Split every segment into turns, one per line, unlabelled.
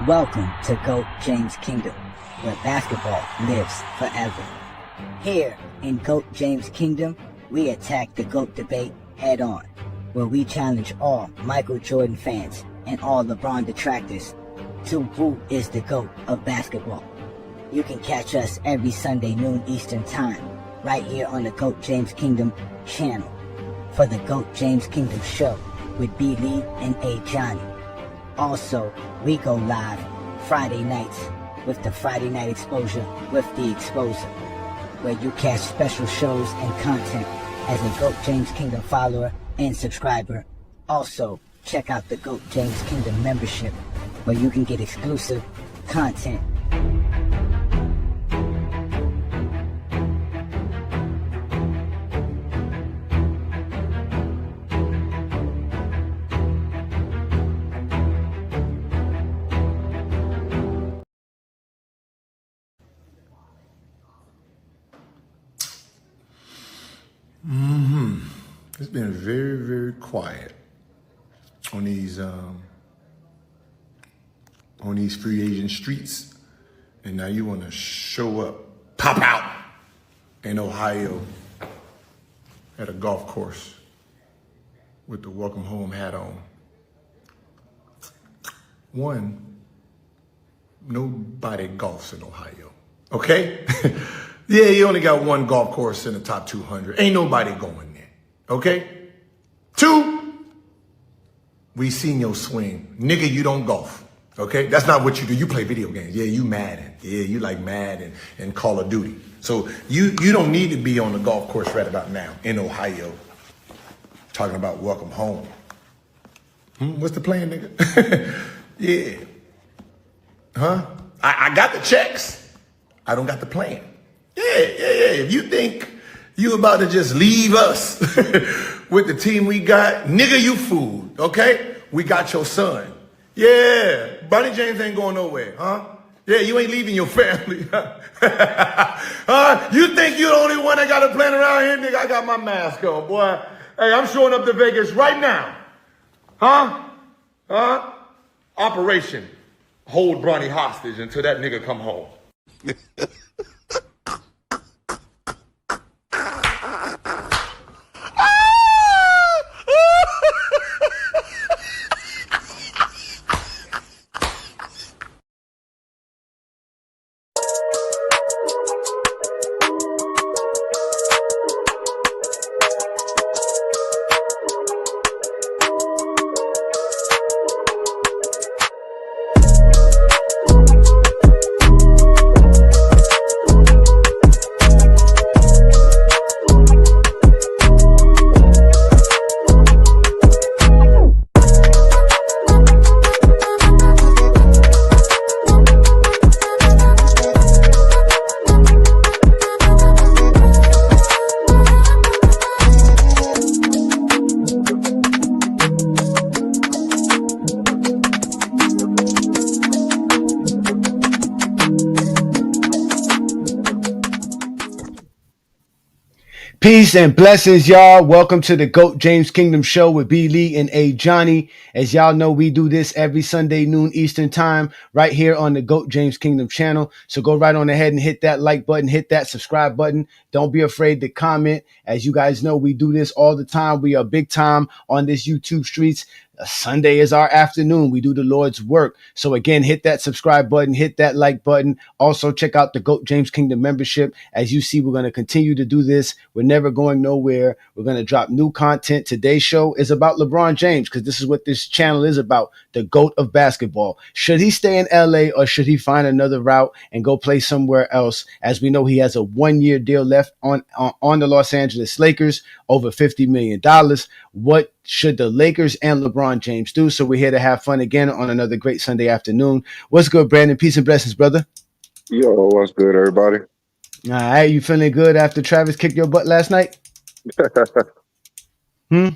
Welcome to GOAT James Kingdom, where basketball lives forever. Here in GOAT James Kingdom, we attack the GOAT debate head on, where we challenge all Michael Jordan fans and all LeBron detractors to who is the GOAT of basketball. You can catch us every Sunday noon Eastern Time, right here on the GOAT James Kingdom channel, for the GOAT James Kingdom show with B. Lee and Ajani. Also, we go live Friday nights with the Friday Night Exposure with the Exposer, where you catch special shows and content as a GOAT James Kingdom follower and subscriber. Also, check out the GOAT James Kingdom membership, where you can get exclusive content.
It's been very, very quiet on these free agent streets, and now you want to show up, pop out in Ohio at a golf course with the welcome home hat on. One, nobody golfs in Ohio, okay? Yeah, you only got one golf course in the top 200. Ain't nobody going there, okay? Two, we seen your swing. Nigga, you don't golf, okay? That's not what you do. You play video games. Yeah, you Madden. Yeah, you like Madden and Call of Duty. So you don't need to be on the golf course right about now in Ohio talking about welcome home. What's the plan, nigga? Yeah. Huh? I got the checks. I don't got the plan. Yeah. If you think you about to just leave us with the team we got, nigga, you fooled, okay? We got your son. Yeah, Bonnie James ain't going nowhere, huh? Yeah, you ain't leaving your family. Huh? You think you the only one that got a plan around here? Nigga, I got my mask on, boy. Hey, I'm showing up to Vegas right now. Huh? Operation hold Bronny hostage until that nigga come home.
Peace and blessings, y'all. Welcome to the GOAT James Kingdom show with B. Lee and Ajani. As y'all know, we do this every Sunday noon Eastern time right here on the GOAT James Kingdom channel. So go right on ahead and hit that like button, hit that subscribe button. Don't be afraid to comment. As you guys know, we do this all the time. We are big time on this YouTube streets. Sunday is our afternoon. We do the Lord's work. So again, hit that subscribe button, hit that like button. Also check out the GOAT James Kingdom membership. As you see, we're going to continue to do this. We're never going nowhere. We're going to drop new content. Today's show is about LeBron James, because this is what this channel is about, the GOAT of basketball. Should he stay in LA or should he find another route and go play somewhere else? As we know, he has a 1-year deal left on the Los Angeles Lakers, over $50 million. What should the Lakers and LeBron James do? So we're here to have fun again on another great Sunday afternoon. What's good, Brandon? Peace and blessings, brother.
Yo, what's good, everybody?
All right, you feeling good after Travis kicked your butt last night? Yeah,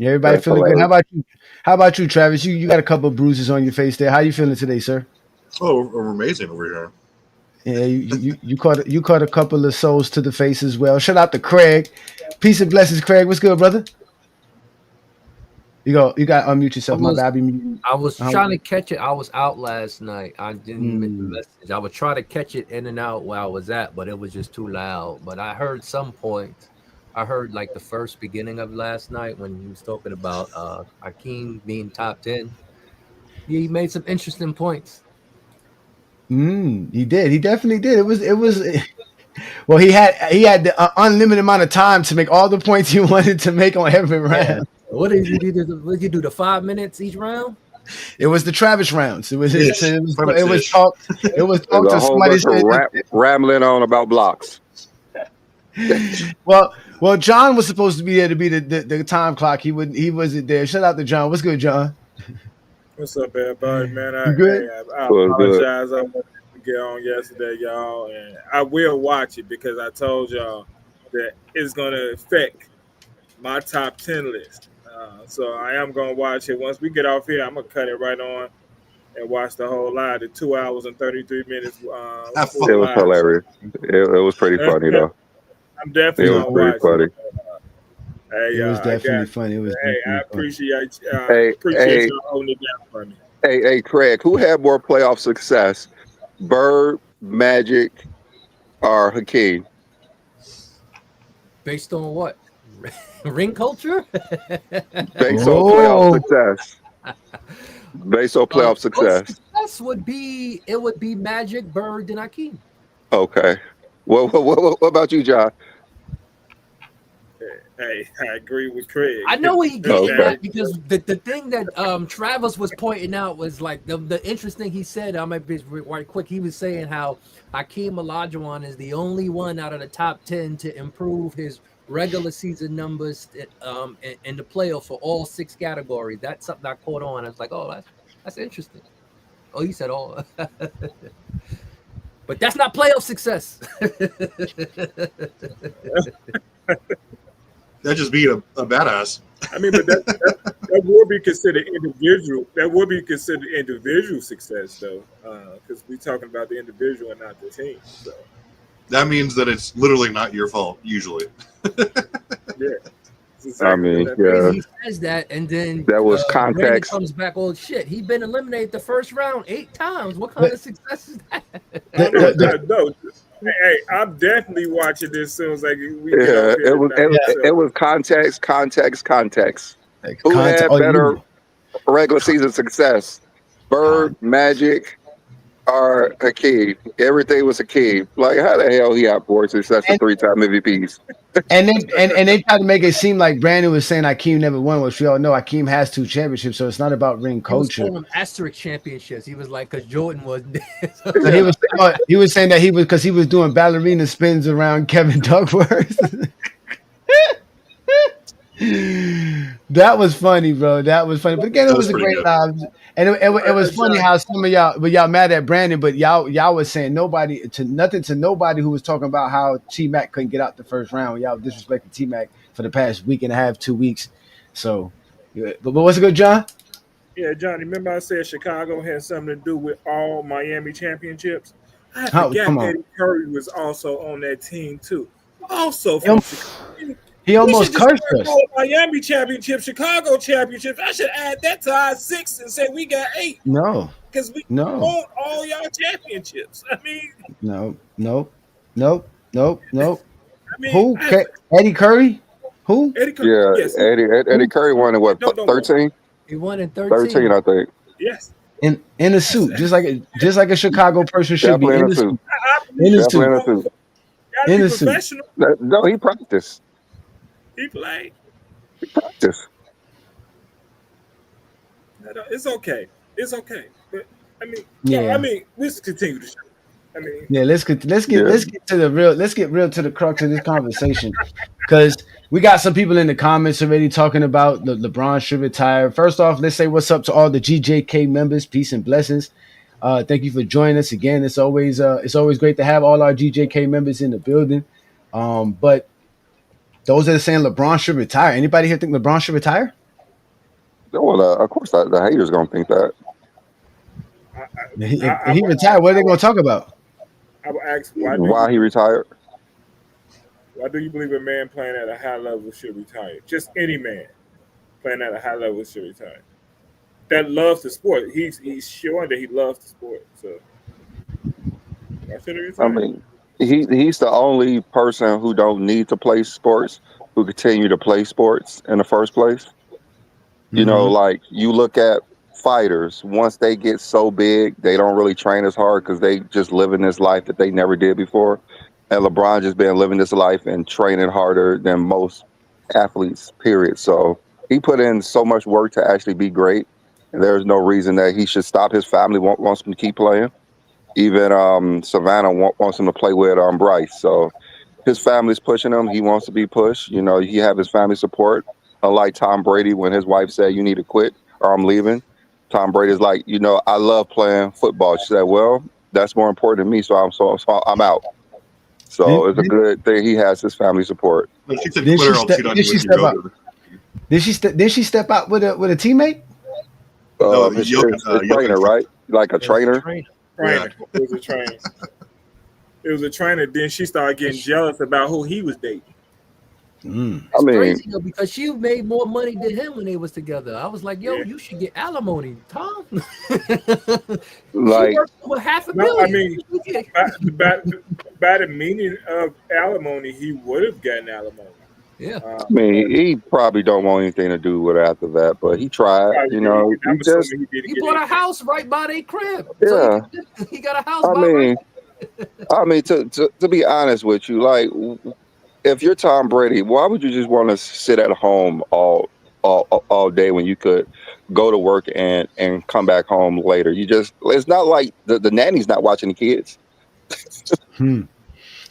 everybody feeling good. How about you, Travis? You got a couple of bruises on your face there. How you feeling today, sir?
Oh, I'm amazing over here.
Yeah, you caught a couple of souls to the face as well. Shout out to Craig. Peace and blessings, Craig. What's good, brother? You got to unmute yourself. My bad.
I was trying to catch it. I was out last night. I didn't miss the message. I would try to catch it in and out where I was at, but it was just too loud. But I heard some points. I heard like the first beginning of last night when he was talking about Hakeem being top 10. Yeah, he made some interesting points.
He did. He definitely did. It was. Well, he had the unlimited amount of time to make all the points he wanted to make on every round.
Yeah. What did you do? What did you do? The 5 minutes each round?
It was the Travis rounds. It was talk. It was talk
There's
to
a whole
somebody.
bunch of rambling on about blocks.
Well, John was supposed to be there to be the time clock. He wasn't there. Shout out to John. What's good, John?
What's up, everybody, man? I apologize. I wanted to get on yesterday, y'all, and I will watch it because I told y'all that it's going to affect my top 10 list. So I am going to watch it. Once we get off here, I'm going to cut it right on and watch the whole live, the 2 hours and 33 minutes. It
was hilarious. It was pretty funny, though.
I'm definitely going to watch it.
Funny.
It was definitely funny. It was
I appreciate you holding it down for me.
Hey, Craig, who had more playoff success, Bird, Magic, or Hakeem?
Based on what? Ring culture?
Based on playoff success. Based on playoff success.
Success would be Magic, Bird, and Hakeem.
Okay. What about you, John?
Hey, I agree with Craig.
I know what he getting at because the thing that Travis was pointing out was like the interesting he said, I might be right quick, he was saying how Hakeem Olajuwon is the only one out of the top 10 to improve his regular season numbers in the playoffs for all 6 categories. That's something I caught on. I was like, oh, that's interesting. Oh, he said all. But that's not playoff success.
That just being a badass.
I mean, but that would be considered individual. That would be considered individual success, though, because we're talking about the individual and not the team. So
that means that it's literally not your fault usually.
Yeah.
I mean, yeah.
He says that, and then
that was context.
Comes back. Oh shit, he's been eliminated the first round 8 times. What kind of success is that?
No. Hey, I'm definitely watching this soon as we
get off here it was context. Who had better regular season success? Bird, Magic, or Hakeem? Everything was Hakeem. Like, how the hell he outboards success for 3-time MVPs?
And they tried to make it seem like Brandon was saying Hakeem never won, which we all know Hakeem has 2 championships, so it's not about ring culture.
He was asterisk championships. He was like, because Jordan was there.
So he was saying that because he was doing ballerina spins around Kevin Duckworth. That was funny, bro. That was funny. But again, it was a great live. And it was funny how some of y'all mad at Brandon, but y'all was saying nothing to nobody who was talking about how T-Mac couldn't get out the first round. Y'all disrespected T-Mac for the past week and a half, 2 weeks. So, but what's it good, John?
Yeah, Johnny, remember I said Chicago had something to do with all Miami championships? I forgot Eddie Curry was also on that team, too. Also from Chicago.
He almost cursed us.
Miami championship, Chicago championships. I should add that to our 6 and say we got 8.
No,
because we own all y'all championships. I mean,
no. I mean,
who?
Eddie Curry? Who?
Eddie Curry.
Yeah, yes. Eddie Curry won in what? 13.
He won in 13.
13, I think.
Yes.
In a suit, just like a Chicago person should be in a suit.
In a suit. No, he practiced.
He played.
He practiced.
It's okay. But I mean, let's continue the show. I mean,
yeah, let's get to the real. Let's get real to the crux of this conversation, because we got some people in the comments already talking about LeBron should retire. First off, let's say what's up to all the GJK members. Peace and blessings. Thank you for joining us again. It's always great to have all our GJK members in the building. But those that are saying LeBron should retire. Anybody here think LeBron should retire?
Well, of course, the haters gonna think that.
If he retired, what are they gonna talk about?
I will ask
why he retired.
Why do you believe a man playing at a high level should retire? Just any man. playing at a high level should return. That loves the sport. He's showing that he loves the sport. So why should he return?
I mean, he's the only person who don't need to play sports who continue to play sports in the first place. You know, like you look at fighters, once they get so big, they don't really train as hard because they just living this life that they never did before. And LeBron just been living this life and training harder than most athletes, period. So he put in so much work to actually be great. And there's no reason that he should stop. His family wants him to keep playing. Even Savannah wants him to play with Bryce. So his family's pushing him. He wants to be pushed. You know, he have his family support. Unlike Tom Brady, when his wife said, "You need to quit or I'm leaving," Tom Brady's like, "You know, I love playing football." She said, "Well, that's more important to me, so I'm out." So it's a good thing he has his family support.
She said, "Quit or I'll cheat on you with your go."
Did she step out with a teammate?
His trainer, right? Like a trainer.
Trainer. It was a trainer. It was a trainer. Then she started getting jealous about who he was dating.
I mean,
crazy though, because she made more money than him when they was together. I was like, "Yo, you should get alimony, Tom."
Like,
with $500 million.
I mean, by the meaning of alimony, he would have gotten alimony.
Yeah,
I mean, he probably don't want anything to do with it after that, but he tried. You know,
he bought a house right by their crib.
Yeah,
so he got a house.
I mean, to be honest with you, like, if you're Tom Brady, why would you just want to sit at home all day when you could go to work and come back home later? It's not like the nanny's not watching the kids.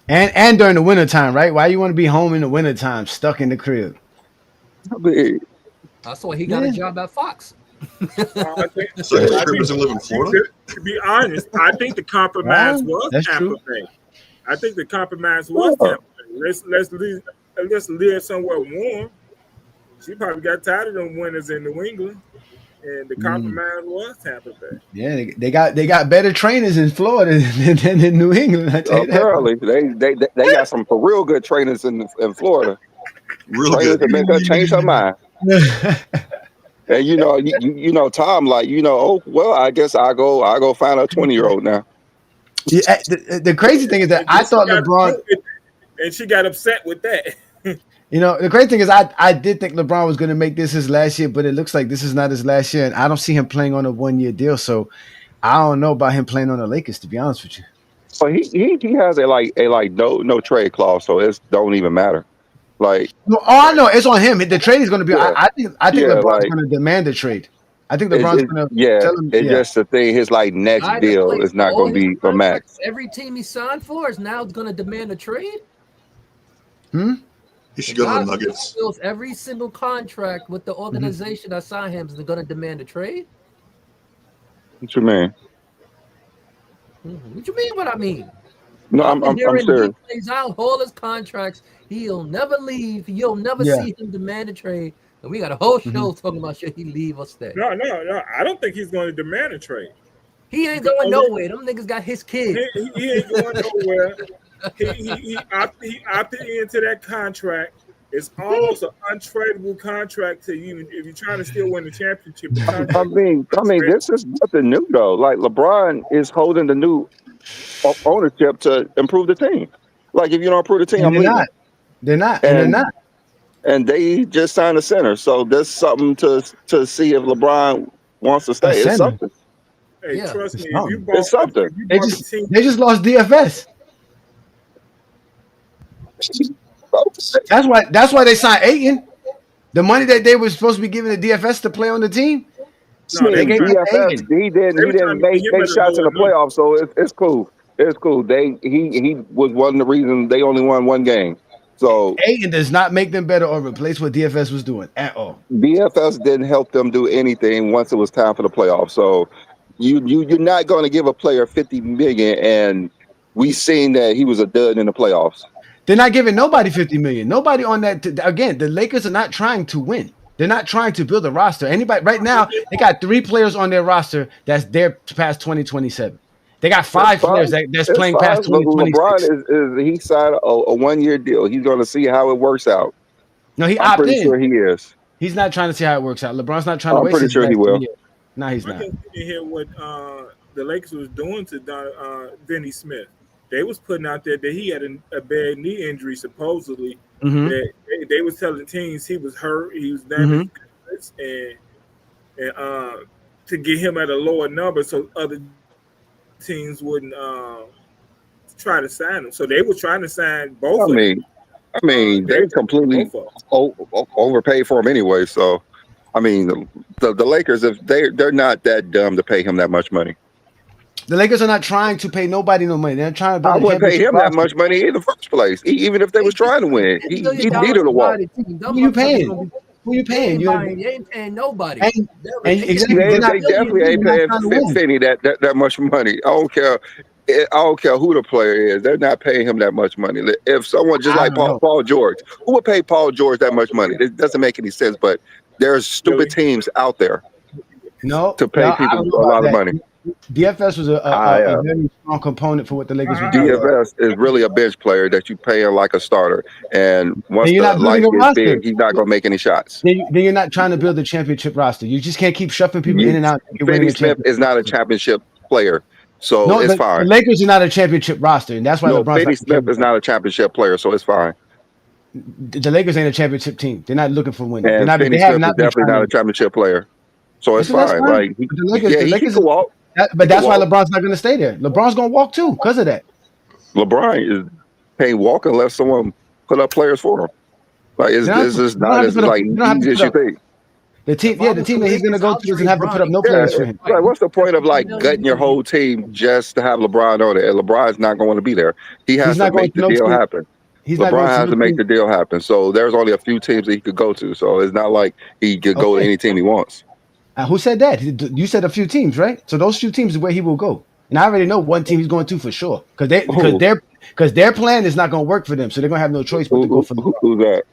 And during the wintertime, right? Why you want to be home in the wintertime, stuck in the crib?
I mean,
that's why he got a job at Fox.
So his crib doesn't live in Florida?
To be honest, I think the compromise was Tampa Bay. I think the compromise was Tampa Bay. Let's live somewhere warm. She probably got tired of them winters in New England, and the compromise was Tampa Bay.
Yeah, they got better trainers in Florida than in New England. I tell you
apparently, they got some for real good trainers in Florida.
Real
trainers
good.
that make her change her mind. And you know, Tom, like, you know, oh well, I guess I go find a 20-year-old now.
Yeah, the crazy thing is that I thought LeBron.
And she got upset with that.
You know, the great thing is I did think LeBron was going to make this his last year, but it looks like this is not his last year, and I don't see him playing on a 1-year deal. So I don't know about him playing on the Lakers, to be honest with you.
So he has a no trade clause, so it don't even matter. Like,
no, I know it's on him. The trade is going to be. Yeah. I think LeBron's going to demand a trade. I think LeBron's going to tell him.
It's just the thing. His next deal is not going to be for max.
Every team he signed for is now going to demand a trade.
He should go to the Nuggets.
Every single contract with the organization that signed him is going to demand a trade.
What you mean?
What you mean? What I mean?
No, I'm serious.
He plays out all his contracts. He'll never leave. You'll never see him demand a trade. And we got a whole show talking about should he leave or stay.
No. I don't think he's going to demand a trade.
He ain't going nowhere. Them niggas got his kid.
He ain't going nowhere. He opted into that contract. It's almost an untradeable contract to you if you're trying to still win the championship.
I mean, this is nothing new though. Like, LeBron is holding the new ownership to improve the team. Like, if you don't improve the team,
they're not.
And they just signed a center, so there's something to see if LeBron wants to stay. It's something.
Hey, trust me,
it's something.
They just lost DFS. That's why they signed Ayton. The money that they were supposed to be giving the DFS to play on the team.
No, they gave DFS. He didn't make shots in the playoffs, so it's cool. It's cool. He was one of the reasons they only won one game. So
Ayton does not make them better or replace what DFS was doing at all.
DFS didn't help them do anything once it was time for the playoffs. So you're not going to give a player $50 million, and we seen that he was a dud in the playoffs.
They're not giving nobody $50 million. Nobody on that. Again, the Lakers are not trying to win. They're not trying to build a roster. Anybody right now, they got 3 players on their roster that's there past 2027. They got 5 players that's playing past 2026.
LeBron he signed a 1-year deal. He's going to see how it works out.
No, he
I'm
opted
pretty
in.
sure he is.
He's not trying to see how it works out. LeBron's not trying to waste
pretty
his
sure he
last
will.
year. No, he's not.
I didn't hear what the Lakers was doing to Denny Smith. They was putting out there that he had a bad knee injury, supposedly.
Mm-hmm.
That they was telling teams he was hurt, he was damaged, and to get him at a lower number so other teams wouldn't try to sign him. So they were trying to sign both.
I mean, they completely overpaid for him anyway. So, I mean, the Lakers, if they're not that dumb to pay him that much money.
The Lakers are not trying to pay nobody no money. They're trying to.
I wouldn't pay him that much money in the first place, even if they was trying to win. He needed a walk.
Who you paying? Who you paying?
You ain't paying nobody.
They
definitely ain't paying Finney that much money. I don't care who the player is. They're not paying him that much money. If someone just like Paul George, who would pay Paul George that much money? It doesn't make any sense. But there's stupid teams out there. To pay people a lot of money.
DFS was a very strong component for what the Lakers were doing.
DFS is really a bench player that you pay like a starter, and once the light is big, he's not going to make any shots.
Then you're not trying to build a championship roster. You just can't keep shuffling people in and out.
Finney Smith is not a championship player, so it's fine.
The Lakers are not a championship roster, and that's why LeBron's
Finney Smith is not a championship player, so it's fine.
The Lakers ain't a championship team. They're not looking for winning.
And Finney Smith is definitely not a championship player, so it's fine. Like he can go out.
But that's why LeBron's not going to stay there. LeBron's going to walk too because of that.
LeBron can't walk unless someone put up players for him. Like it's just not as like easy as you think.
The team that he's going to go to doesn't have to put up no players for him.
Like, what's the point of like gutting your whole team just to have LeBron on it? And LeBron's not going to be there. He has to make the deal happen. LeBron has to make the deal happen. So there's only a few teams that he could go to. So it's not like he could go to any team he wants.
Who said that? You said a few teams, right? So those few teams is where he will go. And I already know one team he's going to for sure because their plan is not going to work for them. So they're going to have no choice but to go for
who's that?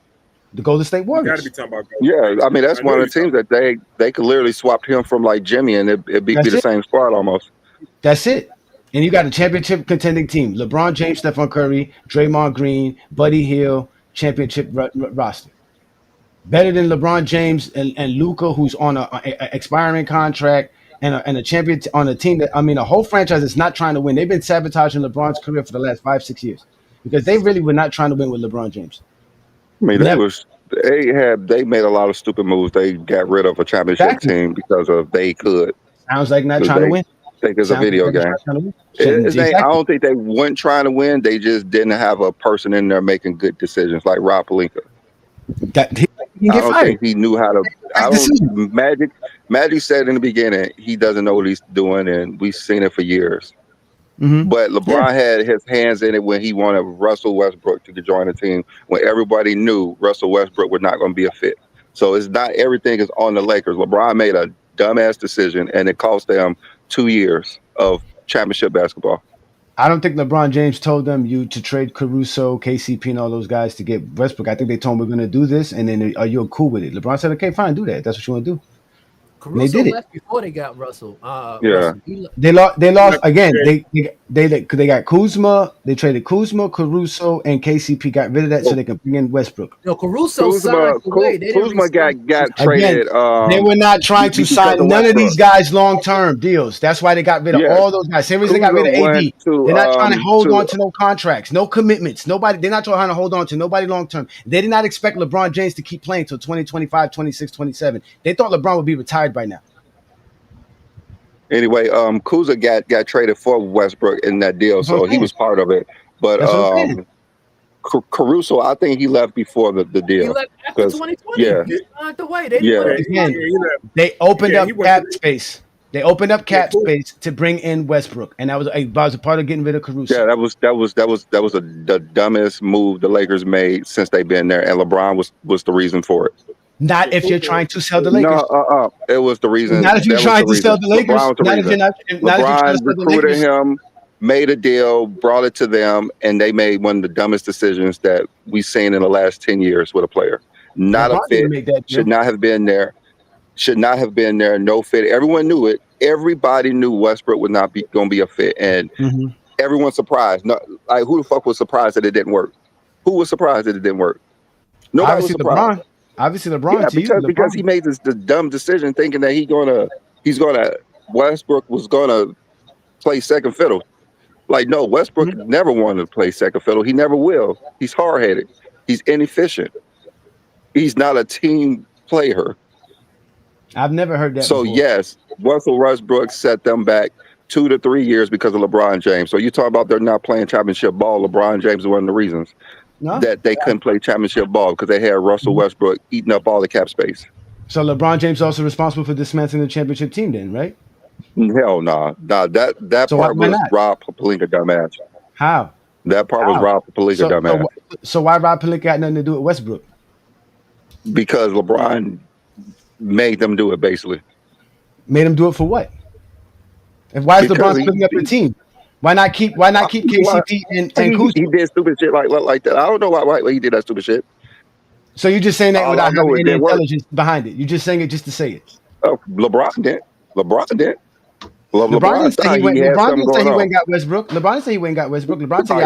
The Golden State Warriors.
Got to be talking about.
Yeah, I mean that's one of the teams that they could literally swap him from like Jimmy and it'd be the same squad almost.
That's it. And you got a championship contending team: LeBron James, Stephen Curry, Draymond Green, Buddy Hield, championship roster. Better than LeBron James and Luka, who's on an expiring contract and a champion on a team that, I mean, a whole franchise is not trying to win. They've been sabotaging LeBron's career for the last 5-6 years because they really were not trying to win with LeBron James.
I mean, they made a lot of stupid moves. They got rid of a championship team because of they could.
Sounds like not trying to win.
I think it's a video game. I don't think they weren't trying to win. They just didn't have a person in there making good decisions like Rob Pelinka. I don't think he knew how to. Magic said in the beginning he doesn't know what he's doing, and we've seen it for years. Mm-hmm. But LeBron had his hands in it when he wanted Russell Westbrook to join the team when everybody knew Russell Westbrook was not going to be a fit. So it's not everything is on the Lakers. LeBron made a dumbass decision, and it cost them 2 years of championship basketball.
I don't think LeBron James told them to trade Caruso, KCP, and all those guys to get Westbrook. I think they told him we're going to do this, and then are you cool with it? LeBron said, "Okay, fine, do that. That's what you want to do."
Caruso left before they got Russell.
They lost again. They got Kuzma. They traded Kuzma, Caruso, and KCP. Got rid of that so they can bring in Westbrook.
No, Kuzma
got traded.
They were not trying to sign none of these guys long-term deals. That's why they got rid of all those guys. Same reason they got rid of AD. They're not trying to hold on to no contracts, no commitments. Nobody. They're not trying to hold on to nobody long-term. They did not expect LeBron James to keep playing till 2025, 26, 27. They thought LeBron would be retired by now.
Anyway, Kuzma got traded for Westbrook in that deal, so he was part of it. But Caruso, I think he left before the deal. He left
after 2020.
Yeah.
Not the way.
They opened up cap space. They opened up cap space to bring in Westbrook, and that was a part of getting rid of Caruso.
Yeah, that was the dumbest move the Lakers made since they've been there, and LeBron was the reason for it.
Not if you're trying to sell the Lakers.
No, it was the reason.
Not if you're trying to sell the Lakers.
LeBron recruited him, made a deal, brought it to them, and they made one of the dumbest decisions that we've seen in the last 10 years with a player. Not a fit. Should not have been there. Should not have been there. No fit. Everyone knew it. Everybody knew Westbrook would not be going to be a fit, and everyone's surprised. No, like who the fuck was surprised that it didn't work? Who was surprised that it didn't work? Nobody was surprised.
Obviously, LeBron.
Yeah, because he made this dumb decision thinking that Westbrook was gonna play second fiddle. Like, no, Westbrook never wanted to play second fiddle. He never will. He's hard-headed. He's inefficient. He's not a team player.
I've never heard that.
So
before.
yes, Russell Westbrook set them back 2 to 3 years because of LeBron James. So you talk about they're not playing championship ball. LeBron James is one of the reasons that they couldn't play championship ball because they had Russell Westbrook eating up all the cap space.
So LeBron James also responsible for dismantling the championship team, then, right?
Hell nah. That so part was Rob Pelinka dumbass.
How?
That part was Rob Pelinka dumbass.
So why Rob Pelinka got nothing to do with Westbrook?
Because LeBron made them do it, basically.
Made him do it for what? And why is LeBron splitting up the team? Why not keep KCP and Kuzma?
He did stupid shit like that. I don't know why he did that stupid shit.
So you're just saying that without having any intelligence behind it. You're just saying it just to say it.
LeBron did.
LeBron didn't say he went and got Westbrook. LeBron said he went and got Westbrook. LeBron said
he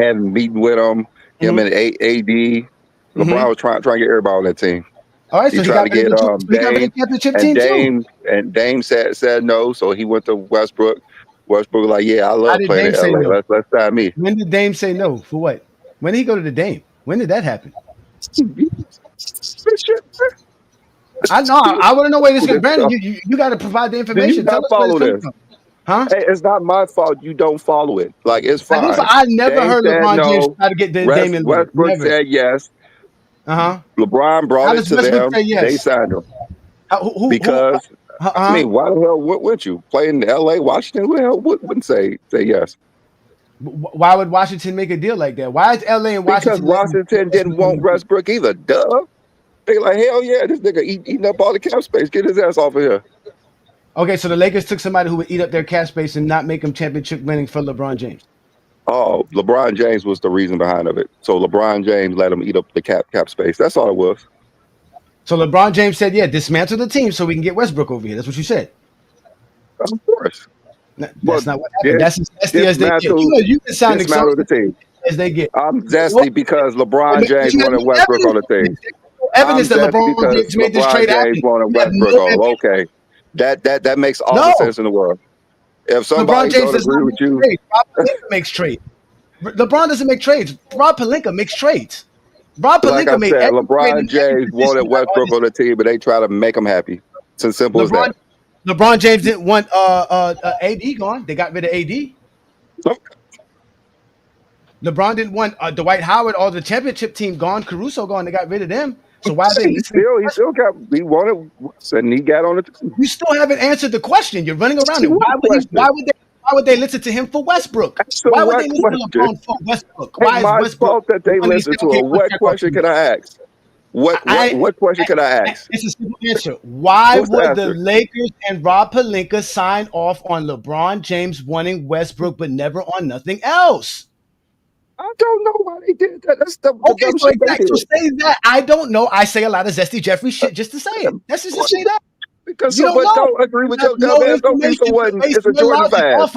had a meeting with him and AD. LeBron was trying to get everybody on that team.
All right, so he tried to get
Dame said no, so he went to Westbrook. Westbrook was like, yeah, I love playing in LA. No? Let's sign me.
When did Dame say no? For what? When did he go to the Dame? When did that happen? I know. I want to know where this is. Brandon, you got to provide the information.
Tell us follow this. Huh? Hey, it's not my fault. You don't follow it. Like, it's fine.
I never heard LeBron James try to get the Dame in.
Westbrook said yes. LeBron brought it to them. They signed him. Because I mean, why the hell wouldn't you play in LA, Washington? Who the hell wouldn't say yes?
Why would Washington make a deal like that? Why is LA and Washington?
Because Washington didn't want Westbrook either. Duh. They like, hell yeah, this nigga eating up all the cap space. Get his ass off of here.
Okay, so the Lakers took somebody who would eat up their cap space and not make them championship winning for LeBron James.
Oh, LeBron James was the reason behind of it. So LeBron James let him eat up the cap space. That's all it was.
So LeBron James said, yeah, dismantle the team so we can get Westbrook over here. That's what you said.
Of course.
That's not what happened. That's as zesty as they get. You can sound excited as they get.
I'm zesty because LeBron James wanted Westbrook on the team.
Evidence that LeBron James made this trade happen.
Okay. That makes all the sense in the world. If somebody don't agree with you,
Rob Pelinka makes trades. LeBron doesn't make trades. Rob Pelinka makes trades. Rob Pelinka made
LeBron James wanted Westbrook on the team, but they try to make him happy. It's as simple as that.
LeBron James didn't want AD gone. They got rid of AD. LeBron didn't want Dwight Howard or the championship team gone. Caruso gone. They got rid of them. So why they
he wanted and he got on it.
You still haven't answered the question. You're running around it. Why would they listen to him for Westbrook? Why would they listen to LeBron for Westbrook? Why is Westbrook
fault that they listen to him? What question can I ask? What question can I ask?
It's a simple answer. Why would the Lakers and Rob Pelinka sign off on LeBron James wanting Westbrook but never on nothing else?
I don't know why they did that. That's the
okay. So say that. I don't know. I say a lot of Zesty Jeffrey shit just to say it. That's just to say that.
Because someone don't agree with your dumbass. Don't be someone is a Jordan fan.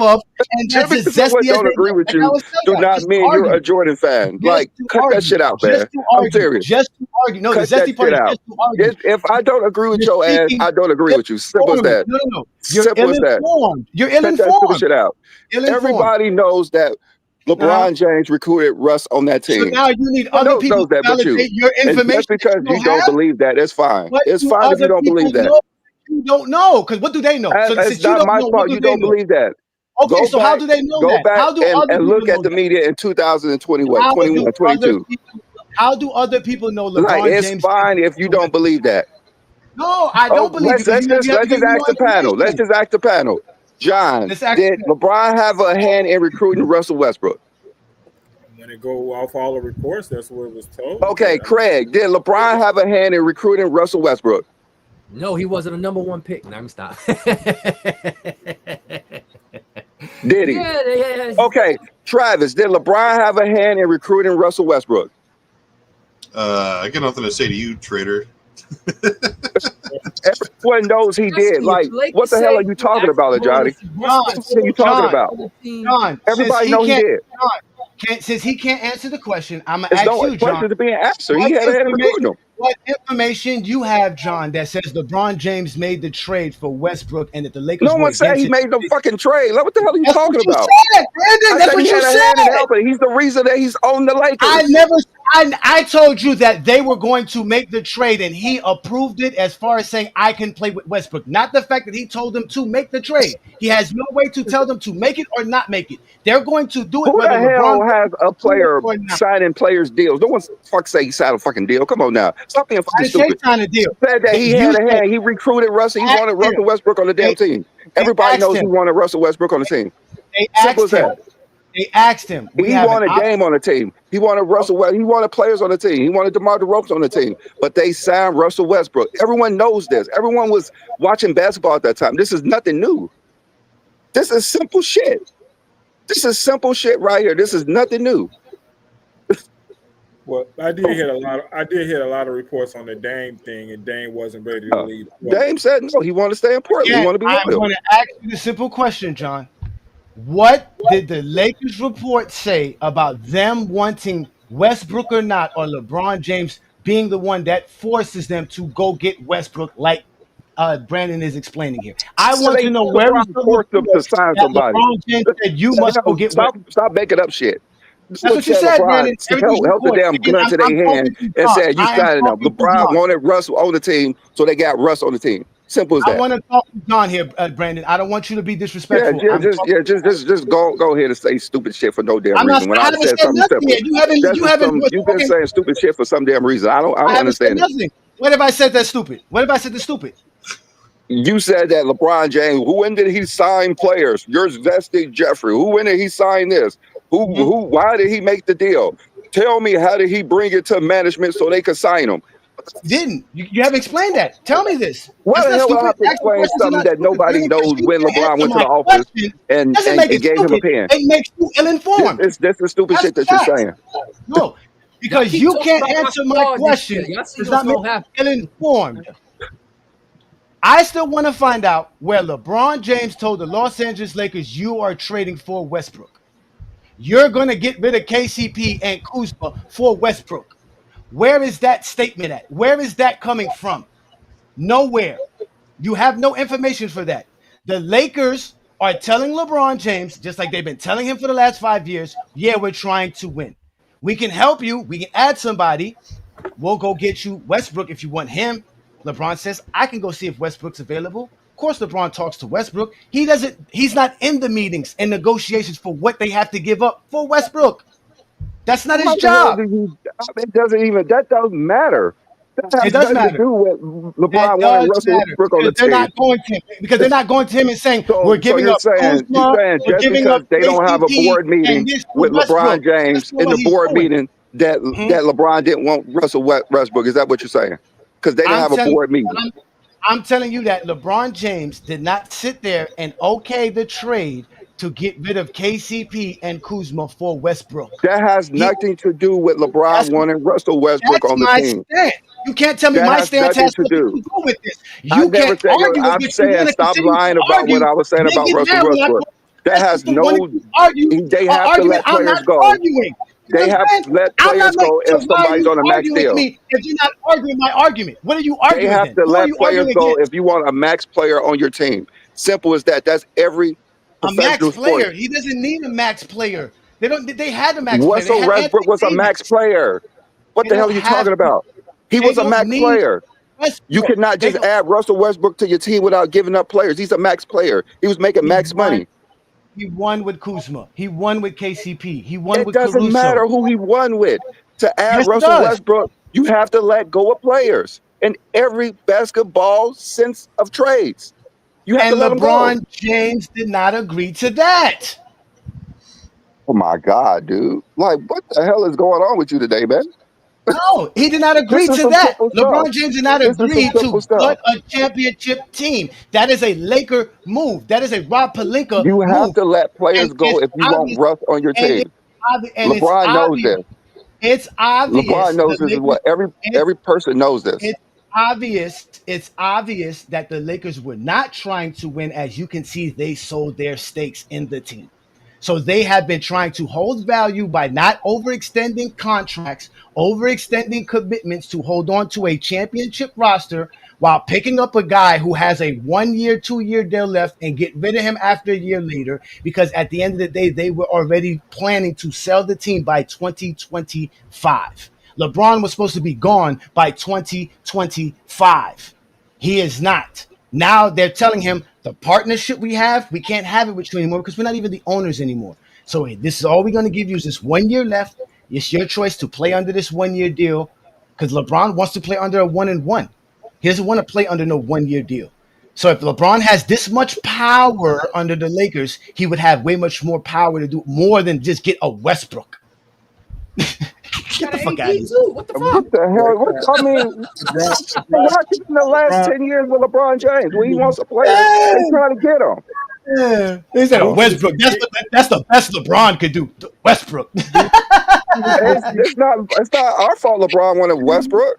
Just because someone don't agree with you do not mean you're a Jordan fan. Like, cut that shit out, man. I'm serious.
Just to argue. No,
cut
the Zesty part is just to argue.
If I don't agree with your ass, I don't agree with you. Simple as that.
No. You're ill-informed. You're ill-informed.
Cut that shit out. Everybody knows that LeBron James recruited Russ on that team.
So now you need other people to validate your information.
Just because you don't believe that, it's fine. It's fine if you don't believe that.
You don't know, because what do they know?
It's not my fault. You don't believe that.
Okay, so how do they know that?
Go back and look at the media in 2021, 21, 22.
How do other people know LeBron James?
It's fine if you don't believe that.
No, I don't believe it.
Let's just ask the panel. Let's just ask the panel. John, did LeBron have a hand in recruiting Russell Westbrook?
When it go off all the reports, that's what it was told.
Okay, Craig, did LeBron have a hand in recruiting Russell Westbrook?
No, he wasn't a number one pick. No, I'm stop.
Did he? Yeah. Okay, Travis, did LeBron have a hand in recruiting Russell Westbrook?
I got nothing to say to you, traitor.
Everyone knows he did. Like, what the hell are you talking about, Ajani? What are you talking about?
John,
everybody knows he did.
Since he can't answer the question, I'm gonna ask you, John.
Questions are being answered. He had a hand in recruiting him.
what information you have, John, that says LeBron James made the trade for Westbrook and that the Lakers
No one said he made no fucking trade. Like, what the hell are you talking about?
Said, Brandon, that's what you said.
He's the reason that he's on the Lakers.
I told you that they were going to make the trade and he approved it as far as saying I can play with Westbrook. Not the fact that he told them to make the trade. He has no way to tell them to make it or not make it. They're going to do it.
Who the hell has a player signing players' deals? No one say he signed a fucking deal. Come on now. Stop being fucking stupid.
Sign a deal.
Said that he had a hand. He recruited Russell. He wanted Russell Westbrook on the damn team. Everybody knows he wanted Russell Westbrook on the team. Simple as that.
They asked him.
He wanted game on the team. He wanted Russell Westbrook. He wanted players on the team. He wanted DeMar DeRozan on the team. But they signed Russell Westbrook. Everyone knows this. Everyone was watching basketball at that time. This is nothing new. This is simple shit. This is simple shit right here. This is nothing new.
Well, I did hear a lot of reports on the Dame thing, and Dame wasn't ready to leave.
Dame said no. He wanted to stay in Portland. He wanted to be loyal.
I'm going to ask you the simple question, John. What did the Lakers report say about them wanting Westbrook or not, or LeBron James being the one that forces them to go get Westbrook, like Brandon is explaining here? I want to know where is the
forced them to sign somebody.
LeBron James said you must go get Westbrook.
Stop making up shit.
That's what you said, Brandon.
Held the damn gun to their hand and said you signed them. LeBron wanted Russell on the team, so they got Russ on the team. Simple as that.
I want to talk to John here, Brandon. I don't want you to be disrespectful.
Just go ahead and say stupid shit for no damn reason. When I said something simple, you've been saying stupid shit for some damn reason. I don't understand it.
What if I said that's stupid? What if I said that's stupid?
You said that LeBron James. When did he sign players? You're vested Jeffrey. When did he sign this? Why did he make the deal? Tell me, how did he bring it to management so they could sign him?
Didn't you haven't explained that? Tell me this.
Why the hell would I have to explain something that nobody knows when LeBron went to the office and gave him a pen?
It makes you ill-informed.
That's the stupid shit that you're saying.
No, because you can't answer my question. It's not ill-informed. I still want to find out where LeBron James told the Los Angeles Lakers you are trading for Westbrook. You're going to get rid of KCP and Kuzma for Westbrook. Where is that statement at? Where is that coming from? Nowhere. You have no information for that. The Lakers are telling LeBron James, just like they've been telling him for the last 5 years, yeah, we're trying to win. We can help you. We can add somebody. We'll go get you Westbrook if you want him. LeBron says, I can go see if Westbrook's available. Of course, LeBron talks to Westbrook. He's not in the meetings and negotiations for what they have to give up for Westbrook. That's not his job.
That doesn't matter.
It does matter.
To do with LeBron wanting Russell Westbrook on the team.
They're not going to him and saying, we're giving up
Kuzma, just because they don't have a board meeting with LeBron James in the board meeting that LeBron didn't want Russell Westbrook. Is that what you're saying? Because they didn't have a board meeting.
I'm telling you that LeBron James did not sit there and okay the trade to get rid of KCP and Kuzma for Westbrook.
That has nothing to do with LeBron wanting Russell Westbrook on the team.
Stand. You can't tell me my stance has nothing to do with this. You can't argue with this.
I'm saying stop lying about what I was saying about Russell Westbrook. That has no. They have to let players go. They have to let players go if somebody's on a max deal.
If you're not arguing my argument, what are you arguing?
They have to let players go if you want a max player on your team. Simple as that. That's every
a max player. He doesn't need a max player. They had a max player.
Russell Westbrook was a max player. What the hell are you talking about? He was a max player. You cannot just add Russell Westbrook to your team without giving up players. He's a max player. He was making max money.
He won with Kuzma. He won with KCP. He won with
Caruso. It doesn't matter who he won with. To add Russell Westbrook, you have to let go of players in every basketball sense of trades. You have to let
LeBron James did not agree to that.
Oh my God, dude! Like, what the hell is going on with you today, man?
No, he did not agree to that. LeBron James did not agree to put a championship team. That is a Laker move. That is a Rob Pelinka
You have to let players go if you want Russ on your team. LeBron knows this.
It's obvious.
LeBron knows this is what every person knows this.
It's obvious that the Lakers were not trying to win. As you can see, they sold their stakes in the team. So they have been trying to hold value by not overextending contracts, overextending commitments to hold on to a championship roster while picking up a guy who has a 1 year, 2 year deal left and get rid of him after a year later, because at the end of the day, they were already planning to sell the team by 2025. LeBron was supposed to be gone by 2025. He is not. Now they're telling him the partnership we can't have it with you anymore because we're not even the owners anymore. So this is all we're going to give you is this 1 year left. It's your choice to play under this 1 year deal because LeBron wants to play under a 1-and-1. He doesn't want to play under no 1 year deal. So if LeBron has this much power under the Lakers, he would have way much more power to do more than just get a Westbrook. Get the fuck out of here.
What the hell? I mean, watch it in the last 10 years with LeBron James. When he wants a player, they try to get him.
Yeah. He said Westbrook. That's the best LeBron could do. Westbrook.
It's not our fault LeBron wanted Westbrook.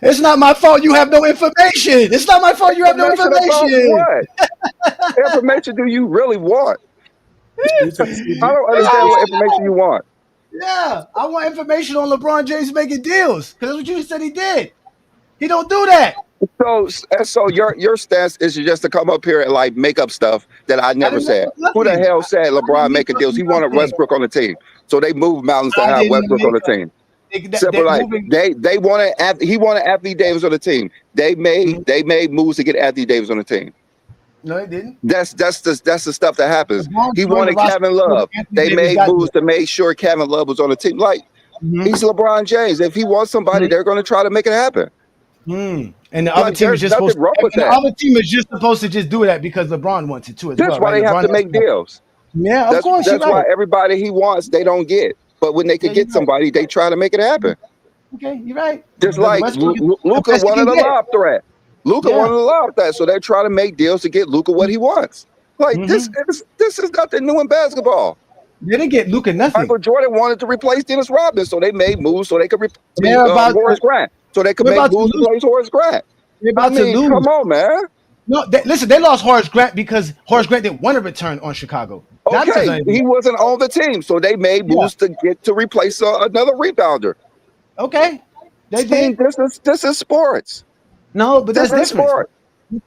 It's not my fault you have no information. It's not my fault you have no information.
What information do you really want? I don't understand what information you want.
Yeah, I want information on LeBron James making deals because that's what you said he did. He don't do that.
So your stance is just to come up here and like make up stuff that I never said. Who the hell said LeBron making deals? He wanted Westbrook on the team, so they moved mountains to have Westbrook on the team. Simple like they wanted he wanted Anthony Davis on the team. They made moves to get Anthony Davis on the team.
No, it didn't.
That's the stuff that happens. He wanted Kevin Love. They made moves to make sure Kevin Love was on the team. Like he's LeBron James. If he wants somebody, they're going to try to make it happen.
And the other team is just supposed to just do that because LeBron wants it too.
That's why they have to make deals.
Yeah, of course.
That's why everybody he wants they don't get. But when they can get somebody, they try to make it happen.
Okay, you're right.
Just like Luka wanted a lob threat. Luka wanted a lob threat, so they're trying to make deals to get Luka what he wants. Like this is nothing new in basketball.
They didn't get Luka nothing.
Michael Jordan wanted to replace Dennis Rodman, so they made moves so they could replace Horace Grant. So they could make moves to replace Horace Grant. I mean, come on, man.
No, listen, they lost Horace Grant because Horace Grant didn't want to return on Chicago.
Okay, he wasn't on the team, so they made moves to replace another rebounder.
Okay, they did.
This is sports.
No, but that's different. Sport.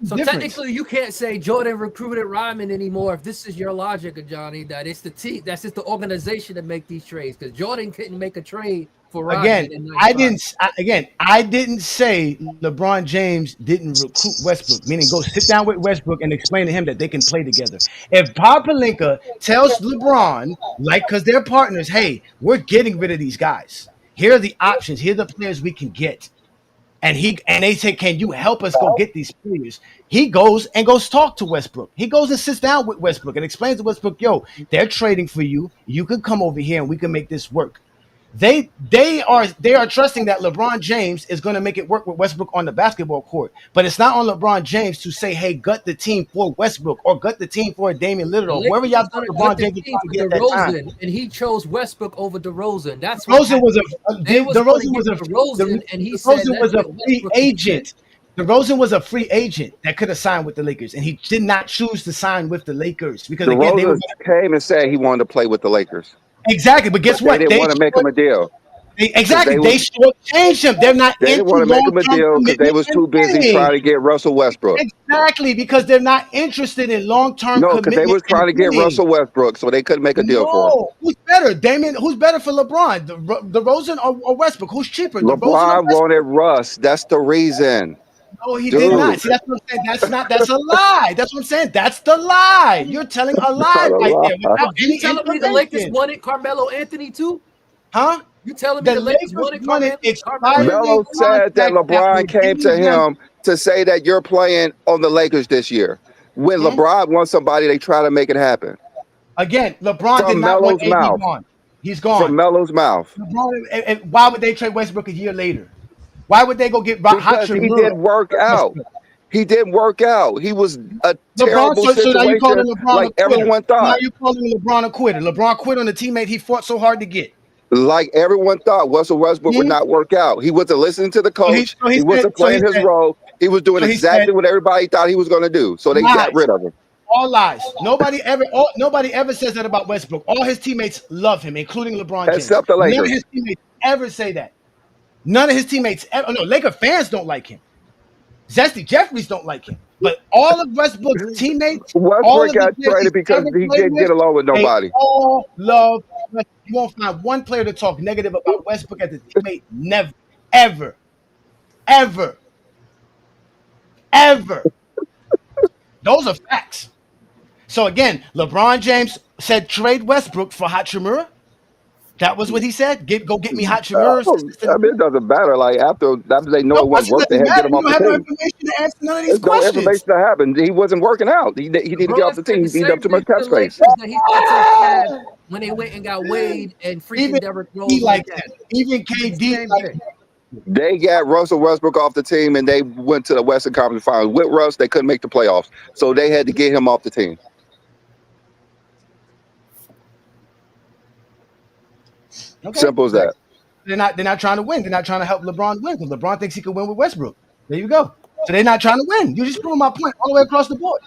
So technically, you can't say Jordan recruited Rodman anymore. If this is your logic, Ajani, that it's the team, that's just the organization that make these trades. Because Jordan couldn't make a trade for Rodman.
I didn't say LeBron James didn't recruit Westbrook. Meaning, go sit down with Westbrook and explain to him that they can play together. If Bob Pelinka tells LeBron, because they're partners, hey, we're getting rid of these guys. Here are the options. Here are the players we can get. And they say, can you help us go get these players? He goes talk to Westbrook. He goes and sits down with Westbrook and explains to Westbrook, yo, they're trading for you. You can come over here and we can make this work. They are trusting that LeBron James is going to make it work with Westbrook on the basketball court. But it's not on LeBron James to say, hey, gut the team for Westbrook or gut the team for Damian Lillard or whoever y'all thought LeBron James was trying to get at that time.
And he chose Westbrook over DeRozan. That's
DeRozan was a free agent. DeRozan was a free agent that could have signed with the Lakers, and he did not choose to sign with the Lakers because
DeRozan came and said he wanted to play with the Lakers.
Exactly, but guess what?
They didn't want to make him a deal.
They changed him. They're not.
They didn't want to make him a deal because they was too busy trying to get Russell Westbrook.
Exactly, because they're not interested in long-term.
No, because they was trying to get Russell Westbrook, so they couldn't make a deal for him.
Who's better, Damian? Who's better for LeBron, DeRozan or Westbrook? Who's cheaper?
LeBron wanted Russ. That's the reason.
No, he did not. See, that's what I'm saying. That's a lie. That's what I'm saying. That's the lie. You're telling a lie right there.
You telling me the Lakers wanted Carmelo Anthony too?
Huh?
You telling me the Lakers wanted Carmelo?
Melo said that LeBron came to him to say that you're playing on the Lakers this year. When LeBron wants somebody, they try to make it happen.
Again, LeBron did not want AD gone. He's gone.
From Melo's mouth.
LeBron, why would they trade Westbrook a year later? Why would they go get
because he didn't work out. He didn't work out. He was a terrible situation like everyone thought.
Now you calling LeBron a quitter. LeBron quit on the teammate he fought so hard to get.
Like everyone thought Russell Westbrook would not work out. He wasn't listening to the coach. He wasn't playing his role. He was doing exactly what everybody thought he was going to do. So they got rid of him.
All lies. Nobody ever says that about Westbrook. All his teammates love him, including LeBron James.
Except the Lakers.
None of his teammates ever say that. None of his teammates ever. No, Laker fans don't like him. Zesty Jeffries don't like him. But all of Westbrook's teammtes,
Westbrook got traded because he didn't get along with nobody.
They all love Westbrook. You won't find one player to talk negative about Westbrook as a teammate. Never, ever, ever, ever. Those are facts. So again, LeBron James said trade Westbrook for Hachimura. That was what he said. Go get me Hachimura.
I mean, it doesn't matter. Like after they know it wasn't working, they had to get him off the team.
Information to answer none of these
There's
questions.
No information that happened. He wasn't working out. He need to get off the team. He up too much cap space.
When they went and got Wade and freaking Derrick Rose,
like that. Even KD like that.
They got Russell Westbrook off the team, and they went to the Western Conference Finals. With Russ, they couldn't make the playoffs, so they had to get him off the team.
Okay.
Simple as that.
They're not trying to win. They're not trying to help LeBron win because LeBron thinks he could win with Westbrook. There you go. So they're not trying to win. You just proving my point all the way across the board.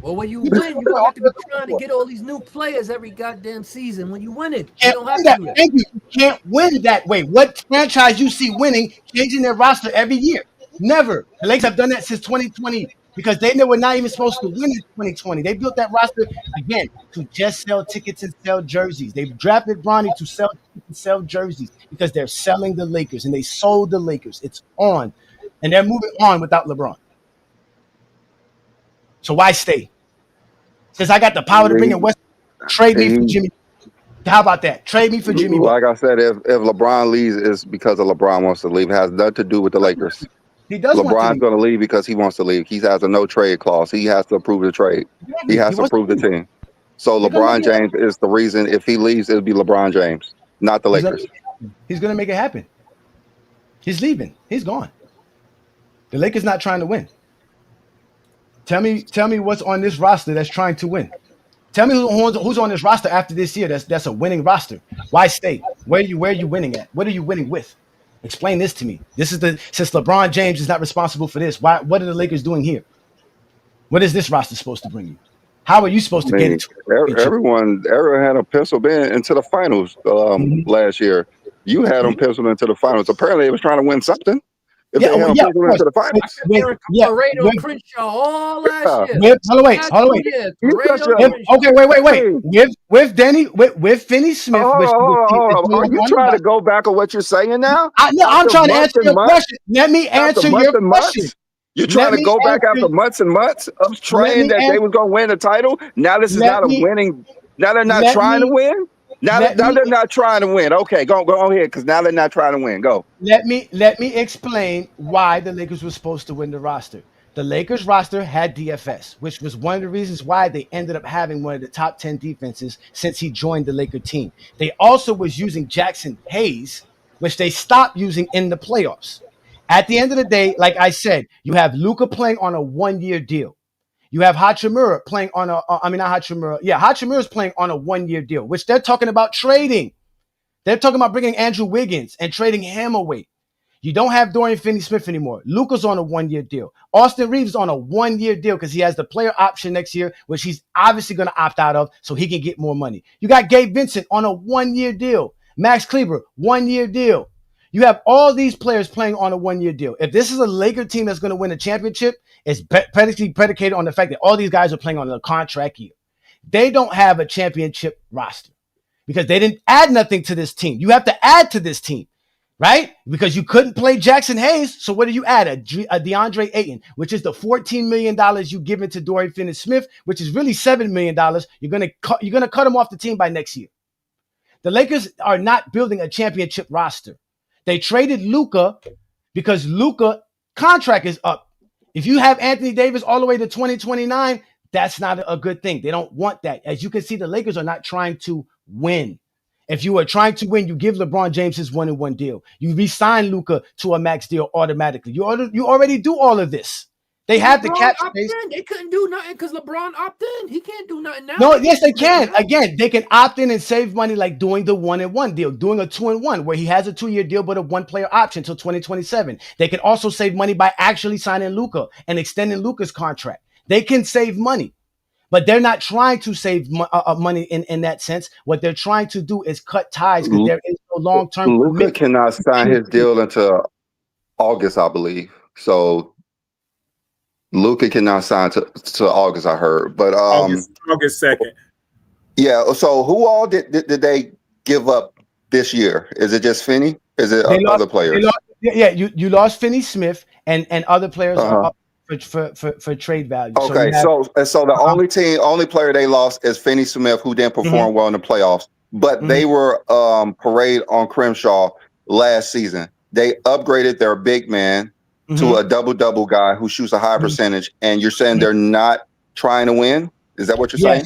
Well, when you win, you don't have to be trying to get all these new players every goddamn season. When you win it, you don't have to do that.
Thank you. You can't win that way. What franchise you see winning, changing their roster every year? Never. The Lakers have done that since 2020 because they were not even supposed to win in 2020. They built that roster, again, to just sell tickets and sell jerseys. They've drafted Bronny to sell jerseys because they're selling the Lakers, and they sold the Lakers. It's on. And they're moving on without LeBron. So why stay? Because I got the power to bring in West. Trade me for Jimmy. How about that? Trade me for Jimmy.
Like I said, if LeBron leaves, it's because of LeBron wants to leave. It has nothing to do with the Lakers.
He does.
LeBron's going to leave because he wants to leave. He has a no trade clause. He has to approve the trade. He has to approve the team. So LeBron James is the reason. If he leaves, it'll be LeBron James, not the Lakers.
He's going to make it happen. He's leaving. He's gone. The Lakers not trying to win. Tell me what's on this roster that's trying to win. Tell me who's on this roster after this year that's a winning roster. Why stay? Where are you winning at? What are you winning with? Explain this to me. Since LeBron James is not responsible for this, what are the Lakers doing here? What is this roster supposed to bring you? How are you supposed to get it?
Everyone had a penciled in into the finals last year. You had them penciled into the finals. Apparently, they was trying to win something. If they had them penciled into the finals.
Crenshaw all last year.
Hold on, wait. With Finney Smith.
Are you trying to go back on what you're saying now?
I'm trying to answer your question. Let me answer your question.
You're trying to go back after months and months of training that they was going to win the title. Now this is not a winning. Now they're not trying to win. Now they're not trying to win. Okay, go ahead, because now they're not trying to win. Go.
Let me explain why the Lakers were supposed to win the roster. The Lakers roster had DFS, which was one of the reasons why they ended up having one of the top 10 defenses since he joined the Laker team. They also was using Jaxson Hayes, which they stopped using in the playoffs. At the end of the day, like I said, you have Luka playing on a 1-year deal. You have Hachimura playing on Hachimura's playing on a 1-year deal, which they're talking about trading. They're talking about bringing Andrew Wiggins and trading him away. You don't have Dorian Finney-Smith anymore. Luka's on a 1-year deal. Austin Reeves is on a 1-year deal because he has the player option next year, which he's obviously going to opt out of so he can get more money. You got Gabe Vincent on a 1-year deal. Max Kleber, 1-year deal. You have all these players playing on a 1-year deal. If this is a Laker team that's going to win a championship, it's predicated on the fact that all these guys are playing on a contract year. They don't have a championship roster because they didn't add nothing to this team. You have to add to this team, right? Because you couldn't play Jaxson Hayes. So what do you add? A DeAndre Ayton, which is the $14 million you give it to Dorian Finney-Smith, which is really $7 million. You're going to cut him off the team by next year. The Lakers are not building a championship roster. They traded Luka because Luka contract is up. If you have Anthony Davis all the way to 2029, that's not a good thing. They don't want that. As you can see, the Lakers are not trying to win. If you are trying to win, you give LeBron James his 1-and-1 deal. You re-sign Luka to a max deal automatically. You already do all of this. They have the cap space.
They couldn't do nothing because LeBron opted in. He can't do nothing now.
No, yes, they can. Again, they can opt in and save money like doing the 1-and-1 deal, doing a 2-and-1 where he has a 2-year deal but a 1-player option until 2027. They can also save money by actually signing Luka and extending Luka's contract. They can save money, but they're not trying to save money in that sense. What they're trying to do is cut ties because there is no long-term
Luka
commitment.
cannot sign his deal until August, I believe. So Luka cannot sign to August, I heard. But
August 2nd.
Yeah. So who all did they give up this year? Is it just Finney? Is it other players?
You lost Finney-Smith and other players are up for trade value.
Okay, so the only player they lost is Finney-Smith, who didn't perform well in the playoffs. But they were parade on Crimshaw last season. They upgraded their big man to a double-double guy who shoots a high percentage, and you're saying they're not trying to win? Is that what you're saying?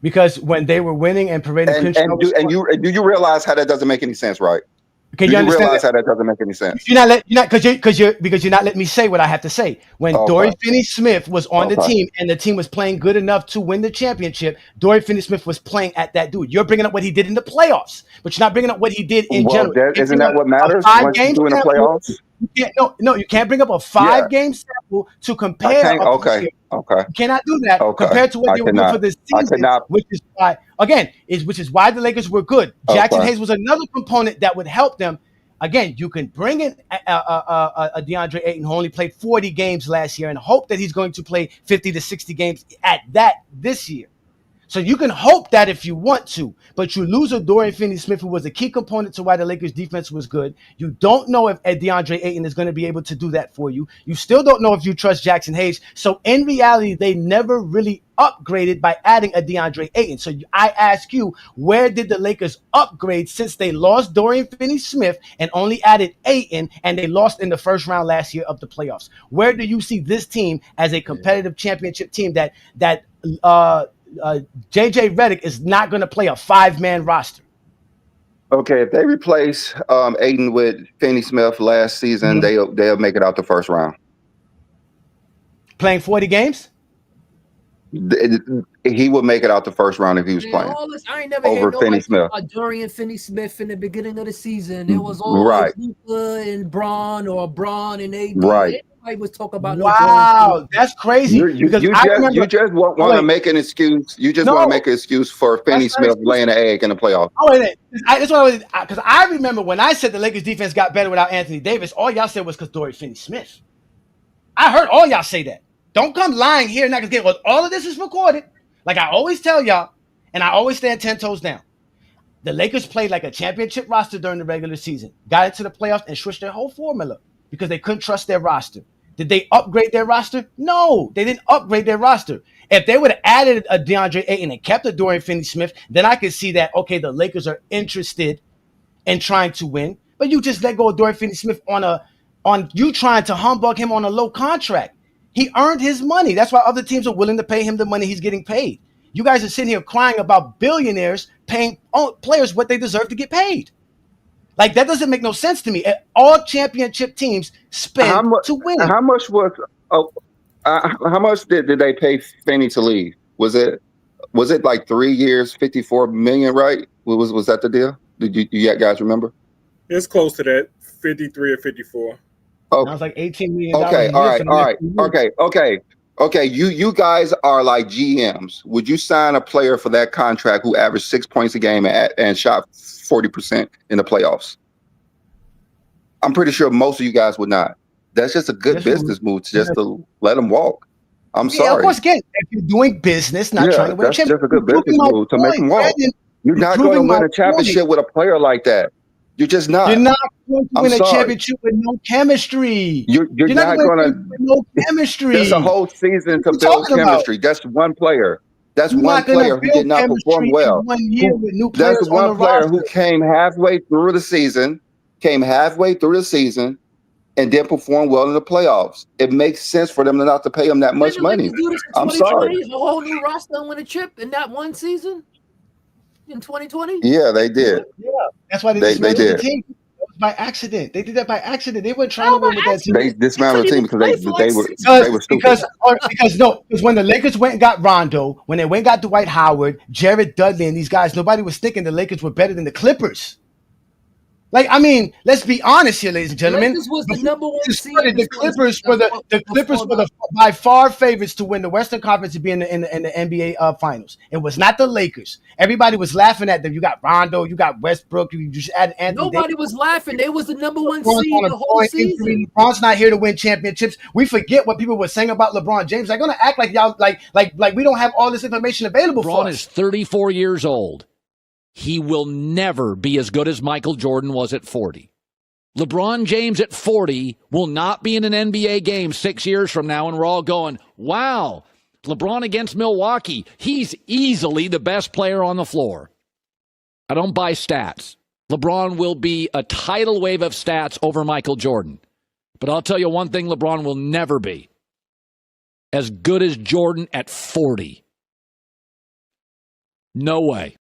Because when they were winning and parading Crimshaw,
do you realize how that doesn't make any sense, right?
Can
you realize how that doesn't make any sense?
Because you're not letting me say what I have to say. When Dorian Finney-Smith was on the team and the team was playing good enough to win the championship, Dorian Finney-Smith was playing at that dude. You're bringing up what he did in the playoffs, but you're not bringing up what he did in general.
Isn't that what matters? Once you do in the playoffs?
You can't bring up a 5-game sample to compare.
Okay.
You cannot do that compared to what they were doing for this season, which is why the Lakers were good. Jaxson Hayes was another component that would help them. Again, you can bring in a DeAndre Ayton who only played 40 games last year and hope that he's going to play 50 to 60 games at that this year. So you can hope that if you want to, but you lose a Dorian Finney-Smith who was a key component to why the Lakers defense was good. You don't know if DeAndre Ayton is going to be able to do that for you. You still don't know if you trust Jaxson Hayes. So in reality, they never really upgraded by adding a DeAndre Ayton. So I ask you, where did the Lakers upgrade since they lost Dorian Finney-Smith and only added Ayton, and they lost in the first round last year of the playoffs? Where do you see this team as a competitive championship team that JJ Redick is not going to play a 5-man roster?
Okay, if they replace Ayton with Finney-Smith last season, they'll make it out the first round.
Playing 40 games?
He would make it out the first round if he was playing.
I ain't never heard nobody talk about Dorian Finney-Smith in the beginning of the season. It was always Luka and Bron or Bron and AD.
Right.
Everybody was talking about
that's crazy.
You just want to make an excuse. You just want to make an excuse for Finney-Smith laying an egg in the playoffs.
That's what I was, because I remember when I said the Lakers defense got better without Anthony Davis, all y'all said was because Dorian Finney-Smith. I heard all y'all say that. Don't come lying here now, because all of this is recorded. Like I always tell y'all, and I always stand 10 toes down. The Lakers played like a championship roster during the regular season, got into the playoffs and switched their whole formula because they couldn't trust their roster. Did they upgrade their roster? No, they didn't upgrade their roster. If they would have added a DeAndre Ayton and kept a Dorian Finney-Smith, then I could see that, okay, the Lakers are interested in trying to win. But you just let go of Dorian Finney-Smith on you trying to humbug him on a low contract. He earned his money. That's why other teams are willing to pay him the money he's getting paid. You guys are sitting here crying about billionaires paying players what they deserve to get paid. Like, that doesn't make no sense to me. All championship teams spend to win.
How much did they pay Finney to leave? Was it like 3 years, $54 million, right? Was that the deal? Did you guys remember?
It's close to that, 53 or 54.
Okay. Sounds like $18 million.
Okay, all right. Okay, you guys are like GMs. Would you sign a player for that contract who averaged 6 points a game and shot 40% in the playoffs? I'm pretty sure most of you guys would not. That's just a good business move to let them walk. I'm sorry.
Of course, again, if you're doing business, not trying to win a championship.
That's just a good business move to make them walk. You're not going to win a championship with a player like that. You're just not.
You're not going to win a championship with no chemistry.
You're not going to
with no chemistry.
There's a whole season to build chemistry. That's one player. That's one player who did not perform well. That's one player who came halfway through the season, and didn't perform well in the playoffs. It makes sense for them not to pay him that much money. I'm sorry.
A whole new roster and win a chip in that one season in 2020.
Yeah, they did.
Yeah, that's why they dismantled the team. It was by accident. They did that by accident. They weren't trying to win with that team.
They dismantled the team because they were stupid.
Because when the Lakers went and got Rondo, when they went and got Dwight Howard, Jared Dudley, and these guys, nobody was thinking the Lakers were better than the Clippers. Like, I mean, let's be honest here, ladies and gentlemen.
Lakers was the number one seed.
The Clippers were the by far favorites to win the Western Conference and be in the NBA Finals. It was not the Lakers. Everybody was laughing at them. You got Rondo, you got Westbrook, you just added Anthony.
Nobody was laughing. They was the number one seed the whole season.
LeBron's not here to win championships. We forget what people were saying about LeBron James. They're gonna act like y'all like we don't have all this information available for us.
LeBron is 34 years old. He will never be as good as Michael Jordan was at 40. LeBron James at 40 will not be in an NBA game 6 years from now, and we're all going, wow, LeBron against Milwaukee. He's easily the best player on the floor. I don't buy stats. LeBron will be a tidal wave of stats over Michael Jordan. But I'll tell you one thing LeBron will never be: as good as Jordan at 40. No way.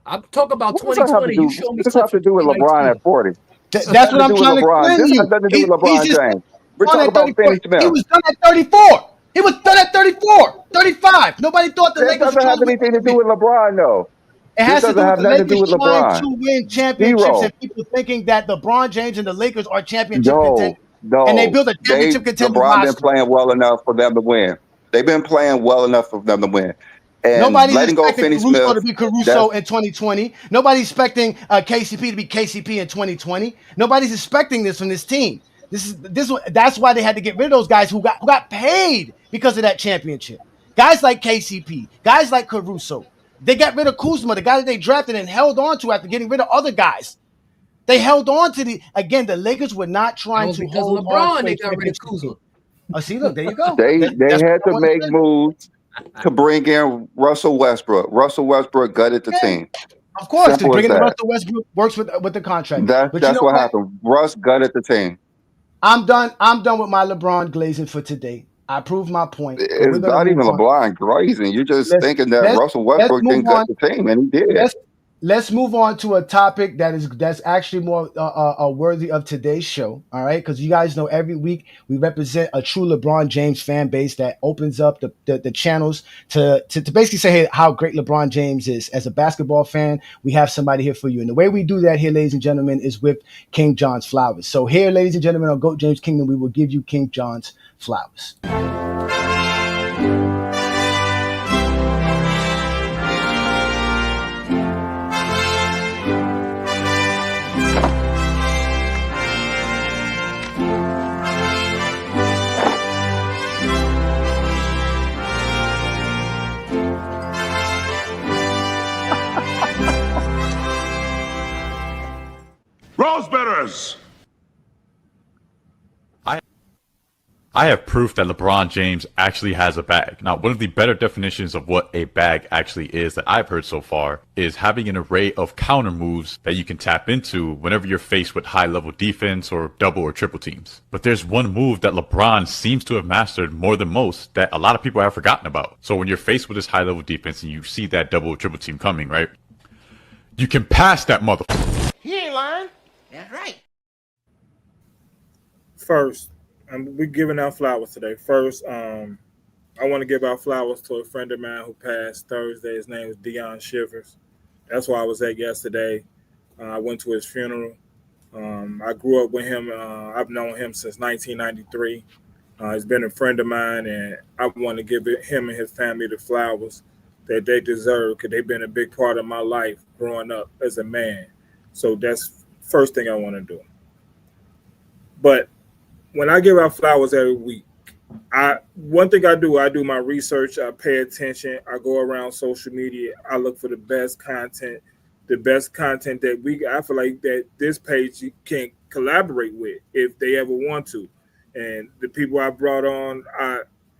I'm talking about 2020. You show me
what does that have to do with LeBron at 40?
That's what I'm trying to explain.
This has nothing to do with LeBron James. We're talking about Finney Smith.
He was done at 34. He was done at 34, 35. Nobody thought the Lakers
doesn't have anything to do with LeBron, though.
It has to do with the Lakers trying to win championships.
Zero.
And people thinking that LeBron James and the Lakers are championship contenders.
No.
And they build a championship contender
LeBron
roster.
been playing well enough for them to win. They've been playing well enough for them to win. And
nobody's
letting go
expecting
Finney
Caruso
Smith,
to be Caruso in 2020. Nobody's expecting KCP to be KCP in 2020. Nobody's expecting this from this team. That's why they had to get rid of those guys who got paid because of that championship. Guys like KCP, guys like Caruso. They got rid of Kuzma, the guy that they drafted and held on to after getting rid of other guys. They held on to the Lakers were not trying to hold
LeBron,
on.
they got rid of Kuzma.
Oh, see, look, there you go.
They had to make moves to bring in Russell Westbrook. Russell Westbrook gutted the team.
Of course, because bringing Russell Westbrook works with the contract.
That's what happened. Russ gutted the team.
I'm done with my LeBron glazing for today. I proved my point.
It's not even LeBron glazing. You're just thinking that Russell Westbrook didn't gut the team, and he did.
Let's move on to a topic that's actually more worthy of today's show. All right, because you guys know every week we represent a true LeBron James fan base that opens up the channels to basically say, hey, how great LeBron James is. As a basketball fan, we have somebody here for you, and the way we do that here, ladies and gentlemen, is with King John's flowers. So here, ladies and gentlemen, on GOAT James Kingdom, we will give you King John's flowers.
Rosebetters!
I have proof that LeBron James actually has a bag. Now, one of the better definitions of what a bag actually is that I've heard so far is having an array of counter moves that you can tap into whenever you're faced with high-level defense or double or triple teams. But there's one move that LeBron seems to have mastered more than most that a lot of people have forgotten about. So when you're faced with this high-level defense and you see that double or triple team coming, right? You can pass that motherfucker.
He ain't lying. That's right.
First, we're giving out flowers today. First, I want to give out flowers to a friend of mine who passed Thursday. His name is Deion Shivers. That's where I was at yesterday. I went to his funeral. I grew up with him. I've known him since 1993. He's been a friend of mine, and I want to give him and his family the flowers that they deserve because they've been a big part of my life growing up as a man. So that's first thing I want to do. But when I give out flowers every week, one thing I do my research, I pay attention, I go around social media, I look for the best content that I feel like that this page can collaborate with if they ever want to. And the people I brought on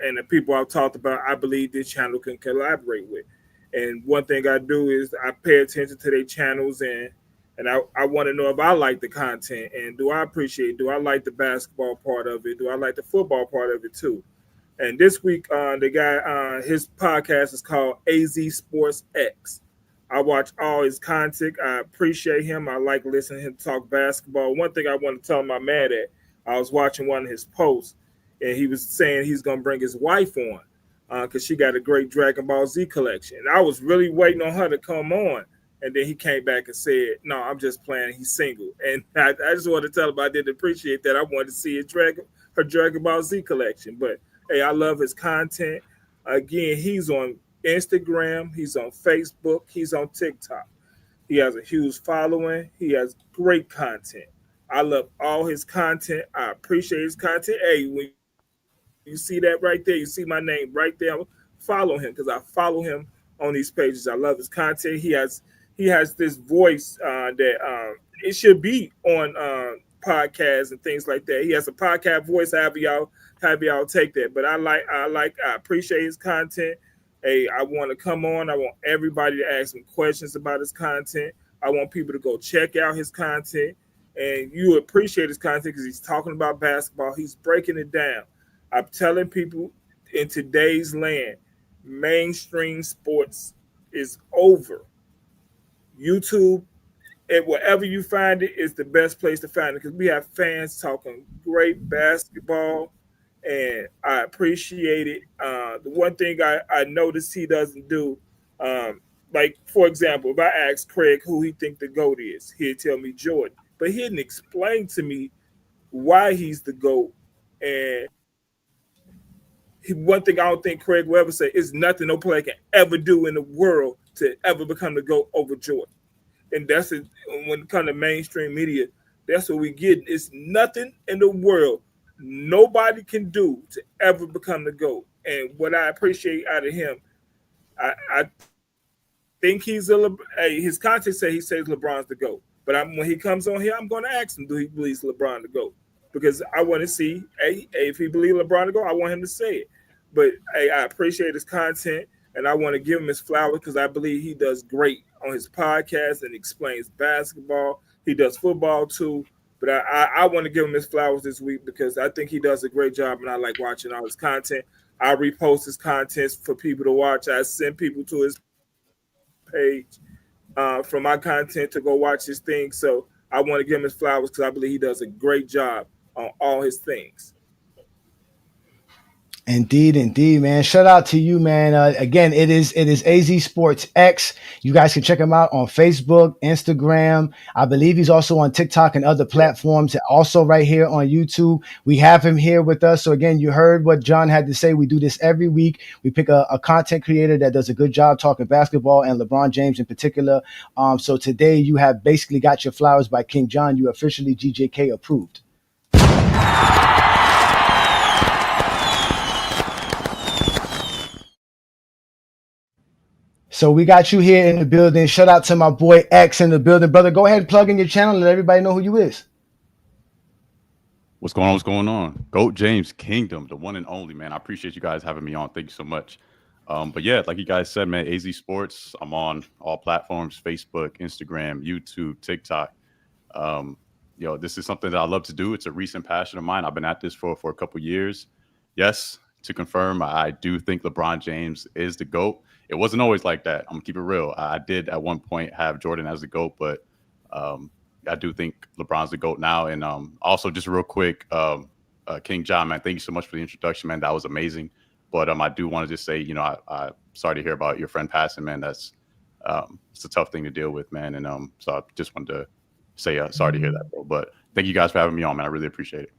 and the people I've talked about, I believe this channel can collaborate with. And one thing I do is I pay attention to their channels and I want to know if I like the content and do I like the basketball part of it? Do I like the football part of it too? And this week, the guy, his podcast is called AzSportsX. I watch all his content. I appreciate him. I like listening to him talk basketball. One thing I want to tell him I'm mad at, I was watching one of his posts and he was saying he's going to bring his wife on because she got a great Dragon Ball Z collection. And I was really waiting on her to come on. And then he came back and said, "No, I'm just playing. He's single." And I just want to tell him I didn't appreciate that. I wanted to see her Dragon Ball Z collection. But hey, I love his content. Again, he's on Instagram, he's on Facebook, he's on TikTok. He has a huge following. He has great content. I love all his content. I appreciate his content. Hey, when you see that right there, you see my name right there. Follow him because I follow him on these pages. I love his content. He has this voice that it should be on podcasts and things like that. He has a podcast voice. However y'all take that. But I appreciate his content. Hey, I want to come on. I want everybody to ask him questions about his content. I want people to go check out his content. And you appreciate his content because he's talking about basketball. He's breaking it down. I'm telling people in today's land, mainstream sports is over. YouTube and wherever you find it is the best place to find it because we have fans talking great basketball, and I appreciate it. The one thing I noticed he doesn't do, like for example, if I ask Craig who he think the GOAT is, he'd tell me Jordan, but he didn't explain to me why he's the GOAT. And one thing I don't think Craig will ever say is nothing no player can ever do in the world to ever become the GOAT over Jordan. And that's it. When it comes to mainstream media, that's what we get. It's nothing in the world nobody can do to ever become the GOAT. And what I appreciate out of him, I think his content he says LeBron's the GOAT. But when he comes on here, I'm going to ask him, do he believes LeBron the GOAT? Because I want to see, if he believes LeBron the GOAT, I want him to say it. But I appreciate his content, and I want to give him his flowers because I believe he does great on his podcast and explains basketball. He does football too. But I want to give him his flowers this week because I think he does a great job, and I like watching all his content. I repost his content for people to watch. I send people to his page from my content to go watch his thing. So I want to give him his flowers because I believe he does a great job on all his things.
Indeed, man. Shout out to you, man. Again, it is AzSportsX. You guys can check him out on Facebook, Instagram. I believe he's also on TikTok and other platforms. Also right here on YouTube. We have him here with us. So again, you heard what John had to say. We do this every week. We pick a content creator that does a good job talking basketball and LeBron James in particular. So today you have basically got your flowers by King John. You officially GJK approved. So we got you here in the building. Shout out to my boy X in the building. Brother, go ahead and plug in your channel and let everybody know who you is.
What's going on? GOAT James Kingdom, the one and only, man. I appreciate you guys having me on. Thank you so much. But yeah, like you guys said, man, AZ Sports. I'm on all platforms, Facebook, Instagram, YouTube, TikTok. This is something that I love to do. It's a recent passion of mine. I've been at this for a couple years. Yes, to confirm, I do think LeBron James is the GOAT. It wasn't always like that. I'm gonna keep it real. I did at one point have Jordan as the GOAT, but I do think LeBron's the GOAT now. And also, just real quick, King John, man, thank you so much for the introduction, man. That was amazing. But I do want to just say, I'm sorry to hear about your friend passing, man. That's it's a tough thing to deal with, man. And so I just wanted to say sorry to hear that, bro. But thank you guys for having me on, man. I really appreciate it.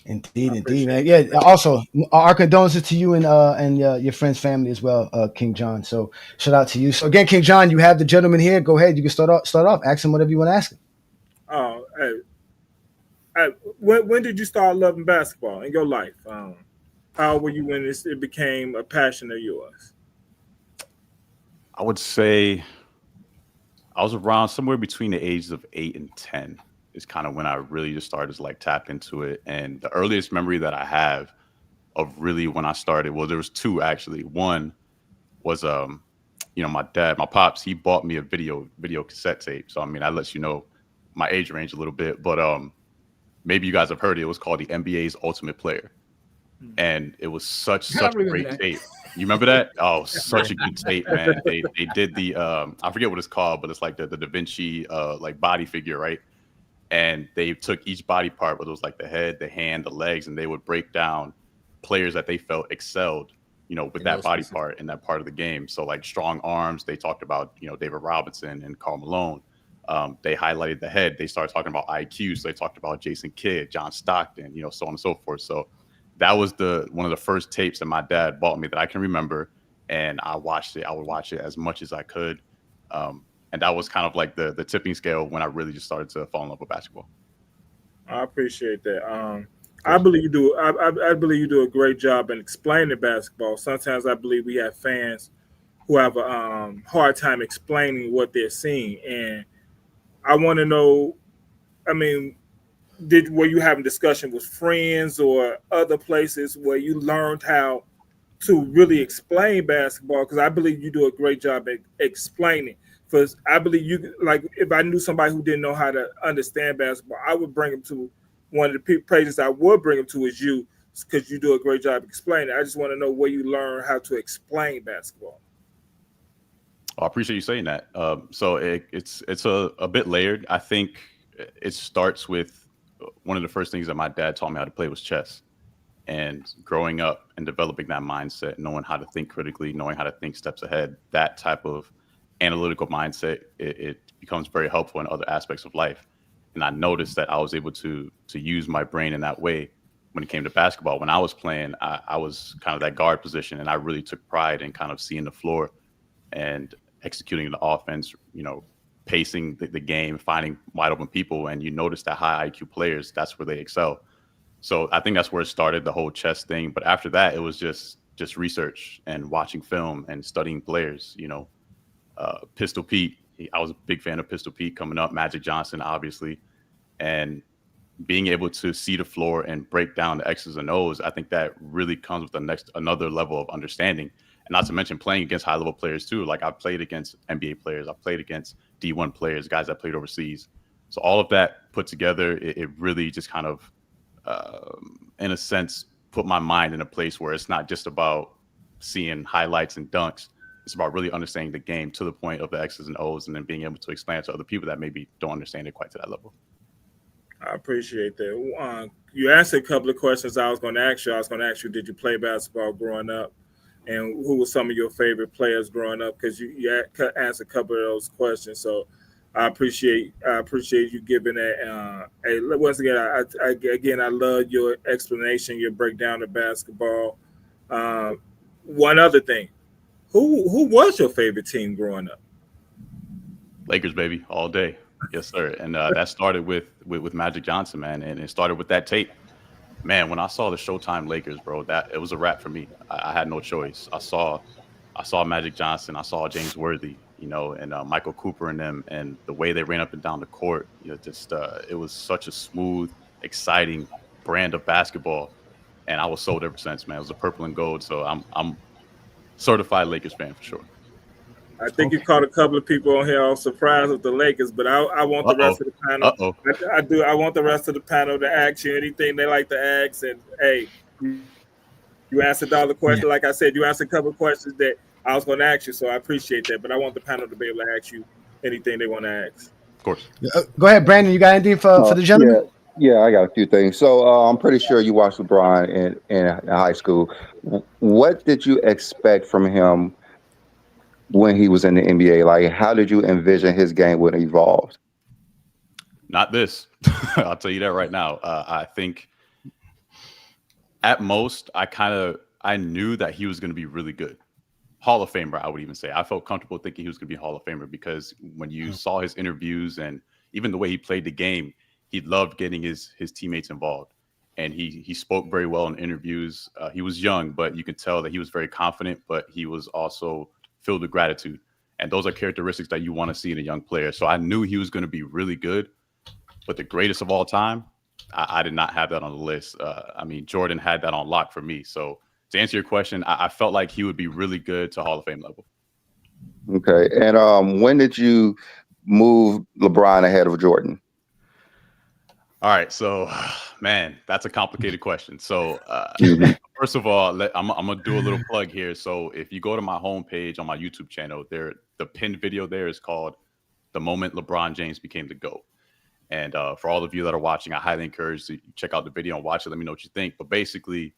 Indeed, man. Yeah. Also, our condolences to you and your friend's family as well, King John. So shout out to you. So again, King John, you have the gentleman here. Go ahead. You can start off. Ask him whatever you want to ask him.
Oh, hey. When did you start loving basketball in your life? How old were you when it became a passion of yours?
I would say I was around somewhere between the ages of 8 and 10. Is kind of when I really just started to tap into it. And the earliest memory that I have of really when I started, well, there was two actually. One was, my dad, my pops, he bought me a video cassette tape. So, that lets you know my age range a little bit, but maybe you guys have heard it. It was called the NBA's Ultimate Player. And it was such a great tape. You remember that? Oh, such a good tape, man. They did the, I forget what it's called, but it's like the Da Vinci, body figure, right? And they took each body part, whether it was like the head, the hand, the legs, and they would break down players that they felt excelled with that body part and that part of the game. So like strong arms, they talked about, David Robinson and Karl Malone. They highlighted the head. They started talking about IQ. So they talked about Jason Kidd, John Stockton, so on and so forth. So that was one of the first tapes that my dad bought me that I can remember. And I watched it. I would watch it as much as I could. And that was kind of like the tipping scale when I really just started to fall in love with basketball.
I appreciate that. I believe you do. I believe you do a great job in explaining basketball. Sometimes I believe we have fans who have a hard time explaining what they're seeing, and I want to know. I mean, were you having discussion with friends or other places where you learned how to really explain basketball? Because I believe you do a great job at explaining. Because I believe you, like, if I knew somebody who didn't know how to understand basketball, I would bring them to one of the pages I would bring them to is you, because you do a great job explaining. I just want to know where you learn how to explain basketball.
I appreciate you saying that. So it's a bit layered. I think it starts with one of the first things that my dad taught me how to play was chess. And growing up and developing that mindset, knowing how to think critically, knowing how to think steps ahead, that type of analytical mindset, it becomes very helpful in other aspects of life. And I noticed that I was able to use my brain in that way when it came to basketball. When I was playing, I was kind of that guard position, and I really took pride in kind of seeing the floor and executing the offense, pacing the game, finding wide open people. And you notice that high IQ players, that's where they excel. So I think that's where it started, the whole chess thing. But after that, it was just research and watching film and studying players, Pistol Pete. I was a big fan of Pistol Pete coming up, Magic Johnson, obviously, and being able to see the floor and break down the X's and O's. I think that really comes with another level of understanding. And not to mention playing against high level players too. Like I've played against NBA players, I've played against D1 players, guys that played overseas. So all of that put together, it really just kind of, in a sense, put my mind in a place where it's not just about seeing highlights and dunks. It's about really understanding the game to the point of the X's and O's, and then being able to explain it to other people that maybe don't understand it quite to that level.
I appreciate that. You answered a couple of questions I was going to ask you. I was going to ask you, did you play basketball growing up? And who were some of your favorite players growing up? Because you answered a couple of those questions. So I appreciate you giving that. Once again, I love your explanation, your breakdown of basketball. One other thing. Who was your favorite team growing up?
Lakers, baby, all day. Yes, sir. And that started with Magic Johnson, man. And it started with that tape. Man, when I saw the Showtime Lakers, bro, that it was a wrap for me. I had no choice. I saw Magic Johnson. I saw James Worthy, and Michael Cooper and them, and the way they ran up and down the court. It was such a smooth, exciting brand of basketball. And I was sold ever since, man. It was the purple and gold. So I'm certified Lakers fan for sure.
I think you caught a couple of people on here all surprised with the Lakers, but I want the rest of the panel. I do. I want the rest of the panel to ask you anything they like to ask. And hey, you answered all the questions. Like I said, you answered a couple of questions that I was going to ask you, so I appreciate that. But I want the panel to be able to ask you anything they want to ask.
Of course.
Go ahead, Brandon. You got anything for the gentleman?
Yeah, I got a few things. So I'm pretty sure you watched LeBron in high school. What did you expect from him when he was in the NBA? Like, how did you envision his game would evolve?
Not this. I'll tell you that right now. I think at most, I knew that he was going to be really good. Hall of Famer, I would even say. I felt comfortable thinking he was going to be Hall of Famer because when you saw his interviews and even the way he played the game, he loved getting his teammates involved. And he spoke very well in interviews. He was young, but you could tell that he was very confident, but he was also filled with gratitude. And those are characteristics that you want to see in a young player. So I knew he was going to be really good, but the greatest of all time, I did not have that on the list. Jordan had that on lock for me. So to answer your question, I felt like he would be really good to Hall of Fame level.
Okay. And when did you move LeBron ahead of Jordan?
All right. So, man, that's a complicated question. So first of all, I'm going to do a little plug here. So if you go to my homepage on my YouTube channel, the pinned video there is called The Moment LeBron James Became the GOAT. And for all of you that are watching, I highly encourage you to check out the video and watch it. Let me know what you think. But basically,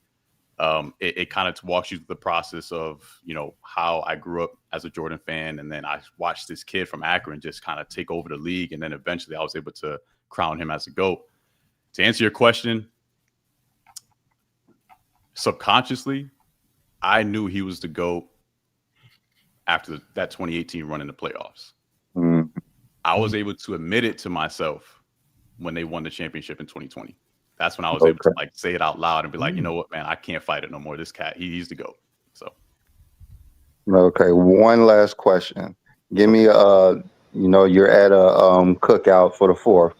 It kind of walks you through the process of, how I grew up as a Jordan fan. And then I watched this kid from Akron just kind of take over the league. And then eventually I was able to crown him as a GOAT. To answer your question, subconsciously, I knew he was the GOAT after that 2018 run in the playoffs. I was able to admit it to myself when they won the championship in 2020. That's when I was able to say it out loud and be like, you know what, man, I can't fight it no more. This cat, he's the GOAT. So.
Okay. One last question. Give me you're at a cookout for the 4th,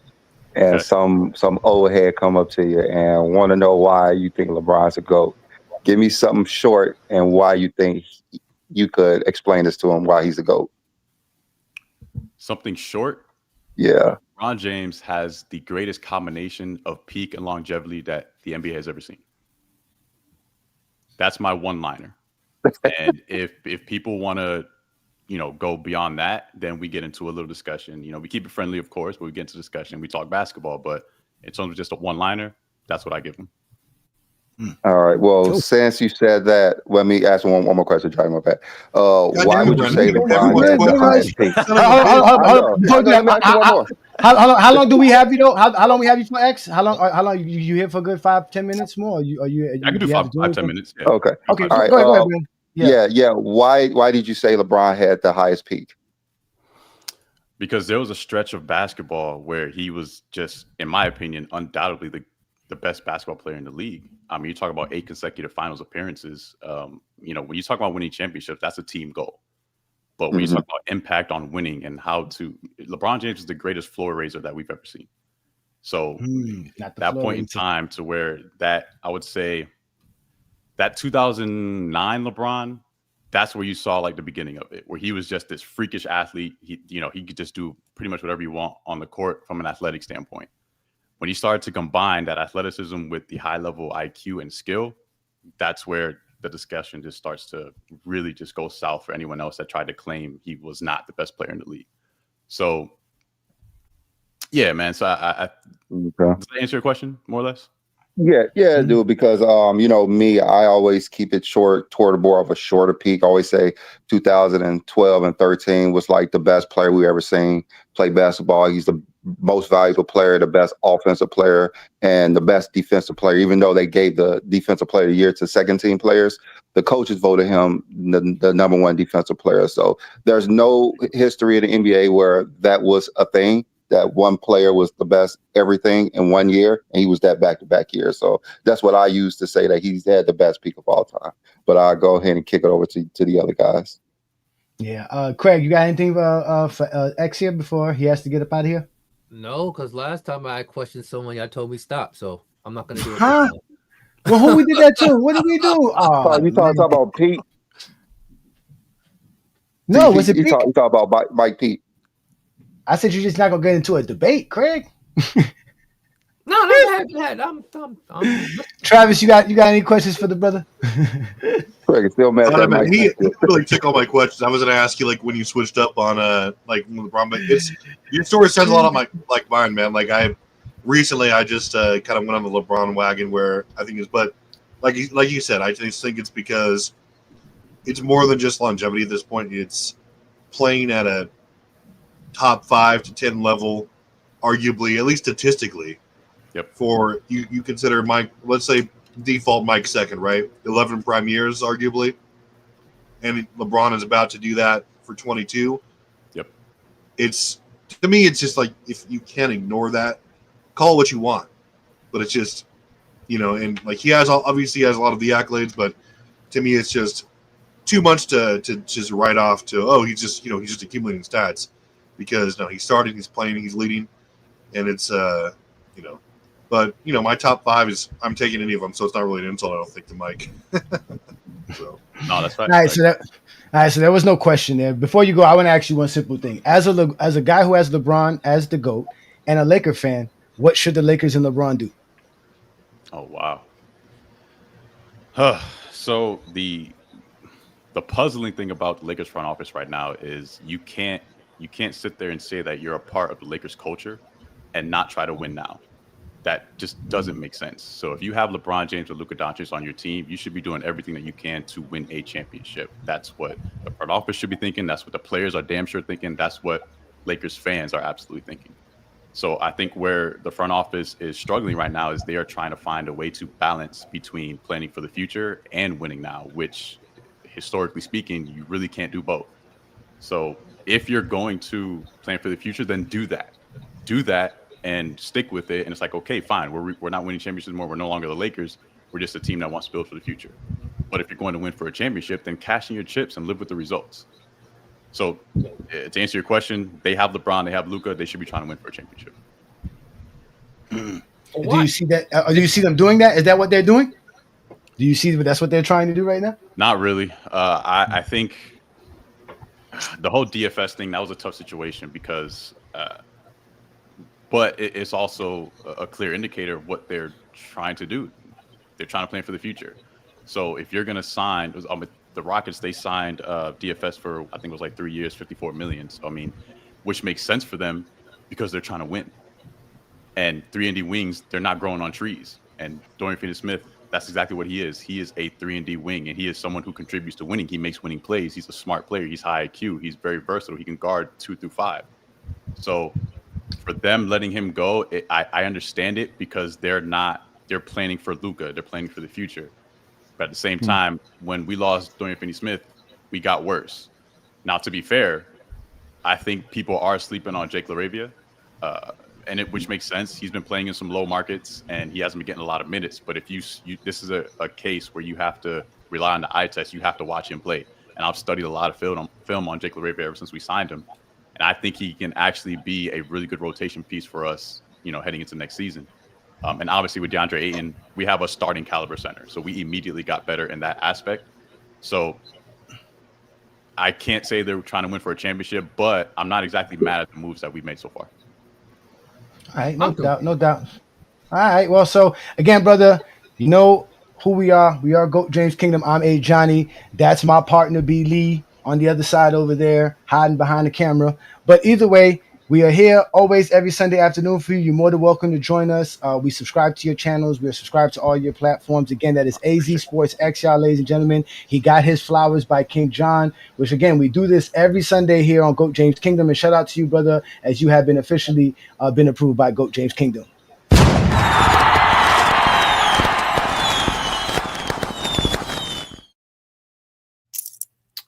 and some old head come up to you and want to know why you think LeBron's a GOAT. Give me something short and why you think you could explain this to him, why he's a GOAT.
Something short?
Yeah.
LeBron James has the greatest combination of peak and longevity that the NBA has ever seen. That's my one-liner. And if people want to, go beyond that, then we get into a little discussion. We keep it friendly, of course, but we get into discussion. We talk basketball, but it's only just a one-liner. That's what I give them.
All right. Well, since you said that, let me ask one more question. Try my bad. Why would you say LeBron has the highest peak?
How long do we have you though? How long we have you for X? How long you here for a good 5-10 minutes more?
I can do 5-10 minutes. Yeah.
Okay.
Okay.
All right.
Go ahead, man.
Yeah. Why did you say LeBron had the highest peak?
Because there was a stretch of basketball where he was just, in my opinion, undoubtedly the best basketball player in the league. I mean, you talk about 8 consecutive finals appearances. When you talk about winning championships, that's a team goal. But when you talk about impact on winning and LeBron James is the greatest floor raiser that we've ever seen. So that point in time to where I would say that 2009 LeBron, that's where you saw like the beginning of it, where he was just this freakish athlete. He could just do pretty much whatever you want on the court from an athletic standpoint. When you start to combine that athleticism with the high level IQ and skill, that's where the discussion just starts to really just go south for anyone else that tried to claim he was not the best player in the league. So, yeah, man. So does that answer your question more or less?
Yeah, dude, because me, I always keep it short, toward more of a shorter peak. I always say 2012 and 13 was like the best player we ever seen play basketball. He's the most valuable player, the best offensive player, and the best defensive player. Even though they gave the defensive player of the year to second team players, the coaches voted him the number 1 defensive player. So there's no history in the NBA where that was a thing, that one player was the best everything in 1 year, and he was that back-to-back year. So that's what I use to say that he's had the best peak of all time. But I'll go ahead and kick it over to the other guys.
Yeah. Craig, you got anything for X here before he has to get up out of here?
No, because last time I questioned someone, y'all told me stop, so I'm not going to do it.
Huh? Well, who we did that to? What did we do?
You talking about Pete?
No, was it Pete?
You talk about Mike Pete.
I said you're just not gonna get into a debate, Craig.
No, I'm
Travis, you got any questions for the brother?
Craig is still mad.
He really took all my questions. I was going to ask you, like, when you switched up on LeBron, but your story says a lot on mine, man. Like I just kind of went on the LeBron wagon where I think but like you said, I just think it's because it's more than just longevity at this point. It's playing at a top 5 to 10 level, arguably, at least statistically.
Yep.
For you consider Mike, let's say default Mike second, right? 11 prime years, arguably. And LeBron is about to do that for 22.
Yep.
To me, it's just like, if you can't ignore that, call it what you want. But it's just, and like obviously he has a lot of the accolades, but to me, it's just too much to just write off to, he's just accumulating stats. Because he started, he's playing, he's leading, and it's but my top 5 is I'm taking any of them, so it's not really an insult, I don't think, to Mike. So
no, that's fine.
All right, so there was no question there. Before you go, I want to ask you one simple thing. As a guy who has LeBron as the GOAT and a Laker fan, what should the Lakers and LeBron do?
Oh wow. So the puzzling thing about the Lakers front office right now is you can't sit there and say that you're a part of the Lakers culture and not try to win now. that just doesn't make sense. So if you have LeBron James or Luka Doncic on your team, you should be doing everything that you can to win a championship. That's what the front office should be thinking. That's what the players are damn sure thinking. That's what Lakers fans are absolutely thinking. So I think where the front office is struggling right now is they are trying to find a way to balance between planning for the future and winning now, which historically speaking, you really can't do both. So if you're going to plan for the future, then do that. Do that and stick with it. And it's like, okay, fine. We're not winning championships anymore. We're no longer the Lakers. We're just a team that wants to build for the future. But if you're going to win for a championship, then cash in your chips and live with the results. So to answer your question, they have LeBron, they have Luka. They should be trying to win for a championship.
Do you see that? Do you see them doing that? Is that what they're doing? Do you see that's what they're trying to do right now?
Not really. I think the whole DFS thing, that was a tough situation because but it's also a clear indicator of what they're trying to do. They're trying to plan for the future. So if you're going to sign, the Rockets, they signed DFS for, I think it was like 3 years, $54 million. So, I mean, which makes sense for them because they're trying to win. And 3-and-D wings, they're not growing on trees. And Dorian Finney-Smith, that's exactly what he is. He is a 3-and-D wing, and he is someone who contributes to winning. He makes winning plays. He's a smart player. He's high IQ. He's very versatile. He can guard 2 through 5. So for them letting him go, I understand it because they're planning for Luka. They're planning for the future. But at the same time, when we lost Dorian Finney-Smith, we got worse. Now, to be fair, I think people are sleeping on Jake LaRavia, which makes sense. He's been playing in some low markets, and he hasn't been getting a lot of minutes. But if this is a case where you have to rely on the eye test, you have to watch him play. And I've studied a lot of film on Jake LaRavia ever since we signed him. And I think he can actually be a really good rotation piece for us, heading into next season. And obviously with DeAndre Ayton, we have a starting caliber center. So we immediately got better in that aspect. So I can't say they're trying to win for a championship, but I'm not exactly mad at the moves that we've made so far.
All right, no doubt. All right, well, so again, brother, you know who we are. We are GOAT James Kingdom. I'm Ajani. That's my partner, B. Lee, on the other side over there, hiding behind the camera. But either way, we are here always every Sunday afternoon for you. You're more than welcome to join us. We subscribe to your channels. We're subscribed to all your platforms. Again, that is AzSportsX, y'all, ladies and gentlemen. He got his flowers by King John, which, again, we do this every Sunday here on GOAT James Kingdom. And shout out to you, brother, as you have been officially been approved by GOAT James Kingdom.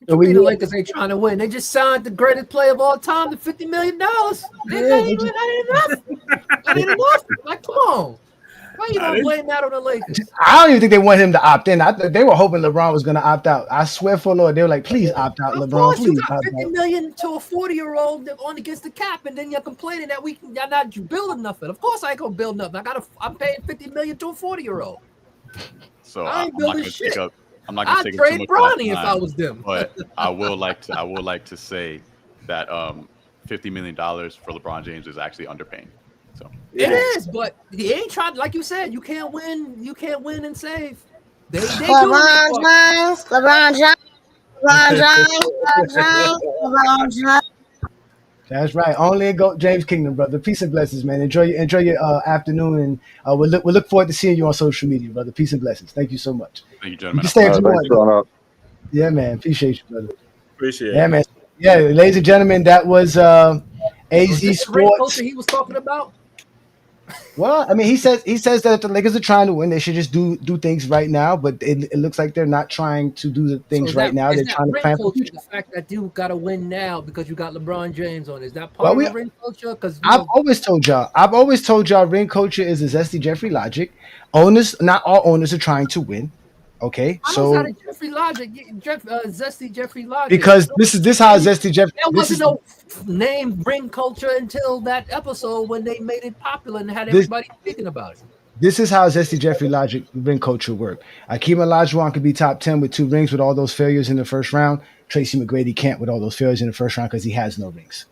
The Lakers ain't trying to win. They just signed the greatest player of all time to $50 million. That ain't enough. Like, come on. Why you don't blame that on the Lakers?
I don't even think they want him to opt in. They were hoping LeBron was going to opt out. I swear for Lord, they were like, please opt out, LeBron. Please
you got $50 million to a 40-year-old on against the cap, and then you're complaining that y'all not building nothing. Of course I ain't gonna build nothing. I'm paying $50 million to a 40-year-old.
So
I ain't building shit.
I'm not going to take
trade Bronny if I was them.
But I would like to say that $50 million for LeBron James is actually underpaying. So
it is, but he ain't trying. Like you said, you can't win. You can't win and save. They LeBron
James. That's right. Only in GOAT James Kingdom, brother. Peace and blessings, man. Enjoy your afternoon, and we'll look forward to seeing you on social media, brother. Peace and blessings. Thank you so much.
Thank you, gentlemen.
You stay up. Yeah, man. Appreciate you, brother.
Appreciate it.
Yeah, man. Yeah, ladies and gentlemen, that was AZ Sports.
He was talking about.
Well, I mean, he says that if the Lakers are trying to win, they should just do things right now. But it looks like they're not trying to do the things right now. They're trying to plan for the future.
The fact that you got to win now because you got LeBron James on, is that part of the ring culture? Because
I've always told y'all, ring culture is a zesty Jeffrey logic. Owners, not all owners are trying to win. Okay, so
Jeffrey logic, zesty Jeffrey logic.
Because this how zesty Jeffrey.
There wasn't no name ring culture until that episode when they made it popular and had everybody thinking about it.
This is how zesty Jeffrey logic ring culture work. Akeem Olajuwon could be top 10 with 2 rings with all those failures in the first round. Tracy McGrady can't with all those failures in the first round because he has no rings.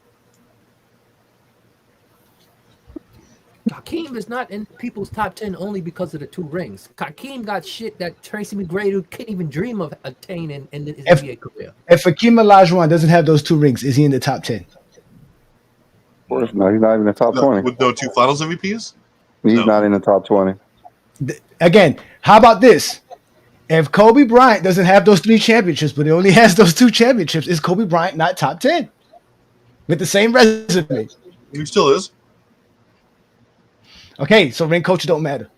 Hakeem is not in people's top 10 only because of the 2 rings. Hakeem got shit that Tracy McGrady couldn't even dream of attaining in his NBA career.
If Hakeem Olajuwon doesn't have those 2 rings, is he in the top 10?
Of course not. He's not even in the top 20.
With those 2 Finals MVPs?
He's not in the top 20.
Again, how about this? If Kobe Bryant doesn't have those 3 championships, but he only has those 2 championships, is Kobe Bryant not top 10 with the same resume?
He still is.
Okay, so ring culture don't matter.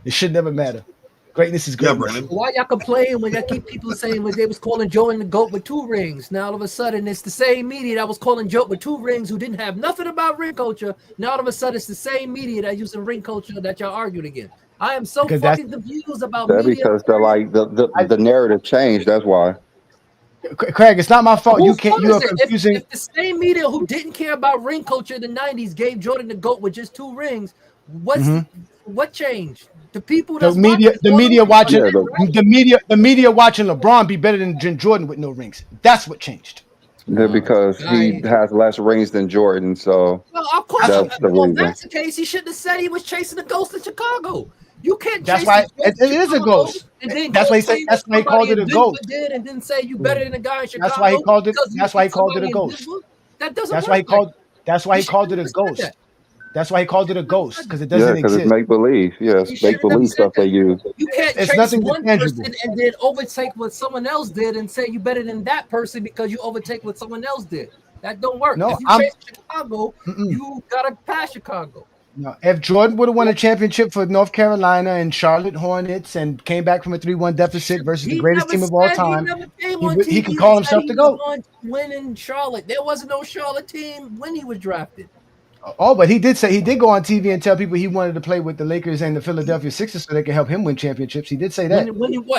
It should never matter. Greatness is greatness.
Yeah, Brandon.
Why y'all complaining when y'all keep people saying when they was calling Jordan the GOAT with 2 rings? Now all of a sudden it's the same media that was calling Jordan with 2 rings who didn't have nothing about ring culture. Now all of a sudden it's the same media that using ring culture that y'all argued against. I am so fucking confused about media.
Because they're like the narrative changed. That's why.
Craig, it's not my fault. You are confusing.
If the same media who didn't care about ring culture in the 90s gave Jordan the GOAT with just 2 rings, what changed? The people that's the media watching LeBron be better than Jordan with no rings. That's what changed.
Because he has less rings than Jordan, so
of course.
That's the reason.
If that's the case, he shouldn't have said he was chasing the ghost of Chicago. You can't.
That's why it is a ghost. That's why he said. That's why he called it a ghost.
And then say you better than the guy in Chicago.
That's why he called it. That's why he called it a ghost.
That doesn't.
That's why he called. That's why he called it a ghost. That's why he called it a ghost, because it doesn't exist.
Because it's make believe. Yes, make believe stuff they use.
You can't chase one person and then overtake what someone else did and say you better than that person because you overtake what someone else did. That don't work.
No,
if you chase Chicago, you gotta pass Chicago.
No, if Jordan would have won a championship for North Carolina and Charlotte Hornets and came back from a 3-1 deficit versus the greatest team of all time, he could call himself the GOAT.
Win in Charlotte. There wasn't no Charlotte team when he was drafted.
Oh, but he did go on TV and tell people he wanted to play with the Lakers and the Philadelphia Sixers so they could help him win championships. He did say that.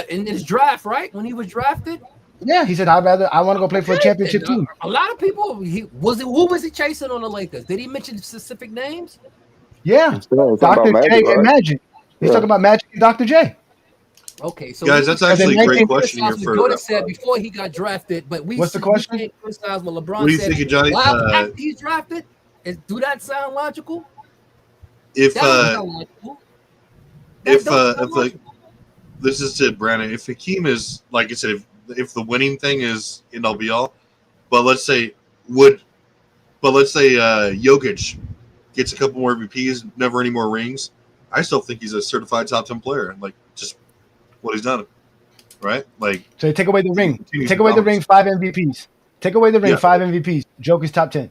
In his draft, right? When he was drafted?
Yeah, he said, I want to go play for a championship team.
A lot of people, who was he chasing on the Lakers? Did he mention specific names?
Yeah, Dr. J and Magic. He's talking about Magic and Dr. J.
Okay, so
guys, that's actually a great question here for
Jordan said before he got drafted, but
what's the question?
Criticize what LeBron
what do you
said.
think, Ajani?
After he's drafted, do that sound logical?
If this is to Brandon, if Hakeem is like I said, if the winning thing is in all be all, but let's say Jokic gets a couple more MVPs, never any more rings, I still think he's a certified top 10 player. Like just what he's done, right? Like
so, take away the ring. Take away the ring. 5 MVPs. Take away the ring. 5 MVPs. Jokic's top 10.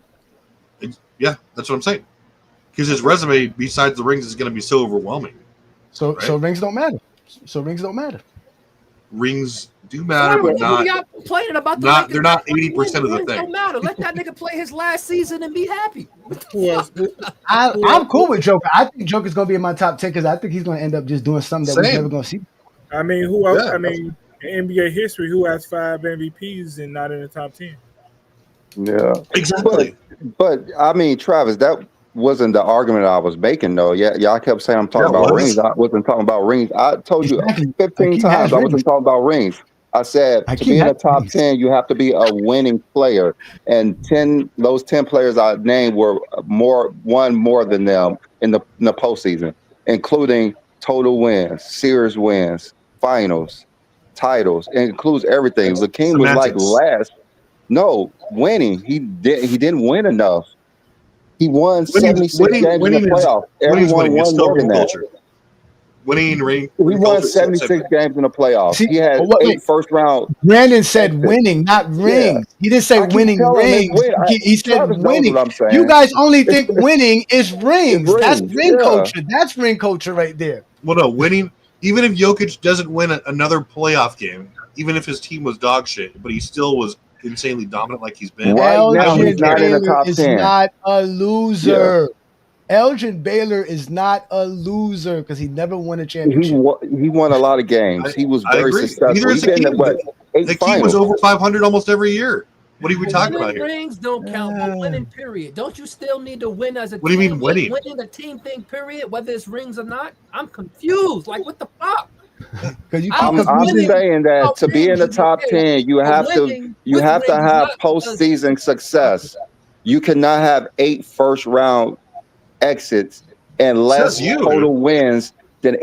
Yeah, that's what I'm saying. Because his resume, besides the rings, is going to be so overwhelming.
So rings don't matter.
Rings do matter, but not.
Y'all complaining about the
not. They're not 80% of the thing.
Don't matter. Let that nigga play his last season and be happy.
I'm cool with Joker. I think Joker's going to be in my top 10 because I think he's going to end up just doing something that we're never going to see.
I mean, who else? Yeah. I mean, in NBA history, who has 5 MVPs and not in the top 10?
Yeah,
exactly.
But I mean, Travis, that wasn't the argument I was making, though. Yeah, y'all kept saying I'm talking about rings. I wasn't talking about rings. I told you 15 times I wasn't talking about rings. I said to be in the top 10, you have to be a winning player, and those 10 players I named were won more than them in the postseason, including total wins, series wins, finals, titles. It includes everything. The King was like last. No, winning. He didn't win enough. He won 76 games in the playoffs. Everyone won more than that.
Winning ring.
We won 76 games in the playoffs. He had 8 first round.
Brandon said winning, not rings. He didn't say winning rings. He said winning. You guys only think winning is rings. That's ring culture. That's ring culture right there.
Well, no, winning. Even if Jokic doesn't win another playoff game, even if his team was dog shit, but he still was insanely dominant like he's been.
Right now, he's not in the top 10. Is not a loser. Yeah. Elgin Baylor is not a loser because he never won a championship.
He won a lot of games. He was very successful.
The King was over 500 almost every year. What are we talking about here?
Rings don't count, but winning, period. Don't you still need to win as a team?
What do you mean winning?
Winning a team thing, period, whether it's rings or not? I'm confused. Like, what the fuck?
I'm saying that to be in the top 10, you have to have postseason success. You cannot have 8 first round exits and less total wins than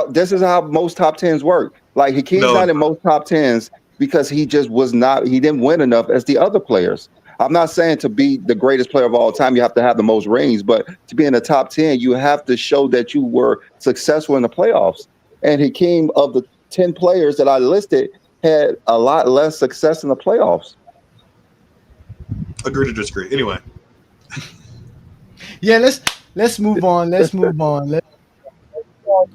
this is how most top 10s work. Like Hakeem's not in most top 10s because he just was not. He didn't win enough as the other players. I'm not saying to be the greatest player of all time, you have to have the most rings, but to be in the top 10, you have to show that you were successful in the playoffs. And Hakeem, of the 10 players that I listed, had a lot less success in the playoffs.
Agree to disagree. Anyway.
Yeah, let's move on. Let's move on.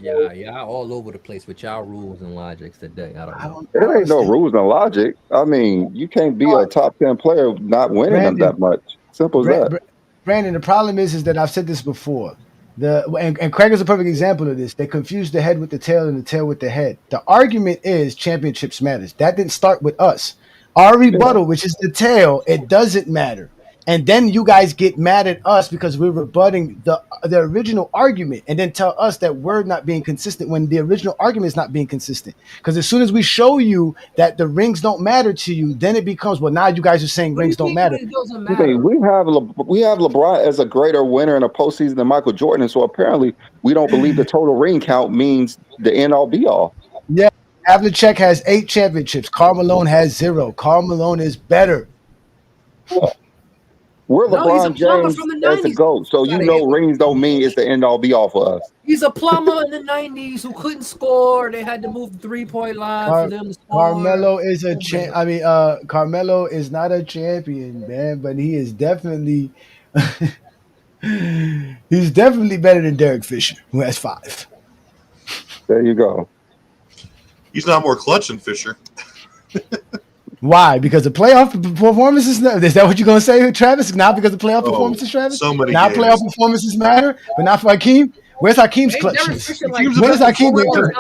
Yeah, all over the place with y'all rules and logics today. I don't know.
There ain't no rules and logic. I mean, you can't be a top 10 player not winning them that much. Simple as that.
Brandon, the problem is that I've said this before. And Craig is a perfect example of this. They confuse the head with the tail and the tail with the head. The argument is championships matters. That didn't start with us. Our rebuttal, which is the tail, it doesn't matter. And then you guys get mad at us because we're rebutting the original argument, and then tell us that we're not being consistent when the original argument is not being consistent. Because as soon as we show you that the rings don't matter to you, then it becomes, well, now you guys are saying rings don't matter.
We have LeBron as a greater winner in a postseason than Michael Jordan, so apparently we don't believe the total ring count means the end all be all.
Yeah, Havlicek has 8 championships. Karl Malone has 0. Karl Malone is better.
Yeah. We're LeBron James as the GOAT, so you know rings don't mean it's the end all be all for us.
He's a plumber in the 90s who couldn't score. They had to move the 3-point line for them to score.
Carmelo is Carmelo is not a champion, man, but he is definitely he's definitely better than Derek Fisher, who has 5.
There you go.
He's not more clutch than Fisher.
Why? Because the playoff performances. Is that what you're gonna say, Travis? Not because the playoff performances, Travis.
So many.
Now playoff performances matter, but not for Hakeem. Where's Hakeem's clutchness? Where's Hakeem been clutch?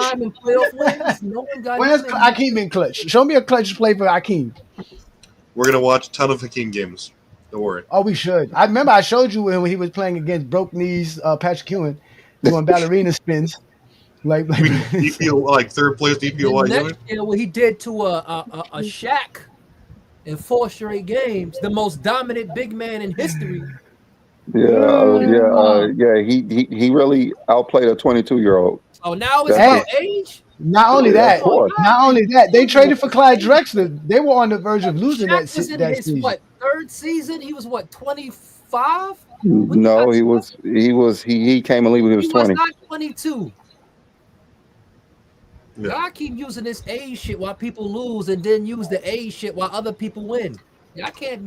Where's Hakeem been clutch? Show me a clutch play for Hakeem.
We're gonna watch a ton of Hakeem games. Don't worry.
Oh, we should. I remember I showed you when he was playing against broke knees Patrick Ewing, doing ballerina spins. Like
DPO, like third place DPOY.
Next year, what he did to a Shaq in 4 straight games, the most dominant big man in history.
He really outplayed a 22-year-old.
Oh, now it's about age.
Not only that, they traded for Clyde Drexler. They were on the verge of losing that season.
What, 3rd season? He was what, 25?
No, he came in league when he was 20.
He was not 22. Yeah. Y'all keep using this age shit while people lose, and then use the age shit while other people win. Y'all can't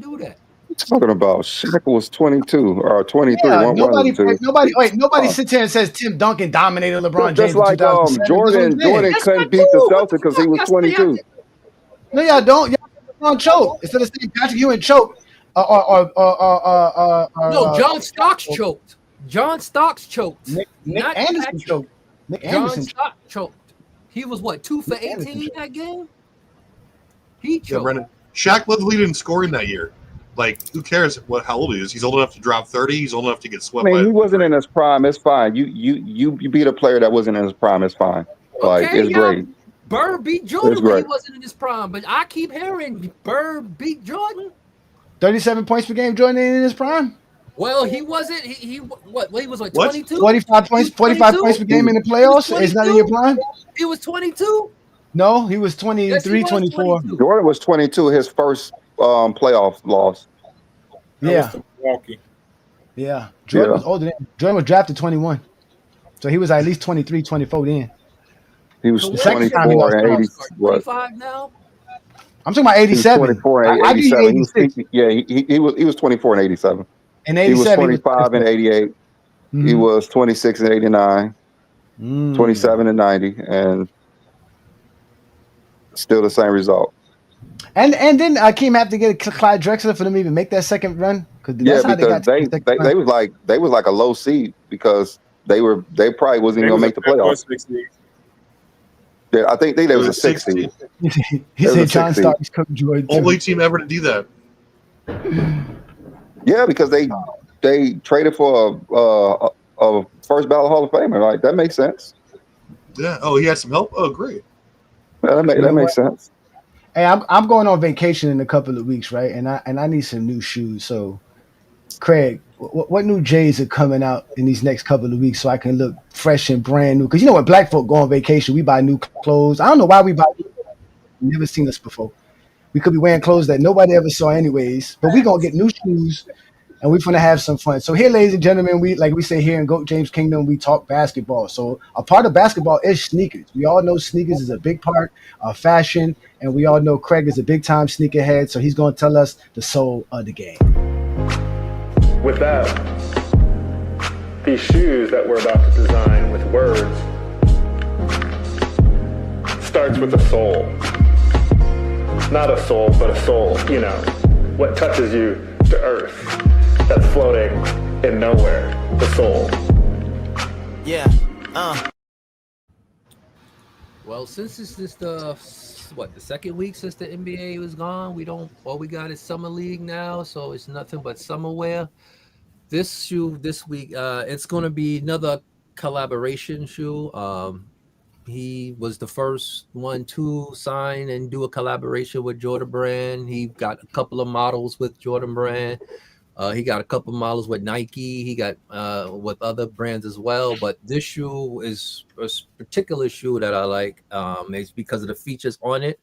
do that.
Talking about Shaq was 22 or 23.
Yeah, nobody sits here and says Tim Duncan dominated LeBron James.
Just like Jordan couldn't beat the Celtics because he was 22.
No, y'all don't. Y'all choke instead of saying Patrick Ewing choked.
No, John Starks choked. John Starks choked.
Nick Anderson choked.
John Stock choked. He was what, 2 for 18 that game? He choked.
Yeah, Brennan. Shaq led the lead in scoring that year. Like, who cares how old he is? He's old enough to drop 30. He's old enough to get swept.
He wasn't in his prime. It's fine. You beat a player that wasn't in his prime. It's fine. Like, it's great.
Bird beat Jordan when he wasn't in his prime, but I keep hearing Bird beat Jordan.
37 points per game. Jordan in his prime.
Well, he wasn't. He was like 22?
45 points per game in the playoffs. It's not in your prime.
He was 22.
No, he was 23, 24.
22.
Jordan was 22. His first playoff loss.
Milwaukee.
Yeah, Jordan was older. Jordan was drafted 21, so he was at least 23, 24 then.
He was 24 and 80.
25 now.
I'm talking about 87.
24 and 87. He was 24 and 87.
In 87,
he was 25 and 88. Mm-hmm. He was 26 and 89, 27 and 90, and still the same result.
And then Hakeem had to get Clyde Drexler for them to even make that second run. Because
they was like a low seed because they probably wasn't even gonna make the playoffs. Yeah, I think they was a 6 seed.
He said John Starks cooked Jordan.
Only team ever to do that.
Yeah, because they traded for a first ballot Hall of Famer. Like, that makes sense.
Yeah. Oh, he had some help. Oh, great.
Yeah, that makes sense.
Hey, I'm going on vacation in a couple of weeks, right? And I need some new shoes. So, Craig, what new J's are coming out in these next couple of weeks so I can look fresh and brand new? Because you know when black folk go on vacation, we buy new clothes. I don't know why we buy. Never seen this before. We could be wearing clothes that nobody ever saw anyways, but we gonna get new shoes and we're gonna have some fun. So here, ladies and gentlemen, we like we say here in GOAT James Kingdom, we talk basketball. So a part of basketball is sneakers. We all know sneakers is a big part of fashion, and we all know Craig is a big time sneakerhead. So he's gonna tell us the soul of the game.
With that, these shoes that we're about to design with words starts with a soul. Not a soul, but a soul, you know, what touches you to earth, that's floating in nowhere, the soul.
Yeah,
Well, since this is the second week since the NBA was gone, all we got is summer league now, so it's nothing but summer wear. This shoe this week, it's gonna be another collaboration shoe. He was the first one to sign and do a collaboration with Jordan Brand. He got a couple of models with Jordan Brand. He got a couple of models with Nike. He got with other brands as well. But this shoe is a particular shoe that I like. It's because of the features on it.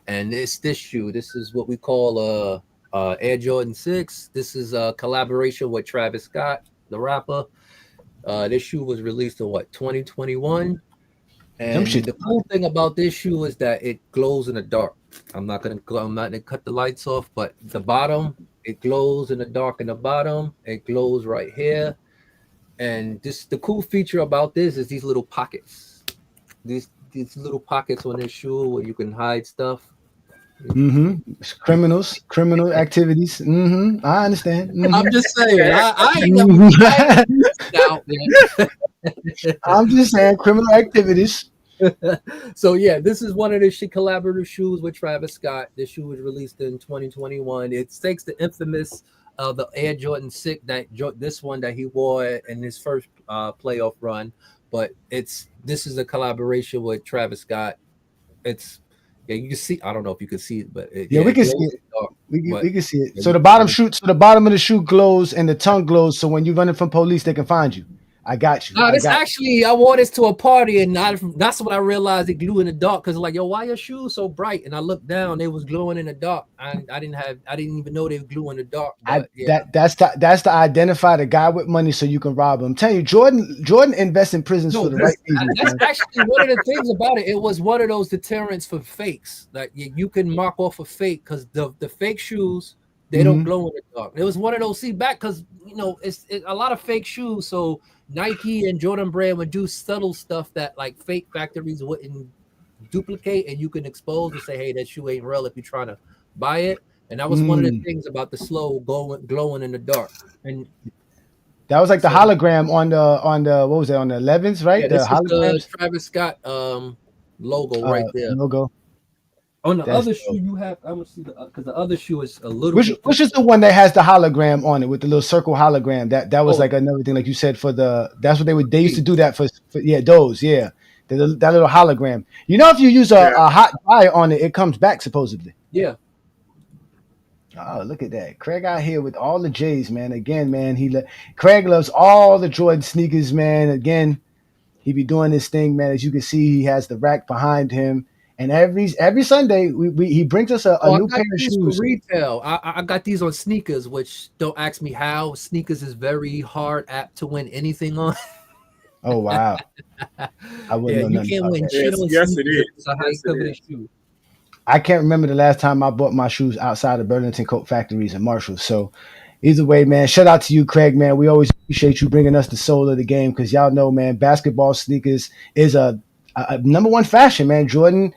And it's this shoe. This is what we call Air Jordan 6. This is a collaboration with Travis Scott, the rapper. This shoe was released in 2021. And the cool thing about this shoe is that it glows in the dark. I'm not gonna cut the lights off, but the bottom, it glows in the dark in the bottom. It glows right here. And the cool feature about this is these little pockets. These little pockets on this shoe where you can hide stuff.
Criminal activities. I understand.
I'm just saying.
I'm just saying criminal activities.
So yeah, this is one of the collaborative shoes with Travis Scott. This shoe was released in 2021. It takes the infamous the Air Jordan 6 this one that he wore in his first playoff run, but this is a collaboration with Travis Scott. You can see. I don't know if you can see it, but
we can see it. We can see it. So the bottom of the shoe glows and the tongue glows. So when you're running from police, they can find you. I got you.
No, I wore this to a party, and that's when I realized it glue in the dark. Because like, yo, why your shoes so bright? And I looked down, they was glowing in the dark. I didn't even know they were glue in the dark. But,
that's to identify the guy with money so you can rob him. I'm telling you, Jordan invests in prisons for the right reasons.
That's actually one of the things about it. It was one of those deterrents for fakes. Like you can mark off a fake because the fake shoes, they don't glow in the dark. It was one of those because it's a lot of fake shoes. So Nike and Jordan Brand would do subtle stuff that like fake factories wouldn't duplicate, and you can expose and say, hey, that shoe ain't real if you're trying to buy it. And that was one of the things about the slow glowing in the dark. And
that was like the hologram on the what was that, on the 11s, right?
Yeah, this is the Travis Scott logo right there.
Logo.
On the other shoe you have, I'm gonna see because the other shoe is a little.
Which is the one that has the hologram on it with the little circle hologram? That was like another thing, like you said, that's what they used to do that for those, that little hologram. If you use a hot dye on it, it comes back supposedly.
Yeah.
Oh, look at that. Craig out here with all the J's, man. Again, man, Craig loves all the Jordan sneakers, man. Again, he be doing this thing, man. As you can see, he has the rack behind him. And every Sunday, he brings us a new pair of shoes.
For retail, I got these on sneakers, which don't ask me how. Sneakers is very hard app to win anything on.
Oh, wow. I wouldn't know
you can't win shit on
sneakers. It is.
It's a high shoe.
I can't remember the last time I bought my shoes outside of Burlington Coat Factories and Marshalls. So either way, man, shout out to you, Craig, man. We always appreciate you bringing us the soul of the game because y'all know, man, basketball sneakers is a number one fashion, man. Jordan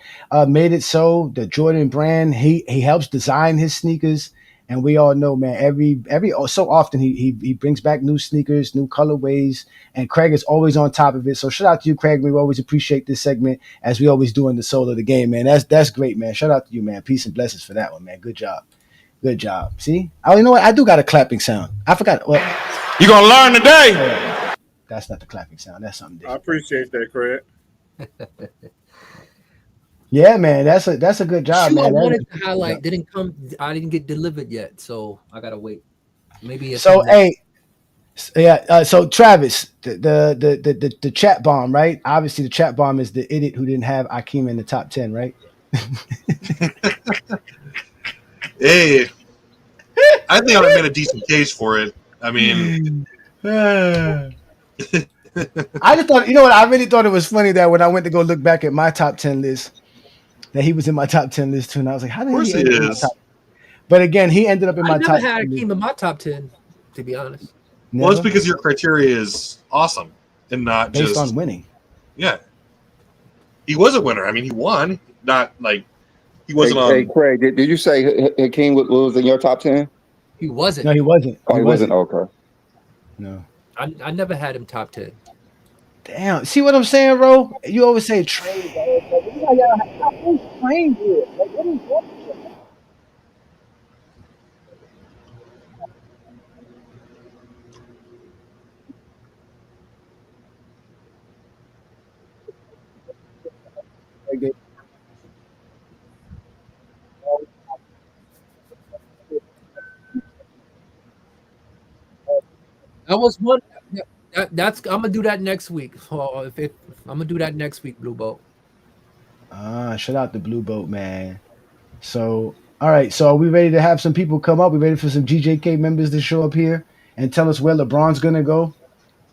made it so. The Jordan Brand, he helps design his sneakers, and we all know, man. Every so often he brings back new sneakers, new colorways, and Craig is always on top of it. So shout out to you, Craig. We always appreciate this segment as we always do in the soul of the game, man. That's great, man. Shout out to you, man. Peace and blessings for that one, man. Good job. See, you know what? I do got a clapping sound. I forgot. Well,
you gonna learn today.
That's not the clapping sound. That's something different.
I appreciate that, Craig.
Yeah, man, that's a good job, man.
I wanted to highlight didn't come. I didn't get delivered yet, so I gotta wait. Maybe
so. So Travis, the chat bomb, right? Obviously, the chat bomb is the idiot who didn't have Akeem in the top 10, right?
Hey, I think I made a decent case for it. I mean,
I just thought, you know what? I really thought it was funny that when I went to go look back at my top 10 list, that he was in my top 10 list too, and I was like, how did he end up in my top? But again, he ended up in my top.
I never had Hakeem in my top 10, to be honest.
Never?
Well, it's because your criteria is awesome and not
based
just
on winning.
Yeah, he was a winner. I mean, he won. Not like he wasn't on.
Hey, Craig, did you say Hakeem was in your top 10?
He wasn't.
No, he wasn't.
Oh, he wasn't. Okay.
No,
I never had him top 10.
Damn. See what I'm saying, bro? You always say trade. Train good. Like, what is that?
That was one. That's I'm gonna do that next week. I'm gonna do that next week, Blue Boat.
Shout out to Blue Boat, man. So, all right. So, are we ready to have some people come up? We ready for some GJK members to show up here and tell us where LeBron's gonna go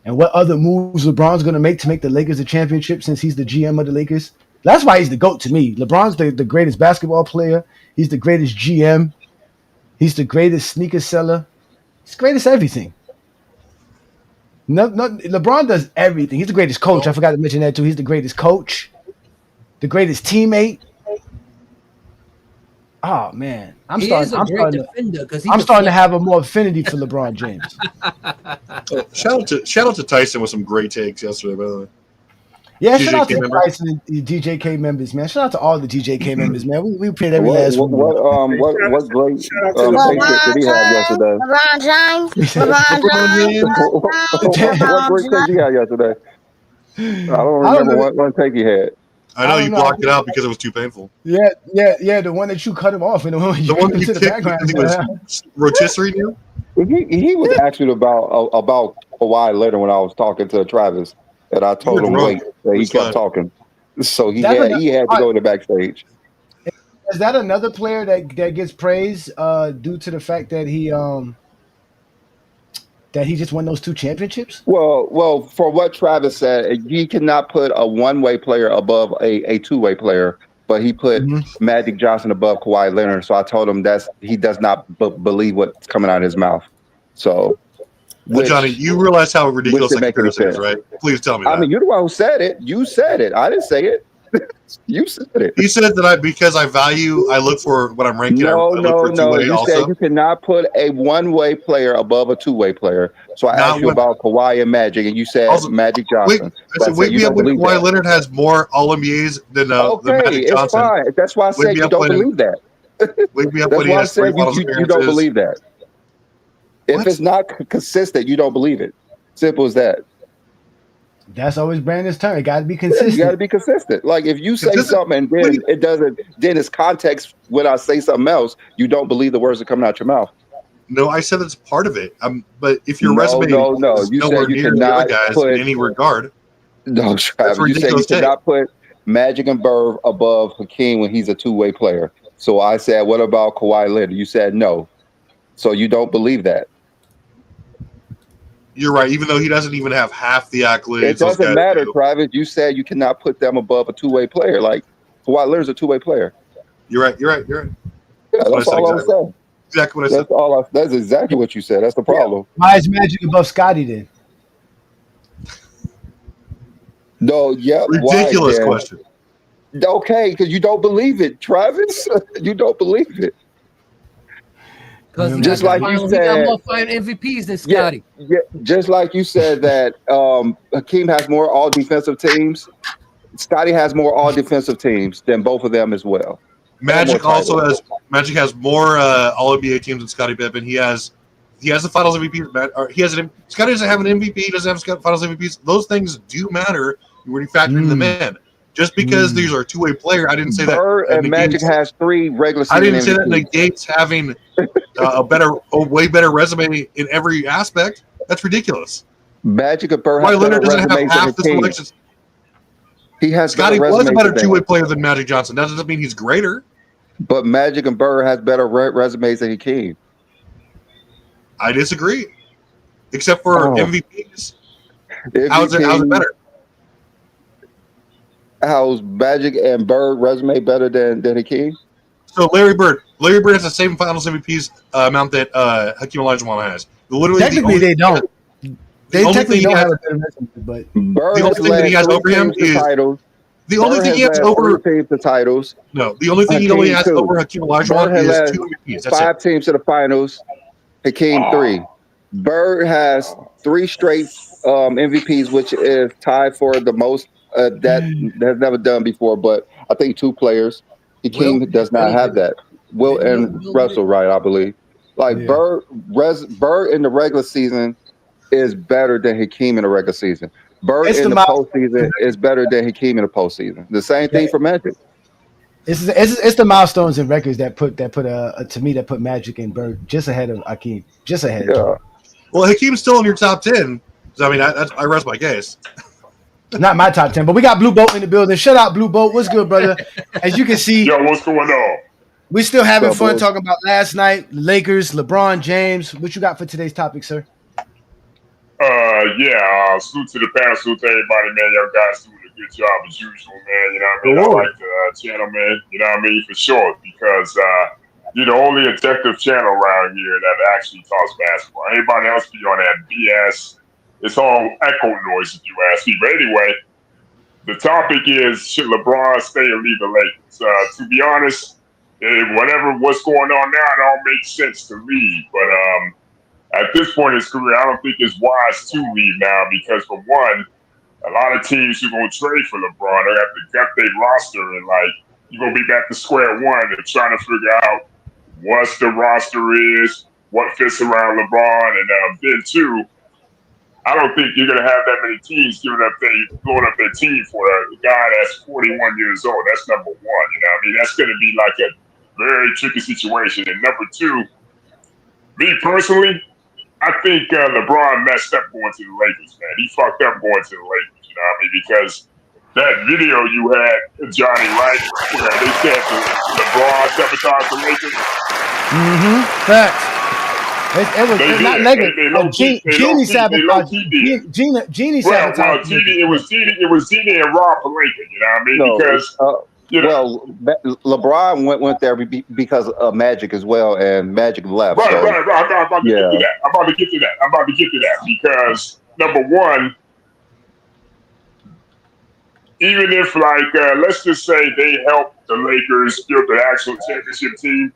and what other moves LeBron's gonna make to make the Lakers a championship since he's the GM of the Lakers. That's why he's the GOAT to me. LeBron's the greatest basketball player. He's the greatest GM. He's the greatest sneaker seller. He's the greatest everything. No, LeBron does everything. He's the greatest coach. I forgot to mention that too. He's the greatest coach, the greatest teammate. Oh man, I'm starting to have a more affinity for LeBron James.
Shout out to Tyson with some great takes yesterday, by the way.
Yeah, shout out to Tyson and the DJK members, man. Shout out to all the DJK members, man. We paid every last one.
What great takes did he have yesterday?
LeBron James.
What great take he had yesterday? I don't remember one take he had.
I know you blocked it out because it was too painful.
Yeah. The one that you cut him off, and the one you
kicked
the background.
Because he was rotisserie new.
He was actually about Kawhi later when I was talking to Travis, and I told him wait. He kept talking, so he had to go to the backstage.
Is that another player that gets praise due to the fact that he just won those 2 championships?
Well, for what Travis said, he cannot put a one-way player above a two-way player, but he put Magic Johnson above Kawhi Leonard. So I told him he does not believe what's coming out of his mouth. So,
Johnny, you realize how ridiculous that comparison is, right? Please tell me that.
I mean, you're the one who said it. You said it. I didn't say it. You said it.
He said that because I look for when I'm ranking.
No. You said you cannot put a one-way player above a two-way player. So I asked you about Kawhi and Magic, and you said Magic Johnson.
Wake me up when Kawhi Leonard has more All-NBAs than Magic Johnson.
Fine. That's why I said you don't believe that.
Wake me up when he has 3 bottles of
you don't believe that. If it's not consistent, you don't believe it. Simple as that.
That's always Brandon's turn. It got to be consistent.
You got to be consistent. Like if you say something and then it doesn't, then it's context. When I say something else, you don't believe the words that come out your mouth.
No, I said it's part of it. But if your resume
is nowhere near the other guys
in any regard,
no, Travis, you said you cannot put Magic and Bird above Hakeem when he's a two-way player. So I said, what about Kawhi Leonard? You said no. So you don't believe that.
You're right. Even though he doesn't even have half the accolades,
it doesn't matter, Travis. You said you cannot put them above a two-way player. Like Kawhi Leonard's a two-way player.
You're right. Yeah,
that's all I'm saying.
Exactly what I said.
That's exactly what you said. That's the problem.
Why is Magic above Scotty then?
No,
ridiculous question.
Okay, because you don't believe it, Travis. You don't believe it. Just like you said,
he got more final MVPs than Scotty.
Yeah, just like you said that Hakeem has more all defensive teams. Scotty has more all defensive teams than both of them as well.
Magic has more all NBA teams than Scottie Pippen. He has the Finals MVP. Scotty doesn't have an MVP. He doesn't have Finals MVPs. Those things do matter when you factor them in. Just because these are a two-way player, I didn't say
Bird
that.
And Magic has 3 regular season
I didn't say
MVPs.
that negates having a way better resume in every aspect. That's ridiculous.
Magic and Bird.
Why Leonard doesn't have half the selections?
He has.
Scotty was a better two-way player than Magic Johnson. That doesn't mean he's greater.
But Magic and Bird has better resumes than Hakeem.
I disagree. Except for MVPs. How's it better?
How's Magic and Bird resume better than Hakeem?
So Larry Bird has the same Finals MVPs amount that Hakeem Olajuwon has. Literally,
technically, they don't. They technically don't have a better resume, but
Bird
the only thing that he has over him is
titles.
The only thing he has over
the titles.
No, the only thing he only has over Hakeem Olajuwon is 2 MVPs. That's
5 teams to the finals. Hakeem 3. Bird has 3 straight MVPs, which is tied for the most that has never done before. But I think 2 players. Hakeem does not have that. Will and Russell, right? I believe. Bird in the regular season is better than Hakeem in the regular season. Bird in the postseason is better than Hakeem in the postseason. The same thing for Magic.
It's the milestones and records that put to me that put Magic and Bird just ahead of Hakeem, just ahead.
Yeah.
Well, Hakeem's still in your top 10. So I mean, I rest my case.
Not my top 10, but we got Blue Boat in the building. Shout out Blue Boat. What's good, brother? As you can see,
yo, what's going on?
We still having fun talking about last night, Lakers, LeBron James. What you got for today's topic, sir?
Salute to the panel, salute to everybody, man. Y'all guys doing a good job as usual, man. You know what I mean? I like the channel, man. You know what I mean? For sure, because you're the only objective channel around here that actually talks basketball. Anybody else be on that BS? It's all echo noise, if you ask me. But anyway, the topic is, should LeBron stay or leave the Lakers? To be honest, what's going on now, it all makes sense to leave. But at this point in his career, I don't think it's wise to leave now because, for one, a lot of teams who are going to trade for LeBron, they have to gut their roster and, you're going to be back to square one and trying to figure out what the roster is, what fits around LeBron. And then, two, I don't think you're going to have that many teams blowing up their team for a guy that's 41 years old. That's number one. You know what I mean? That's going to be like a very tricky situation. And number two, me personally, I think LeBron messed up going to the Lakers, man. He fucked up going to the Lakers, you know what I mean? Because that video you had, Ajani, right? They said LeBron sabotaged the Lakers.
Mm-hmm. Facts. It was not Lakers. Genie sabotaged. Genie sabotaged.
It was Genie and Rob Pelinka, you know what I mean? Because
LeBron went there because of Magic as well, and Magic left.
Right. I'm about to get to that. I'm about to get to that because number one, even if let's just say they helped the Lakers build the actual championship team,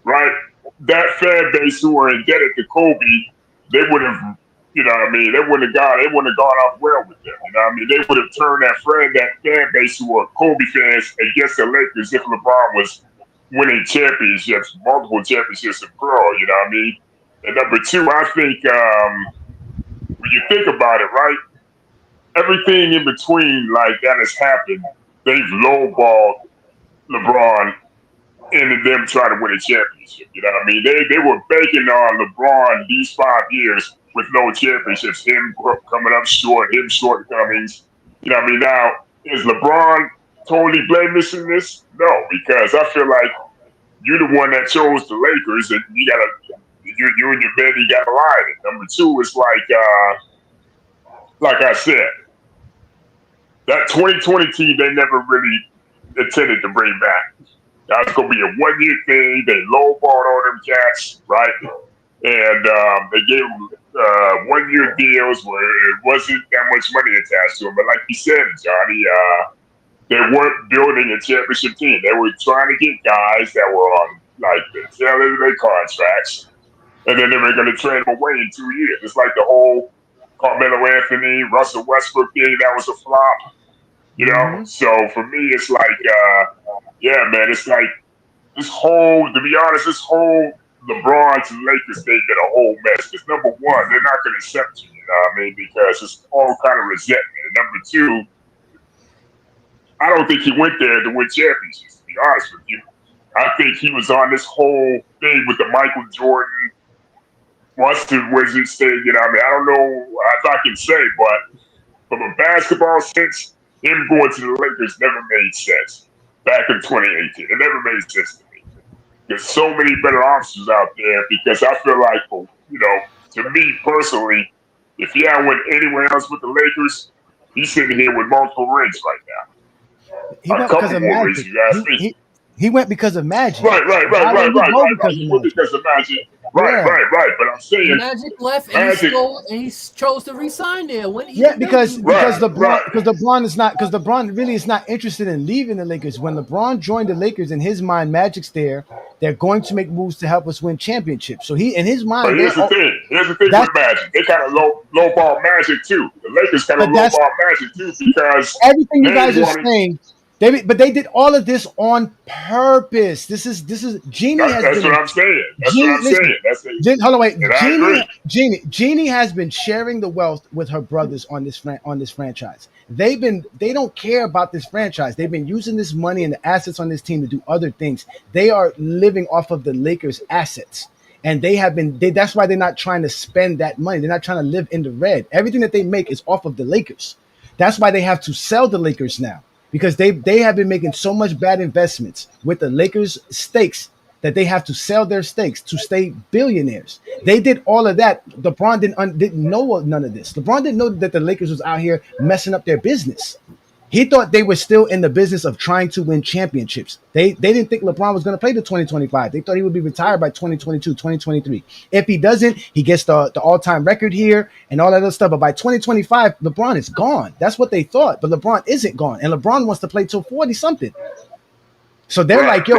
right? That fan base who were indebted to Kobe, they would have, you know what I mean? They wouldn't have gone off well with them. You know what I mean? They would have turned that fan base who were Kobe fans against the Lakers if LeBron was winning championships, multiple championships in plural, you know what I mean? And number two, I think when you think about it, right? Everything in between that has happened, they've lowballed LeBron into them trying to win a championship. You know what I mean? They were banking on LeBron these 5 years with no championships, him coming up short, him shortcomings. You know what I mean? Now, is LeBron totally blameless in this? No, because I feel like you're the one that chose the Lakers, and you and your bed, you got to lie in it. Number two is like I said, that 2020 team they never really intended to bring back. That was going to be a one-year thing. They lowballed on them cats, right? And they gave them one-year deals where it wasn't that much money attached to them. But like you said, Johnny, they weren't building a championship team. They were trying to get guys that were on the tail end of their contracts, and then they were going to trade them away in 2 years. It's like the whole Carmelo Anthony, Russell Westbrook thing that was a flop. You know, So for me, it's man, it's this whole, to be honest, this whole LeBron to Lakers thing been a whole mess. Because number one, they're not going to accept you, you know what I mean? Because it's all kind of resentment. And number two, I don't think he went there to win championships, to be honest with you. I think he was on this whole thing with the Michael Jordan, once the Wizards thing, you know what I mean? I don't know if I can say, but from a basketball sense, him going to the Lakers never made sense. back in 2018. It never made sense to me. There's so many better options out there because I feel like, to me personally, if he had went anywhere else with the Lakers, he's sitting here with multiple rings right now.
He went because of Magic. He went because of Magic.
Right. He went because of Magic. Right. But I'm saying
Magic left and he chose to resign there.
Because LeBron really is not interested in leaving the Lakers. When LeBron joined the Lakers, in his mind, Magic's there. They're going to make moves to help us win championships. So he, in his mind,
but here's the thing with Magic. They kind of lowball Magic too. The Lakers kind of lowball Magic too because
everything you guys are saying. But they did all of this on purpose. This is Jeannie.
That's what I'm saying.
Hold on, wait. Jeannie has been sharing the wealth with her brothers on this franchise. They don't care about this franchise. They've been using this money and the assets on this team to do other things. They are living off of the Lakers' assets. And that's why they're not trying to spend that money. They're not trying to live in the red. Everything that they make is off of the Lakers. That's why they have to sell the Lakers now. Because they have been making so much bad investments with the Lakers' stakes that they have to sell their stakes to stay billionaires. They did all of that. LeBron didn't know none of this. LeBron didn't know that the Lakers was out here messing up their business. He thought they were still in the business of trying to win championships. They didn't think LeBron was going to play to 2025. They thought he would be retired by 2022, 2023. If he doesn't, he gets the all-time record here and all that other stuff. But by 2025, LeBron is gone. That's what they thought. But LeBron isn't gone. And LeBron wants to play till 40-something. So they're like, yo,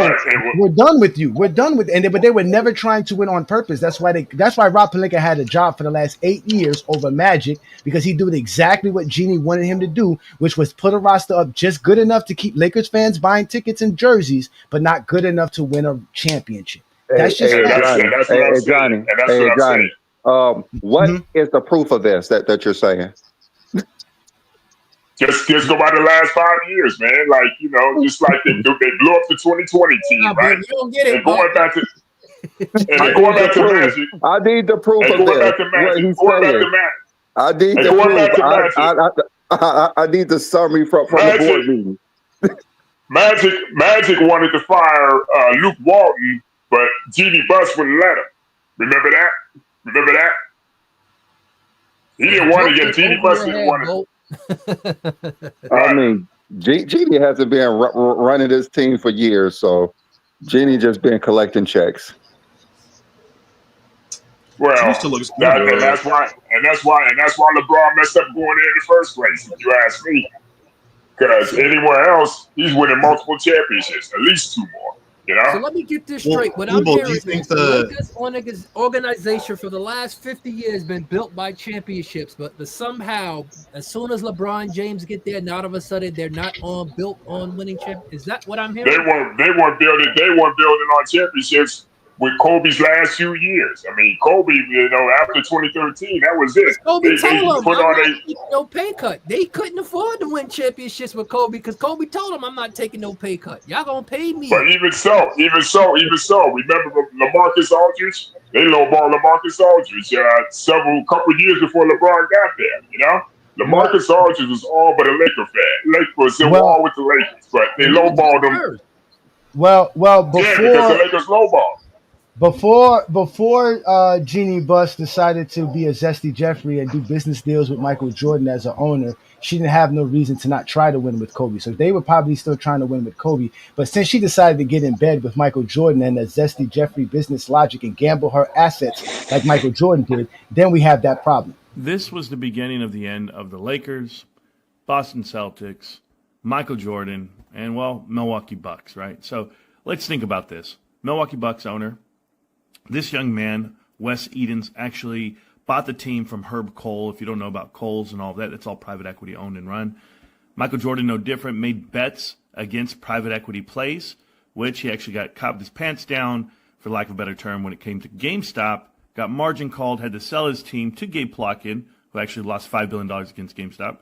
we're done with you. We're done with but they were never trying to win on purpose. That's why Rob Pelinka had a job for the last 8 years over Magic, because he did exactly what Jeannie wanted him to do, which was put a roster up just good enough to keep Lakers fans buying tickets and jerseys, but not good enough to win a championship. That's just
Johnny. What is the proof of this that you're saying?
Just go by the last 5 years, man. Just like they blew up the 2020 team, right?
You don't get it.
And going back to Magic.
I need the proof of this. I need the proof. I need the summary from the board meeting.
Magic wanted to fire Luke Walton, but Jeannie Buss wouldn't let him. Remember that? He didn't want to get Jeannie Buss. Didn't want to.
I mean, Jeannie hasn't been running this team for years, so Jeannie just been collecting checks.
Well, that's why LeBron messed up going in the first place, if you ask me. Because anywhere else, he's winning multiple championships, at least 2 more.
So let me get this straight. What I'm hearing is the Lakers organization for the last 50 years been built by championships, but somehow, as soon as LeBron James get there, now all of a sudden they're not built on winning championships. Is that what I'm hearing?
They weren't building on championships with Kobe's last few years. I mean, Kobe, after 2013, that was it.
Kobe told them, I'm not taking no pay cut. They couldn't afford to win championships with Kobe because Kobe told them, I'm not taking no pay cut. Y'all gonna pay me.
But even so, remember LaMarcus Aldridge? They lowballed LaMarcus Aldridge couple years before LeBron got there, LaMarcus Aldridge was all but a Laker fan. Lakers were all with the Lakers, but they lowballed him.
Well, because
the Lakers lowballed.
Before Jeannie Buss decided to be a Zesty Jeffrey and do business deals with Michael Jordan as an owner, she didn't have no reason to not try to win with Kobe. So they were probably still trying to win with Kobe. But since she decided to get in bed with Michael Jordan and a Zesty Jeffrey business logic and gamble her assets like Michael Jordan did, then we have that problem.
This was the beginning of the end of the Lakers, Boston Celtics, Michael Jordan, and, Milwaukee Bucks, right? So let's think about this. Milwaukee Bucks owner. This young man, Wes Edens, actually bought the team from Herb Cole. If you don't know about Coles and all that, it's all private equity owned and run. Michael Jordan, no different, made bets against private equity plays, which he actually got copped his pants down, for lack of a better term, when it came to GameStop. Got margin called, had to sell his team to Gabe Plotkin, who actually lost $5 billion against GameStop.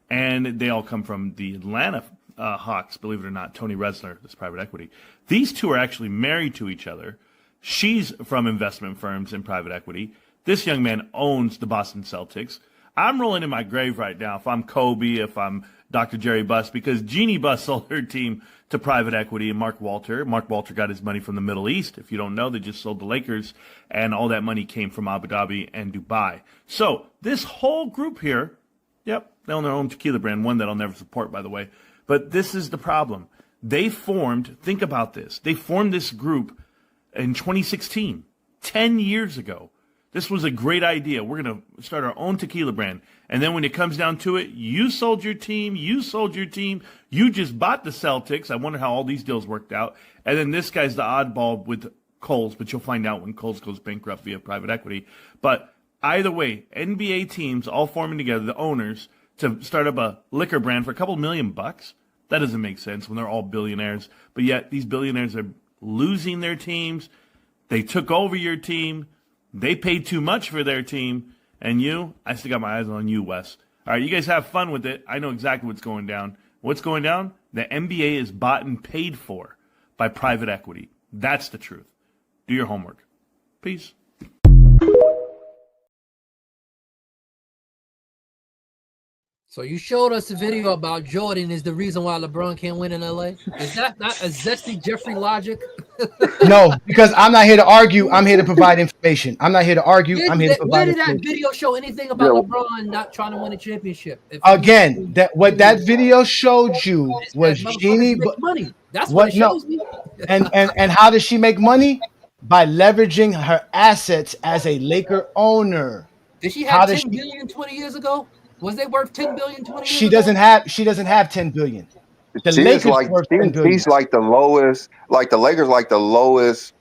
And they all come from the Atlanta Hawks, believe it or not, Tony Resner, this private equity. These two are actually married to each other. She's from investment firms and private equity. This young man owns the Boston Celtics. I'm rolling in my grave right now. If I'm Kobe, if I'm Dr. Jerry Buss, because Jeannie Buss sold her team to private equity and Mark Walter. Mark Walter got his money from the Middle East. If you don't know, they just sold the Lakers, and all that money came from Abu Dhabi and Dubai. So this whole group here, yep, they own their own tequila brand, one that I'll never support, by the way. But this is the problem. They formed, think about this, they formed this group in 2016, 10 years ago. This was a great idea. We're going to start our own tequila brand. And then when it comes down to it, you sold your team, you just bought the Celtics. I wonder how all these deals worked out. And then this guy's the oddball with Kohl's, but you'll find out when Kohl's goes bankrupt via private equity. But either way, NBA teams all forming together, the owners, to start up a liquor brand for a couple $1 million. That doesn't make sense when they're all billionaires. But yet these billionaires are losing their teams. They took over your team. They paid too much for their team. And you, I still got my eyes on you, Wes. All right, you guys have fun with it. I know exactly what's going down. What's going down? The NBA is bought and paid for by private equity. That's the truth. Do your homework. Peace.
So you showed us a video about Jordan is the reason why LeBron can't win in LA. Is that not a zesty Jeffrey logic?
No, because I'm not here to argue. I'm here to provide information. I'm not here to argue. I'm here to provide
Where did
information.
that video show anything about LeBron not trying to win a championship?
Again, what that video showed you was Jeannie
money. That's what it shows me.
And how does she make money? By leveraging her assets as a Laker owner.
Did she have 10 billion 20 years ago? Was they worth 10 billion 20 years
She
ago?
doesn't have 10 billion. The Lakers worth 10 billion.
He's like the lowest, like the Lakers, like the lowest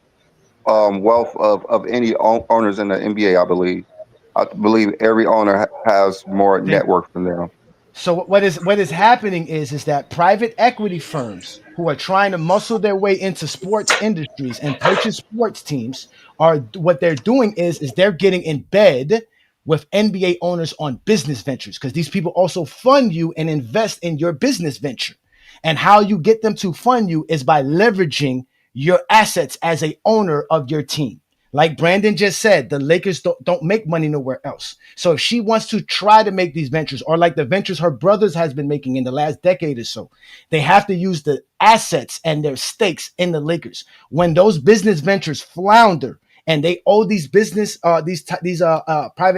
wealth of any owners in the NBA, I believe. I believe every owner has more net worth than them.
So what is happening is that private equity firms who are trying to muscle their way into sports industries and purchase sports teams are what they're doing is they're getting in bed with NBA owners on business ventures, because these people also fund you and invest in your business venture. And how you get them to fund you is by leveraging your assets as a owner of your team. Like Brandon just said, the Lakers don't make money nowhere else. So if she wants to try to make these ventures, or like the ventures her brothers has been making in the last decade or so, they have to use the assets and their stakes in the Lakers. When those business ventures flounder and they owe these private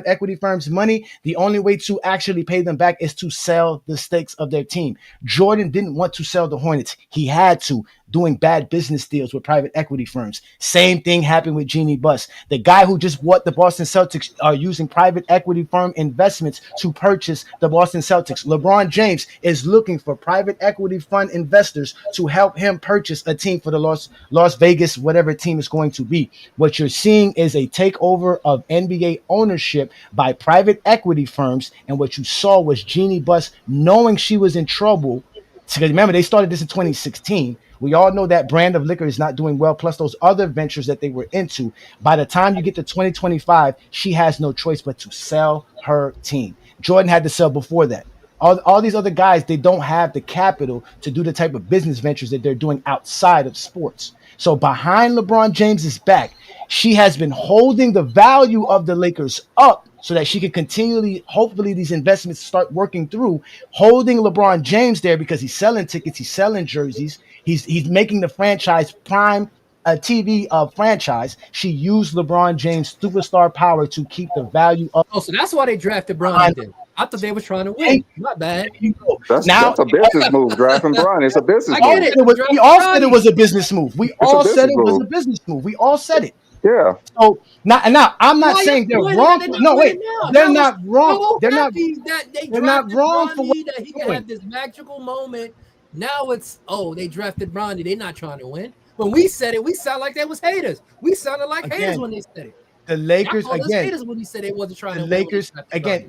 equity firms money, the only way to actually pay them back is to sell the stakes of their team. Jordan didn't want to sell the Hornets. He had to, doing bad business deals with private equity firms. Same thing happened with Jeannie Buss. The guy who just bought the Boston Celtics are using private equity firm investments to purchase the Boston Celtics. LeBron James is looking for private equity fund investors to help him purchase a team for the Las Vegas, whatever team is going to be. What you're seeing is a takeover of NBA ownership by private equity firms. And what you saw was Jeannie Buss, knowing she was in trouble, because remember, they started this in 2016. We all know that brand of liquor is not doing well, plus those other ventures that they were into. By the time you get to 2025, she has no choice but to sell her team. Jordan had to sell before that. All these other guys, they don't have the capital to do the type of business ventures that they're doing outside of sports. So behind LeBron James's back, she has been holding the value of the Lakers up so that she can continually, hopefully these investments start working through, holding LeBron James there because he's selling tickets, he's selling jerseys, he's making the franchise prime TV franchise. She used LeBron James' superstar power to keep the value up.
Oh, so that's why they drafted Bron. I thought they were trying to win. Not bad.
That's a business move, drafting Bron. It's a business move.
We all said it was a business move. We all said it was a business move. We all said it.
Yeah.
So now I'm not saying they're wrong. No, wait. They're not wrong. They're not wrong for what
he can have this magical moment. Now it's they drafted Bron. They're not trying to win. When we said it, we sound like they was haters. We sounded like haters when they said it.
The Lakers again.
Haters when he said they wasn't trying to win.
The Lakers again.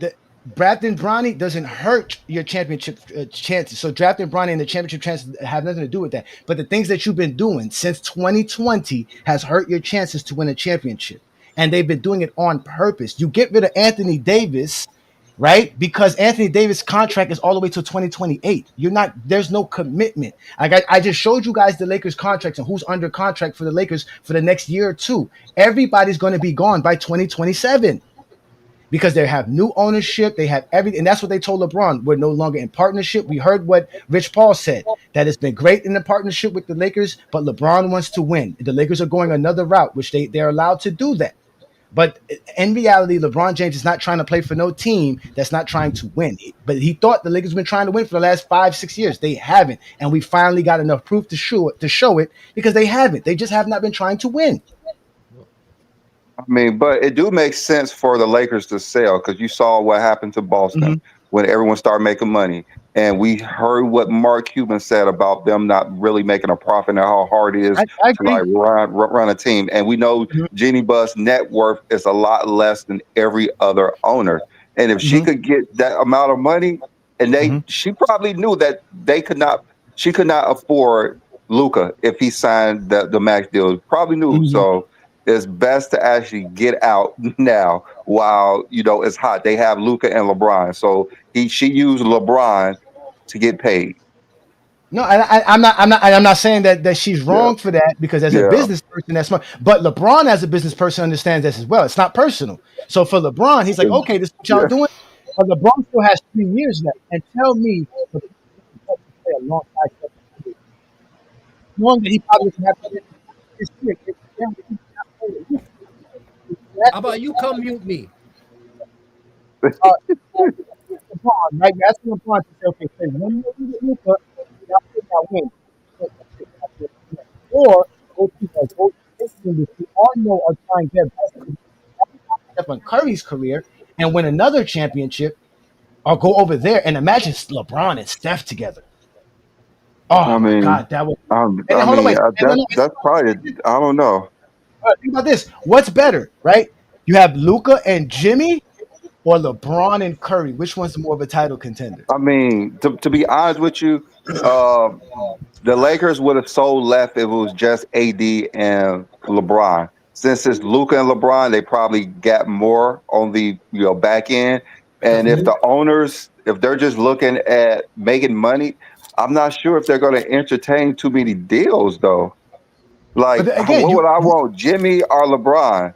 Drafting Bronny doesn't hurt your championship chances. So drafting Bronny and the championship chances have nothing to do with that. But the things that you've been doing since 2020 has hurt your chances to win a championship. And they've been doing it on purpose. You get rid of Anthony Davis, right? Because Anthony Davis' contract is all the way to 2028. There's no commitment. I just showed you guys the Lakers contracts and who's under contract for the Lakers for the next year or two. Everybody's going to be gone by 2027. because they have new ownership, they have everything, and that's what they told LeBron. We're no longer in partnership. We heard what Rich Paul said, that it's been great in the partnership with the Lakers, but LeBron wants to win. The Lakers are going another route, which they're allowed to do that. But in reality, LeBron James is not trying to play for no team that's not trying to win. But he thought the Lakers have been trying to win for the last 5-6 years. They haven't. And we finally got enough proof to show it because they haven't. They just have not been trying to win.
I mean, but it do make sense for the Lakers to sell because you saw what happened to Boston when everyone started making money. And we heard what Mark Cuban said about them not really making a profit and how hard it is to like run a team. And we know Jeannie Buss' net worth is a lot less than every other owner. And if she could get that amount of money, and she probably knew that she could not afford Luka if he signed the max deal. Probably knew. So it's best to actually get out now while it's hot. They have Luka and LeBron. So she used LeBron to get paid.
No, I'm not saying that she's wrong for that, because as a business person, that's smart. But LeBron, as a business person, understands this as well. It's not personal. So for LeBron, he's like, okay, this is what y'all doing. But LeBron still has 3 years left. And tell me, knowing that he probably doesn't have to this year.
How about you come mute me?
LeBron, right? You're asking LeBron to say, okay, say one more with Luka, y'all win. Or those people, we all know are trying their best on Curry's career and win another championship, or go over there and imagine LeBron and Steph together. Oh, I mean, God, that was.
That's probably. I don't know.
Think about this. What's better, right? You have Luka and Jimmy, or LeBron and Curry. Which one's more of a title contender?
I mean, to be honest with you, the Lakers would have so left if it was just AD and LeBron. Since it's Luka and LeBron, they probably got more on the back end. And if the owners, if they're just looking at making money, I'm not sure if they're going to entertain too many deals, though. Like, again, what would I want, Jimmy or LeBron?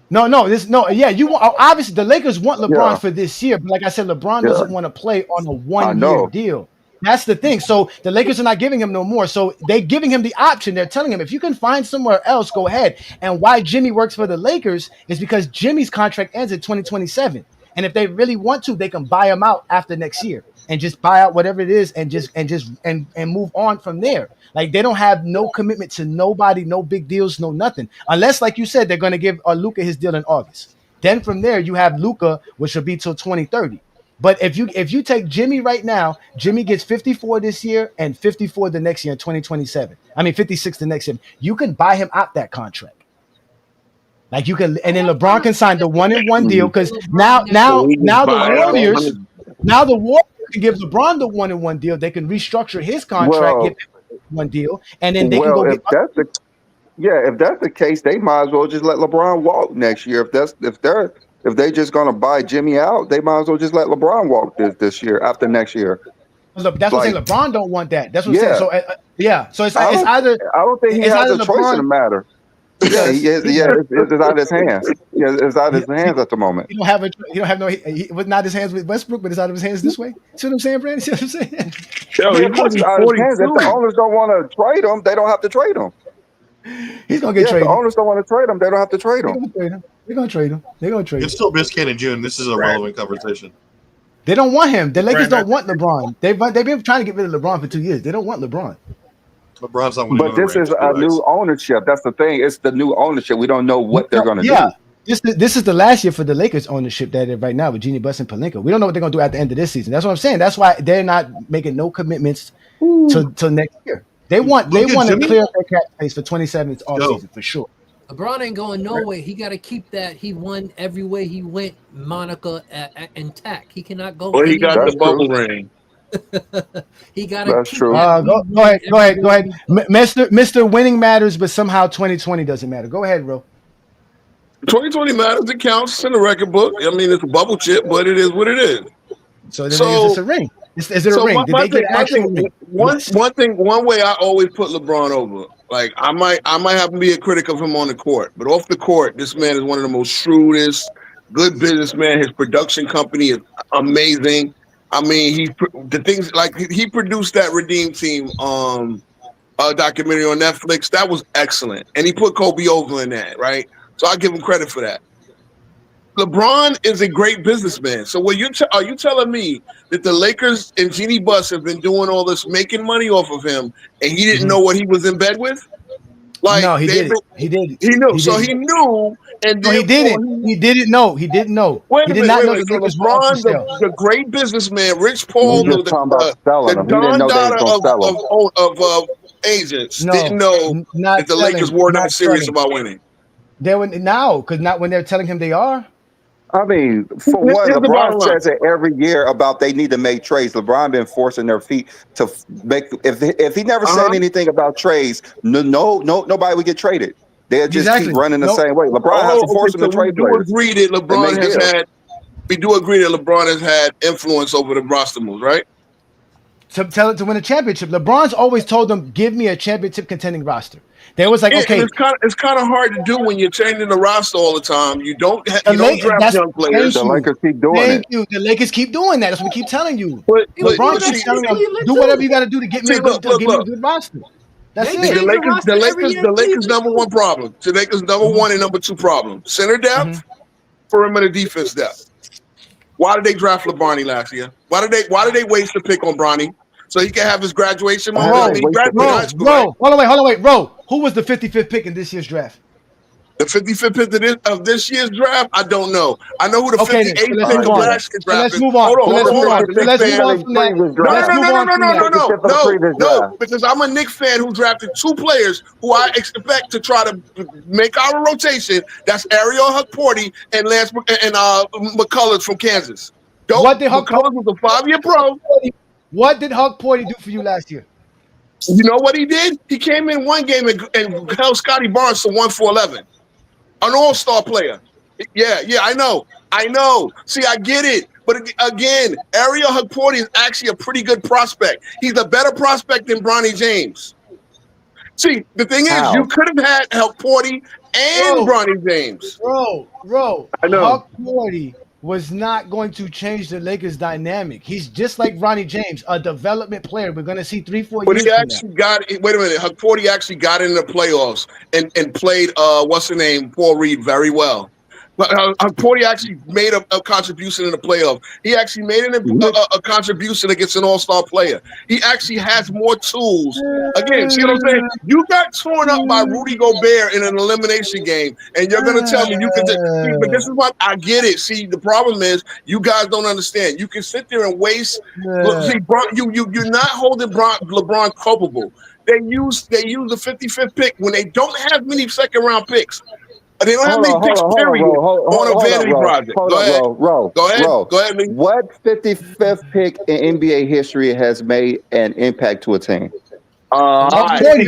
You want, obviously the Lakers want LeBron for this year, but like I said, LeBron doesn't want to play on a 1-year deal. That's the thing. So the Lakers are not giving him no more. So they're giving him the option. They're telling him, if you can find somewhere else, go ahead. And why Jimmy works for the Lakers is because Jimmy's contract ends in 2027. And if they really want to, they can buy him out after next year and just buy out whatever it is and move on from there. Like, they don't have no commitment to nobody, no big deals, no nothing. Unless, like you said, they're going to give Luka his deal in August. Then from there, you have Luka, which will be till 2030. But if you take Jimmy right now, Jimmy gets 54 this year and 54 the next year in 2027. I mean, 56 the next year. You can buy him out that contract. Like, you can, and then LeBron can sign the 1-and-1 deal, because now the Warriors can give LeBron the 1-and-1 deal. They can restructure his contract, give him one deal, and then they can go.
If that's the case, they might as well just let LeBron walk next year. If they're just gonna buy Jimmy out, they might as well just let LeBron walk this year after next year.
Look, that's what I'm saying. LeBron don't want that. That's what I'm saying. So so it's either.
I don't think he has a choice in the matter. Yeah, it's out of his hands. Yeah, it's out of his hands at the moment.
He don't have no. It was not his hands with Westbrook, but it's out of his hands this way. See what I'm saying, Brandon? See what I'm saying?
It's out of his hands. If the owners don't want to trade him, they don't have to trade him.
He's gonna get traded.
If the owners don't want to trade him, they don't have to trade him.
They're gonna trade him.
It's still Biscayne in June. This is a relevant conversation.
They don't want him. The Lakers don't want LeBron. They've been trying to get rid of LeBron for 2 years. They don't want LeBron.
LeBron's not.
But this is a new ownership. That's the thing. It's the new ownership. We don't know what they're going to do.
This is the last year for the Lakers ownership that is right now with Jeannie Buss and Pelinka. We don't know what they're going to do at the end of this season. That's what I'm saying. That's why they're not making no commitments till next year. They want to clear their cap space for 27 off season for sure.
LeBron ain't going nowhere. He got to keep that. He won every way he went, Monica intact. He cannot go.
Well, he got the bubble ring.
He got to keep.
Go ahead. Mr. Winning matters, but somehow 2020 doesn't matter. Go ahead, bro.
2020 matters. It counts in the record book. I mean, it's a bubble chip, but it is what it is.
So is this a ring? Is it a ring? Did they get actual ring?
One way I always put LeBron over. Like, I might have to be a critic of him on the court, but off the court, this man is one of the most shrewdest, good businessman. His production company is amazing. I mean, he produced that Redeem Team documentary on Netflix. That was excellent, and he put Kobe over in that, right? So I give him credit for that. LeBron is a great businessman. So are you telling me that the Lakers and Jeannie Buss have been doing all this, making money off of him, and he didn't know what he was in bed with? Like,
no, he didn't. He didn't.
He knew. So he knew, and
no, he didn't. He didn't know. He didn't know.
Wait
he
a
did
minute.
not know
So
the Lakers
LeBron, the great businessman, Rich Paul, the Don Dada of agents, didn't know that the Lakers were not serious about winning.
They were now, because not when they're telling him they are.
I mean, for one, LeBron says it every year about they need to make trades. LeBron been forcing their feet to make. If he never said anything about trades, nobody would get traded. They'll just keep running the same way. LeBron has to force them to trade players.
We do agree that LeBron has had influence over the roster moves, right?
To tell it to win a championship. LeBron's always told them, "Give me a championship contending roster." They was like, okay,
it's kind of hard to do when you're changing the roster all the time. You don't draft young players.
The Lakers keep doing it.
Thank you. The Lakers keep doing that. That's what we keep telling you.
LeBron
keeps telling them, do whatever you got to do to get me a good roster. That's it.
The Lakers number one problem. The Lakers number one and number two problem. Center depth, perimeter defense depth. Why did they draft LeBron last year? Why did they waste the pick on Bronny? So he can have his graduation moment.
Hold on, wait. Who was the 55th pick in this year's draft?
The 55th pick of this year's draft? I don't know. I know who the 58th pick of last year's draft is.
Let's move on.
No, because I'm a Knicks fan who drafted two players who I expect to try to make our rotation. That's Ariel Hukporty and Lance and McCullers from Kansas. McCullers was a 5-year pro.
What did Hukporty do for you last year?
You know what he did? He came in one game and held Scotty Barnes to 1-for-11. An all-star player. Yeah, I know. See, I get it. But again, Ariel Hukporty is actually a pretty good prospect. He's a better prospect than Bronny James. See, the thing is, you could have had Hukporty and Bronny James.
Bro.
I know.
Hukporty was not going to change the Lakers' dynamic. He's just like Bronny James, a development player. We're going to see 3-4 years.
But he actually wait a minute. Hukporty actually got in the playoffs and played Paul Reed very well. But Hukporty actually made a contribution in the playoff. He actually made a contribution against an all-star player. He actually has more tools. Again, see what I'm saying? You got torn up by Rudy Gobert in an elimination game, and you're going to tell me you can see, but this is what I get it. See, the problem is you guys don't understand. You can sit there and waste. See, you're not holding LeBron culpable. They use the 55th pick when they don't have many second-round picks. They don't have any picks, period, on a vanity project. Go ahead, man.
What 55th pick in NBA history has made an impact to a team?
Hukporty.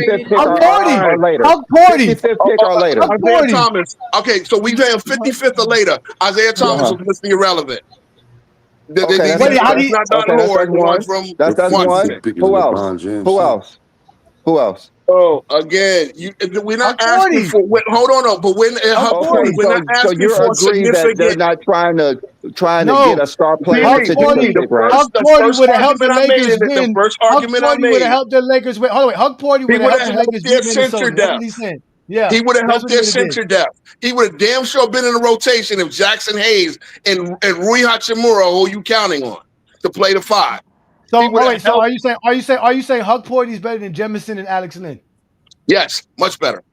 55th pick or later.
Isaiah Thomas. Okay, so we say 55th or later. Isaiah Thomas was listed irrelevant.
That's one. Who else?
Oh, again, we're not asking for. Hold on, but we're not asking
you're
for significant.
That they're not trying to get a star player.
Hukporty would have helped the Lakers win.
The first argument I made
would have helped the Lakers win. Hold on, Hukporty would have helped the Lakers win.
Center depth. Yeah, he would have helped their center depth. He would have damn sure been in the rotation if Jaxson Hayes and Rui Hachimura, who you counting on, to play the 5.
So are you saying Hukporty is better than Jemison and Alex Len?
Yes, much better.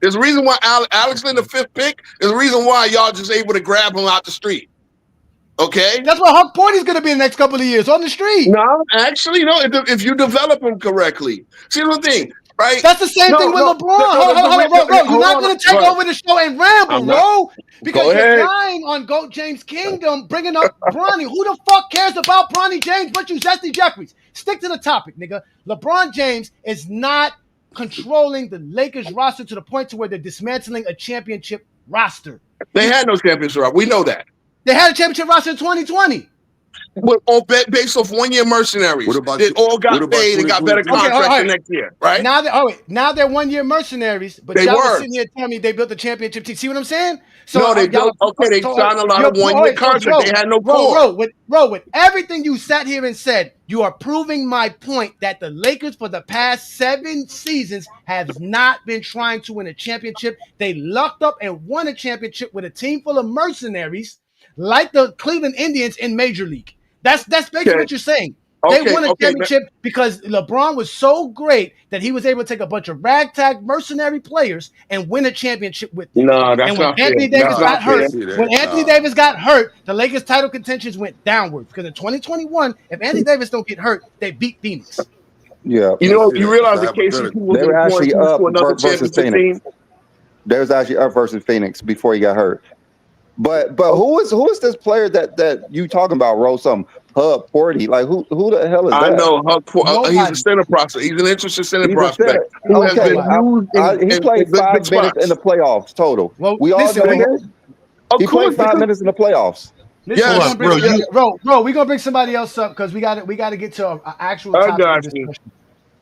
There's a reason why Alex Len, the 5th pick, there's a reason why y'all just able to grab him out the street. Okay?
That's where Hukporty's going to be in the next couple of years, on the street.
No, actually, no, if you develop him correctly. See the thing, right?
That's the same thing with LeBron. Hold on. You're not going to take over the show and ramble, bro. Because you're lying on GOAT James Kingdom, bringing up Bronny. Who the fuck cares about Bronny James but you, Zesty Jeffries? Stick to the topic, nigga. LeBron James is not controlling the Lakers roster to the point to where they're dismantling a championship roster.
They had no championship roster. We know that.
They had a championship roster in 2020.
Based off 1 year mercenaries.
What about
They all got paid and got better contracts the next year, right?
Now they're 1 year mercenaries, but
they
y'all
were
was sitting here telling me they built a championship team. See what I'm saying?
So no, they built. Okay, they signed a lot of 1 year contracts. They had no core.
With everything you sat here and said, you are proving my point that the Lakers for the past 7 seasons have not been trying to win a championship. They lucked up and won a championship with a team full of mercenaries like the Cleveland Indians in Major League. That's basically what you're saying. They won a championship because LeBron was so great that he was able to take a bunch of ragtag mercenary players and win a championship with them.
No, that's not fair.
Anthony Davis got hurt, the Lakers' title contentions went downwards. Because in 2021, if Anthony Davis don't get hurt, they beat Phoenix.
Yeah,
you realize the KCP was
they were actually up
to another
versus
championship
Phoenix.
team.
They was actually up versus Phoenix before he got hurt. But who is this player that you talking about, Ro? Some Hub Porty? Like who the hell is that?
I know Hub Porty. He's a center prospect. He's an interesting center prospect. Who has been used
he played 5 minutes in the playoffs total.
Well,
we all know he played 5 minutes in the playoffs.
Yes, bro. We're gonna bring somebody else up because we got to get to an actual topic of discussion.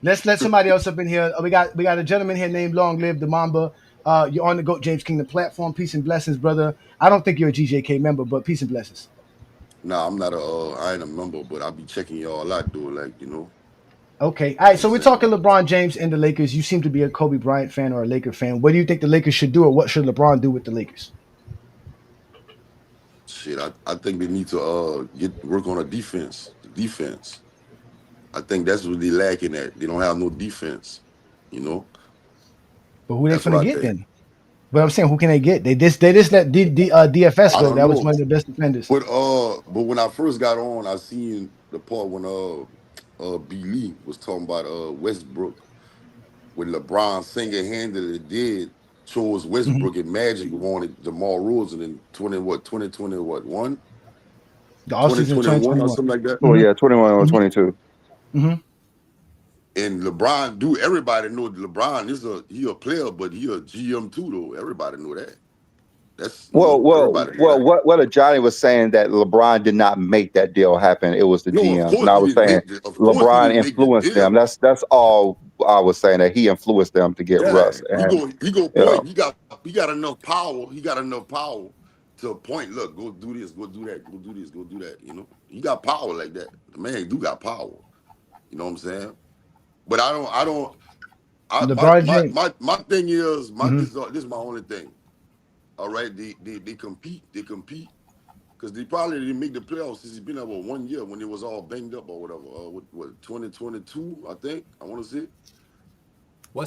Let's let somebody else up in here. We got a gentleman here named Long Live the Mamba. You're on the GOAT James Kingdom platform. Peace and blessings, brother. I don't think you're a GJK member, but peace and blessings.
Nah, I'm not I ain't a member, but I'll be checking y'all a lot, though, like, you know.
Okay. All right, so we're talking LeBron James and the Lakers. You seem to be a Kobe Bryant fan or a Laker fan. What do you think the Lakers should do, or what should LeBron do with the Lakers?
Shit, I think they need to work on a defense. Defense. I think that's what they're lacking at. They don't have no defense, you know.
But who are they going to get then? But I'm saying, who can they get? They just let DFS go. That was one of the best defenders.
But when I first got on, I seen the part when B. Lee was talking about Westbrook, when LeBron single-handedly chose Westbrook and Magic wanted Jamal Rosen in 2021?
The offseason 2021
or something like that.
Oh yeah, 21 or 22.
Mm-hmm.
And LeBron, everybody know LeBron he a player, but he a GM too, though. Everybody know that. That's
what Ajani was saying, that LeBron did not make that deal happen. It was the GM. And I was saying LeBron influenced them. That's all I was saying, that he influenced them to get Russ. And,
he got enough power. He got enough power to a point. Look, go do this, go do that, go do this, go do that. You know, he got power like that. The man do got power. You know what I'm saying? But my thing is, this is my only thing. All right, they compete because they probably didn't make the playoffs since he's been there 1 year when it was all banged up or whatever. What 2022? I think I want to say.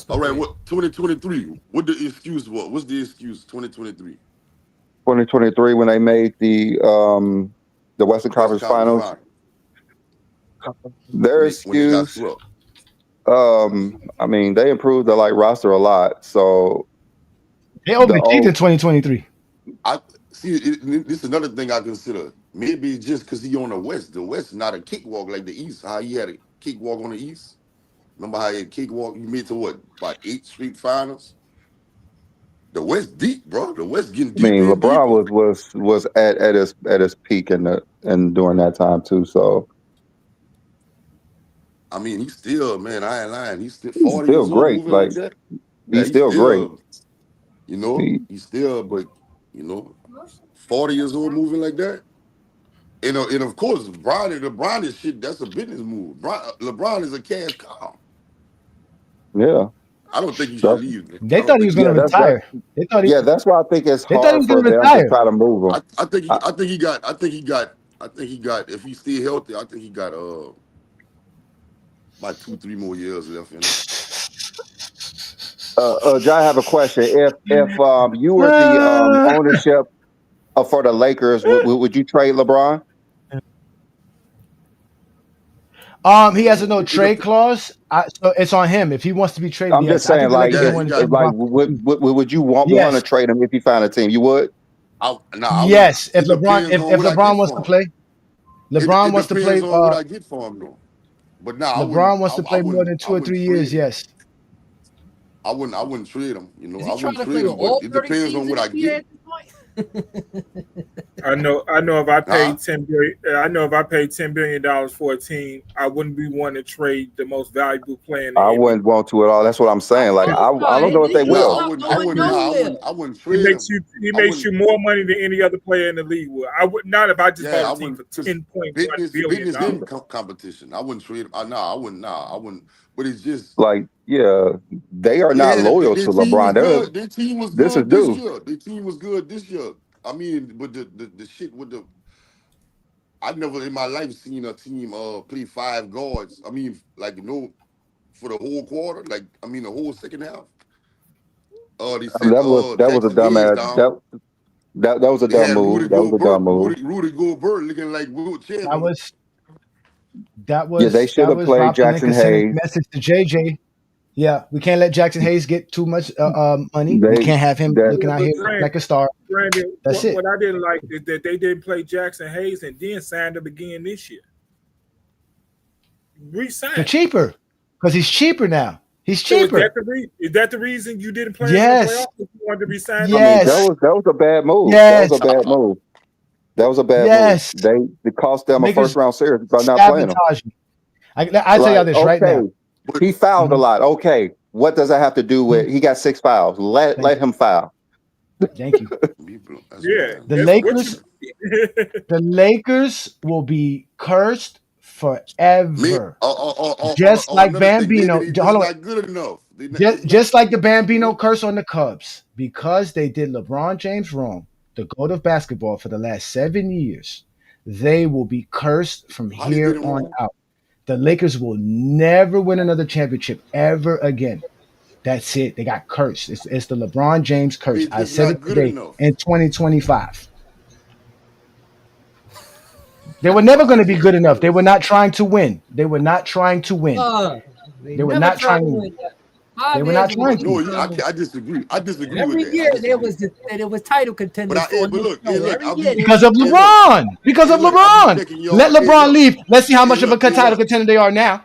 All right, what 2023? What the excuse was? What's the excuse? 2023.
2023 when they made the Western Conference Finals. Their excuse. I mean, they improved the roster a lot, so
they overachieved in 2023.
I see. This is another thing I consider. Maybe it's just because he on the West. The West is not a cakewalk like the East. How he had a cakewalk on the East. Remember how he had a cakewalk? He made to about 8 straight finals. The West deep, bro. The West getting deep.
I mean, LeBron was at his peak and during that time too. So.
I mean, he's still, man, I ain't lying. He's still 40
still
years
great.
Old like that. Yeah,
he's still great.
You know, he's still, but, 40 years old moving like that. And of course, LeBron is shit. That's a business move. LeBron is a cash cow.
Yeah.
I don't think he should leave.
They thought he was going to retire.
That's why I think it's hard for them to try to move him.
I think he got. If he's still healthy, I think he got about 2-3 more years left in it.
Jai, I have a question. If you were the ownership for the Lakers, would you trade LeBron?
He has a no trade clause, so it's on him if he wants to be traded.
I'm just saying, would you want to trade him if you find a team? You would.
Yes, if LeBron wants to play, LeBron wants to play.
What I get for him though. But
LeBron wants to play more than 2 or 3 years. Yes.
I wouldn't trade him. I wouldn't
trade him.
But it depends on what I get.
I know. If I paid $10 billion for a team, I wouldn't be one to trade the most valuable player in the
I
NBA.
wouldn't want to at all. That's what I'm saying. Like I don't know if they will.
I wouldn't trade him.
He makes you more money than any other player in the league would. I would not if I just bought a team for $10.1 billion.
Business competition. I wouldn't trade him. I wouldn't. But it's just
like, they are not loyal to LeBron.
Their team was
this
good
is
this year. Their team was good this year. I mean, but the shit with the, I've never in my life seen a team play 5 guards. I mean, like for the whole quarter. Like I mean, the whole second half. They said
that was a dumb ass. That was a dumb move. That was a dumb move.
Rudy Gobert looking like world champion.
That was.
They should have played Jaxson Hayes.
Message to JJ. Yeah, we can't let Jaxson Hayes get too much money. We can't have him looking out here like a star.
Brandon,
That's it.
What I didn't like is that they didn't play Jaxson Hayes and then signed him again this year. Re-signed.
They're cheaper because he's cheaper now. He's cheaper.
Is that the reason you didn't play?
Yes.
In the playoffs? You wanted to resign?
Yes.
I mean, that was a bad move.
Yes.
That was a bad move. That was a bad move. They cost them a first round series by not playing him.
I tell y'all this right now.
He fouled a lot. Okay. What does that have to do with? He got 6 fouls. Let him foul.
Thank you. The Lakers will be cursed forever. Just like Bambino. Hold on.
Not good enough.
Just like the Bambino curse on the Cubs, because they did LeBron James wrong, the GOAT of basketball for the last 7 years, they will be cursed from here on out. The Lakers will never win another championship ever again. That's it. They got cursed. It's the LeBron James curse. I said it today in 2025. They were never going to be good enough. They were not trying to win. They were not trying to win. They were not trying to win. They were not trying to.
No, I disagree. I disagree
every
with that.
year there was title contenders.
But look,
because of LeBron. Because of LeBron. Let LeBron leave. Let's see how much of a title contender they are now.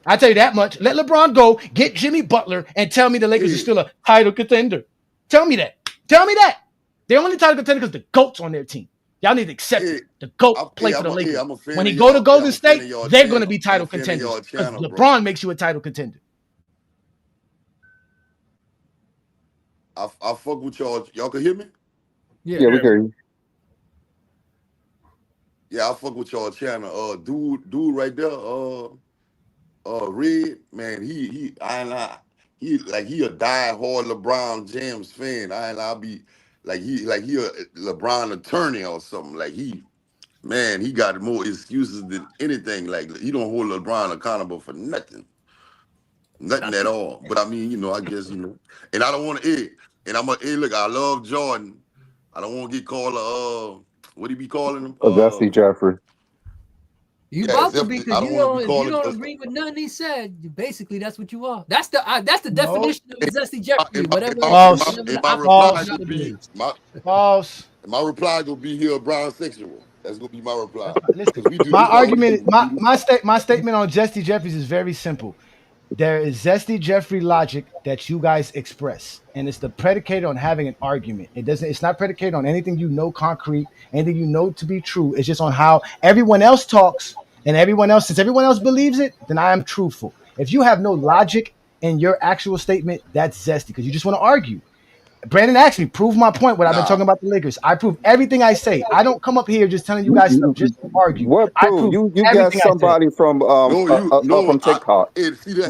I tell you that much. Let LeBron go. Get Jimmy Butler and tell me the Lakers are still a title contender. Tell me that. Tell me that. They're only title contender because the GOAT's on their team. Y'all need to accept it. The GOAT play for the Lakers. When he go to Golden State, they're going to be title contenders because LeBron makes you a title contender.
I fuck with y'all. Y'all can hear me?
Yeah, we hear you.
Yeah, I fuck with y'all channel. Dude right there, Red, man, he a die-hard LeBron James fan. I'll be like he a LeBron attorney or something. Like he got more excuses than anything. Like he don't hold LeBron accountable for nothing. Nothing at all. But I mean, I guess, and I don't want to look, I love Jordan. I don't want to get called what do you be calling him?
Zesty Jeffrey.
You about to be because you don't agree with nothing he said. Basically, that's what you are. That's the definition of Zesty Jeffrey. Whatever.
My reply gonna be here, Brown sexual. That's gonna be my reply.
My argument, my statement on Zesty Jeffries is very simple. There is Zesty Jeffrey logic that you guys express, and it's the predicated on having an argument. It's not predicated on anything concrete, anything to be true. It's just on how everyone else talks, and since everyone else believes it, then I am truthful. If you have no logic in your actual statement, that's Zesty because you just want to argue. Brandon asked me, prove my point. What I've been talking about the Lakers. I prove everything I say. I don't come up here just telling you guys stuff just to argue.
What proof? You got somebody from TikTok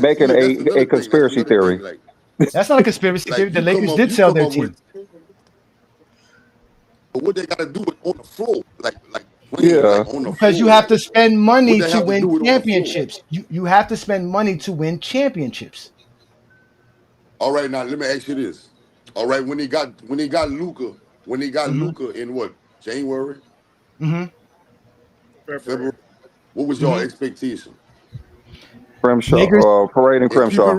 making a conspiracy theory.
That's not a conspiracy theory. The Lakers did sell their team.
But what they got to do it on the floor,
because you have to spend money to win championships. You have to spend money to win championships.
All right, now let me ask you this. All right, when he got Luka, Luka in what, January? February. What was your expectation?
Parading Crimshaw.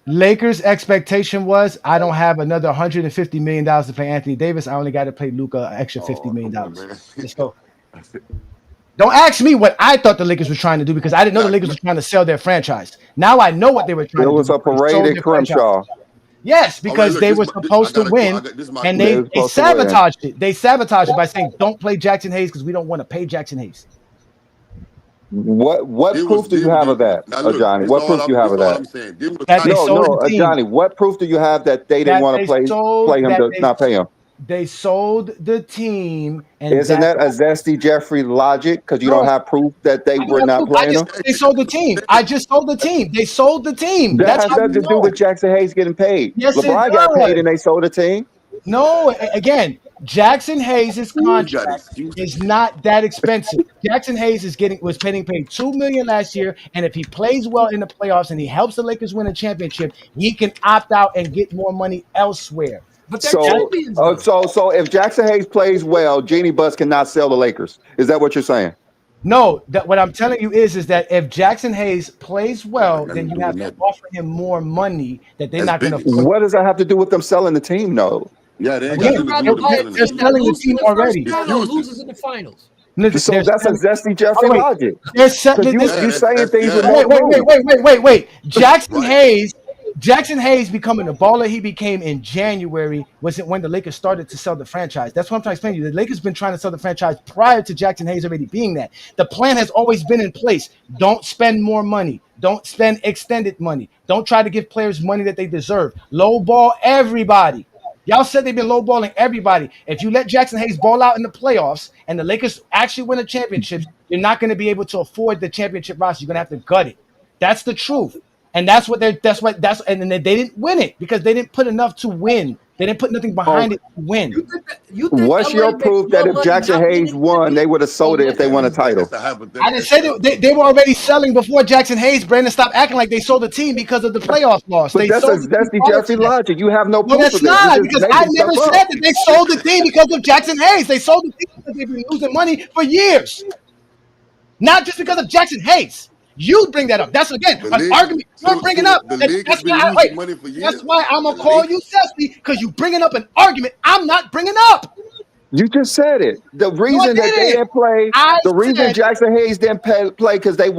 Lakers expectation was I don't have another $150 million to pay Anthony Davis. I only got to pay Luka an extra $50 million. Let's go. Don't ask me what I thought the Lakers were trying to do because I didn't know the Lakers were trying to sell their franchise. Now I know what they were trying to do.
It was a paraded Crimshaw.
Yes, because they were supposed to win, and they sabotaged it. They sabotaged it by saying, "Don't play Jaxson Hayes because we don't want to pay Jaxson Hayes."
What proof do you have of that, Ajani? What proof do you have of that? Ajani, what proof do you have that they didn't want to play him to not pay him?
They sold the team, and
isn't that a Zesty Jeffrey logic? Because you don't have proof that they were not playing him.
They sold the team. I just sold the team. They sold the team.
That has nothing to do with Jaxson Hayes getting paid.
Yes,
LeBron got paid, and they sold the team.
No, again, Jaxson Hayes' contract is not that expensive. Jaxson Hayes was getting paid $2 million last year, and if he plays well in the playoffs and he helps the Lakers win a championship, he can opt out and get more money elsewhere.
But so if Jaxson Hayes plays well, Jeannie Buss cannot sell the Lakers. Is that what you're saying?
No, what I'm telling you is that if Jaxson Hayes plays well, then you have to offer him more money that they're not going to.
What does that have to do with them selling the team? No.
Yeah,
they're selling the team already.
Loses in the finals.
So that's a Zesty Jeffrey logic.
You're
saying things with
wait. Jaxson Hayes becoming the baller he became in January wasn't when the Lakers started to sell the franchise. That's what I'm trying to explain to you. The Lakers been trying to sell the franchise prior to Jaxson Hayes already being that. The plan has always been in place. Don't spend more money. Don't spend extended money. Don't try to give players money that they deserve. Lowball everybody. Y'all said they've been lowballing everybody. If you let Jaxson Hayes ball out in the playoffs and the Lakers actually win a championship, you're not going to be able to afford the championship roster. You're going to have to gut it. That's the truth. And and then they didn't win it because they didn't put enough to win. They didn't put nothing behind it to win.
What's your proof that if Jaxson Hayes won, they would have sold it if they won a title?
I didn't say they were already selling before Jaxson Hayes. Brandon, stop acting like they sold the team because of the playoff loss.
But that's the Jeffrey logic. You have no proof
of
it.
That's not because I never said that they sold the team because of Jaxson Hayes. They sold the team because they've been losing money for years, not just because of Jaxson Hayes. You bring that up. That's again an argument you're bringing up. That's why I'm gonna call you Zesty because you bringing up an argument I'm not bringing up.
You just said it. The reason that they didn't play, the reason Jaxson Hayes didn't play because they didn't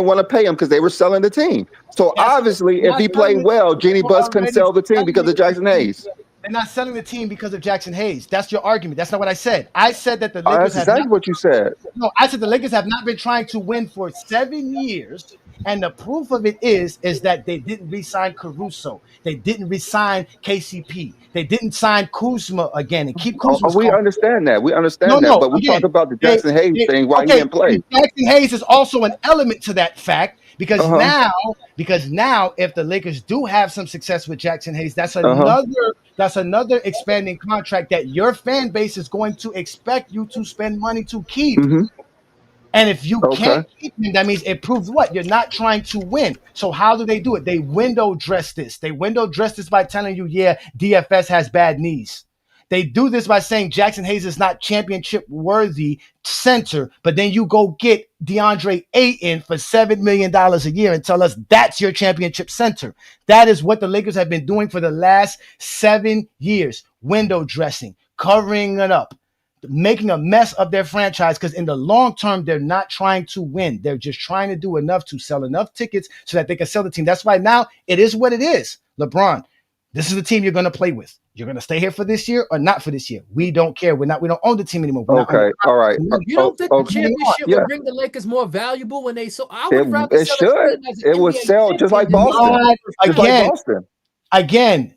want to pay him because they were selling the team. So obviously, if he played well, Jeannie Buss couldn't sell the team because of Jaxson Hayes.
They're not selling the team because of Jaxson Hayes. That's your argument. That's not what I said. I said that the Lakers
that's exactly what you said.
No, I said the Lakers have not been trying to win for 7 years. And the proof of it is that they didn't re-sign Caruso. They didn't re-sign KCP. They didn't sign Kuzma again and keep Kuzma.
We understand that. We understand that. But we talk about the Jaxson Hayes thing. Why he didn't play?
Jaxson Hayes is also an element to that fact. Because now, if the Lakers do have some success with Jaxson Hayes, that's another expanding contract that your fan base is going to expect you to spend money to keep. And if you can't keep him, that means it proves what? You're not trying to win. So how do they do it? They window dress this. They window dress this by telling you, yeah, DFS has bad knees. They do this by saying Jaxson Hayes is not championship worthy center, but then you go get DeAndre Ayton for $7 million a year and tell us that's your championship center. That is what the Lakers have been doing for the last 7 years. Window dressing, covering it up, making a mess of their franchise because in the long term, they're not trying to win. They're just trying to do enough to sell enough tickets so that they can sell the team. That's why now it is what it is. LeBron, this is the team you're going to play with. You're going to stay here for this year or not for this year. We don't care. We don't own the team anymore.
All right.
You don't think the championship would bring the Lakers more valuable when they sold? I would rather
it should. It would sell just like Boston.
Again,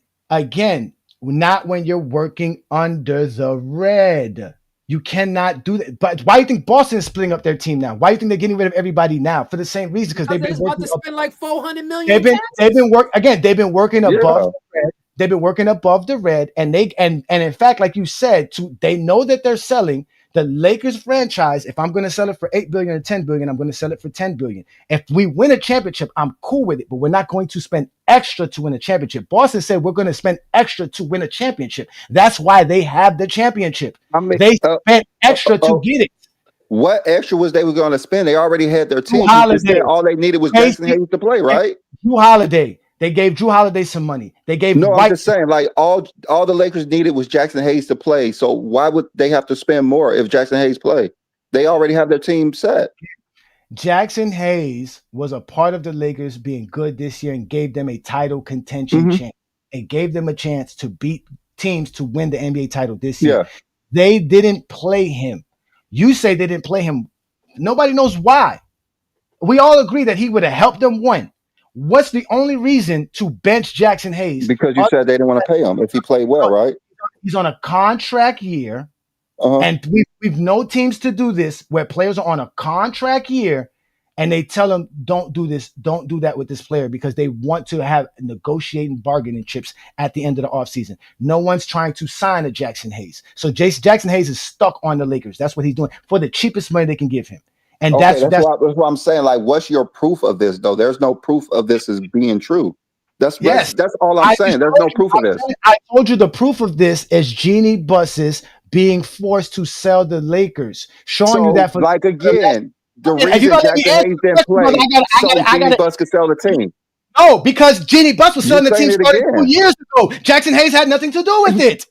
not when you're working under the red. You cannot do that. But why do you think Boston is splitting up their team now? Why do you think they're getting rid of everybody now? For the same reason, because they've been
about to spend like $400 million.
They've been working above the red. They've been working above the red, and in fact, like you said, they know that they're selling the Lakers franchise. If I'm going to sell it for $8 billion or $10 billion, I'm going to sell it for $10 billion. If we win a championship, I'm cool with it, but we're not going to spend extra to win a championship. Boston said we're going to spend extra to win a championship. That's why they have the championship. They spent extra to get it.
What extra was they were going to spend? They already had their team. All they needed was Jaxson Hayes to play, right?
Jrue Holiday. They gave Jrue Holiday some money. They gave
I'm just saying, like all the Lakers needed was Jaxson Hayes to play. So why would they have to spend more if Jaxson Hayes play? They already have their team set.
Jaxson Hayes was a part of the Lakers being good this year and gave them a title contention chance. and gave them a chance to beat teams to win the NBA title this year. They didn't play him. You say they didn't play him. Nobody knows why. We all agree that he would have helped them win. What's the only reason to bench Jaxson Hayes?
Because you said they didn't want to pay him if he played well, right?
He's on a contract year. And we've known teams to do this where players are on a contract year and they tell them, don't do this, don't do that with this player because they want to have negotiating bargaining chips at the end of the offseason. No one's trying to sign a Jaxson Hayes. So Jaxson Hayes is stuck on the Lakers. That's what he's doing for the cheapest money they can give him. And that's
what I'm saying. Like, what's your proof of this, though? There's no proof of this as being true. That's all I'm saying. There's no proof of this.
I told you the proof of this is Jeannie Buses being forced to sell the Lakers, showing you that.
The reason Jaxson Hayes didn't play so Jeannie Buss could sell the team.
No, because Jeannie Buss was selling the team started 2 years ago. Jaxson Hayes had nothing to do with it.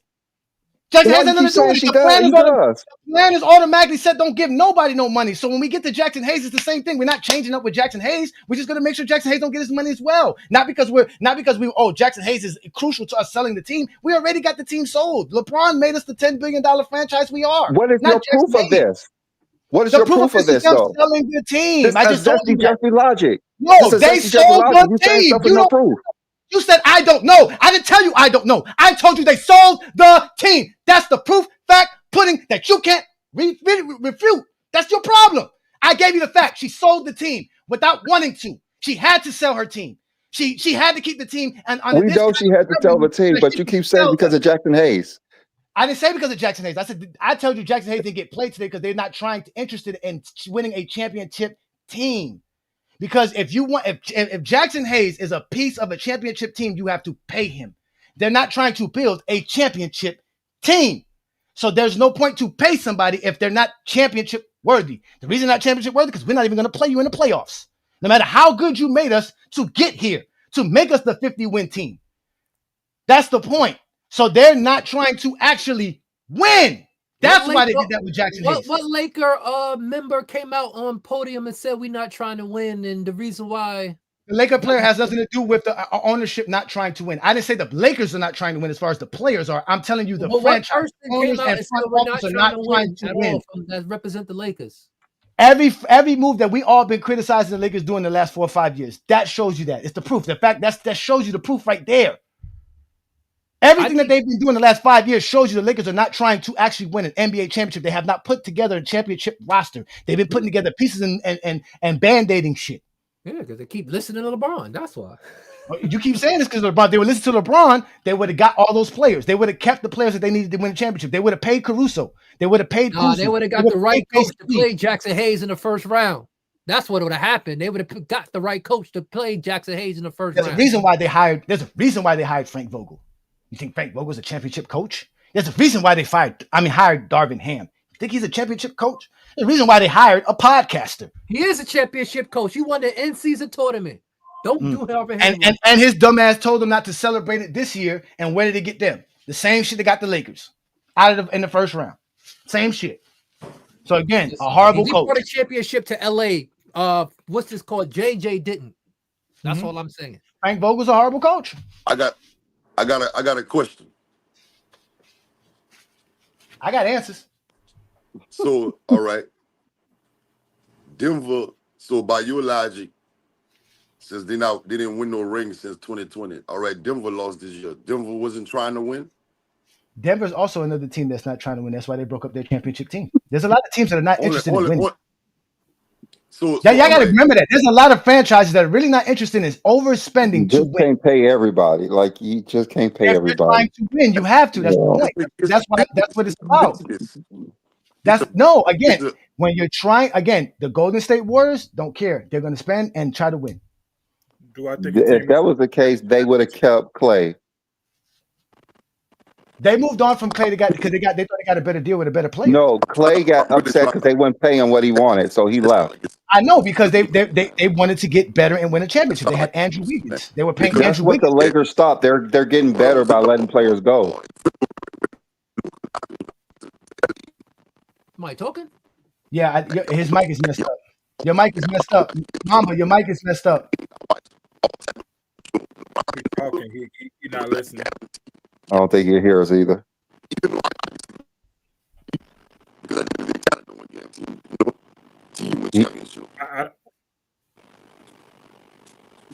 Jaxson Hayes had nothing to do with it. The plan is automatically set. Don't give nobody no money. So when we get to Jaxson Hayes, it's the same thing. We're not changing up with Jaxson Hayes. We're just going to make sure Jaxson Hayes don't get his money as well. Not because Jaxson Hayes is crucial to us selling the team. We already got the team sold. LeBron made us the $10 billion franchise we are.
What is your proof of this? What is your proof of this, though?
Selling the team. I just told you
Jeffrey logic.
No, they sold the team. You said I don't know. I didn't tell you I don't know. I told you they sold the team. That's the proof, fact, pudding that you can't refute. That's your problem. I gave you the fact. She sold the team without wanting to. She had to sell her team. She had to keep the team. And
we know she had to sell the team, but you keep saying because of Jaxson Hayes.
I didn't say because of Jaxson Hayes. I told you Jaxson Hayes didn't get played today because they're not interested in winning a championship team. Because if Jaxson Hayes is a piece of a championship team, you have to pay him. They're not trying to build a championship team. So there's no point to pay somebody if they're not championship worthy. The reason not championship worthy because we're not even going to play you in the playoffs. No matter how good you made us to get here, to make us the 50-win team. That's the point. So they're not trying to actually win. That's why they did that with Jaxson Hayes.
What Laker member came out on podium and said we're not trying to win, and the reason why
the Laker player has nothing to do with the ownership not trying to win. I didn't say the Lakers are not trying to win as far as the players are. I'm telling you the franchise owners and front office are not trying to win.
That represent the Lakers.
Every move that we all been criticizing the Lakers doing the last 4 or 5 years, that shows you that. It's the proof. The fact that shows you the proof right there. Everything that they've been doing the last 5 years shows you the Lakers are not trying to actually win an NBA championship. They have not put together a championship roster. They've been putting together pieces and band-aiding shit.
Yeah, because they keep listening to LeBron. That's why.
You keep saying this because LeBron. They would listen to LeBron. They would have got all those players. They would have kept the players that they needed to win the championship. They would have paid Caruso. They would have paid.
They would have got the right coach to play Jaxson Hayes in the first round. That's what would have happened. They would have got the right coach to play Jaxson Hayes in the first round.
There's a reason why they hired Frank Vogel. You think Frank Vogel's a championship coach? There's a reason why they hired Darvin Ham. You think he's a championship coach? There's a reason why they hired a podcaster.
He is a championship coach. He won the end-season tournament. Don't do Darvin Ham.
And his dumbass told them not to celebrate it this year. And where did it get them? The same shit that got the Lakers in the first round. Same shit. So again, a horrible coach. He
brought a championship to LA. What's this called? JJ didn't. That's all I'm saying.
Frank Vogel's a horrible coach.
I got a question.
I got answers.
So, all right. Denver, so by your logic, since they didn't win no rings since 2020. All right, Denver lost this year. Denver wasn't trying to win.
Denver's also another team that's not trying to win. That's why they broke up their championship team. There's a lot of teams that are not interested in winning. Y'all got to remember that. There's a lot of franchises that are really not interested in overspending to win.
You can't pay everybody. Like, you just can't pay everybody.
If you're trying to win, you have to. That's the point. That's what it's about. When you're trying, the Golden State Warriors don't care. They're going to spend and try to win.
If that was the case, they would have kept Clay.
They moved on from Clay because they thought they got a better deal with a better player.
No, Clay got upset because they wouldn't pay him what he wanted, so he left.
I know, because they wanted to get better and win a championship. They had Andrew Wiggins. They were paying Andrew Wiggins.
The Lakers stopped. They're getting better by letting players go.
Am I talking?
Yeah, his mic is messed up. Your mic is messed up. Mamba, your mic is messed up.
He's talking. He not listening.
I don't think he'll hear us either.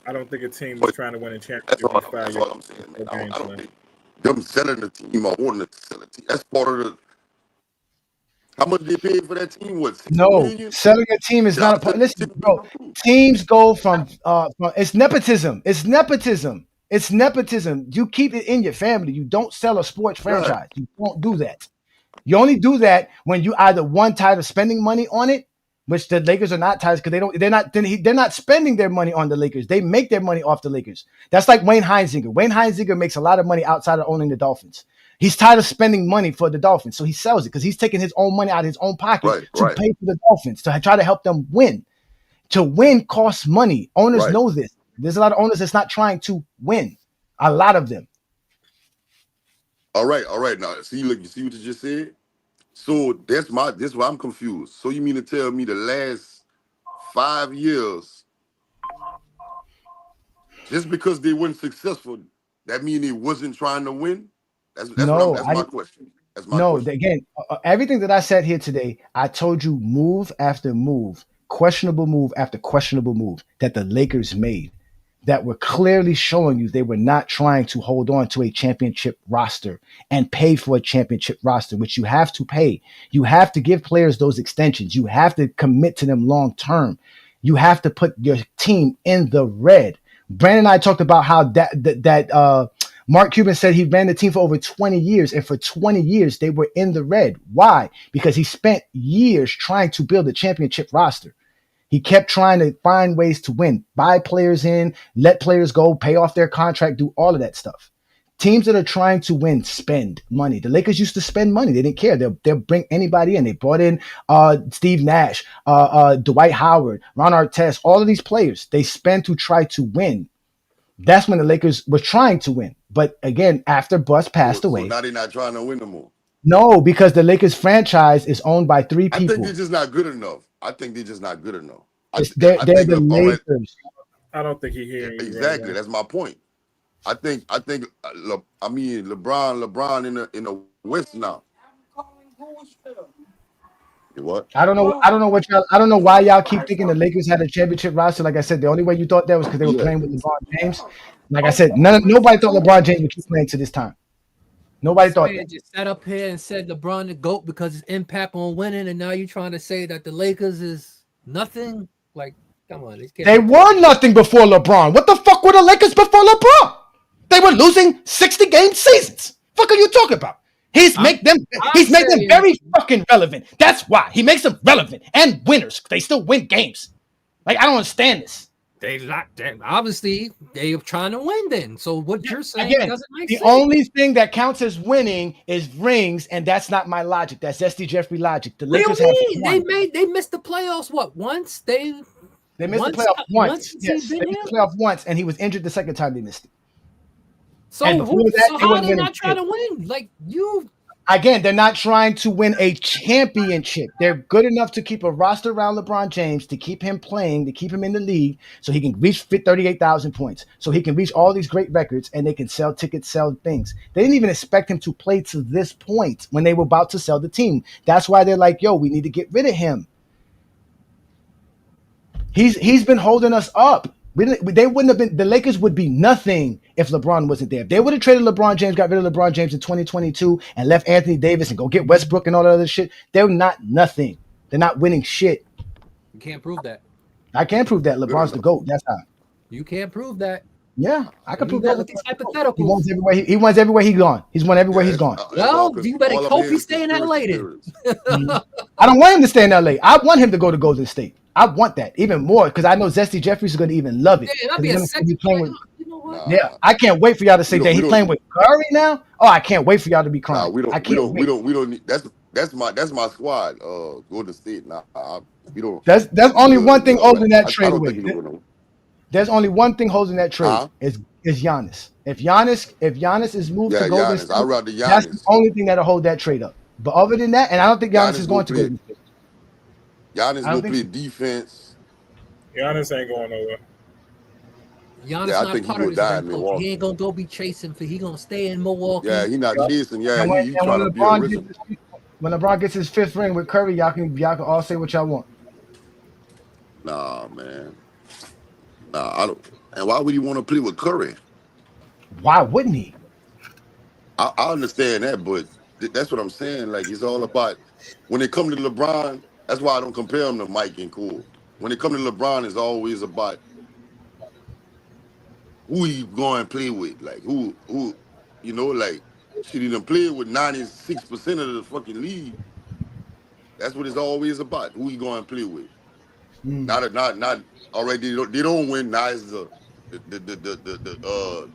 I don't think a team is trying to win a championship.
That's all I'm saying, man. I don't think them selling the team or wanting to sell a team. That's part of the. How much they paid for that team? What?
No, selling a team is not a part. Listen, bro. Teams go from it's nepotism. It's nepotism. It's nepotism. You keep it in your family. You don't sell a sports franchise. You won't do that. You only do that when you either tired of spending money on it, which the Lakers are not tired because they're not spending their money on the Lakers. They make their money off the Lakers. That's like Wayne Heinziger. Wayne Heinziger makes a lot of money outside of owning the Dolphins. He's tired of spending money for the Dolphins, so he sells it because he's taking his own money out of his own pocket to pay for the Dolphins, to try to help them win. To win costs money. Owners know this. There's a lot of owners that's not trying to win. A lot of them.
All right. Now, see, look, you see what you just said? So this is why I'm confused. So you mean to tell me the last 5 years, just because they weren't successful, that mean they wasn't trying to win? That's my question. That's my question.
Again, everything that I said here today, I told you move after move, questionable move after questionable move that the Lakers made that were clearly showing you they were not trying to hold on to a championship roster and pay for a championship roster, which you have to pay. You have to give players those extensions. You have to commit to them long term. You have to put your team in the red. Brandon and I talked about how that Mark Cuban said he ran the team for over 20 years, and for 20 years they were in the red. Why? Because he spent years trying to build a championship roster. He kept trying to find ways to win, buy players in, let players go, pay off their contract, do all of that stuff. Teams that are trying to win spend money. The Lakers used to spend money. They didn't care. They'll bring anybody in. They brought in Steve Nash, Dwight Howard, Ron Artest, all of these players. They spend to try to win. That's when the Lakers were trying to win. But again, after Bus passed away.
So now they're not trying to win no more.
No, because the Lakers franchise is owned by 3 people.
I think they're just not good enough.
They're the Lakers.
I don't think he hears you.
Exactly. Right. That's my point. I think LeBron in the West now. What?
I don't know why y'all keep thinking the Lakers had a championship roster. Like I said, the only way you thought that was because they were playing with LeBron James. Like I said, nobody thought LeBron James would keep playing to this time. Nobody thought that.
Just sat up here and said LeBron the GOAT because his impact on winning, and now you're trying to say that the Lakers is nothing? Like, come on.
They were nothing before LeBron. What the fuck were the Lakers before LeBron? They were losing 60-game seasons. Fuck are you talking about? He's made them very fucking relevant. That's why. He makes them relevant and winners. They still win games. Like, I don't understand this.
Obviously, they're trying to win then. So what you're saying doesn't make sense.
The only thing that counts as winning is rings, and that's not my logic. That's Zesty Jeffrey logic. The Lakers have
they missed the playoffs once? They
missed the playoffs once. Yes, they missed the playoffs once, and he was injured the second time they missed it.
So how are they not trying to win? Like you.
Again, they're not trying to win a championship. They're good enough to keep a roster around LeBron James, to keep him playing, to keep him in the league, so he can reach 38,000 points, so he can reach all these great records, and they can sell tickets, sell things. They didn't even expect him to play to this point when they were about to sell the team. That's why they're like, yo, we need to get rid of him. He's been holding us up. They wouldn't have been. The Lakers would be nothing if LeBron wasn't there. If they would have traded LeBron James, got rid of LeBron James in 2022, and left Anthony Davis and go get Westbrook and all that other shit, they're not nothing. They're not winning shit.
You can't prove that.
I can't prove that. LeBron's the GOAT. That's how.
You can't prove that.
Yeah, I can prove that
with these hypotheticals.
He wins everywhere he's gone. He's won everywhere he's gone.
Well, you better hope he's staying in LA then.
I don't want him to stay in LA. I want him to go to Golden State. I want that even more because I know Zesty Jeffries is going to even love it.
Yeah, that'd be a second
with, you know what? Yeah, I can't wait for y'all to say that he's playing with Curry now. Oh, I can't wait for y'all to be crying.
We don't need that's my squad. Golden State. We don't.
That's only one thing holding that trade away. There's only one thing holding that trade is Giannis. If Giannis is moved to Golden State,
I'd rather Giannis.
That's the only thing that'll hold that trade up. But other than that, and I don't think Giannis is going to Golden State.
Giannis will play defense.
Giannis ain't going nowhere.
Giannis
Yeah, I
not
think he
part of
will
this
die in
young coach. He
Milwaukee.
ain't gonna go be chasing for. He gonna stay in Milwaukee.
Yeah, he not chasing. Yeah,
And
he trying to be original.
when LeBron gets his 5th ring with Curry, y'all can all say what y'all want.
Nah, man. Nah, I don't. And why would he want to play with Curry?
Why wouldn't he?
I understand that, but that's what I'm saying. Like, it's all about when it comes to LeBron. That's why I don't compare him to Mike and Cole. When it comes to LeBron, it's always about who he going to play with. Like, who, like, shit, he done played with 96% of the fucking league. That's what it's always about. Who he going to play with. Not already. They don't win. Now it's the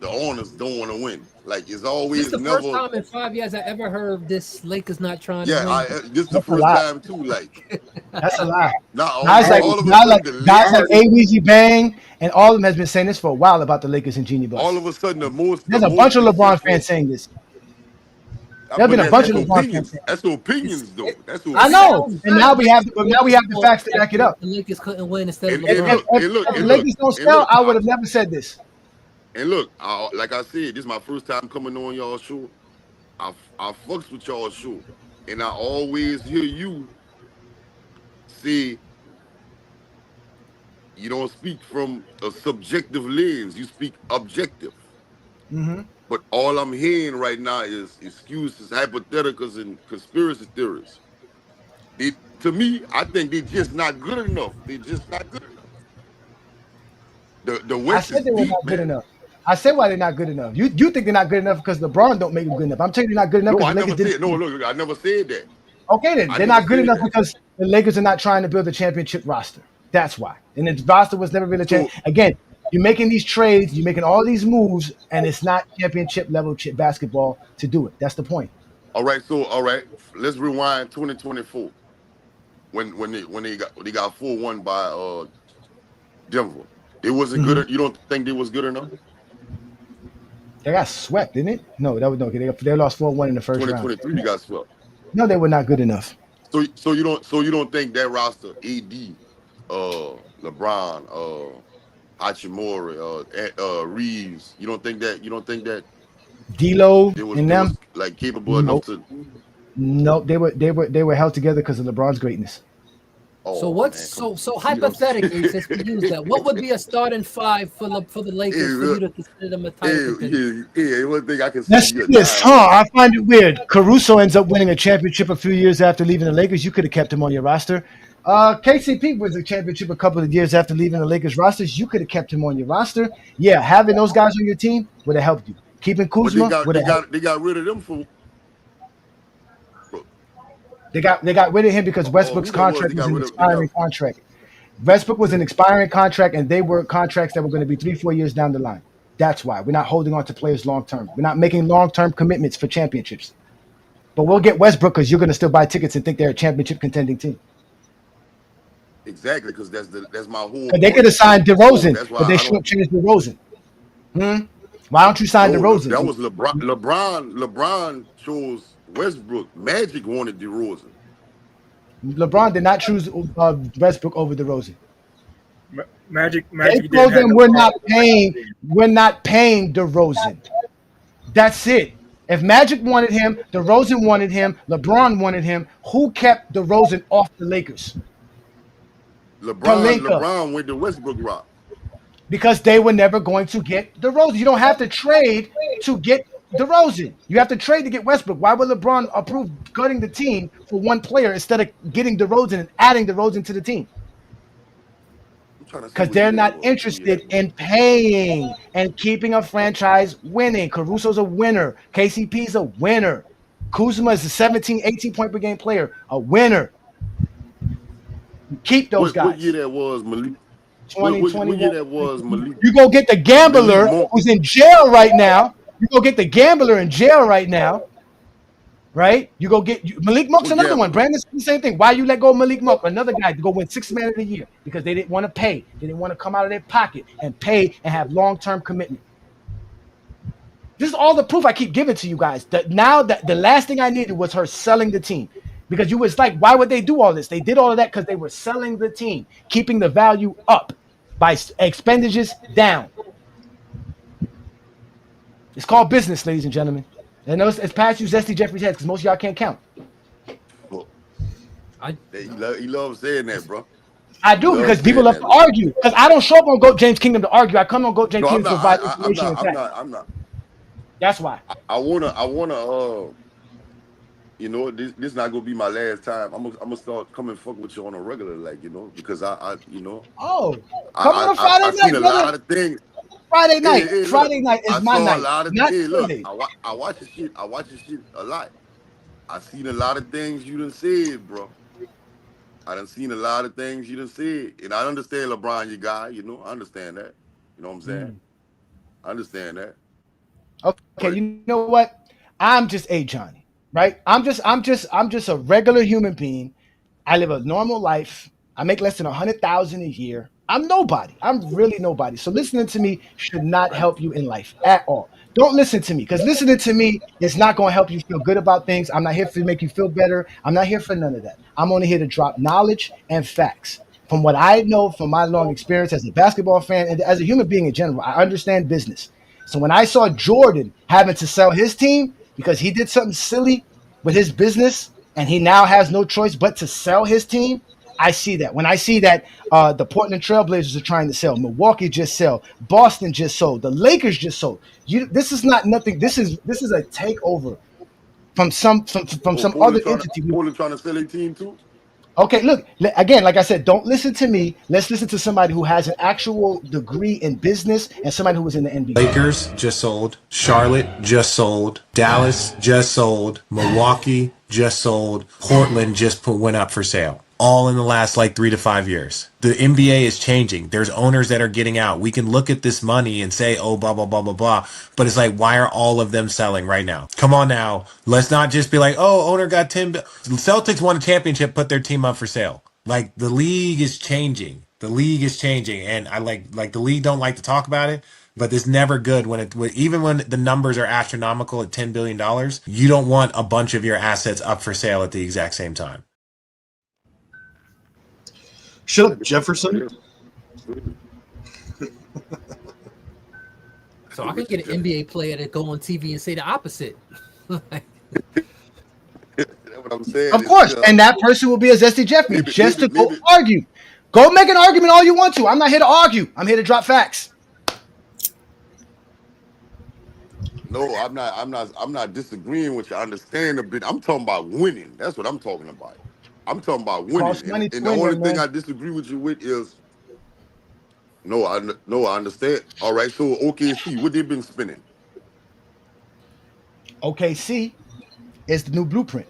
owners don't want to win. Like, it's always
This is the
never.
first time in 5 years I ever heard this Lakers not trying to
Yeah,
win.
this is the first time too. Like,
that's a lie.
Guys
Guys like A-Weezy Bang and all of them has been saying this for a while about the Lakers and Genie Bus.
All of a sudden,
there's a bunch of LeBron fans saying this. There's been a bunch of LeBron fans.
That's opinions, though. That's
I know. And now we have the facts to back it up.
The Lakers couldn't win instead of
If
LeBron.
the Lakers don't sell, I would have never said this.
And look, like I said, this is my first time coming on y'all show. I fucks with y'all show, and I always hear you say you don't speak from a subjective lens. You speak objective.
Mm-hmm.
But all I'm hearing right now is excuses, hypotheticals, and conspiracy theories. To me, I think they're just not good enough. They're just not good enough. The West
I said they were not good enough. I said why they're not good enough. You think they're not good enough because LeBron don't make them good enough. I'm telling you they're not good enough.
No, I never said. No, look, I never said that.
Okay, then they're not good enough because the Lakers are not trying to build a championship roster. That's why. And the roster was never really champion. Again, you're making these trades, you're making all these moves, and it's not championship level basketball to do it. That's the point.
All right, let's rewind 2024 when they got 4-1 by Denver. It wasn't good. You don't think they was good enough?
They got swept, didn't it? No, that was no. They lost 4-1 in the first round.
2023, they got swept.
No, they were not good enough.
So you don't think that roster, AD, LeBron, Hachimura, Reeves, you don't think that
D'Lo
and them was, like, capable enough to?
No, they were held together because of LeBron's greatness.
So so hypothetically, since we use that, what would be a starting 5 for the Lakers for you to consider them a title contender?
Yeah, one thing I can
Let's see this, I find it weird. Caruso ends up winning a championship a few years after leaving the Lakers. You could have kept him on your roster. KCP wins a championship a couple of years after leaving the Lakers rosters. You could have kept him on your roster. Yeah, having those guys on your team would have helped you. Keeping Kuzma would have helped.
They got rid of them for.
They got rid of him because Westbrook's contract was an expiring contract. Westbrook was an expiring contract, and they were contracts that were going to be 3-4 years down the line. That's why we're not holding on to players long term. We're not making long term commitments for championships. But we'll get Westbrook because you're going to still buy tickets and think they're a championship contending team.
Exactly, because that's my whole.
But they could have signed DeRozan, but they shouldn't change DeRozan. Why don't you sign DeRozan?
That was LeBron. LeBron chose Westbrook. Magic wanted DeRozan.
LeBron did not choose Westbrook over DeRozan.
Magic
they told them we're not paying DeRozan. That's it. If Magic wanted him, DeRozan wanted him, LeBron wanted him, who kept DeRozan off the Lakers?
LeBron went to Westbrook route.
Because they were never going to get DeRozan. You don't have to trade to get DeRozan. You have to trade to get Westbrook. Why would LeBron approve cutting the team for one player instead of getting DeRozan and adding DeRozan to the team? Because they're not interested in paying and keeping a franchise winning. Caruso's a winner. KCP's a winner. Kuzma is a 17, 18-point per game player, a winner. Keep those guys.
What year that was, Malik? What year that was, Malik?
You go get the gambler who's in jail right now. You go get the gambler in jail right now. Right? You go get Malik Monk's another one. Brandon's the same thing. Why you let go of Malik Monk? Another guy to go win 6th man of the year because they didn't want to pay. They didn't want to come out of their pocket and pay and have long-term commitment. This is all the proof I keep giving to you guys. That now that the last thing I needed was her selling the team. Because you was like, why would they do all this? They did all of that because they were selling the team, keeping the value up by expenditures down. It's called business, ladies and gentlemen. And it's past you, Zesty Jeffrey's head because most of y'all can't count.
He loves saying that, bro.
I do because people love to argue. Because I don't show up on GOAT James Kingdom to argue. I come on GOAT James Kingdom to provide information and facts.
I'm not.
That's why.
I wanna. You know, this not gonna be my last time. I'm gonna start coming fuck with you on a regular, like, you know, because I you know.
Oh, come on a Friday night,
seen a
brother.
lot of things.
Friday night.
Hey,
Friday night is my night. Not
look, I watch your shit. I watch your shit a lot. I seen a lot of things you done said, bro. I done seen a lot of things you done said, and I understand LeBron, your guy. You know, I understand that. You know what I'm saying? I understand that.
Okay, you know what? I'm just Ajani. Right? I'm just a regular human being. I live a normal life. I make less than 100,000 a year. I'm nobody. I'm really nobody. So listening to me should not help you in life at all. Don't listen to me because listening to me is not going to help you feel good about things. I'm not here to make you feel better. I'm not here for none of that. I'm only here to drop knowledge and facts. From what I know from my long experience as a basketball fan and as a human being in general, I understand business. So when I saw Jordan having to sell his team because he did something silly with his business and he now has no choice but to sell his team, I see that. When I see that the Portland Trailblazers are trying to sell, Milwaukee just sold, Boston just sold, the Lakers just sold. This is not nothing. This is a takeover from some other entity.
Portland trying to sell a team too?
Okay, look, again, like I said, don't listen to me. Let's listen to somebody who has an actual degree in business and somebody who was in the NBA.
Lakers just sold. Charlotte just sold. Dallas just sold. Milwaukee just sold. Portland just went up for sale. All in the last 3 to 5 years. The NBA is changing. There's owners that are getting out. We can look at this money and say, oh, blah, blah, blah, blah, blah. But it's like, why are all of them selling right now? Come on now. Let's not just be like, oh, owner got 10. Celtics won a championship, put their team up for sale. Like, the league is changing. The league is changing. And I like the league don't like to talk about it. But it's never good even when the numbers are astronomical at $10 billion, you don't want a bunch of your assets up for sale at the exact same time.
Shut up, Jefferson.
So I could get an NBA player to go on TV and say the opposite.
That's what I'm saying.
Of course, and that person will be a Zesty Jeffrey just to go argue. Go make an argument all you want to. I'm not here to argue. I'm here to drop facts.
No, I'm not disagreeing with you. I understand a bit. I'm talking about winning. That's what I'm talking about. I'm talking about winning. And the only thing I disagree with you with is I understand. All right, so OKC, what they been spending?
OKC is the new blueprint.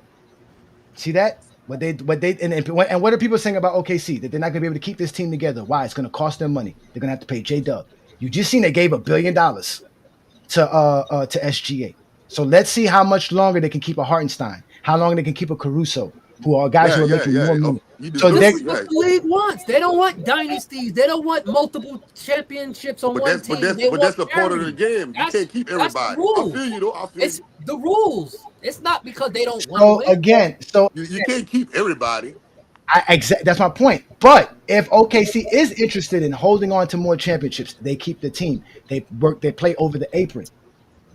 See that? What are people saying about OKC? That they're not gonna be able to keep this team together. Why? It's gonna cost them money. They're gonna have to pay J-Dub. You just seen they gave $1 billion to SGA. So let's see how much longer they can keep a Hartenstein, how long they can keep a Caruso, who are guys who are making more money.
So this is what the league wants. They don't want dynasties. They don't want multiple championships on one team.
But that's a part of the game. You can't keep everybody. I feel you though.
It's the rules. It's not because they don't want
to win.
You can't keep everybody.
That's my point. But if OKC is interested in holding on to more championships, they keep the team. They play over the apron.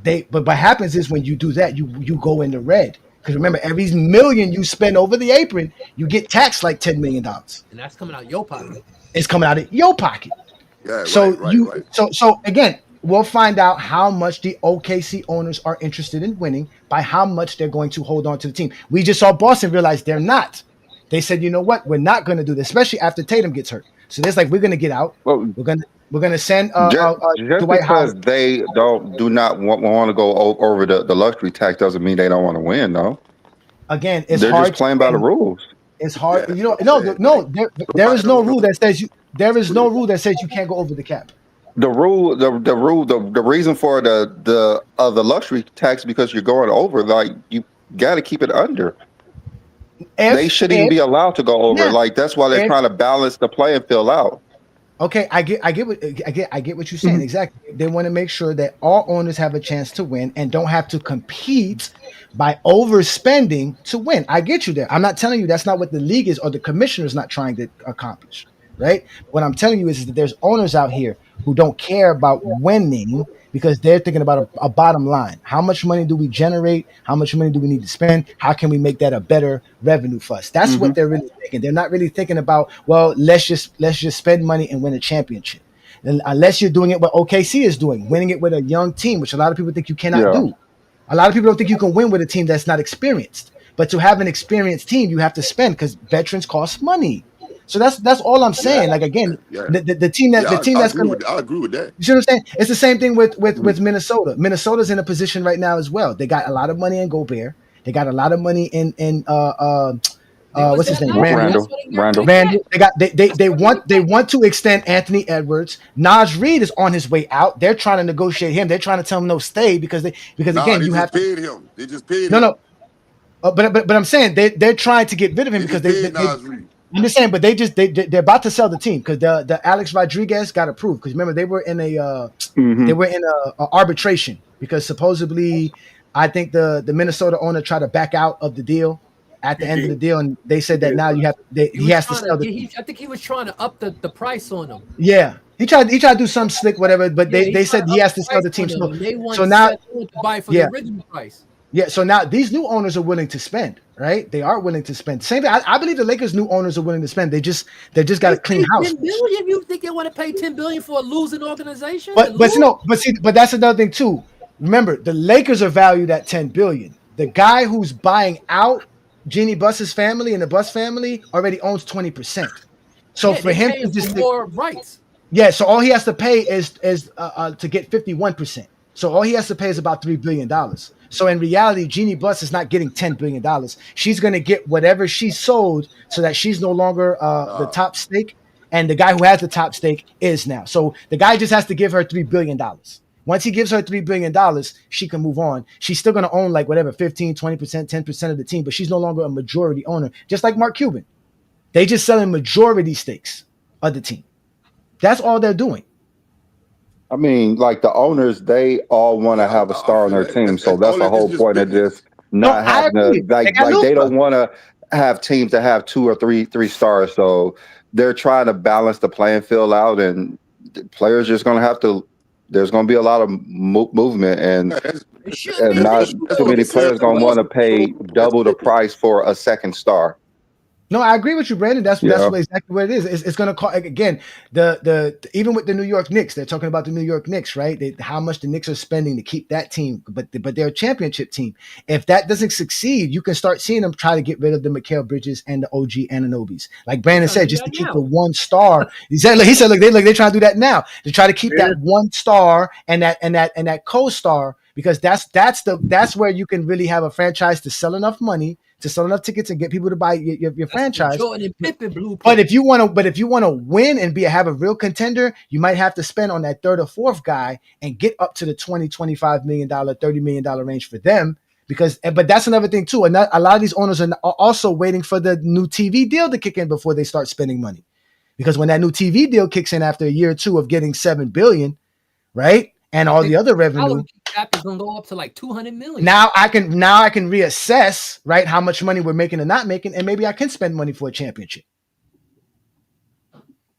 But what happens is when you do that, you go in the red. Because remember, every million you spend over the apron, you get taxed like $10 million.
And that's coming out your pocket.
It's coming out of your pocket.
Yeah,
right. So again, we'll find out how much the OKC owners are interested in winning by how much they're going to hold on to the team. We just saw Boston realize they're not. They said, you know what? We're not going to do this, especially after Tatum gets hurt. So there's we're going to get out. We're going to send
just
Dwight
because
Howard.
they do not want to go over the luxury tax doesn't mean they don't want to win, though.
Again, it's
they're
hard.
They're just playing by the rules.
It's hard. Yeah, there is no rule that says you can't go over the cap.
The reason for the luxury tax because you're going over, you got to keep it under. They shouldn't even be allowed to go over. That's why they're trying to balance the playing field out.
Okay, I get what you're saying. Exactly. They want to make sure that all owners have a chance to win and don't have to compete by overspending to win. I get you there. I'm not telling you that's not what the league is or the commissioner is not trying to accomplish. right? What I'm telling you is that there's owners out here who don't care about winning because they're thinking about a bottom line. How much money do we generate? How much money do we need to spend? How can we make that a better revenue for us? That's what they're really thinking. They're not really thinking about, well, let's just spend money and win a championship. And unless you're doing it what OKC is doing, winning it with a young team, which a lot of people think you cannot do. A lot of people don't think you can win with a team that's not experienced. But to have an experienced team, you have to spend because veterans cost money. So that's all I'm saying. Like again, the team that's
I agree with that.
You see what I'm saying? It's the same thing with Minnesota. Minnesota's in a position right now as well. They got a lot of money in Gobert. They got a lot of money in what's his name? Randall. They want to extend Anthony Edwards. Naj Reid is on his way out. They're trying to negotiate him. They're trying to tell him no, stay because again you have
paid him. They just paid him.
No. But I'm saying they're trying to get rid of him because I'm just saying, but they're about to sell the team because the Alex Rodriguez got approved because remember they were in a arbitration because supposedly I think the Minnesota owner tried to back out of the deal at the end of the deal and they said that now he has to sell the team.
I think he was trying to up the price on them.
Yeah. He tried to do some slick whatever, but they said he has to sell the team. So now
to buy for the original price.
Yeah, so now these new owners are willing to spend, right? They are willing to spend. Same thing. I believe the Lakers' new owners are willing to spend. They just got a clean house.
$10 billion? You think they want to pay $10 billion for a losing organization?
But that's another thing too. Remember, the Lakers are valued at $10 billion. The guy who's buying out Jeannie Buss's family and the Buss family already owns 20%. So for him to just
more rights.
Yeah, so all he has to pay is to get 51%. So all he has to pay is about $3 billion. So in reality, Jeannie Buss is not getting $10 billion. She's going to get whatever she sold so that she's no longer the top stake. And the guy who has the top stake is now. So the guy just has to give her $3 billion. Once he gives her $3 billion, she can move on. She's still going to own like whatever, 15, 20%, 10% of the team, but she's no longer a majority owner, just like Mark Cuban. They just selling majority stakes of the team. That's all they're doing.
I mean, like the owners, they all want to have a star on their team. So that's the whole point of just not having they don't want to have teams that have 2 or 3 stars. So they're trying to balance the playing field out, and the players just going to have to. There's going to be a lot of movement, and not too many players going to want to pay double the price for a second star.
No, I agree with you, Brandon. That's exactly what it is. It's going to call again. The even with the New York Knicks, they're talking about the New York Knicks, right? How much the Knicks are spending to keep that team, but they're a championship team. If that doesn't succeed, you can start seeing them try to get rid of the Mikal Bridges and the OG Ananobis, like Brandon said, just to keep the one star. He said, look, they're trying to do that now to try to keep that one star and that co-star because that's where you can really have a franchise to sell enough money. To sell enough tickets and get people to buy your franchise. But if you want to win and have a real contender, you might have to spend on that third or fourth guy and get up to the $20, $25 million, $30 million range for them. But that's another thing too. And a lot of these owners are also waiting for the new TV deal to kick in before they start spending money. Because when that new TV deal kicks in after a year or two of getting $7 billion, right, and all the other revenue.
Cap is gonna go up to like $200 million.
Now I can reassess, right, how much money we're making and not making, and maybe I can spend money for a championship.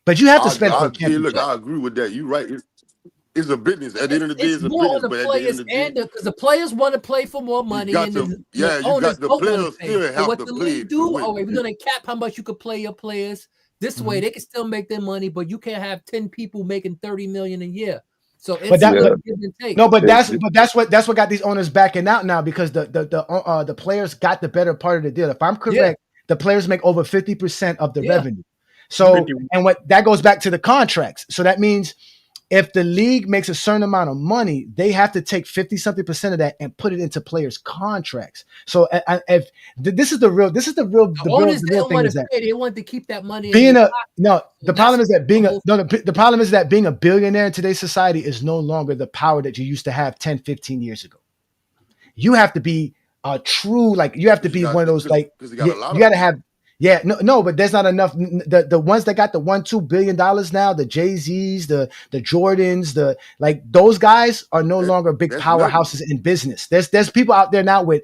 But you have to spend for a championship.
Look, I agree with that. You're right. It's a business. At the end of the day, it's a business. But at the end of the day,
because the players want to play for more money,
you got the players still have
what
to
the
play.
league do? We're gonna cap how much you could play your players. This way, they can still make their money, but you can't have 10 people making $30 million a year. So it's give and take.
No, but that's what got these owners backing out now because the players got the better part of the deal. If I'm correct, the players make over 50% of the revenue. So and what that goes back to the contracts. So that means if the league makes a certain amount of money, they have to take 50-something% of that and put it into players' contracts. So if this is the real thing is that
they want to keep that money.
The problem is that being a billionaire in today's society is no longer the power that you used to have 10, 15 years ago. You have to be a true, you have to be one of those, you got to have. Yeah, no, but there's not enough. The ones that got the $1-2 billion now, the Jay-Z's, the Jordans, those guys are no longer big powerhouses in business. There's people out there now with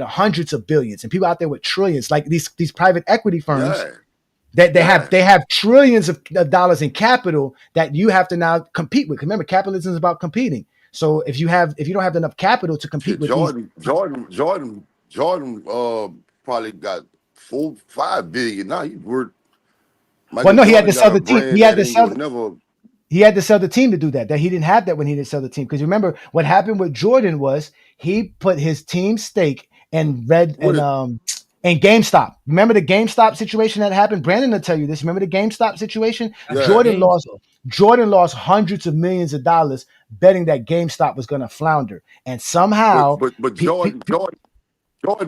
hundreds of billions and people out there with trillions, like these private equity firms. That they have trillions of dollars in capital that you have to now compete with. Remember, capitalism is about competing. So if you don't have enough capital to compete with
Jordan probably got 4-5 billion now. He's worth.
Well, no, he had to sell the team. He had to sell. He had to sell the team to do that. That he didn't have that when he didn't sell the team. Because remember, what happened with Jordan was he put his team stake and and GameStop. Remember the GameStop situation that happened? Brandon will tell you this. Remember the GameStop situation? Yeah. Jordan lost hundreds of millions of dollars betting that GameStop was going to flounder. And somehow,
but Jordan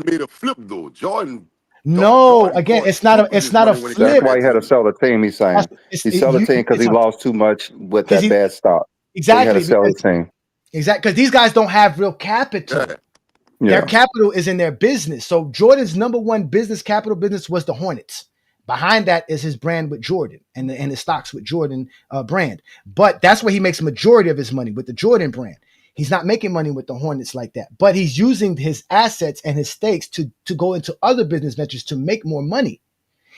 made a flip though. Jordan,
it's not a flip.
That's why he had to sell the team. He's saying he sold the team because he lost too much with that bad stock.
Exactly.
So he had to sell the team.
Exactly, because these guys don't have real capital. Yeah. Their capital is in their business. So Jordan's number one capital business was the Hornets. Behind that is his brand with Jordan and his stocks with Jordan brand. But that's where he makes a majority of his money, with the Jordan brand. He's not making money with the Hornets like that, but he's using his assets and his stakes to go into other business ventures to make more money.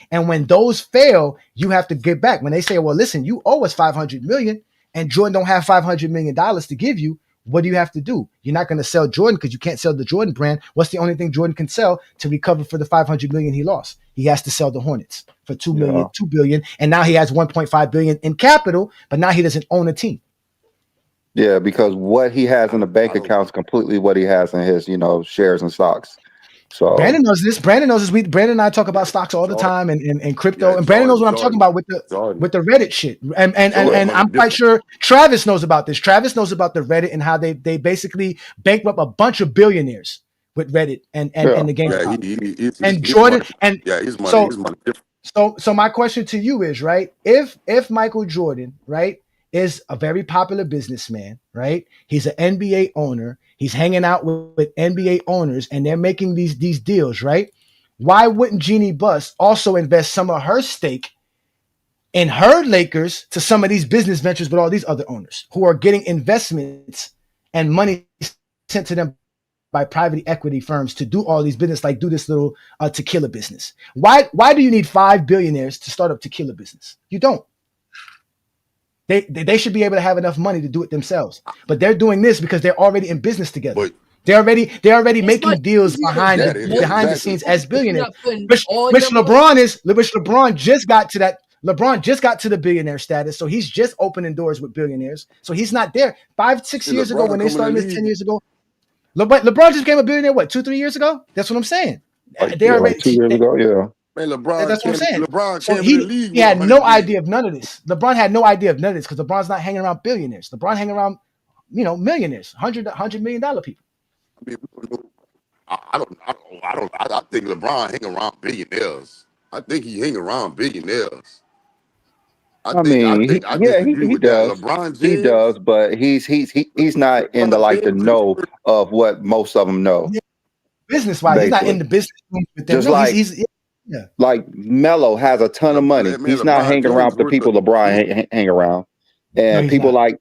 And when those fail, you have to get back. When they say, well, listen, you owe us $500 million and Jordan don't have $500 million to give you, what do you have to do? You're not going to sell Jordan because you can't sell the Jordan brand. What's the only thing Jordan can sell to recover for the $500 million he lost? He has to sell the Hornets for $2 billion. And now he has $1.5 billion in capital, but now he doesn't own a team.
Yeah, because what he has in the bank account is completely what he has in his, shares and stocks. So
Brandon knows this. Brandon and I talk about stocks all the time and crypto. Yeah, and Brandon knows what I'm talking about with the Reddit shit. And I'm quite sure Travis knows about this. Travis knows about the Reddit and how they basically bankrupt a bunch of billionaires with Reddit and the game. So my question to you is, right? If Michael Jordan, right, is a very popular businessman, right? He's an NBA owner. He's hanging out with NBA owners and they're making these deals, right? Why wouldn't Jeannie Buss also invest some of her stake in her Lakers to some of these business ventures with all these other owners who are getting investments and money sent to them by private equity firms to do all these business, like do this little tequila business? Why do you need 5 billionaires to start up tequila business? You don't. They should be able to have enough money to do it themselves, but they're doing this because they're already in business together. They're already making deals behind the scenes as billionaires. Which LeBron just got to that. LeBron just got to the billionaire status, so he's just opening doors with billionaires. So he's not there. 5-6 years ago when they started this, 10 years ago, LeBron just became a billionaire. What, 2-3 years ago? That's what I'm saying. They already 2 years ago.
Yeah.
Man, LeBron.
That's what I'm saying.
LeBron
so
came in the league.
He had no idea of none of this. LeBron had no idea of none of this because LeBron's not hanging around billionaires. LeBron hanging around, millionaires, $100 million people.
I mean, I think LeBron hang around billionaires. I think he hang around billionaires.
I think he does. LeBron James, he does, but he's not in the know of what most of them know.
Yeah. Business wise, he's not in the business with them.
Just like Melo has a ton of money. He's not hanging around with the people LeBron hang around. And people like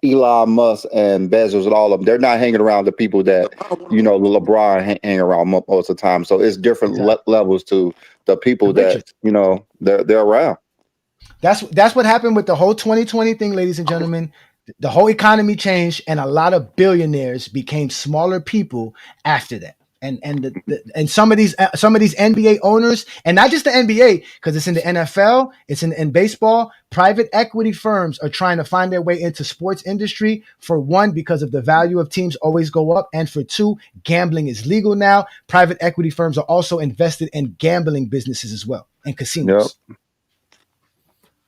Elon Musk and Bezos and all of them, they're not hanging around the people that, LeBron hang around most of the time. So it's different levels to the people that, they're around.
That's what happened with the whole 2020 thing, ladies and gentlemen. The whole economy changed and a lot of billionaires became smaller people after that. And some of these NBA owners, and not just the NBA, because it's in the NFL, it's in baseball. Private equity firms are trying to find their way into sports industry. For one, because of the value of teams always go up, and for two, gambling is legal now. Private equity firms are also invested in gambling businesses as well and casinos.
Yep.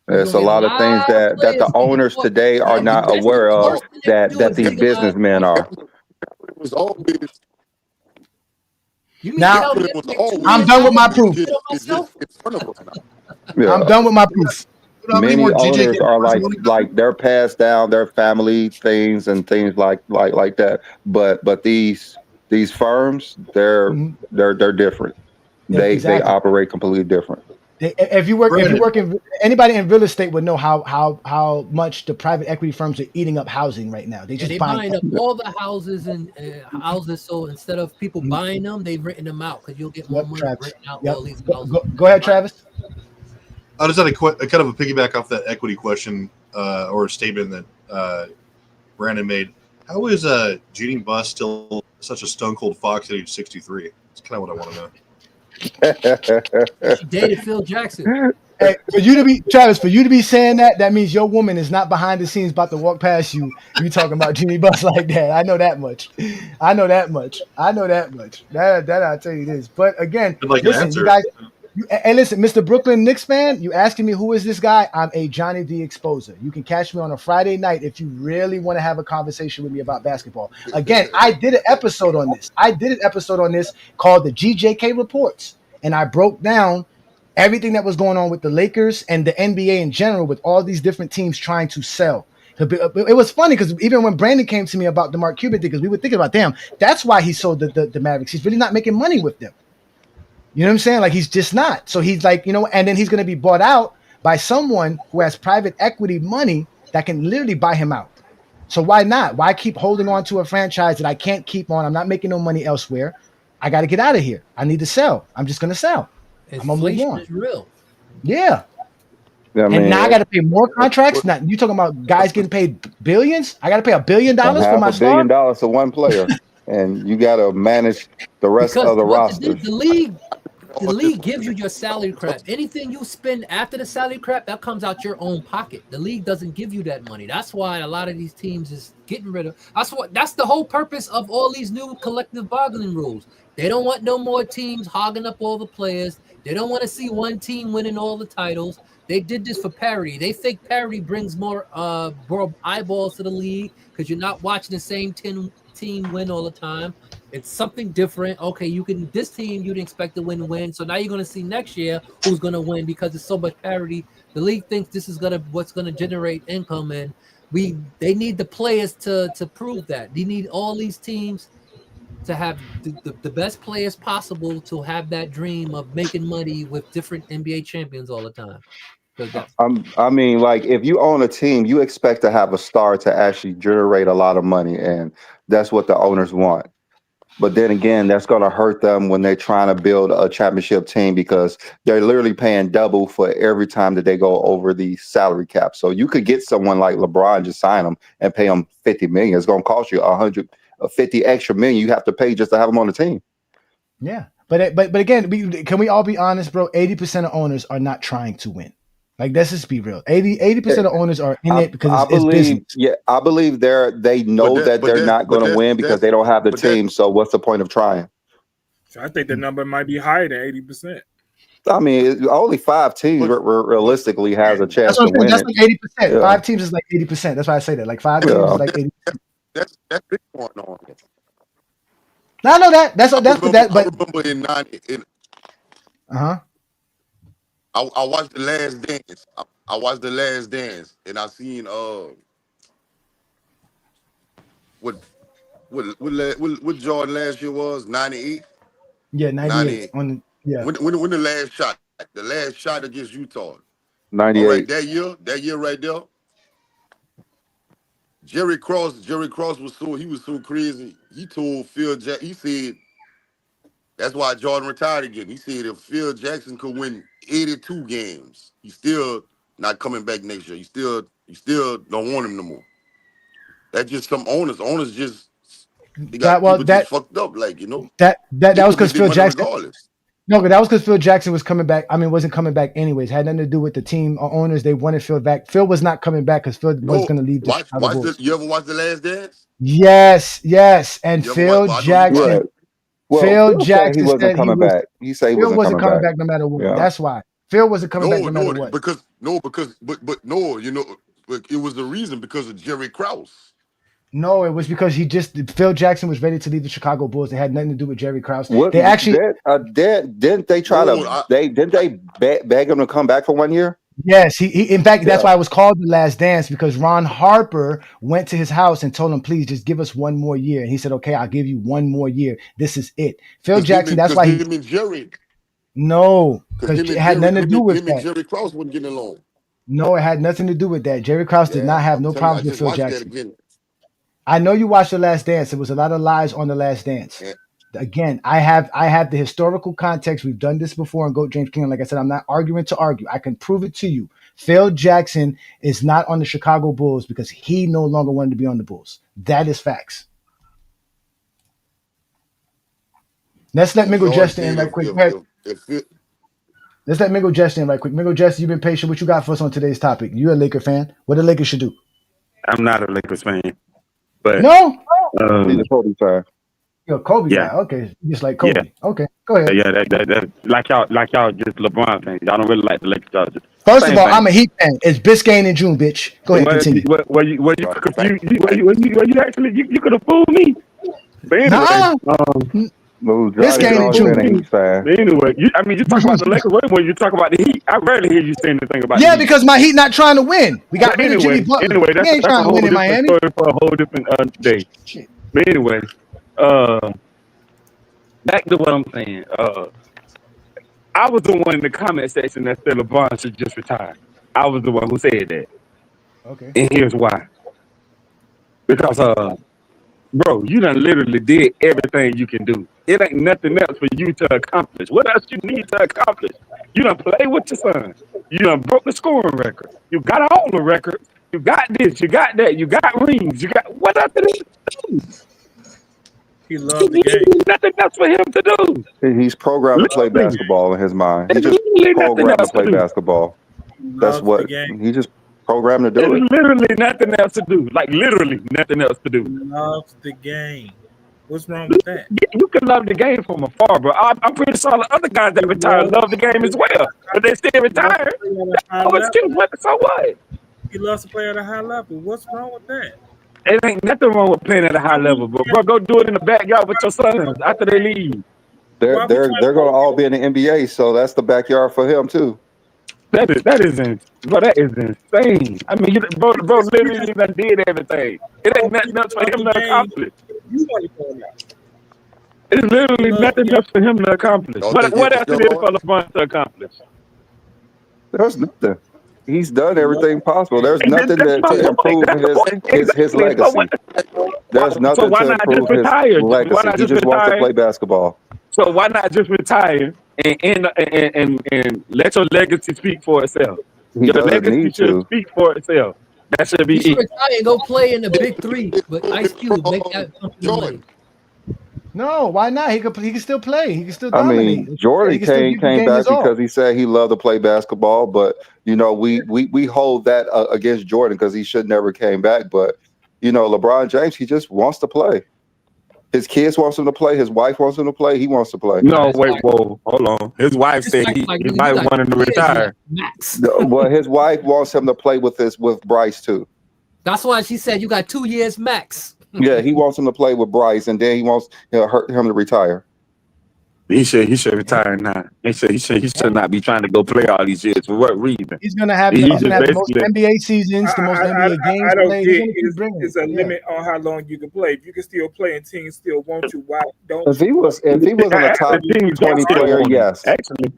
There's a lot of things that the owners today are not aware of that these businessmen are.
It was always.
Now, I'm done with my proof. I'm done with my proof.
Many owners are like they're passed down their family things and things like that. But these firms, they're different. They operate completely different.
If you work anybody in real estate would know how much the private equity firms are eating up housing right now. They're
buying up all the houses and houses. So instead of people buying them, they've written them out because you'll get more money written out all these houses.
Go ahead, Travis.
I just had a kind of a piggyback off that equity question or statement that Brandon made. How is Jeannie Buss still such a stone cold fox at age 63? That's kind of what I want to know.
She dated Phil Jackson.
Hey, for you to be Travis, for you to be saying that means your woman is not behind the scenes about to walk past you. You talking about Jeannie Buss like that? I know that much. That I'll tell you this. But again, listen, you guys. And listen, Mr. Brooklyn Knicks fan, you asking me who is this guy? I'm Ajani the Exposer. You can catch me on a Friday night if you really want to have a conversation with me about basketball. Again, I did an episode on this. Called the GJK Reports, and I broke down everything that was going on with the Lakers and the NBA in general with all these different teams trying to sell. It was funny because even when Brandon came to me about the Mark Cuban thing, because we were thinking about, damn, that's why he sold the Mavericks. He's really not making money with them. You know what I'm saying? Like, he's just not. So he's like, and then he's going to be bought out by someone who has private equity money that can literally buy him out. So why not? Why keep holding on to a franchise that I can't keep on? I'm not making no money elsewhere. I got to get out of here. I need to sell. I'm just going to sell.
Inflation is real.
Yeah. And now I got to pay more contracts. Now you talking about guys getting paid billions? I got to pay $1 billion for my star?
$1 billion to one player. And you got to manage the rest of the roster.
The league gives you your salary cap. Anything you spend after the salary cap, that comes out your own pocket. The league doesn't give you that money. That's why a lot of these teams is getting rid of. That's the whole purpose of all these new collective bargaining rules. They don't want no more teams hogging up all the players. They don't want to see one team winning all the titles. They did this for parity. They think parity brings more eyeballs to the league because you're not watching the same team win all the time. It's something different. Okay, this team you'd expect to win. So now you're going to see next year who's going to win because there's so much parity. The league thinks this is what's going to generate income, and they need the players to prove that. They need all these teams to have the best players possible to have that dream of making money with different NBA champions all the time.
I mean, like, if you own a team, you expect to have a star to actually generate a lot of money, and that's what the owners want. But then again, that's going to hurt them when they're trying to build a championship team because they're literally paying double for every time that they go over the salary cap. So you could get someone like LeBron, just sign him and pay him $50 million. It's going to cost you $150 extra million you have to pay just to have him on the team.
Yeah, but again, can we all be honest, bro? 80% of owners are not trying to win. Like, let's just be real. 80% of owners are in it because it's business.
Yeah, I believe they know that they're not going to win because they don't have the team. So what's the point of trying?
So I think the number might be higher than 80%.
I mean, only 5 teams realistically has a chance to win.
That's like 80%. Yeah. 5 teams is like 80%. That's why I say that. Like 5 teams is like 80%.
That's big going on.
No, I know that. But
I remember in 90. I watched The Last Dance. I watched The Last Dance, and I seen what Jordan last year was 98.
Yeah, 98.
When the last shot against Utah.
98.
All right, that year right there. Jerry Cross was so crazy. He told Phil Jackson, he said that's why Jordan retired again. He said if Phil Jackson could win 82 games, he's still not coming back next year. You still don't want him no more. That's just some owners. Owners just just fucked up, like,
That was because Phil Jackson.
Regardless.
No, but that was because Phil Jackson was coming back. I mean, wasn't coming back anyways. Had nothing to do with the team or owners. They wanted Phil back. Phil was not coming back because Phil was going to leave the Chicago Bulls.
You ever watch The Last Dance?
Yes. And Phil Jackson. Phil Jackson
he wasn't coming back. He said he wasn't coming back
no matter what. Yeah. That's why Phil wasn't coming back no matter what.
Because it was the reason because of Jerry Krause.
No, it was because Phil Jackson was ready to leave the Chicago Bulls. It had nothing to do with Jerry Krause.
Didn't they beg him to come back for 1 year?
Yes, he in fact, that's why it was called The Last Dance, because Ron Harper went to his house and told him, please just give us 1 more year. And he said, okay, I'll give you 1 more year. This is it. Phil Jackson, that's why
him and Jerry.
No, because it had nothing to do with that.
Jerry Krause wasn't getting along.
No, it had nothing to do with that. Jerry Krause did not have no problems with Phil Jackson. I know you watched The Last Dance. There was a lot of lies on The Last Dance. Again, I have the historical context. We've done this before in GOAT James Kingdom. Like I said, I'm not arguing to argue. I can prove it to you. Phil Jackson is not on the Chicago Bulls because he no longer wanted to be on the Bulls. That is facts. Let's let Mingled Jester in right quick. Let's let Mingled Jester in right quick. Mingled Jester, you've been patient. What you got for us on today's topic? You're a Laker fan. What the Lakers should do?
I'm not a Lakers fan. But
no?
He's a Kobe fan.
You're a Kobe guy. Okay. Just like Kobe. Yeah. Okay. Go ahead.
Yeah, that like y'all just LeBron fans. Y'all don't really like the Lakers. Y'all just
First of all, I'm a Heat fan. It's Biscayne in June, bitch. Go ahead, continue.
You could have fooled me. But anyway,
Biscayne in June.
Anyway, you talk about the Lakers when you talk about the Heat. I rarely hear you say anything about.
Yeah, because my Heat not trying to win. We got rid of Jimmy Butler.
Anyway, that's
ain't trying to win in Miami.
Story for a whole different day. But anyway, back to what I'm saying. I was the one in the comment section that said LeBron should just retire. I was the one who said that.
Okay.
And here's why. Because bro, you done literally did everything you can do. It ain't nothing else for you to accomplish. What else you need to accomplish? You done played with your son. You done broke the scoring record. You got all the records. You got this. You got that. You got rings. You got what else to do?
He loved the game.
Nothing else for him to do.
He's programmed to play basketball in his mind. He just programmed to play basketball. That's what he just programmed to do.
There's literally nothing else to do. Like literally nothing else to do.
Loves the game. What's wrong with that?
You can love the game from afar, bro. I'm pretty sure the other guys that retired love the game as well, but they still retired. So what?
He loves to play at a high level. What's wrong with that?
It ain't nothing wrong with playing at a high level, bro. Go do it in the backyard with your sons after they leave.
They're going to all be in the NBA, so that's the backyard for him too.
That is insane. I mean, bro literally done did everything. It ain't nothing else for him to accomplish. It's literally nothing else for him to accomplish. What else is there for LeBron to accomplish?
There's nothing. He's done everything possible. There's nothing to improve his legacy. There's nothing to improve his legacy. He just wants to play basketball.
So why not just retire and let your legacy speak for itself? Your legacy should speak for itself. That should be
it. Retire and go play in the Big Three, but Ice Cube make that something.
No, why not? He can still play. He can still dominate.
I mean, Jordan came back because he said he loved to play basketball, but we hold that against Jordan because he should never came back. But LeBron James, he just wants to play. His kids wants him to play. His wife wants him to play. He wants to play.
No, wait, hold on. His wife said he might want him to retire.
Well, his wife wants him to play with Bryce too.
That's why she said you got 2 years max.
Yeah, he wants him to play with Bryce, and then he wants him to retire.
He should retire now. He should not be trying to go play all these years. For what reason?
He's gonna have the most NBA seasons, the most NBA games.
I don't get it's a limit on how long you can play. If you can still play and teams still want you, why don't?
If he was in a top 20 player, yes,
actually.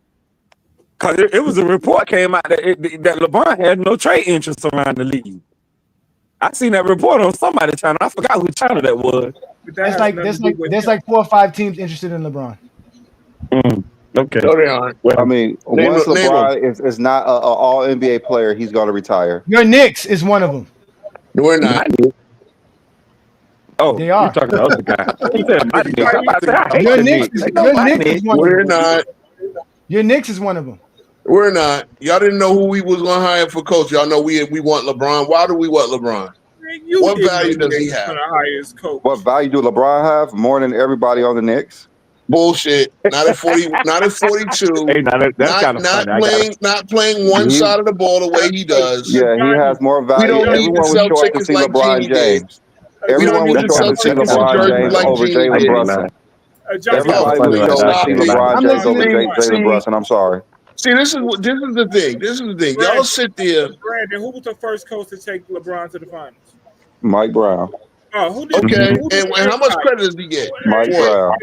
Because it was a report came out that LeBron had no trade interest around the league. I seen that report on somebody's channel. I forgot who channel that was.
There's like 4 or 5 teams interested in LeBron.
Okay.
No, they aren't.
I mean, once LeBron is not an all NBA player, he's going to retire.
Your Knicks is one of them.
We're not.
Oh,
they are.
You're talking about the guy.
Your Knicks is one of them.
We're not.
Your Knicks is one of them.
We're not. Y'all didn't know who we was going to hire for coach. Y'all know we want LeBron. Why do we want LeBron? What value does he have?
What value do LeBron have? More than everybody on the Knicks?
Bullshit. Not at 40. Not at 42.
Hey,
not playing one side of the ball the way he does.
Yeah, he has more value. Everyone was short to see LeBron James. Everyone was short to see LeBron James over Jalen Brunson. Everybody was short to see LeBron James over Jalen Brunson. I'm sorry.
See, this is the thing. This is the thing. Y'all sit there.
Brandon, who was the first coach to take LeBron to the finals?
Mike Brown.
Oh,
okay. And how much credit does he get?
Mike Brown.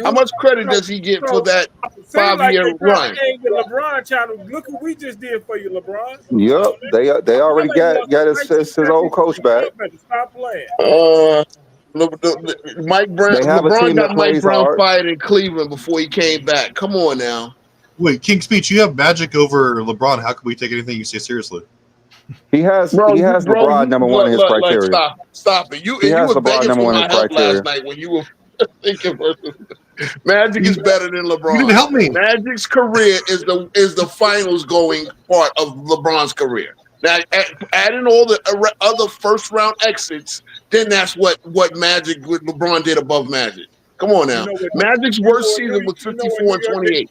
How much credit does he get for that 5-year run?
LeBron channel. Look what we just did for you, LeBron.
Yep, they already got his old coach back.
Stop playing.
Mike Brown.
They have a
LeBron
team
got
that
Mike
plays
Brown
hard.
fired in Cleveland before he came back. Come on now.
Wait, King Speech, you have Magic over LeBron. How can we take anything you say seriously?
He has LeBron number one in his criteria.
Stop it. You
He has
were
LeBron
begging
number
for
one in
my
his
help
criteria.
last night when you were thinking versus Magic is better than LeBron.
You didn't help me.
Magic's career is the finals going part of LeBron's career. Now, adding all the other first round exits, then that's what Magic with LeBron did above Magic. Come on now. Magic's worst season was 54 and 28.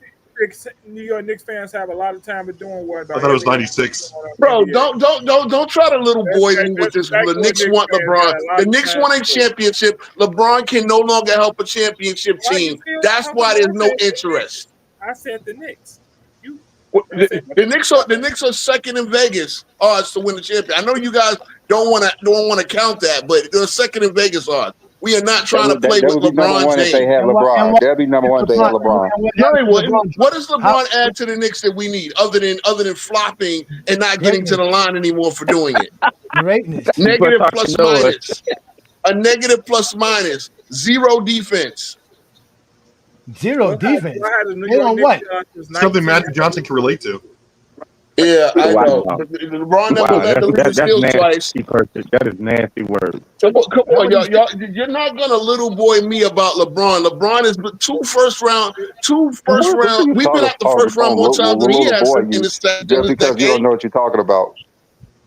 New York Knicks fans have a lot of time of doing what.
I thought it was 96.
Bro, don't try to little boy me with this. The Knicks want LeBron. The Knicks want a championship. LeBron can no longer help a championship team. That's why there's no interest.
I said the Knicks.
The Knicks are second in Vegas odds to win the championship. I know you guys don't want to count that, but they're second in Vegas odds. We are not trying to play with LeBron James.
If they have LeBron. They'll be number one if they have LeBron.
No, they wouldn't. What does LeBron add to the Knicks that we need other than flopping and not getting to the line anymore for doing it?
Greatness.
Negative plus minus. A negative plus minus. Zero defense.
Zero defense. They on what?
Something Magic Johnson can relate to.
Yeah, I know. LeBron never led the league in steals twice.
That is nasty word.
Come on, y'all. You're not gonna little boy me about LeBron. LeBron is two first round. We've been at the first round more times than he has in this
just because you don't know what you're talking about.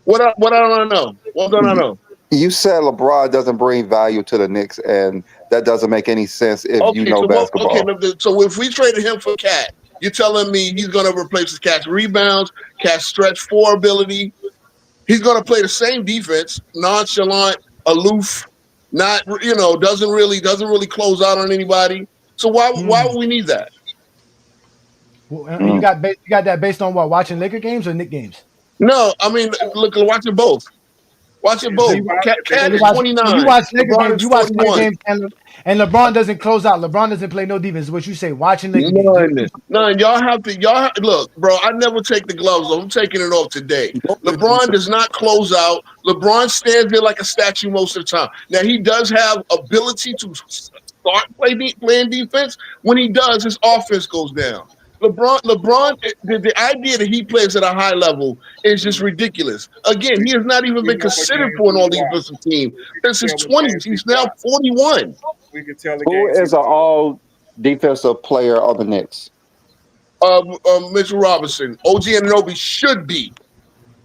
What I don't know? What don't I know?
You said LeBron doesn't bring value to the Knicks, and that doesn't make any sense if you know basketball.
So if we traded him for Cat, you're telling me he's going to replace Cat's rebounds, Cat's stretch four ability. He's going to play the same defense, nonchalant, aloof, not doesn't really close out on anybody. So why would we need that?
Well, you got that based on what? Watching Laker games or Knicks games?
No, I mean watching both. Watching both. Cat is 29.
You watch Laker games. You watch Laker
41.
games, and LeBron doesn't close out. LeBron doesn't play no defense. Is what you say? Watching Laker games.
None. Y'all look, bro. I never take the gloves off. I'm taking it off today. LeBron does not close out. LeBron stands there like a statue most of the time. Now he does have ability to start playing defense. When he does, his offense goes down. LeBron, the idea that he plays at a high level is just ridiculous. Again, he has not even been considered for an all-defensive team since his 20s. He's now 41.
We can tell
Who is an all-defensive player on the Knicks?
Mitchell Robinson. OG Anunoby should be.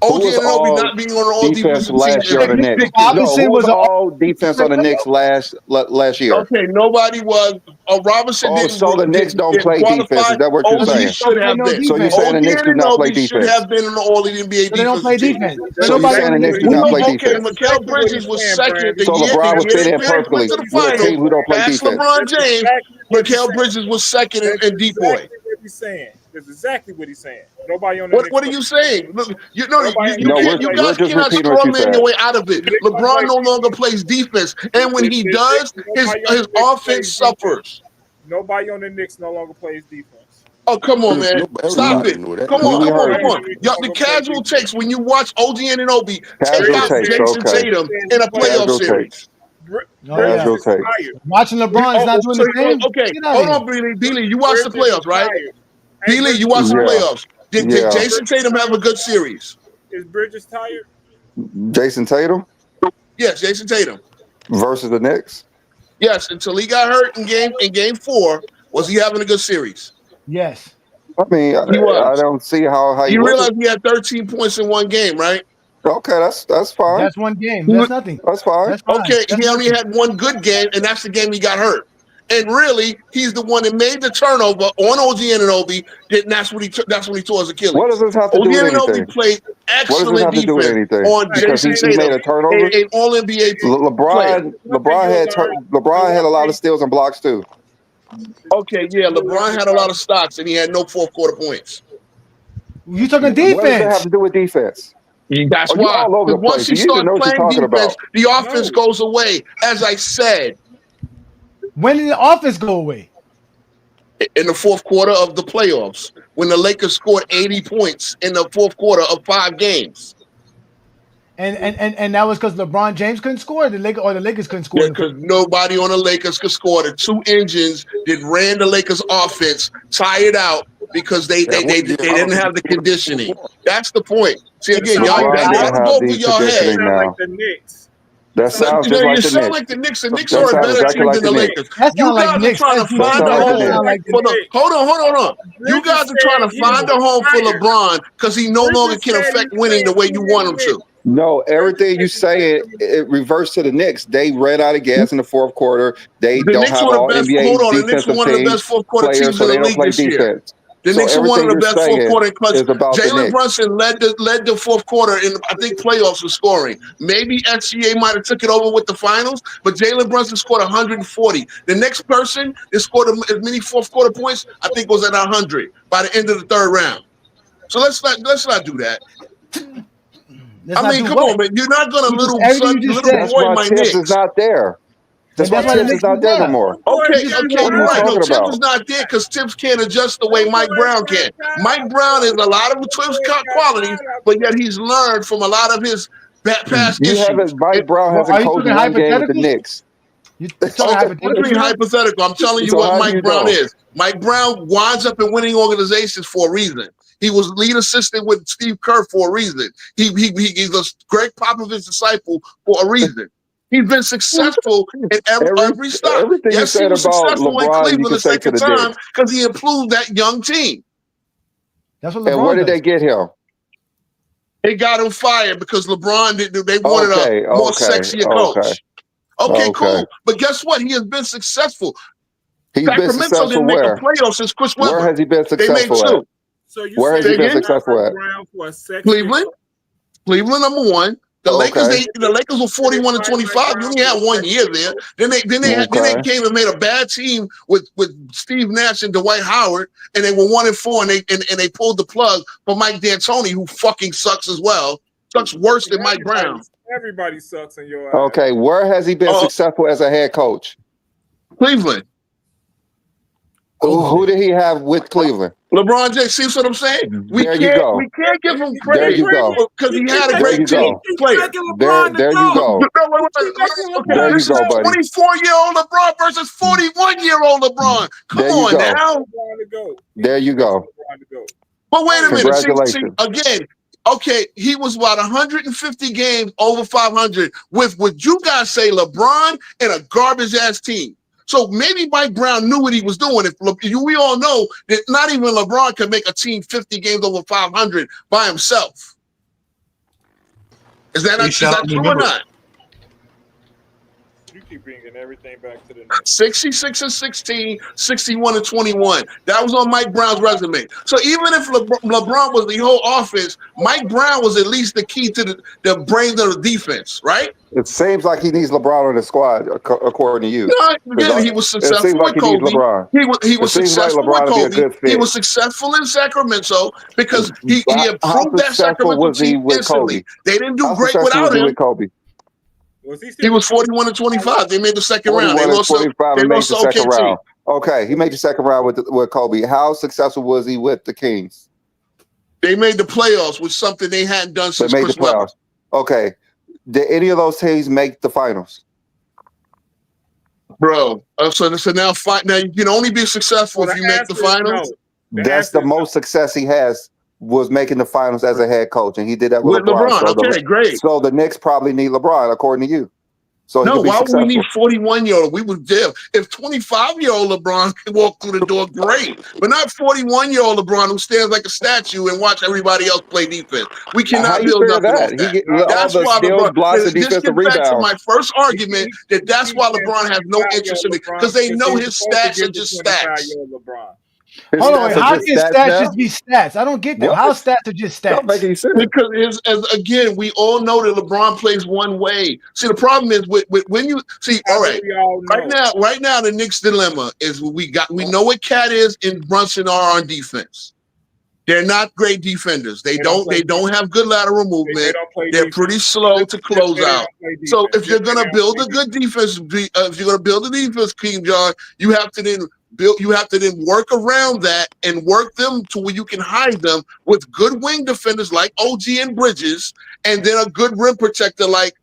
OG Anunoby not being on an all-defensive
last year on the Knicks. Robinson was all defense on the Knicks last year.
Okay, nobody was. Robinson didn't.
So the Knicks don't play defense. Is that what you're saying?
Should have been.
So you're saying the Knicks do not play defense?
Should have been in the All-NBA defense.
They don't play defense.
So you're saying the Knicks do not play defense?
Mikal Bridges was second.
So LeBron would fit in perfectly with a team who don't play defense.
LeBron James. Mikal Bridges was second in Detroit.
He's saying. That's exactly what he's saying. Nobody on
what are you saying? Look, you guys cannot
straw
man your way out of it. LeBron no longer plays defense, and when he does, his offense suffers.
Nobody on the Knicks no longer plays defense.
Oh, come on, man. Stop it. Come on. Y'all, the casual takes when you watch OG Anunoby take out Jaxson Tatum in a playoff series.
Watching LeBron is not doing the same.
Okay, hold on, Beasley. You watched the playoffs, right? Beasley, you watched the playoffs. Did Jaxson Tatum have a good series?
Is Bridges tired?
Jaxson Tatum?
Yes, Jaxson Tatum.
Versus the Knicks?
Yes, until he got hurt in game 4, was he having a good series?
Yes.
I mean, I don't see how
you realize he had 13 points in one game, right?
Okay, that's fine.
That's one game. That's nothing.
That's fine.
Okay, he only had one good game, and that's the game he got hurt. And really, he's the one that made the turnover on OG Anunoby. And that's when he tore his Achilles.
What does this have to do with anything?
OG Anunoby played excellent defense on Jaxson Tatum.
He made a turnover.
An All-NBA player.
LeBron had a lot of steals and blocks too.
Okay, yeah, LeBron had a lot of stocks, and he had no fourth quarter points.
You talking defense?
What does that have to do with defense?
That's why. Once he starts playing defense, the offense goes away. As I said.
When did the offense go away?
In the fourth quarter of the playoffs, when the Lakers scored 80 points in the fourth quarter of 5 games.
And that was because LeBron James couldn't score, the Lakers couldn't score.
Yeah, because nobody on the Lakers could score. The two engines that ran the Lakers offense tired out because they didn't have the conditioning. That's the point. See, again, y'all both of y'all had.
Like the Knicks.
That sounds just like
you
the
sound
Knicks.
like the Knicks. The Knicks are a better team than the Lakers. You guys are trying to find a home for the. Hold on. You guys are trying to find a home for LeBron because he no longer can affect winning the way you want him to.
No, everything you say it reverts to the Knicks. They ran out of gas in the fourth quarter. They don't have all NBA defensive players, so they don't play defense.
The Knicks are one of the best fourth quarter clutch. Jalen Brunson led the fourth quarter in, I think, playoffs with scoring. Maybe SGA might have took it over with the finals, but Jalen Brunson scored 140. The next person that scored as many fourth quarter points, I think, was at 100 by the end of the third round. So let's not do that. Come on, man. You're not going to little boy my Knicks.
Is not there. That's why Tibbs is not there no more.
Okay, right. No, Tibbs is not there because Tibbs can't adjust the way Mike Brown can. Mike Brown is a lot of Tibbs' qualities, but yet he's learned from a lot of his past issues.
Mike Brown hasn't coached one game with the Knicks.
Hypothetical. I'm telling you what Mike Brown is. Mike Brown winds up in winning organizations for a reason. He was lead assistant with Steve Kerr for a reason. He's a Greg Popovich's disciple for a reason. He's been successful in every stop. Yes, he was successful in Cleveland the second time because he improved that young team.
That's what LeBron
and where did they get him?
They got him fired because LeBron they wanted a more sexier coach. Okay, cool. But guess what? He has been successful. Sacramento didn't make the playoffs since Chris Webber.
Where has he been successful?
They made two.
So you
where has he been successful at?
Cleveland number one. The Lakers were 41-25. You only had 1 year there. Then they came and made a bad team with Steve Nash and Dwight Howard, and they were 1-4, and they pulled the plug for Mike D'Antoni, who fucking sucks as well. Sucks worse than Mike Brown.
Everybody sucks in your eyes.
Okay, where has he been successful as a head coach?
Cleveland.
Who did he have with Cleveland?
LeBron James. See what I'm saying? We can't give him credit because he had a great team.
There you go. There you go,
This is 24-year-old LeBron versus 41-year-old LeBron. Come on now.
There you go.
But wait a minute. See, again, okay, he was about 150 games over 500 with what you guys say LeBron and a garbage-ass team. So maybe Mike Brown knew what he was doing. We all know that not even LeBron can make a team 50 games over 500 by himself. Is that true or not?
You keep bringing everything back to the
66-16, 61-21. That was on Mike Brown's resume. So even if LeBron was the whole offense, Mike Brown was at least the key to the brains of the defense, right?
It seems like he needs LeBron on the squad, according to you.
No, again, he was successful with Kobe. He was successful with Kobe. He was successful in Sacramento because he improved that Sacramento team instantly. They didn't do great without him. He was 41-25. They made the second round. They lost the second round.
Okay, he made the second round with Kobe. How successful was he with the Kings?
They made the playoffs, with something they hadn't done since Chris Webber.
Okay. Did any of those teams make the finals?
Bro, so now you can only be successful if you make the finals.
That's the most success he has, was making the finals as a head coach, and he did that with LeBron.
So great.
So the Knicks probably need LeBron, according to you. So
no, why would we need 41-year-old? We would there. If 25-year-old LeBron can walk through the door, great. But not 41-year-old LeBron who stands like a statue and watch everybody else play defense. We cannot build nothing off that. That's why LeBron. This gets back to my first argument that's why LeBron has no interest in it, because they know his stats are just stats.
Hold on, how can stats just be stats? I don't get that. How stats are just stats?
Because again, we all know that LeBron plays one way. See, the problem is when you see, all right, right now, the Knicks' dilemma is we know what Cat is and Brunson are on defense. They're not great defenders. They don't have good lateral movement. They're pretty slow to close out. So if you're gonna build a good defense, if you're gonna build a defense, King John, you have to then You have to then work around that and work them to where you can hide them with good wing defenders like OG and Bridges, and then a good rim protector like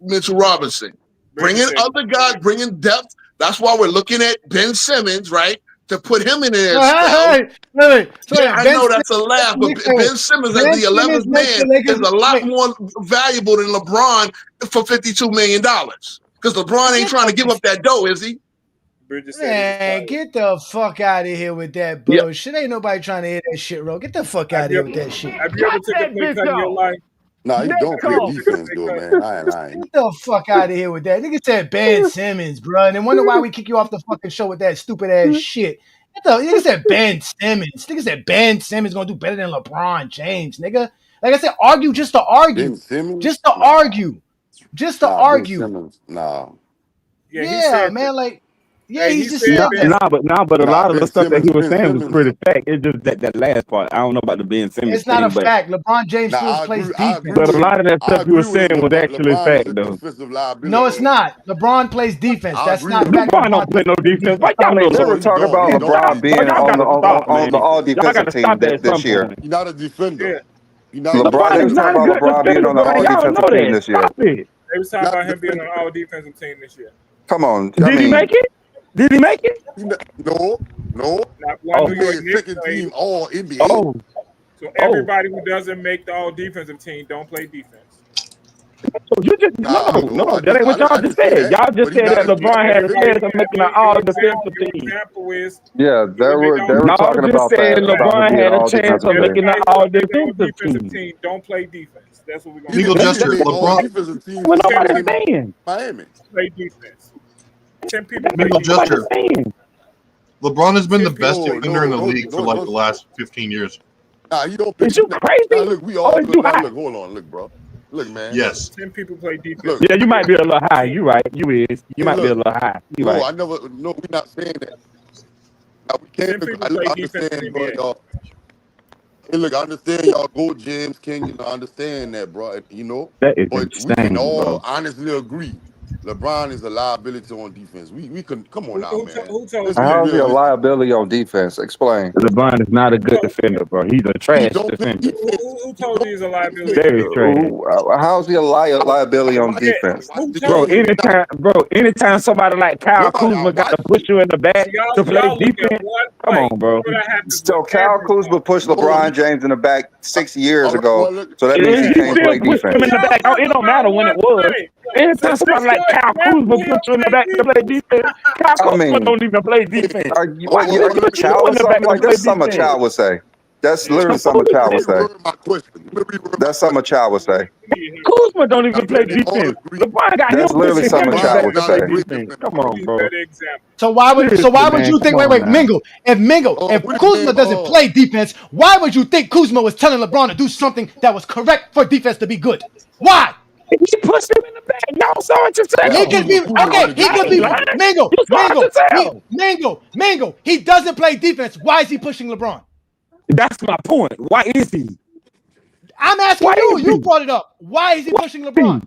Mitchell Robinson. Bring in other guys, bring in depth. That's why we're looking at Ben Simmons, right? To put him in there. I know that's a laugh, but Ben Simmons as the 11th man is a lot more valuable than LeBron for $52 million. Because LeBron ain't trying to give up that dough, is he?
Man, get the fuck out of here with that bullshit. Ain't nobody trying to hear that shit, bro. Get the fuck out of here with that shit.
Have you ever took a pay cut in your life?
Nah, he don't play defense, though, man. I ain't.
Get the fuck out of here with that. Nigga said Ben Simmons, bro. And then wonder why we kick you off the fucking show with that stupid ass shit. Nigga said Ben Simmons. Nigga said Ben Simmons gonna do better than LeBron James, nigga. Like I said, argue just to argue.
Ben Simmons?
Just to argue. Just to argue.
Ben Simmons, nah.
Yeah, man, like, yeah,
Hey,
he
he
just
said
said
Ben-
that.
But a lot of the
Ben
stuff that he was
Ben
saying was
Simmons.
pretty fact. It's just that last part. I don't know about the Ben Simmons
It's not a
thing,
fact. LeBron James still plays defense.
but a lot of that stuff he was saying was actually fact, though.
No, it's not. LeBron plays defense. That's not fact.
LeBron don't play no defense. Why y'all
They
know
were talking about LeBron being on the all defensive team this year.
You're not a defender. You're not
LeBron, they was talking about LeBron being on the all defensive team this year.
They was talking about him being on the all defensive team this year.
Come on.
Did he make it? Did he make it?
No.
Not one New York Knicks
second
played.
team all NBA.
Oh.
So everybody who doesn't make the all defensive team don't play defense.
You just no. That ain't what y'all just said. Y'all just said that LeBron had a chance of making an all defensive team.
Yeah, they were talking about that.
LeBron had a chance of making an all defensive team.
Don't play defense. That's what we're gonna
Mingled
do.
Jester, LeBron.
Well, nobody's saying.
Miami.
Play defense. 10 people play
Mingled
defense.
Jester. LeBron has been the best defender in the league for like the last 15 years.
Nah, you don't.
Is you crazy?
Nah, look, we all look, hold on, look, bro. Look, man.
Yes.
10 people play defense.
Look.
Yeah, you might be a little high. You right. You is. You might be a little high. You
No,
right.
I never. No, we're not saying that. Now, we can't. I understand, bro. Y'all. Hey, look, I understand y'all go James King. You know, I understand that, bro. You know,
That is
but
insane,
we can all
bro.
honestly agree. LeBron is a liability on defense. We can come on now, man.
Who told
How is he a liability on defense? Explain.
LeBron is not a good defender, bro. He's a trash defender.
Who told you he's a liability?
Very trash.
How's he a liability on defense?
Bro, anytime somebody like Kyle Kuzma got to push you in the back to play defense, come on, bro.
So Kyle Kuzma pushed LeBron James in the back 6 years ago, so that means he can't play defense.
Him in the back. It don't matter when it was. Anytime somebody like Kyle Kuzma puts you in the back to play defense, Kyle Kuzma don't even play defense.
Are you a child or something like that? That's something a child would say. That's literally something a child would say. That's something a child would say.
Kuzma don't even play defense. LeBron got
That's literally something a child would say.
Come on, bro.
So why would you think? Wait, Mingle. If Kuzma doesn't play defense, why would you think Kuzma was telling LeBron to do something that was correct for defense to be good? Why?
He pushed him in the back. Y'all saw it yourself.
He could be okay. He could be Mingle. He doesn't play defense. Why is he pushing LeBron?
That's my point. Why is he?
I'm asking you. You brought it up. Why is he pushing LeBron?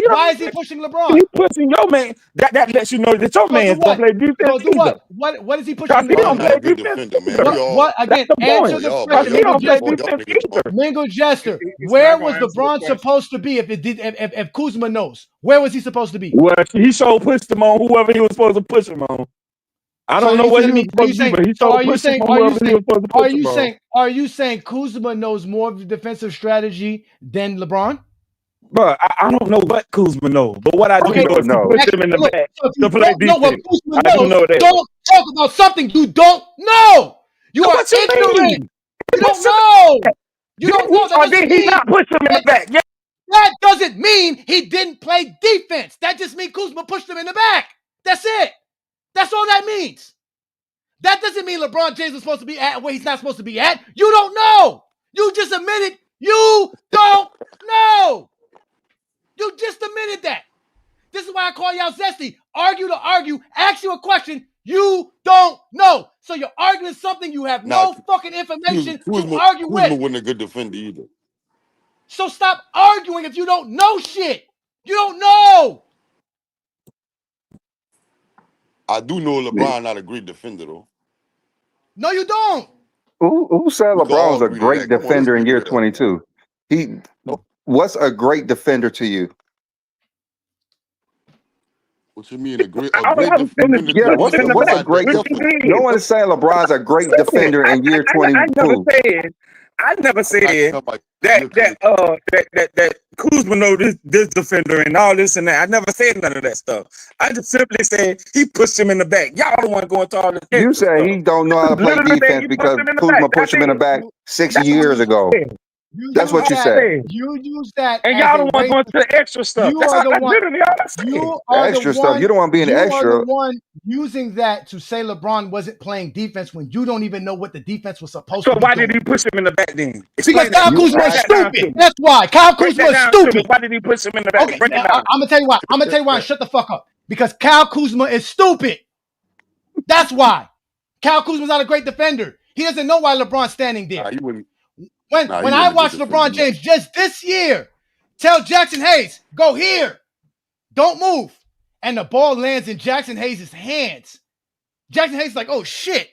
Why is he pushing LeBron?
He pushing your man. That lets you know that your man don't play defense.
So do what? What is he pushing?
He don't play defense.
What again? Answer the question.
He don't play defense either.
Mingled Jester. Where was LeBron supposed to be if Kuzma knows? Where was he supposed to be?
Well, he sure pushed him on whoever he was supposed to push him on. I don't know what he was supposed to do, but he sure pushed him on whoever he was supposed to push him on.
Are you saying Kuzma knows more of the defensive strategy than LeBron?
Bro, I don't know what Kuzma knows, but what I do know is he pushed him in the back to play defense. I do know that.
Don't talk about something you don't know. You are ignorant. You don't know. You don't know.
Or did he not push him in the back? Yeah.
That doesn't mean he didn't play defense. That just means Kuzma pushed him in the back. That's it. That's all that means. That doesn't mean LeBron James was supposed to be at where he's not supposed to be at. You don't know. You just admitted you don't know. You just admitted that. This is why I call y'all zesty. Argue to argue. Ask you a question. You don't know. So you're arguing something you have no fucking information to argue with.
Kuzma wasn't a good defender either.
So stop arguing if you don't know shit. You don't know.
I do know LeBron not a great defender though.
No, you don't.
Who said
We can
LeBron
all
was a
agree to
great
that. Come on, let's
defender in
agree
year
to that.
22? What's a great defender to you?
What you mean a great
I'm
defender to
Yeah,
me?
what's a great no one is saying LeBron's a great defender in year 22.
I never said that Kuzma know this defender and all this and that. I never said none of that stuff. I just simply said he pushed him in the back. Y'all the one going to all this.
You say he don't know how to play defense because Kuzma pushed him in the back 6 years ago. That's what you said.
You use that,
and y'all don't want to go into the extra stuff.
You are the one.
You are extra stuff. You don't want to be an extra.
You are the one using that to say LeBron wasn't playing defense when you don't even know what the defense was supposed to be.
So why did he push him in the back then?
Because Kyle Kuzma is stupid. That's why. Kyle Kuzma is stupid.
Why did he push him in the back?
Okay, I'm gonna tell you why. I'm gonna tell you why. Shut the fuck up. Because Kyle Kuzma is stupid. That's why. Kyle Kuzma's not a great defender. He doesn't know why LeBron's standing there. When I watched LeBron James just this year, tell Jaxson Hayes, go here. Don't move. And the ball lands in Jaxson Hayes' hands. Jaxson Hayes is like, oh shit.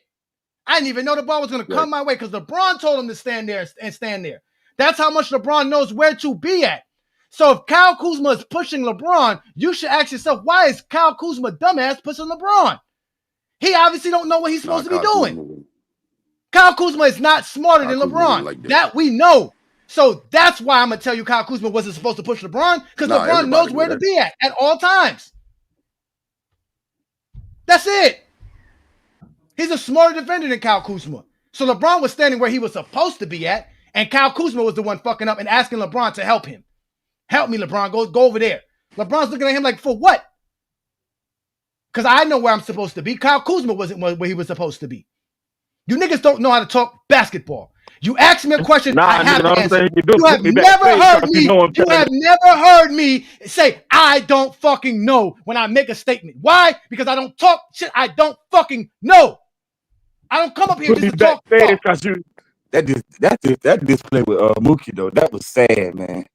I didn't even know the ball was going to come my way because LeBron told him to stand there and stand there. That's how much LeBron knows where to be at. So if Kyle Kuzma is pushing LeBron, you should ask yourself, why is Kyle Kuzma dumbass pushing LeBron? He obviously don't know what he's supposed to be doing. Kyle Kuzma is not smarter than LeBron. That we know. So that's why I'm going to tell you Kyle Kuzma wasn't supposed to push LeBron because LeBron knows where to be at all times. That's it. He's a smarter defender than Kyle Kuzma. So LeBron was standing where he was supposed to be at, and Kyle Kuzma was the one fucking up and asking LeBron to help him. Help me, LeBron. Go over there. LeBron's looking at him like, for what? Because I know where I'm supposed to be. Kyle Kuzma wasn't where he was supposed to be. You niggas don't know how to talk basketball. You ask me a question, I have to answer. You have never heard me. You have never heard me say, I don't fucking know when I make a statement. Why? Because I don't talk shit I don't fucking know. I don't come up here just to talk.
That display with Mookie though, that was sad, man.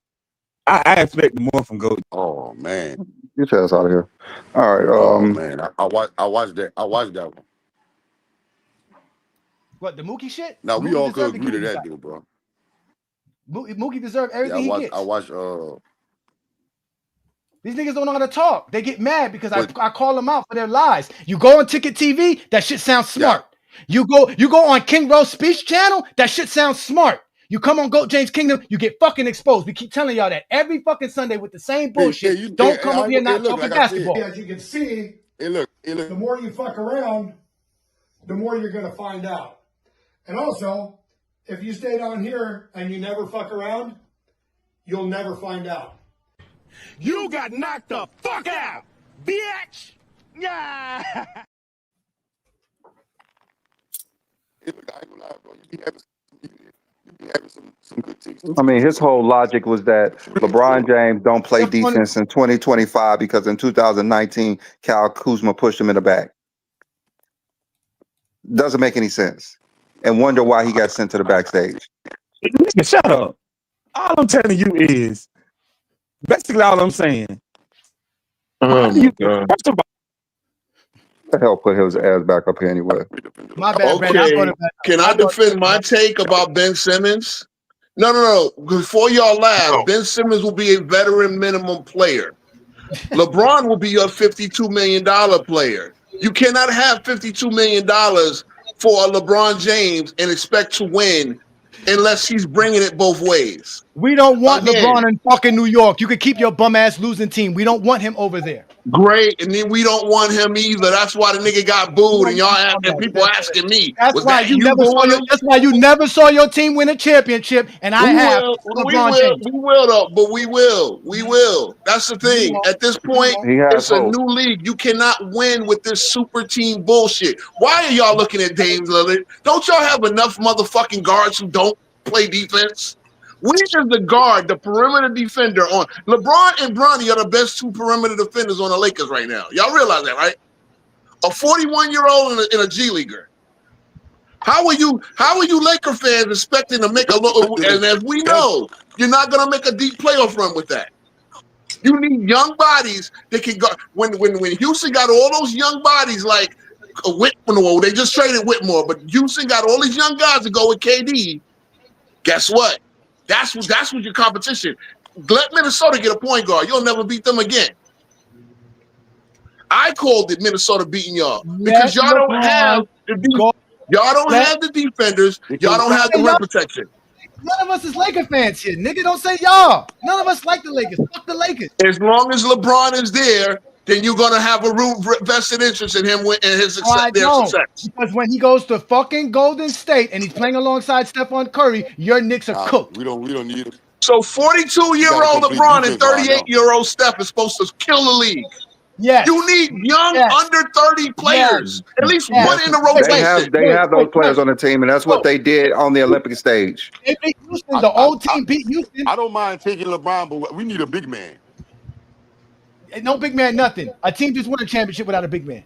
I expect more from Gold.
Oh man,
get your ass out of here. All right.
Oh man, I watched that. I watched that one.
What, the Mookie shit?
Now we all could agree to that deal, bro.
Mookie deserved everything he gets.
I watched.
These niggas don't know how to talk. They get mad because I call them out for their lies. You go on Ticket TV, that shit sounds smart. Yeah. You go on King Rose Speech Channel, that shit sounds smart. You come on Goat James Kingdom, you get fucking exposed. We keep telling y'all that every fucking Sunday with the same bullshit. Don't come up here not talking basketball.
As you can see, the more you fuck around, the more you're going to find out. And also, if you stay down here and you never fuck around, you'll never find out.
You got knocked the fuck out, bitch! Yeah!
I mean, his whole logic was that LeBron James don't play defense in 2025 because in 2019, Kyle Kuzma pushed him in the back. Doesn't make any sense. And wonder why he got sent to the backstage.
Nigga, shut up. All I'm telling you is, basically all I'm saying.
First of all, the hell put his ass back up here anyway.
My bad,
okay. Can I defend my take about Ben Simmons? No. Before y'all laugh, Ben Simmons will be a veteran minimum player. LeBron will be your $52 million player. You cannot have $52 million for a LeBron James and expect to win unless he's bringing it both ways.
We don't want LeBron in fucking New York. You can keep your bum ass losing team. We don't want him over there.
Great, and then we don't want him either. That's why the nigga got booed, and people asking me.
That's why you never saw your team win a championship, and I have LeBron James.
We will though, but we will. That's the thing. At this point, it's a new league. You cannot win with this super team bullshit. Why are y'all looking at Dame Lillard? Don't y'all have enough motherfucking guards who don't play defense? We is the guard, the perimeter defender on LeBron and Bronny are the best two perimeter defenders on the Lakers right now. Y'all realize that, right? A 41-year-old and a G leaguer. How are you Laker fans expecting to make a look? And as we know, you're not gonna make a deep playoff run with that. You need young bodies that can go. When Houston got all those young bodies like Whitmore, they just traded Whitmore, but Houston got all these young guys to go with KD. Guess what? That's what your competition. Let Minnesota get a point guard. You'll never beat them again. I called it Minnesota beating y'all because y'all don't have the defenders. Y'all don't have the rim protection.
None of us is Laker fans here, nigga. Don't say y'all. None of us like the Lakers. Fuck the Lakers.
As long as LeBron is there, then you're gonna have a vested interest in him and his success.
Because when he goes to fucking Golden State and he's playing alongside Stephon Curry, your Knicks are cooked.
We don't need it.
So 42-year-old LeBron and 38-year-old Steph is supposed to kill the league.
Yes.
You need young under 30 players. At least one in a rotation.
They have those players on the team, and that's what they did on the Olympic stage.
They beat Houston. The old team beat Houston.
I don't mind taking LeBron, but we need a big man.
No big man, nothing. A team just won a championship without a big man.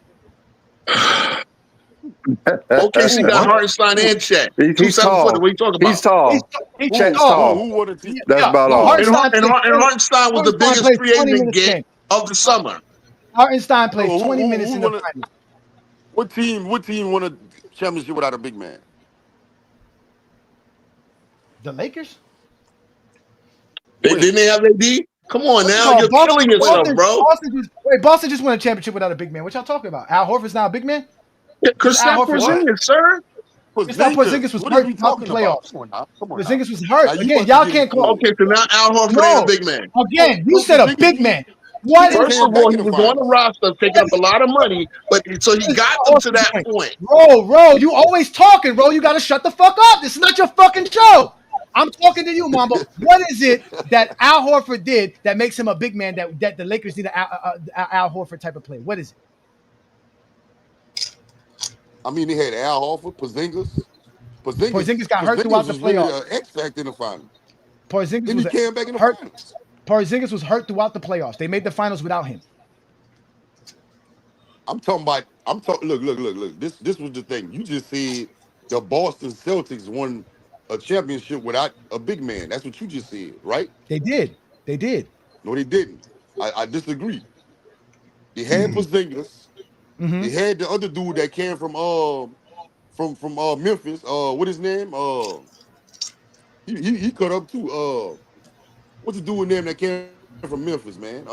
OKC got Hartenstein and Chet.
He's tall.
What are you talking about?
He's tall.
Chet's tall.
That's about all.
And Hartenstein was the biggest free agent get of the summer.
Hartenstein plays 20 minutes in the finals.
What team won a championship without a big man?
The Lakers?
Didn't they have AD? Come on now, you're killing yourself, bro.
Boston just won a championship without a big man. What y'all talking about? Al Horford's now a big man?
Yeah, Kristaps Porzingis, sir.
Kristaps Porzingis was hurt throughout the playoffs. Porzingis was hurt. Again, y'all can't call.
Okay, so now Al Horford is a big man.
Again, you said a big man.
First of all, he was on the roster, taking up a lot of money, but so he got them to that point.
Bro, you always talking, bro. You got to shut the fuck up. This is not your fucking show. I'm talking to you, Mamba. What is it that Al Horford did that makes him a big man that the Lakers need an Al Horford type of play? What is it?
I mean, they had Al Horford, Porzingis.
Porzingis got hurt throughout the playoffs.
Really X factor in the finals.
Porzingis
was came back in the finals.
Porzingis was hurt throughout the playoffs. They made the finals without him.
Look. This was the thing. You just said the Boston Celtics won a championship without a big man. That's what you just said, right?
They did.
No, they didn't. I disagree. They had Porzingis. They had the other dude that came from Memphis. What his name? He cut up too. What's the dude name that came from Memphis, man?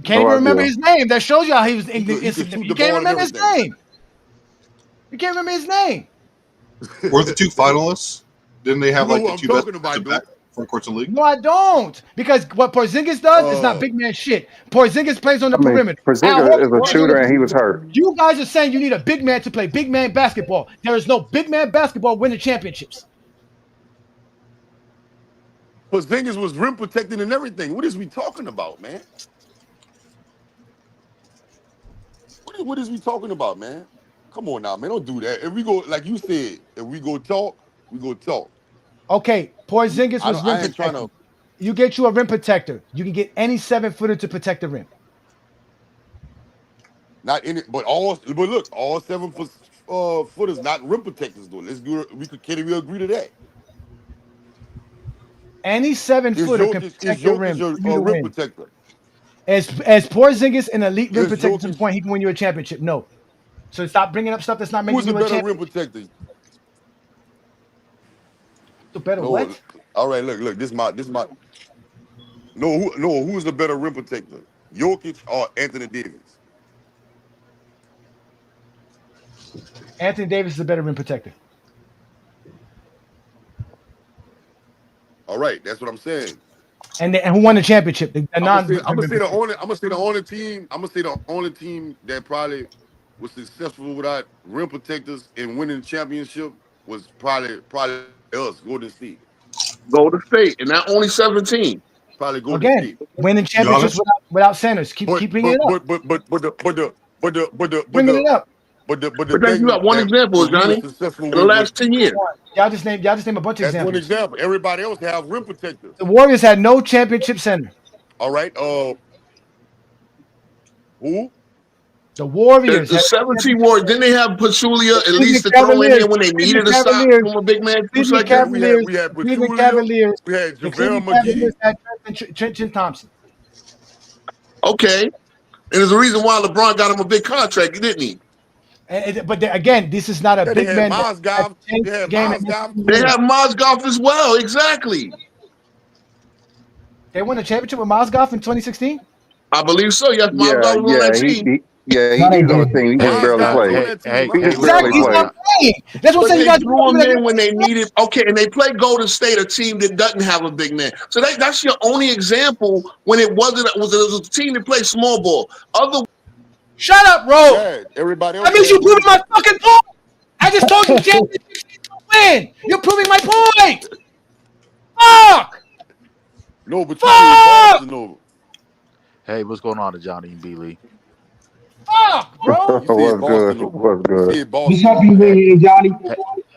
Can't even remember his name. That shows you how he was insignificant. You can't remember his name. You can't remember his name.
Were the two finalists? Didn't they have like the two best front courts in the league?
No, I don't. Because what Porzingis does is not big man shit. Porzingis plays on the perimeter.
Porzingis is a shooter, and he was hurt.
You guys are saying you need a big man to play big man basketball. There is no big man basketball winning championships.
Porzingis was rim protecting and everything. What is we talking about, man? What is we talking about, man? Come on now, man. Don't do that. If we go, like you said, if we go talk, we go talk.
Okay, Porzingis was rim protector. You get you a rim protector. You can get any 7-footer to protect the rim.
Not in it, but look, all 7-footers not rim protectors though. Can we agree to that?
Any 7-footer can protect your rim.
Rim protector.
As Porzingis an elite rim protector to the point he can win you a championship. No. So stop bringing up stuff that's not making you a championship.
Who's the better rim protector?
The better what?
All right, look. This my. No. Who's the better rim protector? Jokic or Anthony Davis?
Anthony Davis is a better rim protector.
All right, that's what I'm saying.
And who won the championship?
I'm gonna say the only team that probably was successful without rim protectors and winning the championship was probably us, Golden State.
Golden State, and not only 17.
Probably Golden State.
Winning championships without centers. Keep bringing it up. Bringing it up.
But
you got one example, Johnny. In the last 10 years.
Y'all just name a bunch of examples.
That's one example. Everybody else have rim protectors.
The Warriors had no championship center.
All right. Who?
The Warriors.
The 17 Warriors. Didn't they have Pachulia at least to throw in there when they needed a stop from a big man?
We had Pachulia.
Cavaliers.
We had JaVale McGee.
Trenton Thompson.
Okay. And there's a reason why LeBron got him a big contract, didn't he?
But again, this is not a big man.
They have
Mozgov as well. Exactly.
They won a championship with Mozgov in 2016.
I believe so. Yes, Mozgov was on that team.
He's on the team. He just barely played. He just barely played.
That's what I'm saying. You
They
guys
threw him in when they needed. Okay, and they played Golden State, a team that doesn't have a big man. So that's your only example when it was a team that played small ball.
Shut up, bro.
Yeah, everybody else.
That means you're proving my fucking point. I just told you championships to win. You're proving my point. Fuck.
No, but you know.
Hey, what's going on, Ajani and B. Lee?
Fuck, bro.
What's good?
Just happy you win, Johnny.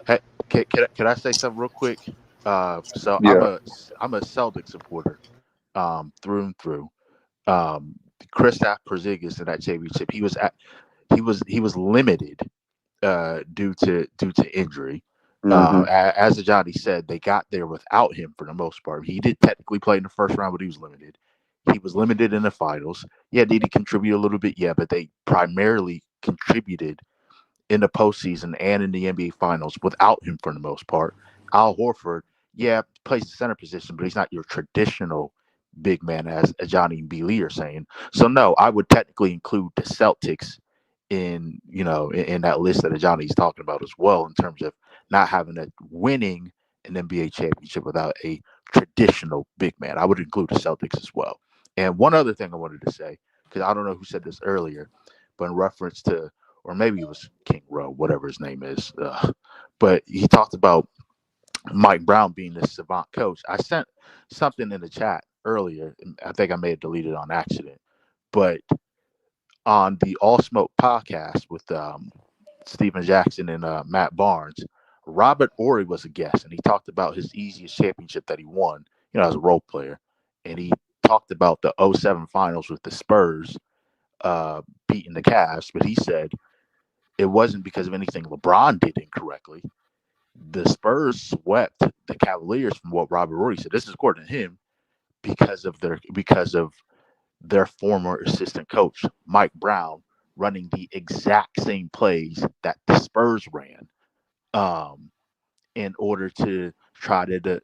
Hey, can I say something real quick? I'm a Celtic supporter, through and through. Kristaps Porzingis in that championship, he was limited due to injury. As Ajani said, they got there without him for the most part. He did technically play in the first round, but he was limited. He was limited in the finals. Yeah, did he contribute a little bit? Yeah, but they primarily contributed in the postseason and in the NBA finals without him for the most part. Al Horford, yeah, plays the center position, but he's not your traditional big man, as Ajani and B. Lee are saying. So no, I would technically include the Celtics in that list that Ajani's talking about as well, in terms of not having winning an NBA championship without a traditional big man. I would include the Celtics as well. And one other thing I wanted to say, because I don't know who said this earlier, but in reference to, or maybe it was King Rowe, whatever his name is, but he talked about Mike Brown being the savant coach. I sent something in the chat earlier. I think I may have deleted it on accident, but on the All Smoke podcast with Steven Jackson and Matt Barnes, Robert Horry was a guest, and he talked about his easiest championship that he won, as a role player, and he talked about the 2007 finals with the Spurs beating the Cavs, but he said it wasn't because of anything LeBron did incorrectly. The Spurs swept the Cavaliers, from what Robert Horry said. This is according to him, because of their former assistant coach, Mike Brown, running the exact same plays that the Spurs ran in order to try to defeat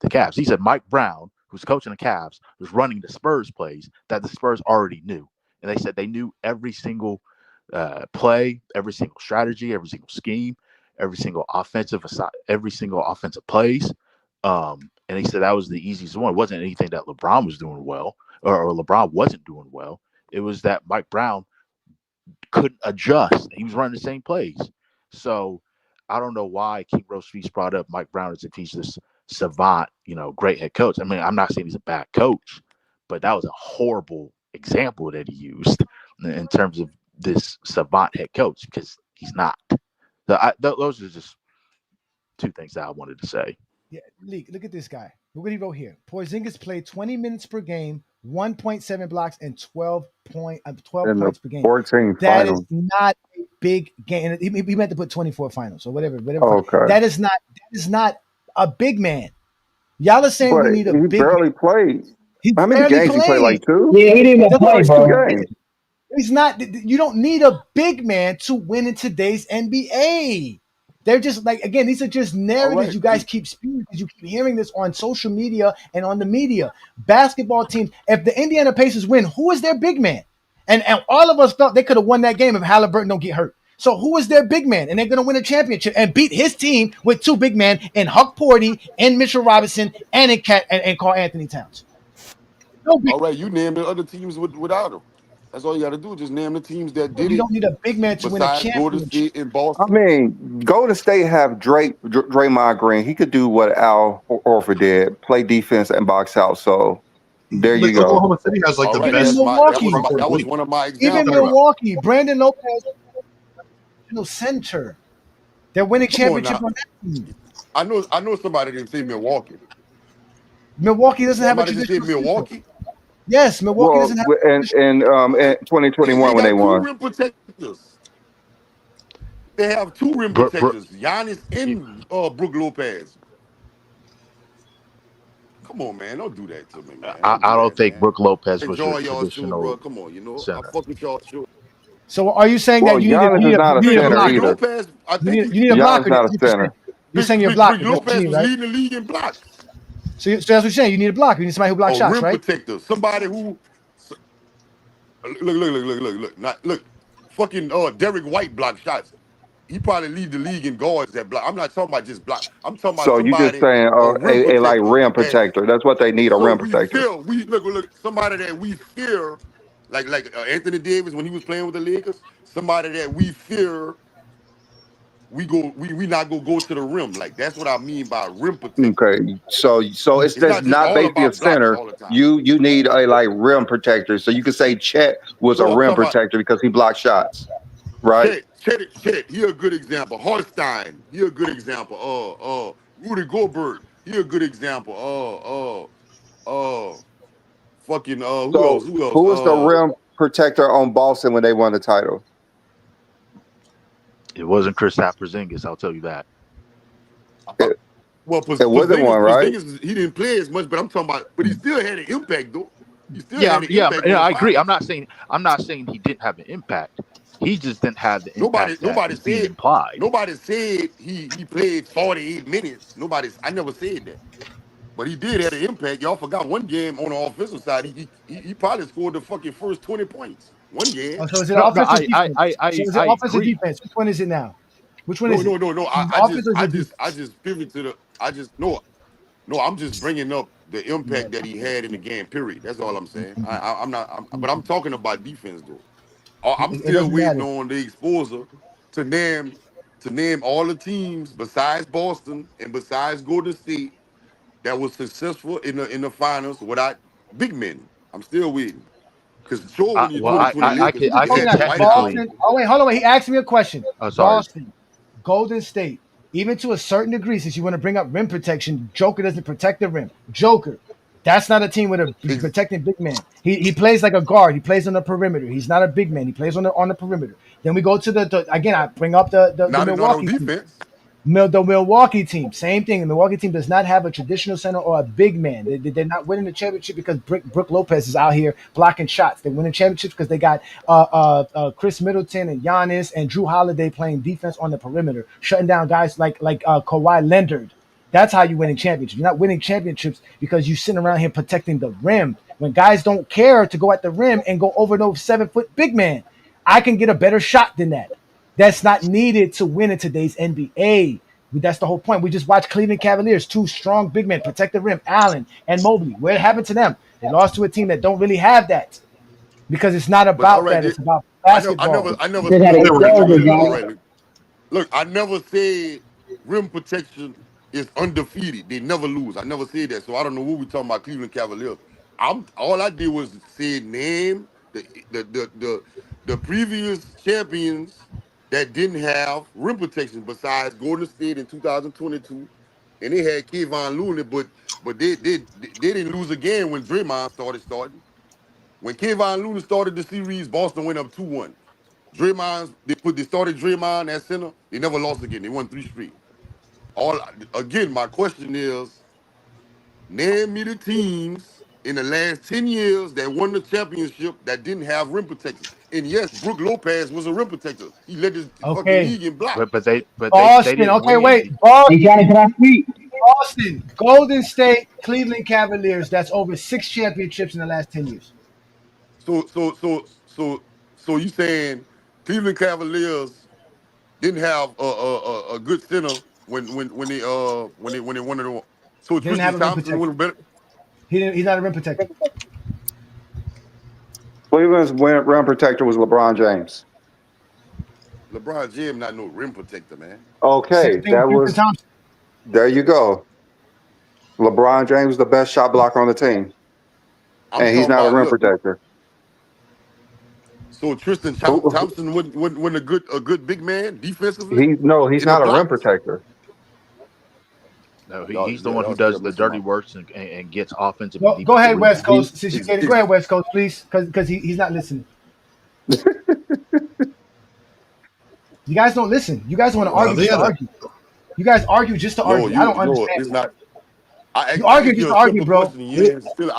the Cavs. He said Mike Brown, who's coaching the Cavs, was running the Spurs plays that the Spurs already knew. And they said they knew every single play, every single strategy, every single scheme, every single offensive plays. And he said that was the easiest one. It wasn't anything that LeBron was doing well, or LeBron wasn't doing well. It was that Mike Brown couldn't adjust. He was running the same plays. So I don't know why King Rose Feast brought up Mike Brown as if he's this savant, great head coach. I mean, I'm not saying he's a bad coach, but that was a horrible example that he used in terms of this savant head coach, because he's not. Those are just two things that I wanted to say.
Yeah, look at this guy. Look what he wrote here. Porzingis played 20 minutes per game, 1.7 blocks, and 12 points per game.
14
that
finals.
is not a big game. He meant to put 24 finals or whatever.
Okay.
That is not a big man. Y'all are saying we need a big.
He barely played. How many
barely
games he played? Like 2?
Yeah, he didn't even play, bro.
2 games.
He's not. You don't need a big man to win in today's NBA. They're just like, again, these are just narratives you guys keep spewing because you keep hearing this on social media and on the media. Basketball teams, if the Indiana Pacers win, who is their big man? And all of us thought they could have won that game if Halliburton don't get hurt. So who is their big man? And they're going to win a championship and beat his team with 2 big men in Huck Porty and Mitchell Robinson and in Karl Anthony Towns.
All right, you named the other teams without him. That's all you got to do. Just name the teams that did it.
You don't need a big man to win a championship.
Golden State and Boston.
I mean, Golden State have Draymond Green. He could do what Al Horford did, play defense and box out. So there you go.
Oklahoma City has like the best.
That was one of my examples.
Even Milwaukee, Brandon Lopez, center. They're winning championships on that team.
I know somebody didn't say Milwaukee.
Milwaukee doesn't have a
traditional. Milwaukee.
Yes, Milwaukee doesn't have.
In 2021 when they won.
Rim protectors. They have 2 rim protectors, Giannis and Brook Lopez. Come on, man. Don't do that to me, man.
I don't think
man.
Brook Lopez was
Enjoy
your
y'all show, bro.
traditional
Come on, I
center.
fuck with y'all show.
So are you saying
Well,
that you
Giannis
need
is not a center
blocker?
either.
Lopez, I think
you need a
Giannis
blocker.
not a center.
You're saying you're a
Big
blocker. That's what
Lopez
you need,
was
right?
leading the league in blocks.
So that's what you're saying. You need a blocker. You need somebody who blocks
A
shots,
rim
right?
protector. Somebody who look. Fucking Derek White block shots. He probably lead the league in guards that block. I'm not talking about just block. I'm talking about
So you just
somebody,
saying
a rim
a like
protector.
rim protector. That's what they need, a
So
rim
we
protector.
fear, look, somebody that we fear, like Anthony Davis when he was playing with the Lakers, somebody that we fear, we not gonna go to the rim. Like that's what I mean by rim protector.
Okay, so it's
It's
just
not just
not
all
basically a
about blocks
center.
all the time.
You need a like rim protector. So you could say Chet was a
No, I'm
rim
talking about
protector because he blocked shots, right?
Chet. He a good example. Hartenstein, he a good example. Rudy Gobert, he a good example. Fucking who
So
else? Who else?
who was the rim protector on Boston when they won the title?
It wasn't Kristaps Porzingis, I'll tell you that.
It wasn't one, right?
Porzingis, he didn't play as much, but I'm talking about. But he still had an impact, though. He still
Yeah,
had an impact.
I agree. I'm not saying he didn't have an impact. He just didn't have the impact that is being implied.
Nobody said he played 48 minutes. I never said that. But he did have an impact. Y'all forgot one game on the offensive side. He probably scored the fucking first 20 points. One game.
Oh, so is it offense or defense? So is it offense or
agree.
defense? Which one is it now? Which one is it?
No. I just pivot to the. I'm just bringing up the impact that he had in the game. Period. That's all I'm saying. But I'm talking about defense though. I'm still waiting on the exposure to name all the teams besides Boston and besides Golden State that was successful in the finals without big men. I'm still waiting. Because sure, when you do it for the Lakers,
I can technically.
Oh wait, hold on. He asked me a question.
Oh, sorry.
Boston, Golden State, even to a certain degree, since you want to bring up rim protection, Joker doesn't protect the rim. Joker, that's not a team with a protecting big man. He plays like a guard. He plays on the perimeter. He's not a big man. He plays on the perimeter. Then we go to the again. I bring up the Milwaukee defense. The Milwaukee team, same thing. The Milwaukee team does not have a traditional center or a big man. They're not winning the championship because Brook Lopez is out here blocking shots. They're winning championships because they got Chris Middleton and Giannis and Drew Holiday playing defense on the perimeter, shutting down guys like Kawhi Leonard. That's how you win championships. You're not winning championships because you're sitting around here protecting the rim. When guys don't care to go at the rim and go over those 7-foot big man, I can get a better shot than that. That's not needed to win in today's NBA. That's the whole point. We just watched Cleveland Cavaliers, two strong big men, protect the rim, Allen and Mobley. What happened to them? They lost to a team that don't really have that because it's not about that. It's about basketball.
I never look, I never said rim protection is undefeated. They never lose. I never said that. So I don't know what we're talking about Cleveland Cavaliers. All I did was say name the previous champions that didn't have rim protection besides Golden State in 2022, and they had Kevon Looney, but they didn't lose again when Draymond started. When Kevon Looney started the series, Boston went up 2-1. They started Draymond at center. They never lost again. They won 3 straight. My question is, name me the teams in the last 10 years that won the championship that didn't have rim protection. And yes, Brook Lopez was a rim protector. He led his fucking league in blocks.
But they
Boston. Okay, wait. Boston, Golden State, Cleveland Cavaliers. That's over 6 championships in the last 10 years.
So you saying Cleveland Cavaliers didn't have a good center when they won it? So Tristan Thompson would have better.
He's not a rim protector.
Cleveland's rim protector was LeBron James.
LeBron James not no rim protector, man.
Okay, that was. There you go. LeBron James is the best shot blocker on the team, and he's not a rim protector.
So Tristan Thompson wasn't a good big man defensively.
He's not a rim protector.
No, he's the one who does the dirty work and gets offensive.
Go ahead, West Coast. Since you get it, go ahead, West Coast, please, because he's not listening. You guys don't listen. You guys want to argue just to argue. You guys argue just to argue. I don't understand.
It's not. I
argued. You argued, bro.
I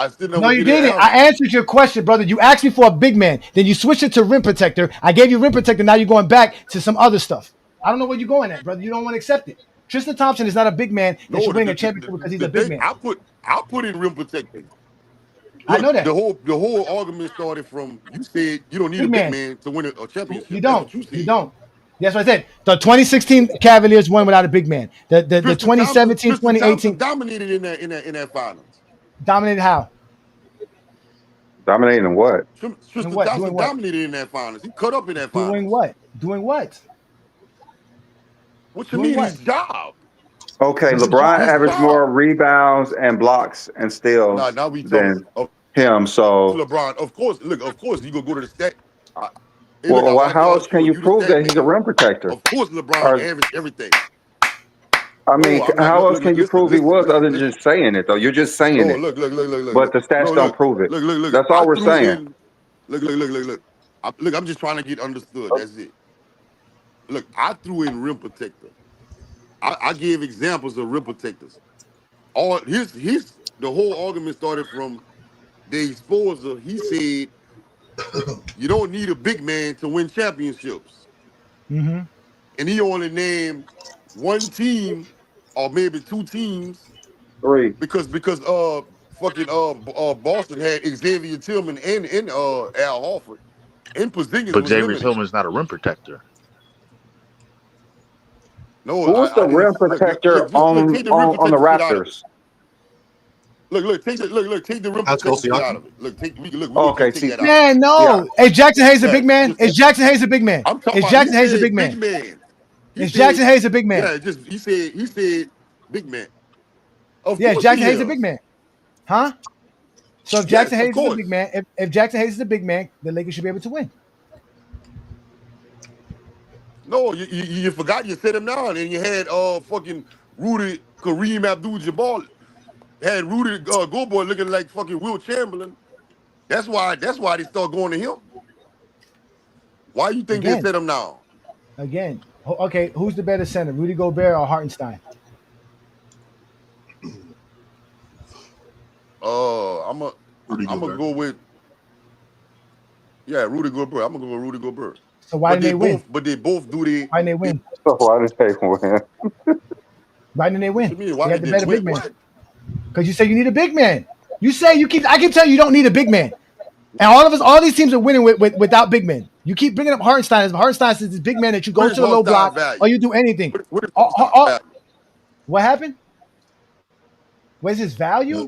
still never
No, you
get an
didn't.
answer.
I answered your question, brother. You asked me for a big man. Then you switched it to rim protector. I gave you rim protector. Now you're going back to some other stuff. I don't know where you're going at, brother. You don't want to accept it. Tristan Thompson is not a big man that should win a championship because he's a big man.
I put in rim protector.
I know that.
The whole argument started from you said you don't need a big man to win a championship.
You don't. You don't. That's what I said. The 2016 Cavaliers won without a big man. The 2017, 2018
dominated in that finals.
Dominated how?
Dominating what?
Tristan Thompson dominated in that finals. He cut up in that finals.
Doing what? Doing what?
What you mean his job?
Okay, LeBron averaged more rebounds and blocks and steals than him. So
LeBron, of course, you gonna go to the stat.
Well, how else can you prove that he's a rim protector?
Of course, LeBron averaged everything.
I mean, how else can you prove he was other than just saying it, though? You're just saying it.
Look.
But the stats don't prove it.
Look.
That's all we're saying.
Look. I'm just trying to get understood. That's it. Look, I threw in rim protector. I gave examples of rim protectors. The whole argument started from the exposure. He said you don't need a big man to win championships.
Mm-hmm.
And he only named one team or maybe two teams.
Three.
Because Boston had Xavier Tillman and Al Horford in Porzingis.
But Xavier Tillman is not a rim protector.
No,
who's the rim protector on the Raptors?
Look, take the rim protector out of it.
Okay,
see.
Man, no. Yeah. Is Jaxson Hayes a big man? Is Jaxson Hayes a big man? Is Jaxson Hayes a big man? Is Jaxson Hayes a big man?
Yeah, he said big man.
Jaxson Hayes is a big man. Huh? So if Jaxson Hayes is a big man, if Jaxson Hayes is a big man, the Lakers should be able to win.
No, you forgot you said him down, and you had fucking Rudy Kareem Abdul-Jabbar. Had Rudy Gobert looking like fucking Will Chamberlain. That's why they start going to him. Why you think they set him down?
Again, okay, who's the better center, Rudy Gobert or Hartenstein?
I'm gonna go with Rudy Gobert. I'm gonna go with Rudy Gobert.
So why didn't they win?
But they both do the.
Why didn't they win?
Why did they win?
Why didn't they win?
What do you mean,
they had the better big man.
What?
Because you say you need a big man. I keep telling you don't need a big man. And all these teams are winning without big men. You keep bringing up Hartenstein. As Hartenstein is this big man that you go to the low block or you do anything. What happened? Where's his value?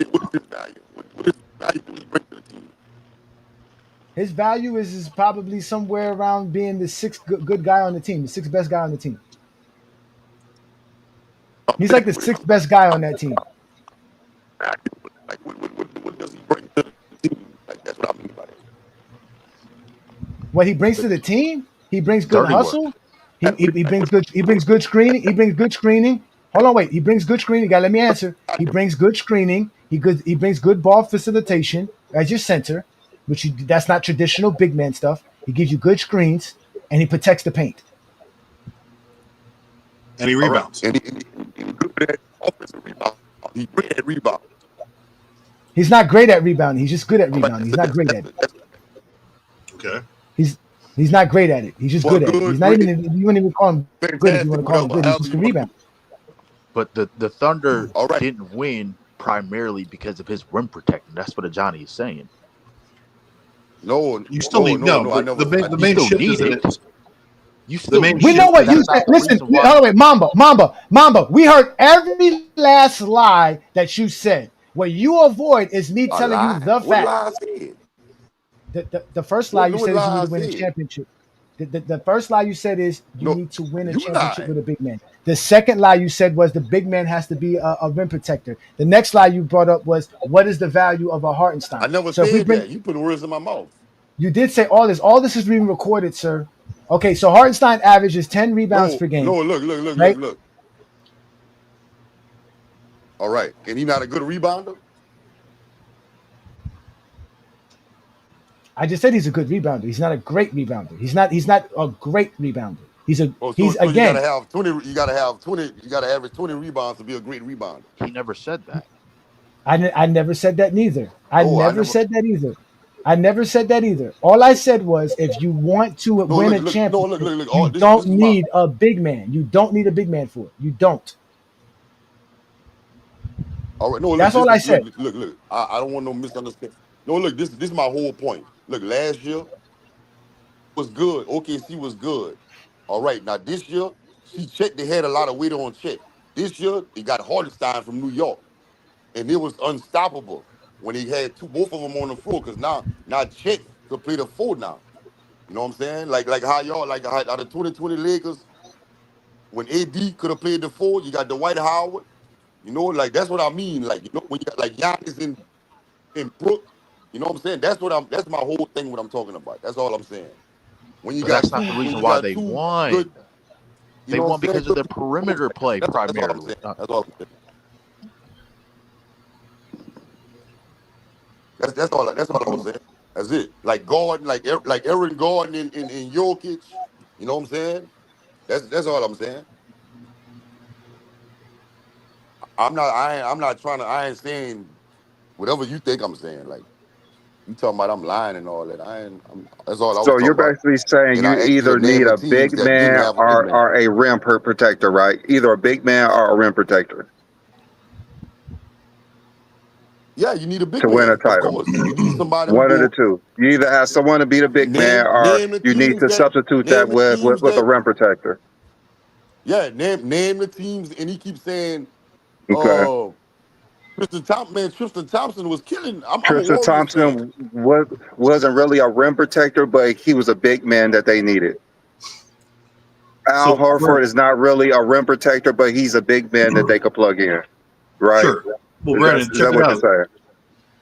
His value is probably somewhere around being the sixth good guy on the team, the sixth best guy on the team. He's like the sixth best guy on that team.
What does he bring to the team? That's what I mean by it.
What he brings to the team? He brings good hustle. He brings good. He brings good screening. He brings good screening. Hold on, wait. He brings good screening. You gotta let me answer. He brings good screening. He brings good ball facilitation as your center, that's not traditional big man stuff. He gives you good screens and he protects the paint.
And he rebounds.
And he's good at offensive rebound. He's great at rebound.
He's not great at rebounding. He's just good at rebounding. He's not great at it.
Okay.
He's not great at it. He's just good at it. He's not even. You wouldn't even call him good if you want to call him good. He's just a rebound.
But the Thunder didn't win primarily because of his rim protecting. That's what Ajani is saying.
No,
you still need the main shift is it.
We know what you said. Listen, hold on, wait, Mamba. We heard every last lie that you said. What you avoid is me telling you the fact. The first lie you said is you need to win a championship. The first lie you said is you need to win a championship with a big man. The second lie you said was the big man has to be a rim protector. The next lie you brought up was what is the value of a Hartenstein?
I never said that. You put words in my mouth.
You did say all this. All this is being recorded, sir. Okay, so Hartenstein averages 10 rebounds per game.
No, look. All right. And he not a good rebounder?
I just said he's a good rebounder. He's not a great rebounder. He's not a great rebounder. He's again.
You gotta have 20. You gotta average 20 rebounds to be a great rebounder.
He never said that.
I never said that neither. I never said that either. I never said that either. All I said was if you want to win a championship, you don't need a big man. You don't need a big man for it. You don't.
All right, no, look,
That's all I said.
Look. I don't want no misunderstanding. No, look, this is my whole point. Look, last year was good. OKC was good. All right, now this year, they had a lot of weight on Chet. This year, they got Hardenstein from New York, and it was unstoppable when he had both of them on the floor. Because now Chet could play the 4 now. You know what I'm saying? Like how y'all how the 2020 Lakers when AD could have played the 4, you got Dwight Howard. You know, like that's what I mean. Like you know when you got like Giannis in Brook. You know what I'm saying? That's my whole thing. What I'm talking about. That's all I'm saying. When you
But
got
that's not the reason why they won.
Good,
they won because of their perimeter play primarily.
That's all I'm saying. That's all I'm saying. That's it. Like Gordon, like Aaron Gordon in Jokic. You know what I'm saying? That's all I'm saying. I ain't saying whatever you think I'm saying. Like you talking about I'm lying and all that. That's all I was
So
talking
you're
about.
basically saying
And
you
I asked you to
either
name
need
the
a
teams
big
that didn't
man
have a big man.
or a rim protector, right? Either a big man or a rim protector
Yeah, you need a big
to win a
man, of
title.
course. You need somebody who
One of the
go
two. You either have someone to be the big man or
name the
you need
teams
to substitute that with a rim protector.
yeah, name the teams, and he keeps saying,
Okay.
Tristan Thompson was killing. I'm a
Tristan
Warriors fan.
Thompson wasn't really a rim protector, but he was a big man that they needed. Al Horford is not really a rim protector, but he's a big man that they could plug in. Right?
Sure. Well, Brandon,
Is
check
that
it
what
out.
you're saying?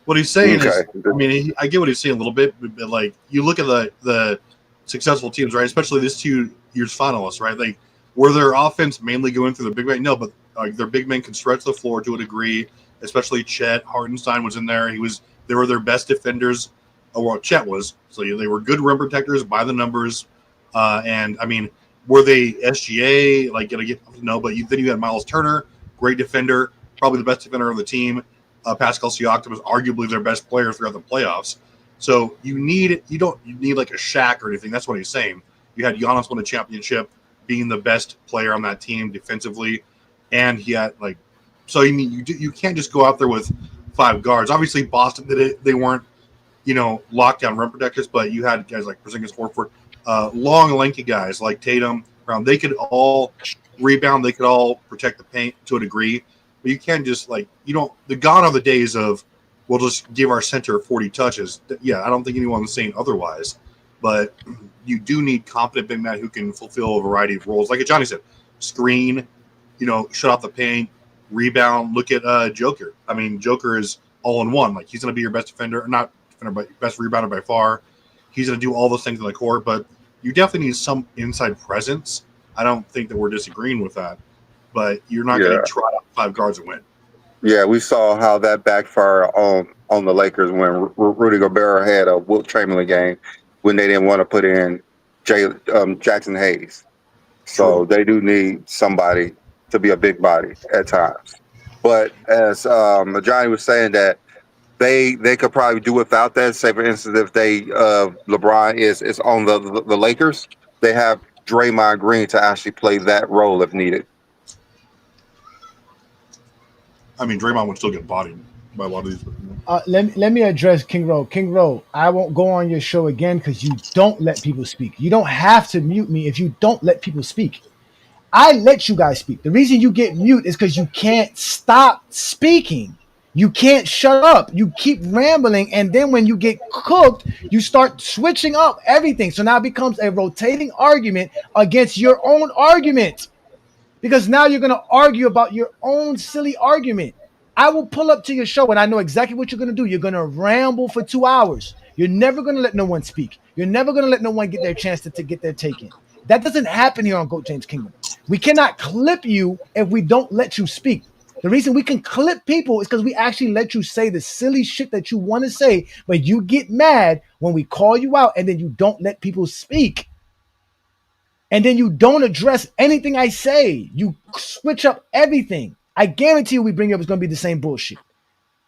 What he's saying
Okay.
is, I mean, I get what he's saying a little bit, but like you look at the successful teams, right? Especially this 2 years finalists, right? Like, were their offense mainly going through the big man? No, but like their big men can stretch the floor to a degree. Especially Chet Hartenstein was in there. They were their best defenders. Well, Chet was. So they were good rim protectors by the numbers. And I mean, were they SGA? Like, gonna get no? But then you had Miles Turner, great defender, probably the best defender on the team. Pascal Siakam was arguably their best player throughout the playoffs. So you need like a Shaq or anything. That's what he's saying. You had Giannis win a championship, being the best player on that team defensively, and he had like, so you can't just go out there with 5 guards. Obviously, Boston did it. They weren't lockdown rim protectors, but you had guys like Porzingis, Horford, long, lanky guys like Tatum, Brown. They could all rebound. They could all protect the paint to a degree. But you can't just gone are the days of we'll just give our center 40 touches. Yeah, I don't think anyone's saying otherwise. But you do need competent big men who can fulfill a variety of roles. Like Ajani said, screen, shut off the paint, rebound. Look at Joker. I mean, Joker is all in one. Like he's going to be your best defender, not defender, but best rebounder by far. He's going to do all those things in the court. But you definitely need some inside presence. I don't think that we're disagreeing with that. But you're not going to try out 5 guards and win.
Yeah, we saw how that backfired on the Lakers when Rudy Gobert had a Wilt Chamberlain game when they didn't want to put in Jaxson Hayes. So they do need somebody to be a big body at times. But as Ajani was saying that they could probably do without that. Say for instance, if LeBron is on the Lakers, they have Draymond Green to actually play that role if needed.
I mean, Draymond would still get bodied by a lot of these.
Let me address King Rowe. King Rowe, I won't go on your show again because you don't let people speak. You don't have to mute me if you don't let people speak. I let you guys speak. The reason you get mute is because you can't stop speaking. You can't shut up. You keep rambling, and then when you get cooked, you start switching up everything. So now it becomes a rotating argument against your own argument. Because now you're going to argue about your own silly argument. I will pull up to your show and I know exactly what you're going to do. You're going to ramble for 2 hours. You're never going to let no one speak. You're never going to let no one get their chance to get their take in. That doesn't happen here on GOAT James Kingdom. We cannot clip you if we don't let you speak. The reason we can clip people is because we actually let you say the silly shit that you want to say, but you get mad when we call you out and then you don't let people speak. And then you don't address anything I say. You switch up everything. I guarantee you we bring you up, it's going to be the same bullshit.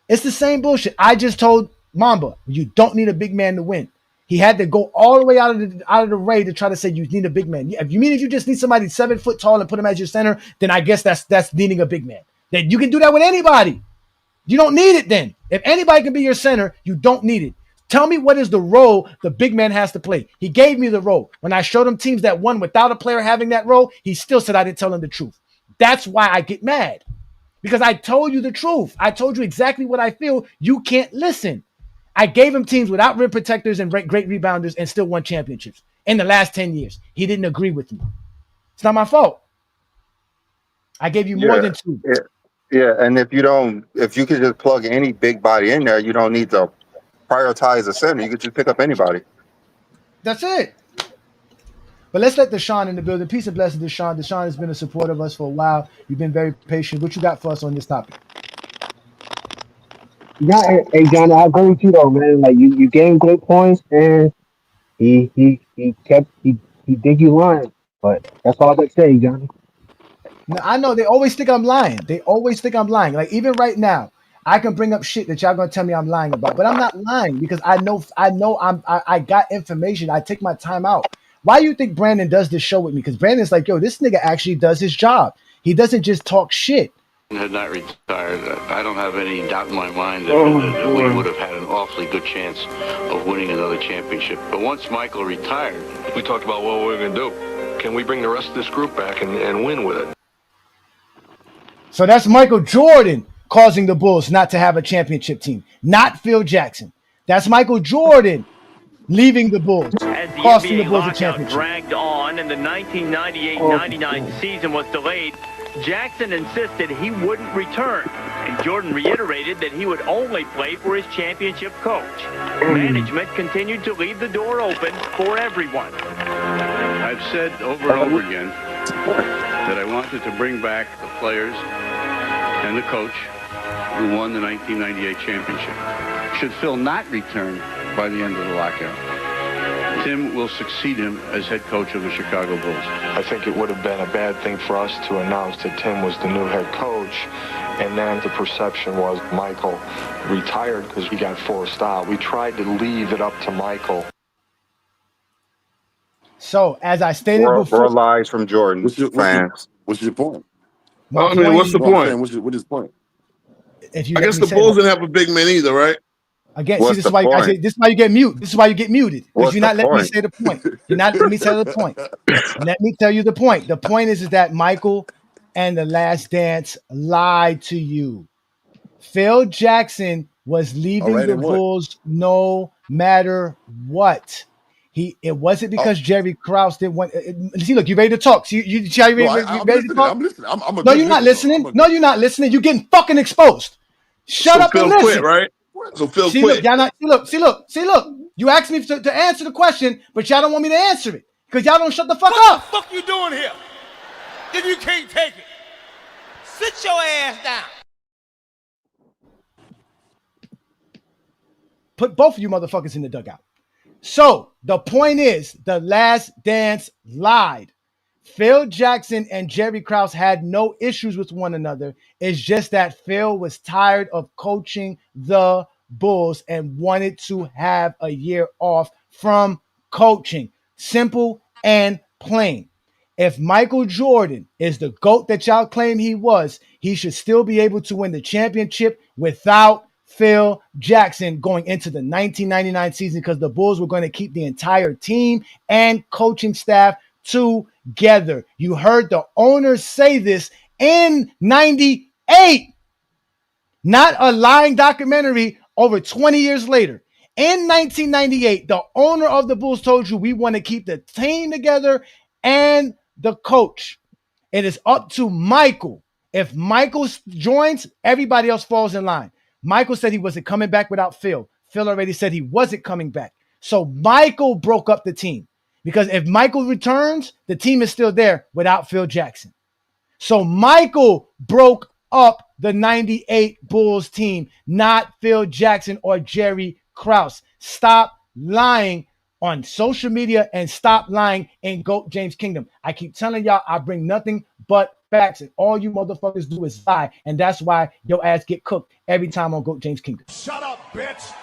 It's the same bullshit. I just told Mamba, you don't need a big man to win. He had to go all the way out of the way to try to say you need a big man. If you just need somebody 7 foot tall and put him as your center, then I guess that's needing a big man. Then you can do that with anybody. You don't need it then. If anybody can be your center, you don't need it. Tell me what is the role the big man has to play. He gave me the role. When I showed him teams that won without a player having that role, he still said I didn't tell him the truth. That's why I get mad. Because I told you the truth. I told you exactly what I feel. You can't listen. I gave him teams without rim protectors and great rebounders and still won championships in the last 10 years. He didn't agree with me. It's not my fault. I gave you more than 2.
Yeah, and if you could just plug any big body in there, you don't need to prioritize a center. You could just pick up anybody.
That's it. But let's let Deshaun in the building. Peace and blessings, Deshaun. Deshaun has been a supporter of us for a while. You've been very patient. What you got for us on this topic?
Yeah, hey John, I agree with you though, man. Like you gained great points, and he did you lying. But that's all I got to say, Johnny.
No, I know they always think I'm lying. Like even right now, I can bring up shit that y'all gonna tell me I'm lying about, but I'm not lying because I know I got information. I take my time out. Why you think Brandon does this show with me? Because Brandon's like, yo, this nigga actually does his job. He doesn't just talk shit.
Had not retired, I don't have any doubt in my mind that we would have had an awfully good chance of winning another championship. But once Michael retired,
we talked about what we're going to do. Can we bring the rest of this group back and win with it?
So that's Michael Jordan causing the Bulls not to have a championship team, not Phil Jackson. That's Michael Jordan leaving the Bulls, costing the Bulls a championship.
Dragged on and the 1998-99 season was delayed. Jackson insisted he wouldn't return, and Jordan reiterated that he would only play for his championship coach. Management continued to leave the door open for everyone.
I've said over and over again that I wanted to bring back the players and the coach who won the 1998 championship. Should Phil not return by the end of the lockout, Tim will succeed him as head coach of the Chicago Bulls.
I think it would have been a bad thing for us to announce that Tim was the new head coach, and then the perception was Michael retired because he got forced out. We tried to leave it up to Michael.
So, as I stated before,
more lies from Jordan fans.
What's your point?
I mean, what's the point?
What is the point?
I
guess the Bulls didn't have a big man either, right?
Again, see, this is why you get muted. This is why you get muted. Because you're not letting me say the point. You're not letting me tell the point. Let me tell you the point. The point is that Michael and The Last Dance lied to you. Phil Jackson was leaving the Bulls no matter what. It wasn't because Jerry Krause didn't want. See, look, you ready to talk? See, you ready to talk?
I'm listening.
No, you're not listening. No, you're not listening. You're getting fucking exposed. Shut up and listen.
Quit, right? So Phil
see,
quit.
Look, y'all not, see, look. You asked me to answer the question, but y'all don't want me to answer it because y'all don't shut the fuck up.
What the fuck you doing here? If you can't take it, sit your ass down.
Put both of you motherfuckers in the dugout. So the point is, The Last Dance lied. Phil Jackson and Jerry Krause had no issues with one another. It's just that Phil was tired of coaching the Bulls and wanted to have a year off from coaching. Simple and plain. If Michael Jordan is the GOAT that y'all claim he was, he should still be able to win the championship without Phil Jackson going into the 1999 season because the Bulls were going to keep the entire team and coaching staff together. You heard the owners say this in 98, not a lying documentary over 20 years later. In 1998, the owner of the Bulls told you we want to keep the team together and the coach. It is up to Michael. If Michael joins, everybody else falls in line. Michael said he wasn't coming back without Phil. Phil already said he wasn't coming back. So Michael broke up the team because if Michael returns, the team is still there without Phil Jackson. So Michael broke up the 98 Bulls team, not Phil Jackson or Jerry Krause. Stop lying on social media and stop lying in GOAT James Kingdom. I keep telling y'all I bring nothing but facts, and all you motherfuckers do is lie, and that's why your ass get cooked every time on GOAT James Kingdom.
Shut up, bitch.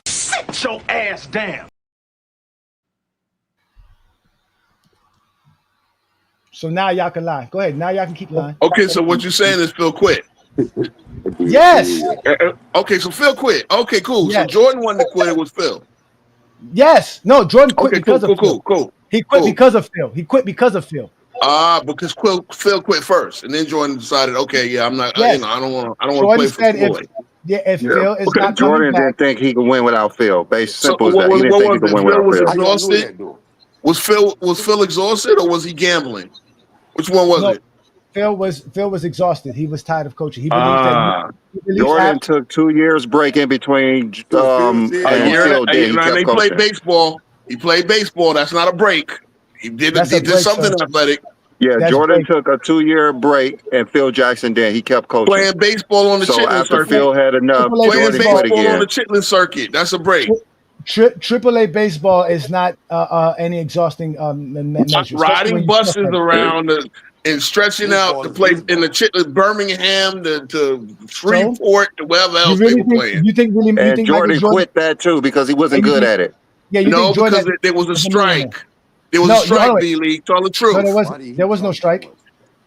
Sit your ass down.
So now y'all can lie. Go ahead. Now y'all can keep lying.
Okay, so what you're saying is Phil quit.
Yes.
Okay, so Phil quit. Okay, cool.
Yes.
So Jordan wanted to quit. It was Phil.
Yes. No, Jordan quit
Okay,
because of Phil.
Cool.
He quit because of Phil. He quit because of Phil.
Because Phil quit first, and then Jordan decided, okay, yeah, I'm not.
Yes.
I don't want to play for Floyd.
If Phil is not
Jordan
coming back,
didn't think he could win without Phil. Simple as that.
What
He didn't think he
was
could
it?
win
Phil
without
was
Phil.
exhausted. Was Phil exhausted, or was he gambling? Which one was it?
Phil was exhausted. He was tired of coaching. He believed that
Jordan took 2 years break in between
a year.
He
And he
kept
played
coaching.
baseball. He played baseball. That's not a break. He did something athletic.
Yeah, Jordan took a 2-year break, and Phil Jackson did. He kept coaching.
Playing baseball on the
so
Chitlin
after
circuit.
Phil had enough,
Playing
Jordan quit
baseball
again.
on the Chitlin circuit. That's a break.
AAA baseball is not any exhausting measure.
Riding buses around and stretching out to play in the Chitlin, Birmingham to Freeport to wherever else they were playing.
You think
Jordan quit that too because he wasn't good at it.
Yeah,
no, because there was a strike. There was a strike, B-League. Tell the truth.
No, there was no strike.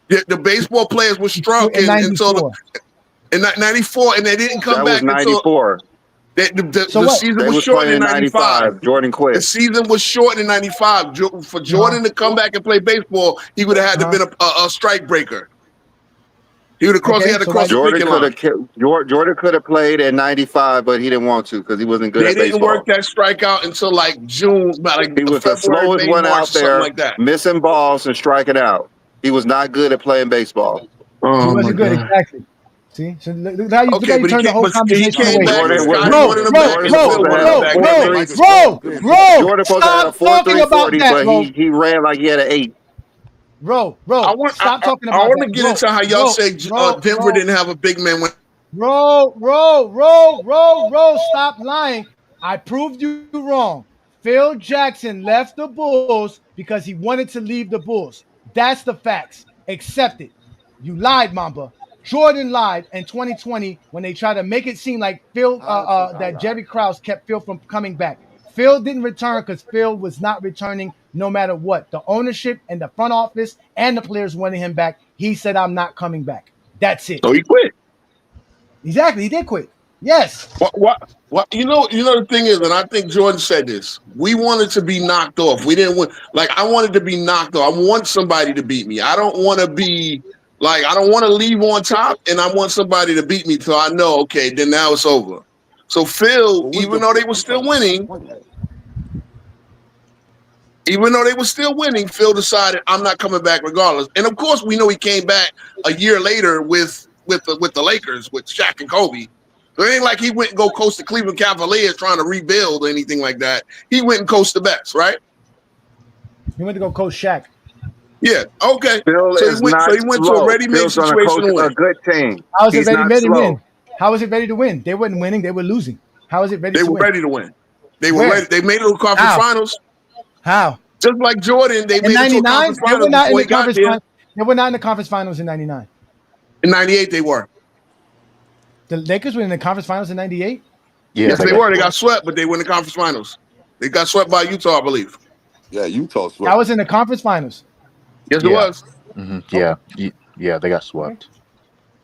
The baseball players were struck in 94, and they didn't come back until
94.
The season was short in 95.
Jordan quit.
The season was short in 95. For Jordan to come back and play baseball, he would have had to have been a strike breaker. He would have crossed. He had to cross the picket line.
Jordan could have played in 95, but he didn't want to because he wasn't good at baseball.
They didn't work that strikeout until like June.
He was the slowest one out there,
like that.
missing balls and striking out. He was not good at playing baseball.
He wasn't good, exactly. See, so look how you turn the whole conversation away.
Jordan supposed to have a 4.340, but he ran like he had an 8.
Stop talking about that.
I want to get into how y'all say Denver didn't have a big man.
Stop lying. I proved you wrong. Phil Jackson left the Bulls because he wanted to leave the Bulls. That's the facts. Accept it. You lied, Mamba. Jordan lied in 2020 when they tried to make it seem like Phil that Jerry Krause kept Phil from coming back. Phil didn't return because Phil was not returning no matter what. The ownership and the front office and the players wanted him back. He said, I'm not coming back. That's it.
So he quit.
Exactly. He did quit. Yes.
What you know the thing is, and I think Jordan said this, we wanted to be knocked off. We didn't win. Like, I wanted to be knocked off. I want somebody to beat me. I don't want to be like, I don't want to leave on top, and I want somebody to beat me till I know, okay, then now it's over. So Phil, even though they were still winning, Phil decided, I'm not coming back regardless. And of course, we know he came back a year later with the Lakers, with Shaq and Kobe. So it ain't like he went and go coach the Cleveland Cavaliers trying to rebuild or anything like that. He went and coached the best, right?
He went to go coach Shaq.
Yeah, okay.
Phil
So he went to a ready-made situation to win.
A good team.
How is it ready to win? How is it ready to win? They weren't winning. They were losing. How is it ready to win?
They were ready to win. They were ready. They made it to the conference finals.
How?
Just like Jordan, they made it to the conference finals.
They were not in the conference finals in 99.
In 98, they were.
The Lakers were in the conference finals in 98?
Yes, they were. They got swept, but they were in the conference finals. They got swept by Utah, I believe.
Yeah, Utah swept.
That was in the conference finals.
Yes, it was.
Mm-hmm. Yeah, they got swept.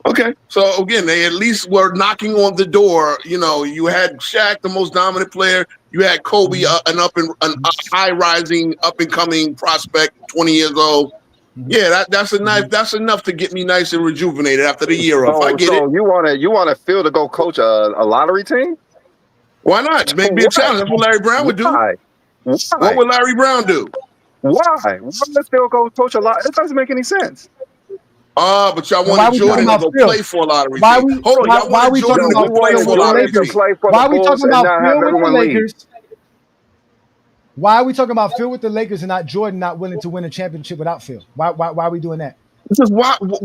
Okay, so again, they at least were knocking on the door. You know, you had Shaq, the most dominant player. You had Kobe, an high-rising, up-and-coming prospect, 20 years old. Yeah, that's enough. That's enough to get me nice and rejuvenated after the year off. I get it.
You want to Phil to go coach a lottery team?
Why not? Maybe a challenge. That's what Larry Brown would do.
Why?
What would Larry Brown do?
Why? Why does Phil go coach a lot? It doesn't make any sense.
But y'all wanted Jordan to go play for a lottery team. Hold on, y'all wanted Jordan to go play for a lottery team.
Why are we talking about Phil with the Lakers? Why are we talking about Phil with the Lakers and not Jordan not willing to win a championship without Phil? Why are we doing that?
Because why would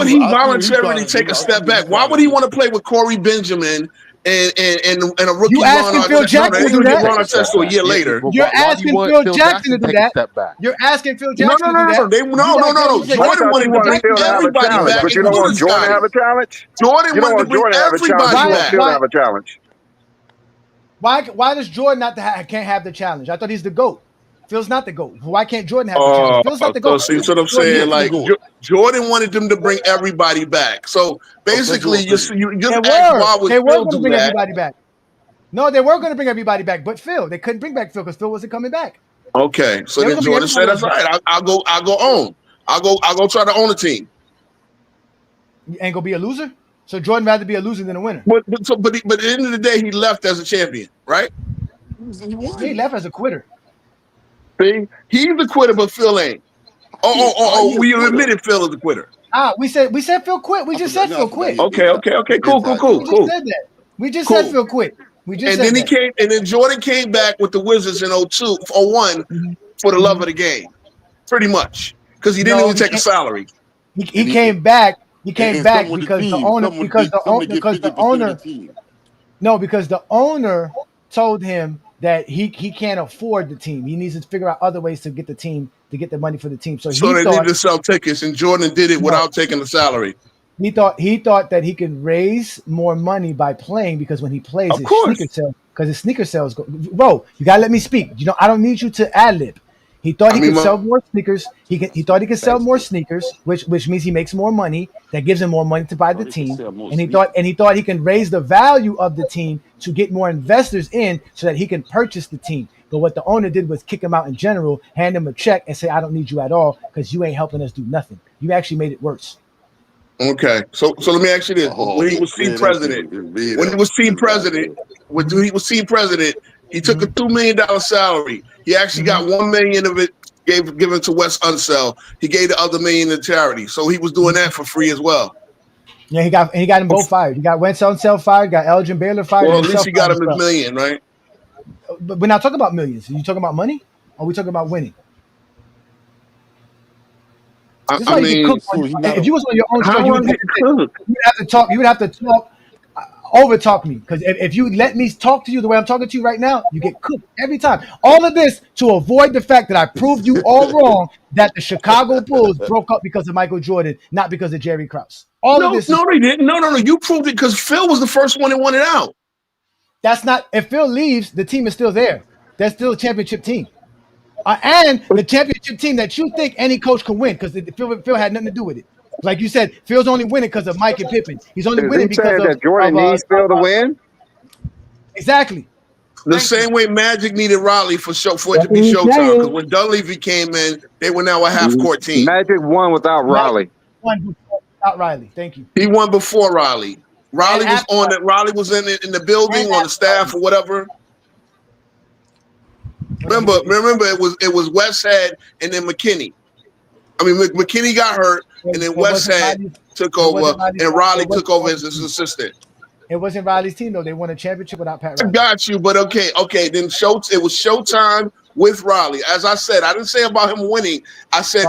he voluntarily take a step back? Why would he want to play with Corey Benjamin and a rookie.
You asking Phil Jackson to do that?
Ron Artest a year later.
You're asking Phil Jackson to do that. You're asking Phil Jackson to do that.
No. Jordan wanted to bring everybody back,
but you don't want Jordan to have a challenge.
Jordan wanted to bring everybody back.
Phil to have a challenge.
Why does Jordan can't have the challenge? I thought he's the GOAT. Phil's not the GOAT. Why can't Jordan have the challenge? Phil's not the GOAT.
See what I'm saying? Like Jordan wanted them to bring everybody back. So basically, you just asked why would Phil do
bring
that?
Everybody back. No, they were going to bring everybody back, but Phil, they couldn't bring back Phil because Phil wasn't coming back.
Okay, so then Jordan said, "That's right. I'll go own. I'll go try to own a team."
You ain't gonna be a loser. So Jordan rather be a loser than a winner.
But at the end of the day, he left as a champion, right?
He left as a quitter.
See, he's the quitter, but Phil ain't. We admitted Phil is the quitter.
We said Phil quit. We just said Phil quit.
Okay, cool.
We just said that. We just said Phil quit. We just
and then Jordan came back with the Wizards in 01 for the love of the game, pretty much, because he didn't even take a salary.
He came back. He came back because the owner told him that he can't afford the team. He needs to figure out other ways to get the team to get the money for the team. So
they needed to sell tickets, and Jordan did it without taking the salary.
He thought that he could raise more money by playing because when he plays, his sneaker sales go. Bro, you gotta let me speak. I don't need you to ad lib. He thought he could sell more sneakers. He thought he could sell more sneakers, which means he makes more money. That gives him more money to buy the team. And he thought he can raise the value of the team to get more investors in so that he can purchase the team. But what the owner did was kick him out in general, hand him a check, and say, "I don't need you at all because you ain't helping us do nothing. You actually made it worse."
Okay, so let me ask you this: when he was team president, he took a $2 million salary. He actually got $1 million of it given to Wes Unseld. He gave the other $1 million to charity, so he was doing that for free as well.
Yeah, he got them both fired. He got Wes Unseld fired, got Elgin Baylor fired.
Well, at least he got him $1 million, right?
But we're not talking about millions. Are you talking about money, or are we talking about winning? If you was on your own show, you would have to talk. You would have to talk over talk me because if you let me talk to you the way I'm talking to you right now, you get cooked every time. All of this to avoid the fact that I proved you all wrong that the Chicago Bulls broke up because of Michael Jordan, not because of Jerry Krause.
No, they didn't. No. You proved it because Phil was the first one that wanted out.
That's not. If Phil leaves, the team is still there. That's still a championship team. And the championship team that you think any coach can win because Phil had nothing to do with it. Like you said, Phil's only winning because of Mike and Pippen. He's only winning because
that Jordan needs Phil to win.
Exactly.
The same way Magic needed Riley for it to be Showtime. Because when Dunleavy came in, they were now a half-court team.
Magic won without Riley.
Without Riley. Thank you.
He won before Riley. Riley was on it. Riley was in the building on the staff or whatever. Remember, it was Westhead and then McKinney. I mean, McKinney got hurt, and then Westhead took over, and Riley took over as his assistant.
It wasn't Riley's team though; they won a championship without Pat Riley.
I got you, but okay. Then it was Showtime with Riley. As I said, I didn't say about him winning. I said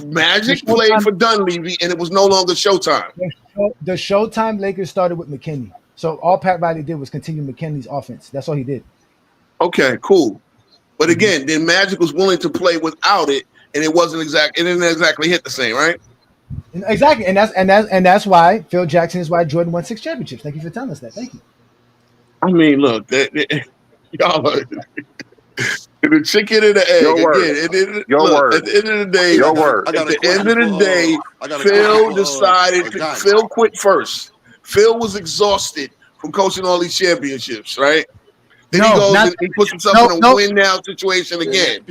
Magic played for Dunleavy, and it was no longer Showtime.
The Showtime Lakers started with McKinney. So all Pat Riley did was continue McKinley's offense. That's all he did. Okay,
cool. But again, then Magic was willing to play without it, and it didn't exactly hit the same, right?
Exactly, and that's why Phil Jackson is why Jordan won 6 championships. Thank you for telling us that. Thank you.
I mean, look, y'all are the chicken and the egg. At the end of the day, Phil decided. Phil quit first. Phil was exhausted from coaching all these championships, right? Then he goes and he puts himself in a win now situation again.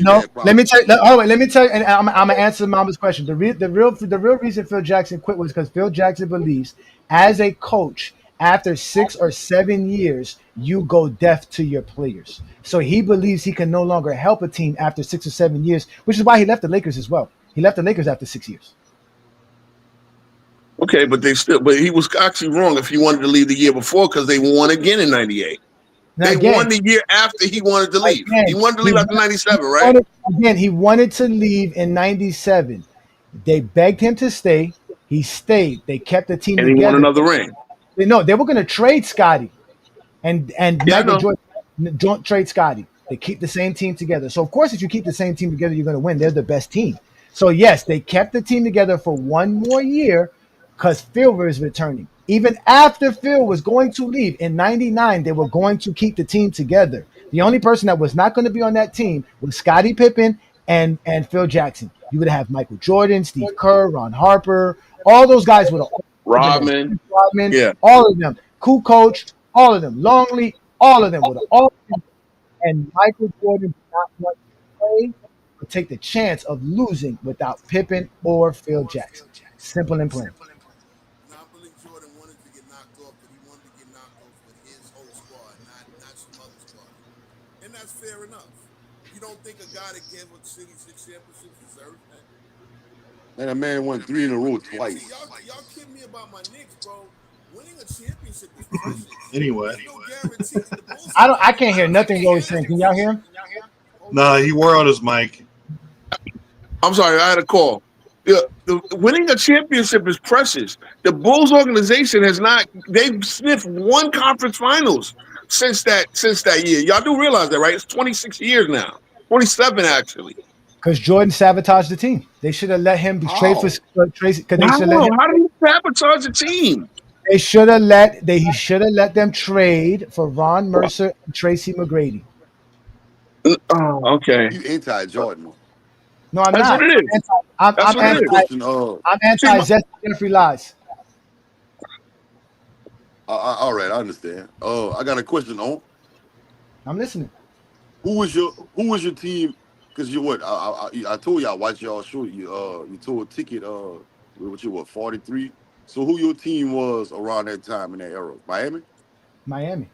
Let me tell you, and I'm gonna answer Mama's question. The real reason Phil Jackson quit was because Phil Jackson believes, as a coach, after 6 or 7 years, you go deaf to your players. So he believes he can no longer help a team after 6 or 7 years, which is why he left the Lakers as well. He left the Lakers after 6 years.
Okay, but he was actually wrong if he wanted to leave the year before because they won again in '98. They won the year after he wanted to leave. He wanted to leave after '97, right?
He wanted to leave in '97. They begged him to stay. He stayed. They kept the team together.
And he won another ring.
No, they were going to trade Scotty, and Michael Jordan don't trade Scotty. They keep the same team together. So of course, if you keep the same team together, you're going to win. They're the best team. So yes, they kept the team together for one more year because Phil was returning. Even after Phil was going to leave in '99, they were going to keep the team together. The only person that was not going to be on that team was Scottie Pippen and Phil Jackson. You would have Michael Jordan, Steve Kerr, Ron Harper. All those guys would have
Rodman,
yeah, all of them. Cool coach, all of them. Longley, all of them would have all. And Michael Jordan did not want to play or take the chance of losing without Pippen or Phil Jackson. Simple and plain.
And that's fair enough. You don't think a guy that gave a city 6 championships deserves that?
And a man won 3 in a row twice.
See, y'all kidding me about my Knicks, bro. Winning a championship is precious.
Anyway.
I can't hear nothing Roy's saying. Can y'all hear him?
Nah, he wore out his mic.
I'm sorry, I had a call. Winning a championship is precious. The Bulls organization has not. They've sniffed one conference finals since that year. Y'all do realize that, right? It's 26 years now. 27 actually.
Because Jordan sabotaged the team. They should have let him be traded for Tracy. How
do you sabotage the team?
They should have let. He should have let them trade for Ron Mercer and Tracy McGrady.
Oh, okay.
You anti-Jordan.
No, I'm
That's
not.
what it is.
I'm anti Jeffrey Lies.
All right, I understand. I got a question on.
I'm listening.
Who was your team? Because you what? I told you I watched y'all show. You told Ticket. What you were 43. So who your team was around that time in that era?
Miami.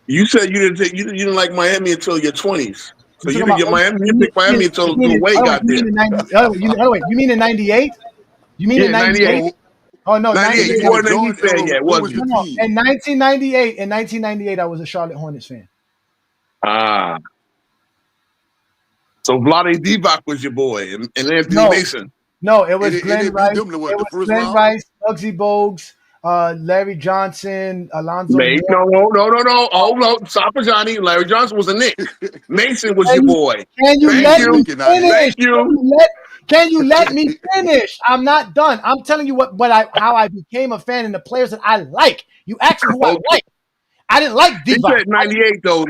You said you didn't like Miami until your 20s. So you didn't get Miami. You picked Miami until Wade got there.
You mean in '98? You mean in '98? Oh no,
98. You weren't a Heat fan yet, was you?
No, in 1998. In 1998, I was a Charlotte Hornets fan.
Ah. So Vlade Divac was your boy, and Anthony Mason.
No, it was Glenn Rice. It was Glenn Rice, Muggsy Bogues, Larry Johnson, Alonzo.
No. Hold on. Stop, Ajani. Larry Johnson was a Knick. Mason was your boy.
Can you let me finish?
Thank you.
Can you let me finish? I'm not done. I'm telling you how I became a fan and the players that I like. You asked me who I like. I didn't like Divac.
He said 98 though.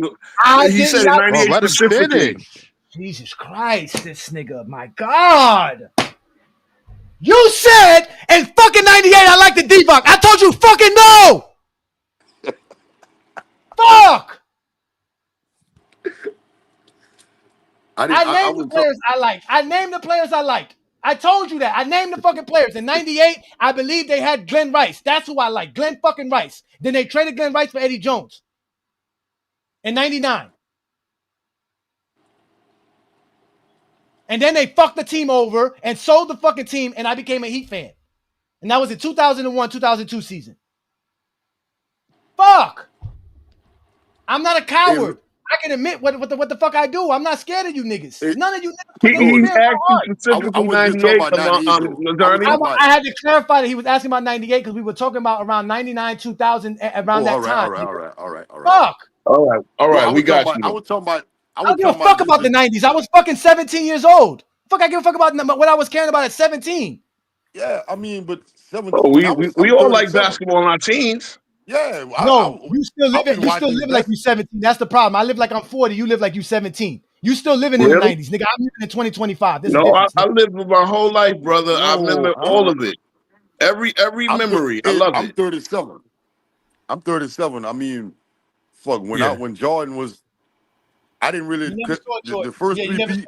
He said 98 specifically.
Jesus Christ, this nigga, my God. You said in fucking 98 I like the Divac. I told you fucking no. Fuck. I named the players I liked. I named the players I liked. I told you that. I named the fucking players. In 98, I believe they had Glenn Rice. That's who I like. Glenn fucking Rice. Then they traded Glenn Rice for Eddie Jones. In 99. And then they fucked the team over and sold the fucking team, and I became a Heat fan. And that was the 2001, 2002 season. Fuck. I'm not a coward. I can admit what the fuck I do. I'm not scared of you niggas. None of you niggas. I had to clarify that he was asking about 98 because we were talking about around 99, 2000, around that time.
All right.
Fuck.
All right. We got you.
I was talking about.
I don't give a fuck about the 90s. I was fucking 17 years old. Fuck, I give a fuck about what I was caring about at 17.
Yeah, I mean, but 17.
We all like basketball in our teens.
Yeah.
You still living like you 17. That's the problem. I live like I'm 40. You live like you 17. You still living in the 90s, nigga. I'm living in 2025.
I lived my whole life, brother. I remember all of it. Every memory. I love it.
I'm 37. I mean, fuck. When Jordan was. I didn't really the first three-peat.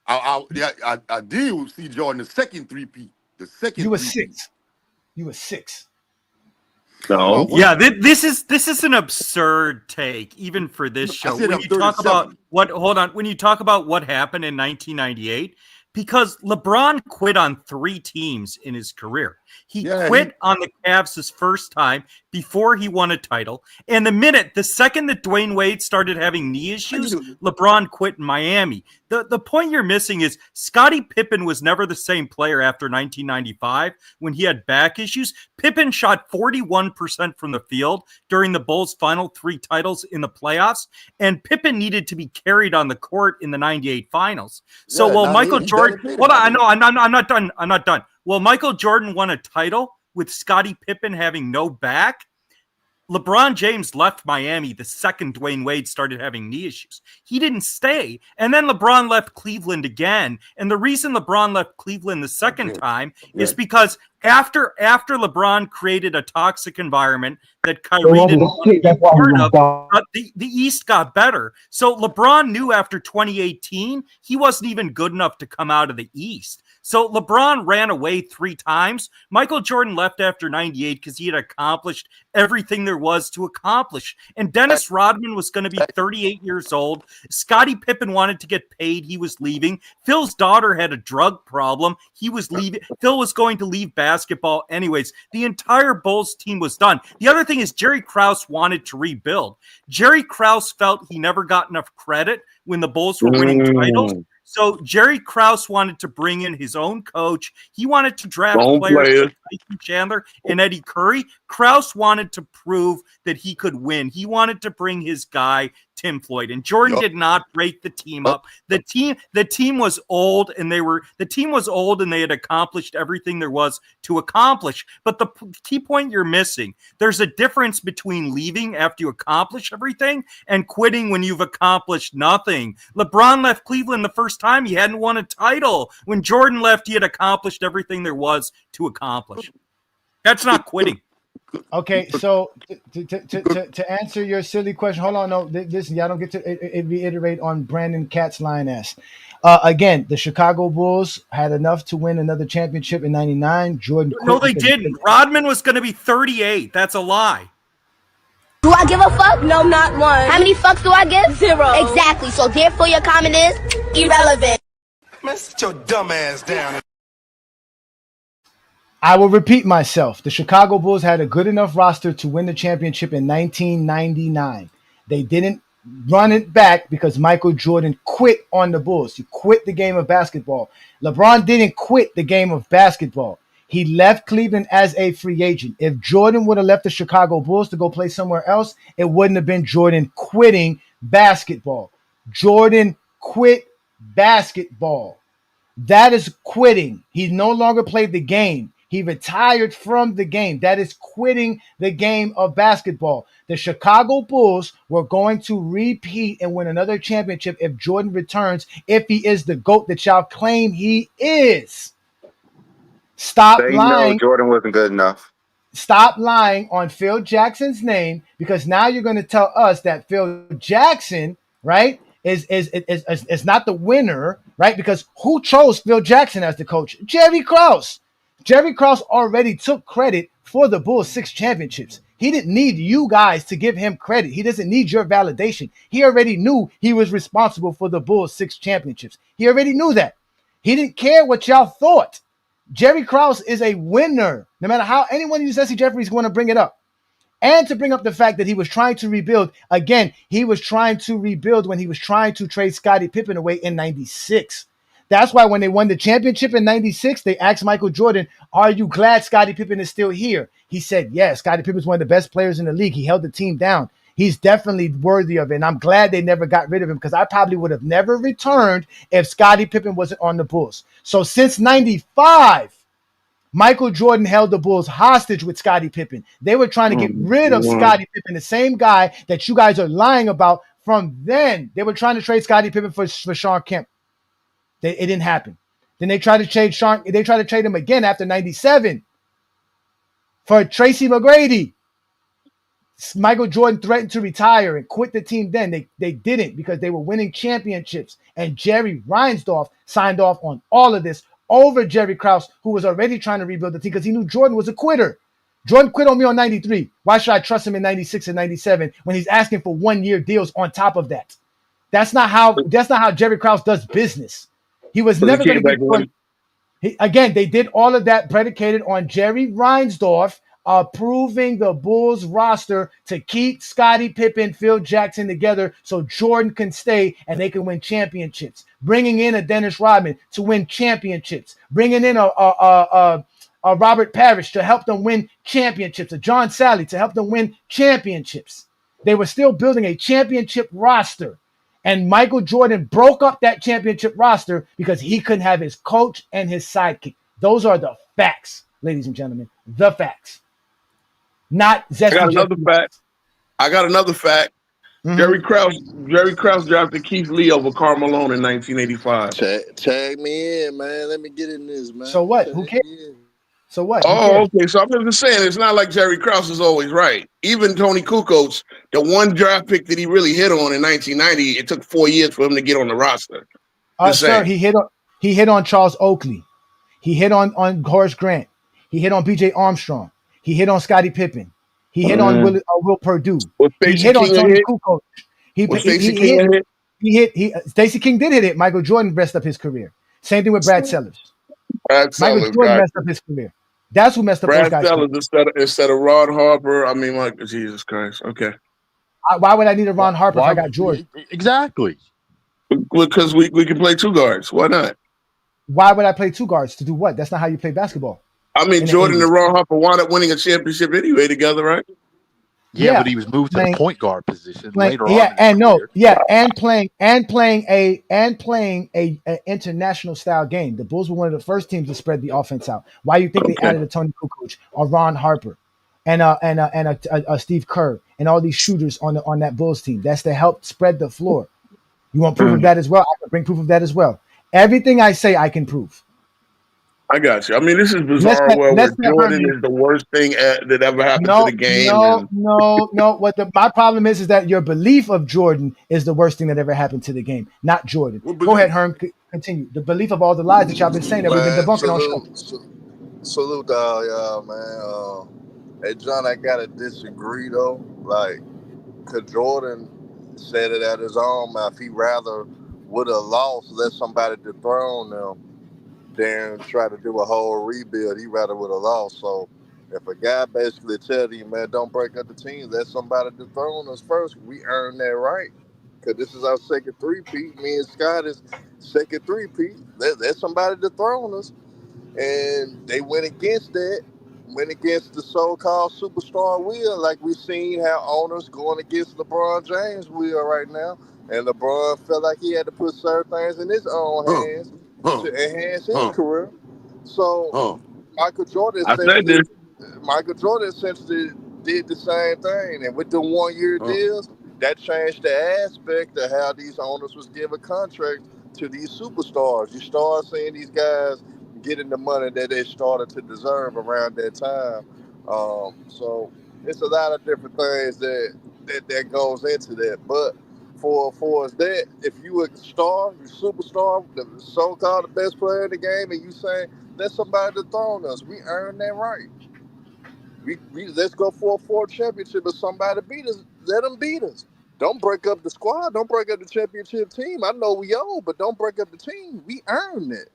I did see Jordan the second three-peat.
You were 6. You were 6.
No.
Yeah, this is an absurd take, even for this show. When you talk about when you talk about what happened in 1998, because LeBron quit on 3 teams in his career. He quit on the Cavs his first time before he won a title. And the second that Dwayne Wade started having knee issues, LeBron quit in Miami. The point you're missing is Scottie Pippen was never the same player after 1995 when he had back issues. Pippen shot 41% from the field during the Bulls' final 3 titles in the playoffs, and Pippen needed to be carried on the court in the 98 finals. So while Michael Jordan, well, I know, I'm not done. I'm not done. Well, Michael Jordan won a title with Scottie Pippen having no back. LeBron James left Miami the second Dwayne Wade started having knee issues. He didn't stay. And then LeBron left Cleveland again. And the reason LeBron left Cleveland the second time is because after LeBron created a toxic environment that Kyrie didn't want to be part of, the East got better. So LeBron knew after 2018, he wasn't even good enough to come out of the East. So LeBron ran away 3 times. Michael Jordan left after 98 because he had accomplished everything there was to accomplish. And Dennis Rodman was going to be 38 years old. Scottie Pippen wanted to get paid. He was leaving. Phil's daughter had a drug problem. He was leaving. Phil was going to leave basketball anyways. The entire Bulls team was done. The other thing is Jerry Krause wanted to rebuild. Jerry Krause felt he never got enough credit when the Bulls were winning titles. So Jerry Krause wanted to bring in his own coach. He wanted to draft players like Tyson Chandler and Eddie Curry. Krause wanted to prove that he could win. He wanted to bring his guy Tim Floyd, and Jordan did not break the team up. The team was old, and they had accomplished everything there was to accomplish. But the key point you're missing, there's a difference between leaving after you accomplish everything and quitting when you've accomplished nothing. LeBron left Cleveland the first time. He hadn't won a title. When Jordan left, he had accomplished everything there was to accomplish. That's not quitting.
Okay, so to answer your silly question, hold on, no, listen, y'all don't get to reiterate on Brandon Katz lioness. Again, the Chicago Bulls had enough to win another championship in '99. Jordan,
no, they didn't. Rodman was going to be 38. That's a lie.
Do I give a fuck? No, not one. How many fucks do I give? 0. Exactly. So therefore, your comment is irrelevant.
Man, sit your dumb ass down.
I will repeat myself. The Chicago Bulls had a good enough roster to win the championship in 1999. They didn't run it back because Michael Jordan quit on the Bulls. He quit the game of basketball. LeBron didn't quit the game of basketball. He left Cleveland as a free agent. If Jordan would have left the Chicago Bulls to go play somewhere else, it wouldn't have been Jordan quitting basketball. Jordan quit basketball. That is quitting. He no longer played the game. He retired from the game. That is quitting the game of basketball. The Chicago Bulls were going to repeat and win another championship if Jordan returns, if he is the GOAT that y'all claim he is. Stop lying.
No, Jordan wasn't good enough.
Stop lying on Phil Jackson's name, because now you're going to tell us that Phil Jackson, right, is not the winner, right? Because who chose Phil Jackson as the coach? Jerry Krause. Jerry Krause already took credit for the Bulls' 6 championships. He didn't need you guys to give him credit. He doesn't need your validation. He already knew he was responsible for the Bulls' 6 championships. He already knew that. He didn't care what y'all thought. Jerry Krause is a winner. No matter how anyone uses Jesse Jeffries is going to bring it up. And to bring up the fact that he was trying to rebuild. Again, he was trying to rebuild when he was trying to trade Scottie Pippen away in 96. That's why when they won the championship in 96, they asked Michael Jordan, are you glad Scottie Pippen is still here? He said, yes, Scottie Pippen is one of the best players in the league. He held the team down. He's definitely worthy of it. And I'm glad they never got rid of him, because I probably would have never returned if Scottie Pippen wasn't on the Bulls. So since 95, Michael Jordan held the Bulls hostage with Scottie Pippen. They were trying to get rid of Scottie Pippen, the same guy that you guys are lying about. From then, they were trying to trade Scottie Pippen for Shawn Kemp. It didn't happen. Then they tried to trade Sean. They tried to trade him again after 97 for Tracy McGrady. Michael Jordan threatened to retire and quit the team. Then they didn't, because they were winning championships. And Jerry Reinsdorf signed off on all of this over Jerry Krause, who was already trying to rebuild the team because he knew Jordan was a quitter. Jordan quit on me on 93. Why should I trust him in 96 and 97 when he's asking for 1-year deals on top of that? That's not how Jerry Krause does business. He was never going to get again. They did all of that predicated on Jerry Reinsdorf approving the Bulls roster to keep Scottie Pippen, Phil Jackson together so Jordan can stay and they can win championships. Bringing in a Dennis Rodman to win championships. Bringing in a Robert Parrish to help them win championships. A John Sally to help them win championships. They were still building a championship roster. And Michael Jordan broke up that championship roster because he couldn't have his coach and his sidekick. Those are the facts, ladies and gentlemen. The facts. Not zesty.
I got another fact. Jerry Krause drafted Keith Lee over Karl Malone in 1985.
Tag me in, man. Let me get in this, man.
So what? Who cares? So what?
Oh, okay. So I'm just saying, it's not like Jerry Krause is always right. Even Tony Kukoc, the one draft pick that he really hit on in 1990, it took 4 years for him to get on the roster.
Sir, he hit on Charles Oakley. He hit on Horace Grant. He hit on B.J. Armstrong. He hit on Scottie Pippen. He hit on Will Purdue. He hit on Tony Kukoc. Stacey King did hit it. Michael Jordan messed up his career. Same thing with Brad Sellers. Michael Jordan messed up his career. That's who messed up
Brad
those guys.
Sellers instead of Ron Harper. I mean, like, Jesus Christ. Okay.
Why would I need a Ron Harper if I got Jordan?
Exactly.
Because we can play two guards. Why not?
Why would I play two guards? To do what? That's not how you play basketball.
I mean, Jordan and Ron Harper wound up winning a championship anyway together, right?
Yeah, but he was moved to the point guard position later on.
And playing a international style game. The Bulls were one of the first teams to spread the offense out. Why do you think they added a Tony Kukoc or Ron Harper and a Steve Kerr and all these shooters on that Bulls team? That's to help spread the floor. You want proof of that as well? I can bring proof of that as well. Everything I say, I can prove.
I got you. I mean, this is bizarre where Jordan is the worst thing that ever happened to the game.
No. My problem is that your belief of Jordan is the worst thing that ever happened to the game, not Jordan. Go ahead, Herm. Continue. The belief of all the lies that y'all been saying that we've been debunking on show.
Salute y'all, man. Hey, John, I gotta disagree though. Like, cause Jordan said it at his own mouth. He rather would have lost, let somebody dethrone them, than try to do a whole rebuild. He rather would have lost. So if a guy basically tells you, man, don't break up the team, let somebody dethrone us first, we earn that right. Because this is our second three-peat. Me and Scott is second three-peat. Let somebody dethrone us. And they went against that, went against the so-called superstar will, like we've seen how owners going against LeBron James will right now. And LeBron felt like he had to put certain things in his own hands to enhance his career. So Michael Jordan essentially did the same thing. And with the 1 year deals, that changed the aspect of how these owners was giving contracts to these superstars. You start seeing these guys getting the money that they started to deserve around that time. So it's a lot of different things that goes into that. But for us that, if you a star, you superstar, the so-called the best player in the game, and you saying let somebody dethrone us, we earn that right. We let's go for a 4th championship. If somebody beat us, let them beat us. Don't break up the squad. Don't break up the championship team. I know we old, but don't break up the team. We earned it.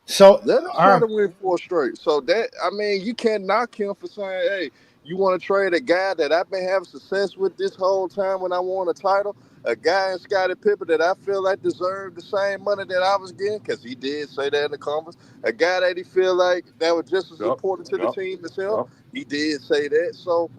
So
let us try to win 4 straight. So that, I mean, you can't knock him for saying, hey, you want to trade a guy that I've been having success with this whole time when I won a title, a guy in Scottie Pippen that I feel like deserved the same money that I was getting, because he did say that in the conference, a guy that he feel like that was just as important to the team as him, he did say that. So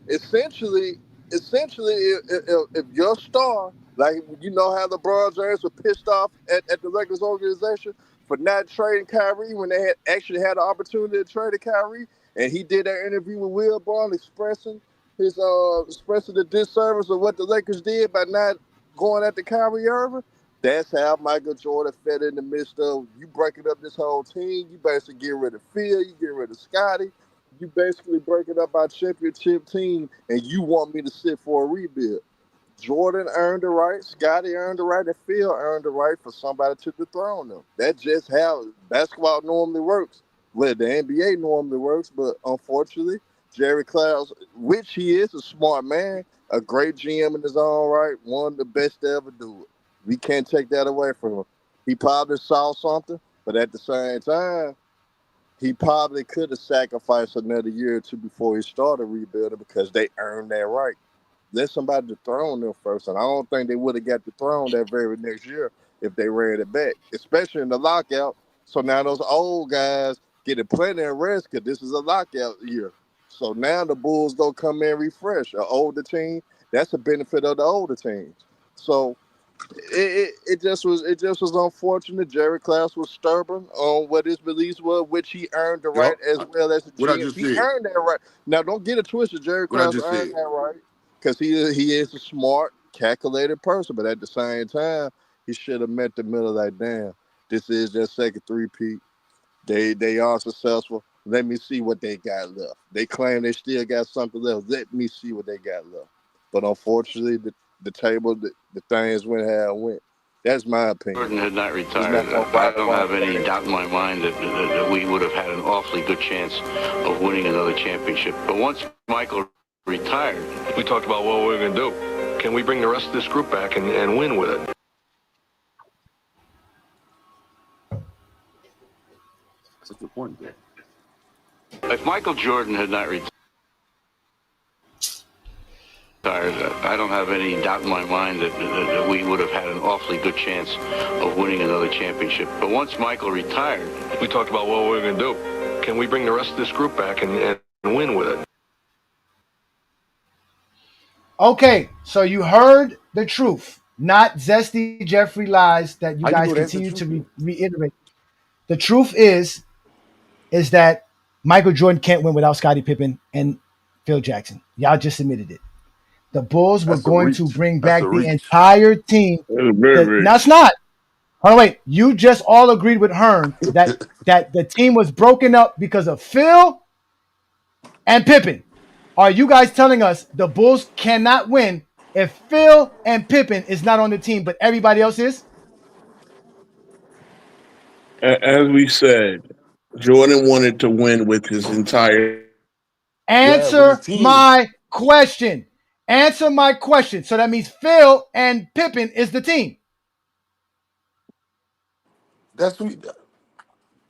essentially, if your star, like, you know how LeBron James was pissed off at the Lakers organization for not trading Kyrie when they had actually had the opportunity to trade Kyrie, and he did that interview with Will Bron expressing the disservice of what the Lakers did by not going after Kyrie Irving. That's how Michael Jordan fed in the midst of you breaking up this whole team. You basically get rid of Phil, you get rid of Scottie, you basically breaking up our championship team, and you want me to sit for a rebuild. Jordan earned the right, Scottie earned the right, and Phil earned the right for somebody to dethrone them. That's just how basketball normally works. Well, the NBA normally works, but unfortunately, Jerry Krause, which he is a smart man, a great GM in his own right, one of the best to ever do it. We can't take that away from him. He probably saw something, but at the same time, he probably could have sacrificed another year or two before he started rebuilding because they earned that right. Let somebody dethrone them first, and I don't think they would have got dethroned that very next year if they ran it back, especially in the lockout. So now those old guys getting plenty of rest because this is a lockout year. So now the Bulls gonna come in refresh. An older team, that's a benefit of the older teams. So it just was unfortunate. Jerry Krause was stubborn on what his beliefs were, which he earned the right as well as the
What I
GM.
just
He
said.
earned that right. Now don't get it twisted. Jerry
What I
Krause
just
earned
said.
that right because he is a smart, calculated person. But at the same time, he should have met the middle. Like, damn, this is their second three-peat. They are successful. Let me see what they got left. They claim they still got something left. Let me see what they got left. But unfortunately, the table, the things went how it went. That's my opinion.
Jordan had not retired. I don't have any doubt in my mind that we would have had an awfully good chance of winning another championship. But once Michael retired,
we talked about what we were going to do. Can we bring the rest of this group back and win with it?
That's the point there.
If Michael Jordan had not retired, I don't have any doubt in my mind that we would have had an awfully good chance of winning another championship. But once Michael retired,
we talked about what we were going to do. Can we bring the rest of this group back and win with it?
Okay, so you heard the truth, not zesty Jeffrey lies that you
How
guys
know that's the
continue to
truth?
reiterate. The truth is that Michael Jordan can't win without Scottie Pippen and Phil Jackson. Y'all just admitted it. The Bulls were
That's a
going to
reach.
bring
That's
back
a
the
reach.
entire team. No, it's not. Oh wait, you just all agreed with Herm that the team was broken up because of Phil and Pippen. Are you guys telling us the Bulls cannot win if Phil and Pippen is not on the team, but everybody else is?
As we said, Jordan wanted to win with his entire.
Answer my question. Answer my question. So that means Phil and Pippen is the team.
That's what.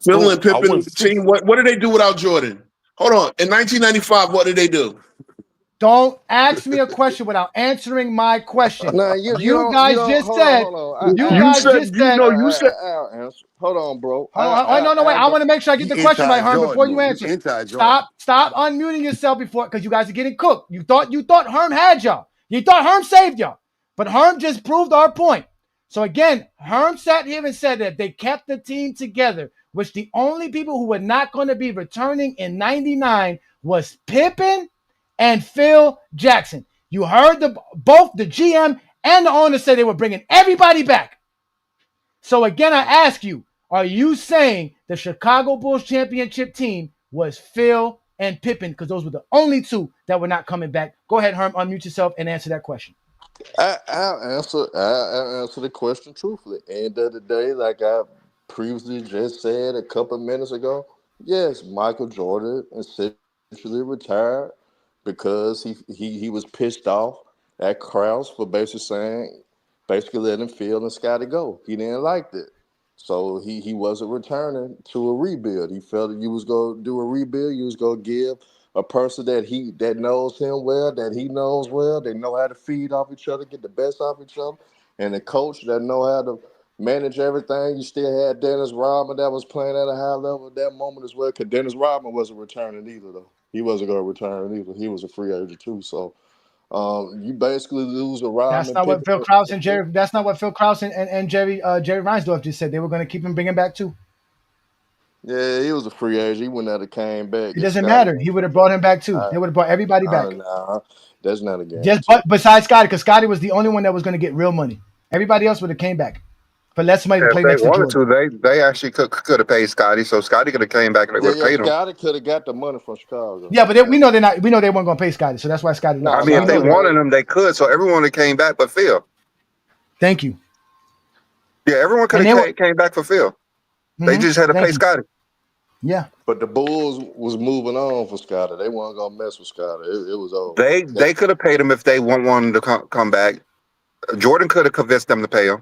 Phil and Pippen team. What did they do without Jordan? Hold on. In 1995, what did they do?
Don't ask me a question without answering my question.
No,
You guys just said.
Hold on, bro.
No, wait. I want to make sure I get the question right, Herm, before you answer. Stop unmuting yourself before, because you guys are getting cooked. You thought Herm had y'all. You thought Herm saved y'all, but Herm just proved our point. So again, Herm sat here and said that they kept the team together, which the only people who were not going to be returning in '99 was Pippen and Phil Jackson. You heard both the GM and the owner say they were bringing everybody back. So again, I ask you, are you saying the Chicago Bulls championship team was Phil and Pippen because those were the only two that were not coming back? Go ahead, Herm, unmute yourself and answer that question.
I'll answer the question truthfully. End of the day, like I previously just said a couple of minutes ago, yes, Michael Jordan essentially retired because he was pissed off at Krause for basically letting Phil and Scottie go. He didn't like that. So he wasn't returning to a rebuild. He felt that you was gonna do a rebuild, you was gonna give a person that knows him well, that he knows well, they know how to feed off each other, get the best off each other, and a coach that know how to manage everything. You still had Dennis Rodman that was playing at a high level at that moment as well, because Dennis Rodman wasn't returning either, though. He wasn't going to return either. He was a free agent too. So you basically lose a Rodman.
That's not what Phil Krause and Jerry. That's not what Phil Krause and Jerry Reinsdorf just said. They were going to keep him, bring him back too.
Yeah, he was a free agent. He wouldn't have came back.
It doesn't matter. He would have brought him back too. They would have brought everybody back.
Nah, that's not a game.
Just besides Scottie, because Scottie was the only one that was going to get real money. Everybody else would have came back for less money to play next to Jordan.
They actually could have paid Scottie, so Scottie could have came back and they would have paid him.
Scottie could have got the money from Chicago.
Yeah, but we know they're not. We know they weren't going to pay Scottie, so that's why Scottie left.
I mean, if they wanted him, they could. So everyone that came back but Phil.
Thank you.
Yeah, everyone could have came back for Phil. They just had to pay Scottie.
Yeah,
but the Bulls was moving on for Scottie. They weren't gonna mess with Scottie. It was over.
They could have paid him if they wanted to come back. Jordan could have convinced them to pay him.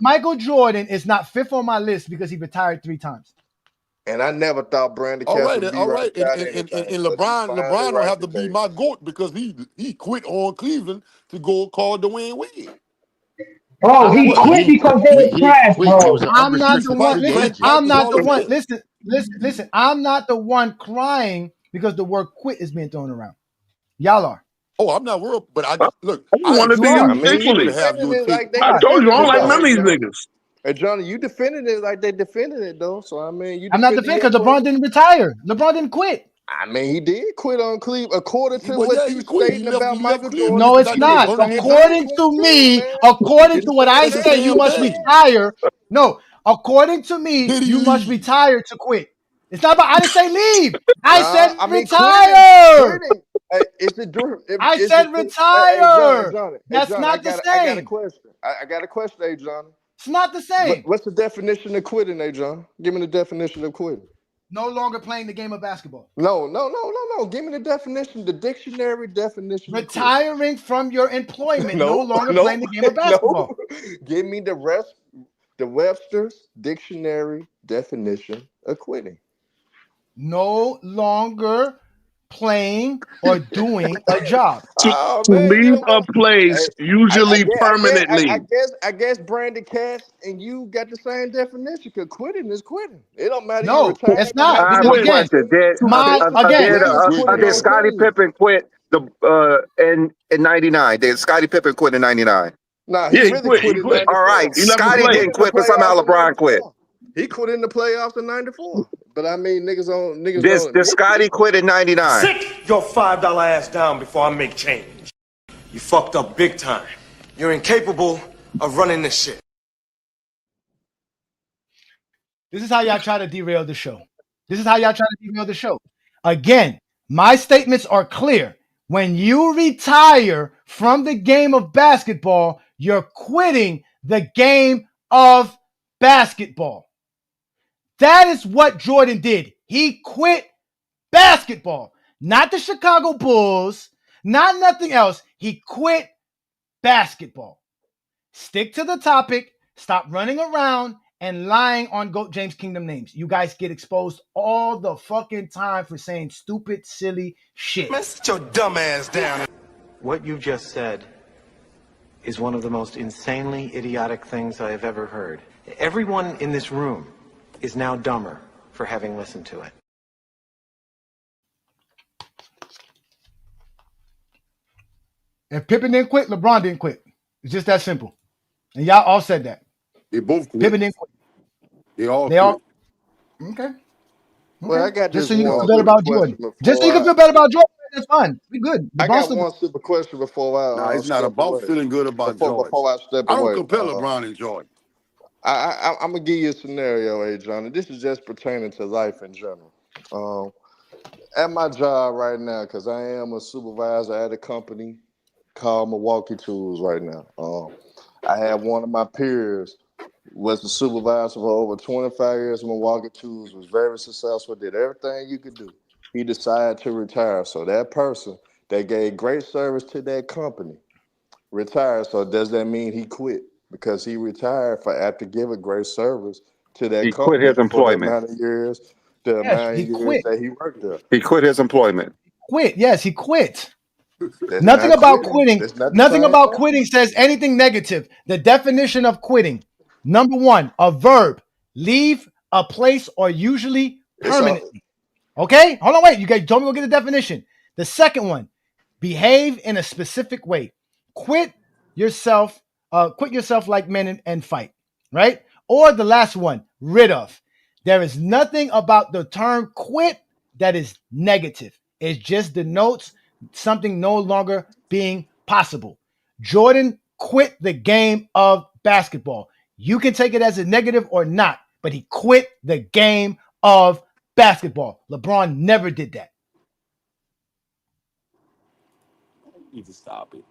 Michael Jordan is not fifth on my list because he retired 3 times.
And I never thought Brandon
All
Katz
right,
would be
all
right
right. And,
about
and, and,
anything.
and
But he
LeBron
finally
don't
right
have
the
to be
case.
my GOAT because he quit on Cleveland to go call Dwayne Wade.
Bro, he quit because they were trash,
He was
bro.
an
I'm not the
unrestricted
one.
free
Listen,
agent.
I'm not the
all
one.
it is.
Listen. I'm not the one crying because the word "quit" is being thrown around. Y'all are.
Oh, I'm not worried, but I
want to
You
be
are.
him
I mean,
expect
you
you
faithfully.
to have your
defended it
take.
like they
I told you I
defended
don't
it
like
though.
none of
Hey,
these
Johnny.
niggas.
Hey, Johnny, you defended it like they defended it though. So I mean, you
I'm not
defended
defending
your
because LeBron
point.
didn't retire. LeBron didn't quit.
I mean, he did quit on Cleveland, according to what you stating about Michael Jordan.
No, it's not. According to me, according to what I said, you must retire. No, according to me, you must retire to quit. It's not about. I didn't say leave. I said retire.
Quitting. It's a different.
I said retire. That's not the same.
I got a question. I got a question, hey, John.
It's not the same.
What's the definition of quitting, hey, John? Give me the definition of quitting.
No longer playing the game of basketball.
No. Give me the definition, the dictionary definition.
Retiring from your employment, no longer playing the game of basketball.
Give me the Webster's dictionary definition of quitting.
No longer playing or doing a job.
To leave a place, usually permanently.
I guess Brandon Katz and you got the same definition, because quitting is quitting. It don't matter.
No, it's not.
I have a question. Did Scottie Pippen quit in 99? Did Scottie Pippen quit in 99?
Nah, he really quit in 94.
All right, Scottie didn't quit, but somehow LeBron quit.
He quit in the playoffs in 94. But I mean, niggas.
Did Scottie quit in 99?
Sit your $5 ass down before I make change. You fucked up big time. You're incapable of running this shit.
This is how y'all try to derail the show. Again, my statements are clear. When you retire from the game of basketball, you're quitting the game of basketball. That is what Jordan did. He quit basketball, not the Chicago Bulls, not nothing else. He quit basketball. Stick to the topic. Stop running around and lying on GOAT James Kingdom names. You guys get exposed all the fucking time for saying stupid, silly shit.
Man, sit your dumb ass down.
What you just said is one of the most insanely idiotic things I have ever heard. Everyone in this room is now dumber for having listened to it.
If Pippen didn't quit, LeBron didn't quit. It's just that simple. And y'all all said that.
They both quit.
Pippen didn't quit.
They all quit.
Okay.
Well, I got
just
this
so you can
one
feel better about Jordan. Just so you can feel better about Jordan. That's fine. We good.
I got one super question before I.
Nah, it's not about feeling good about Jordan.
Before I step
I
away.
don't compare LeBron and Jordan.
I'm gonna give you a scenario, hey, John. And this is just pertaining to life in general. At my job right now, because I am a supervisor at a company called Milwaukee Tools right now. I have one of my peers was the supervisor for over 25 years at Milwaukee Tools, was very successful, did everything you could do. He decided to retire. So that person that gave great service to that company retired. So does that mean he quit? Because he retired after giving great service to that company.
He quit his employment.
For the amount of years, that he worked there.
He quit his employment.
Yes, he quit. Nothing about quitting. Nothing about quitting says anything negative. The definition of quitting: number one, a verb, leave a place or usually permanently. Okay, hold on, wait. You guys told me to go get the definition. The second one, behave in a specific way. Quit yourself like men and fight. Right? Or the last one, rid of. There is nothing about the term quit that is negative. It just denotes something no longer being possible. Jordan quit the game of basketball. You can take it as a negative or not, but he quit the game of basketball. LeBron never did that.
You need to stop it.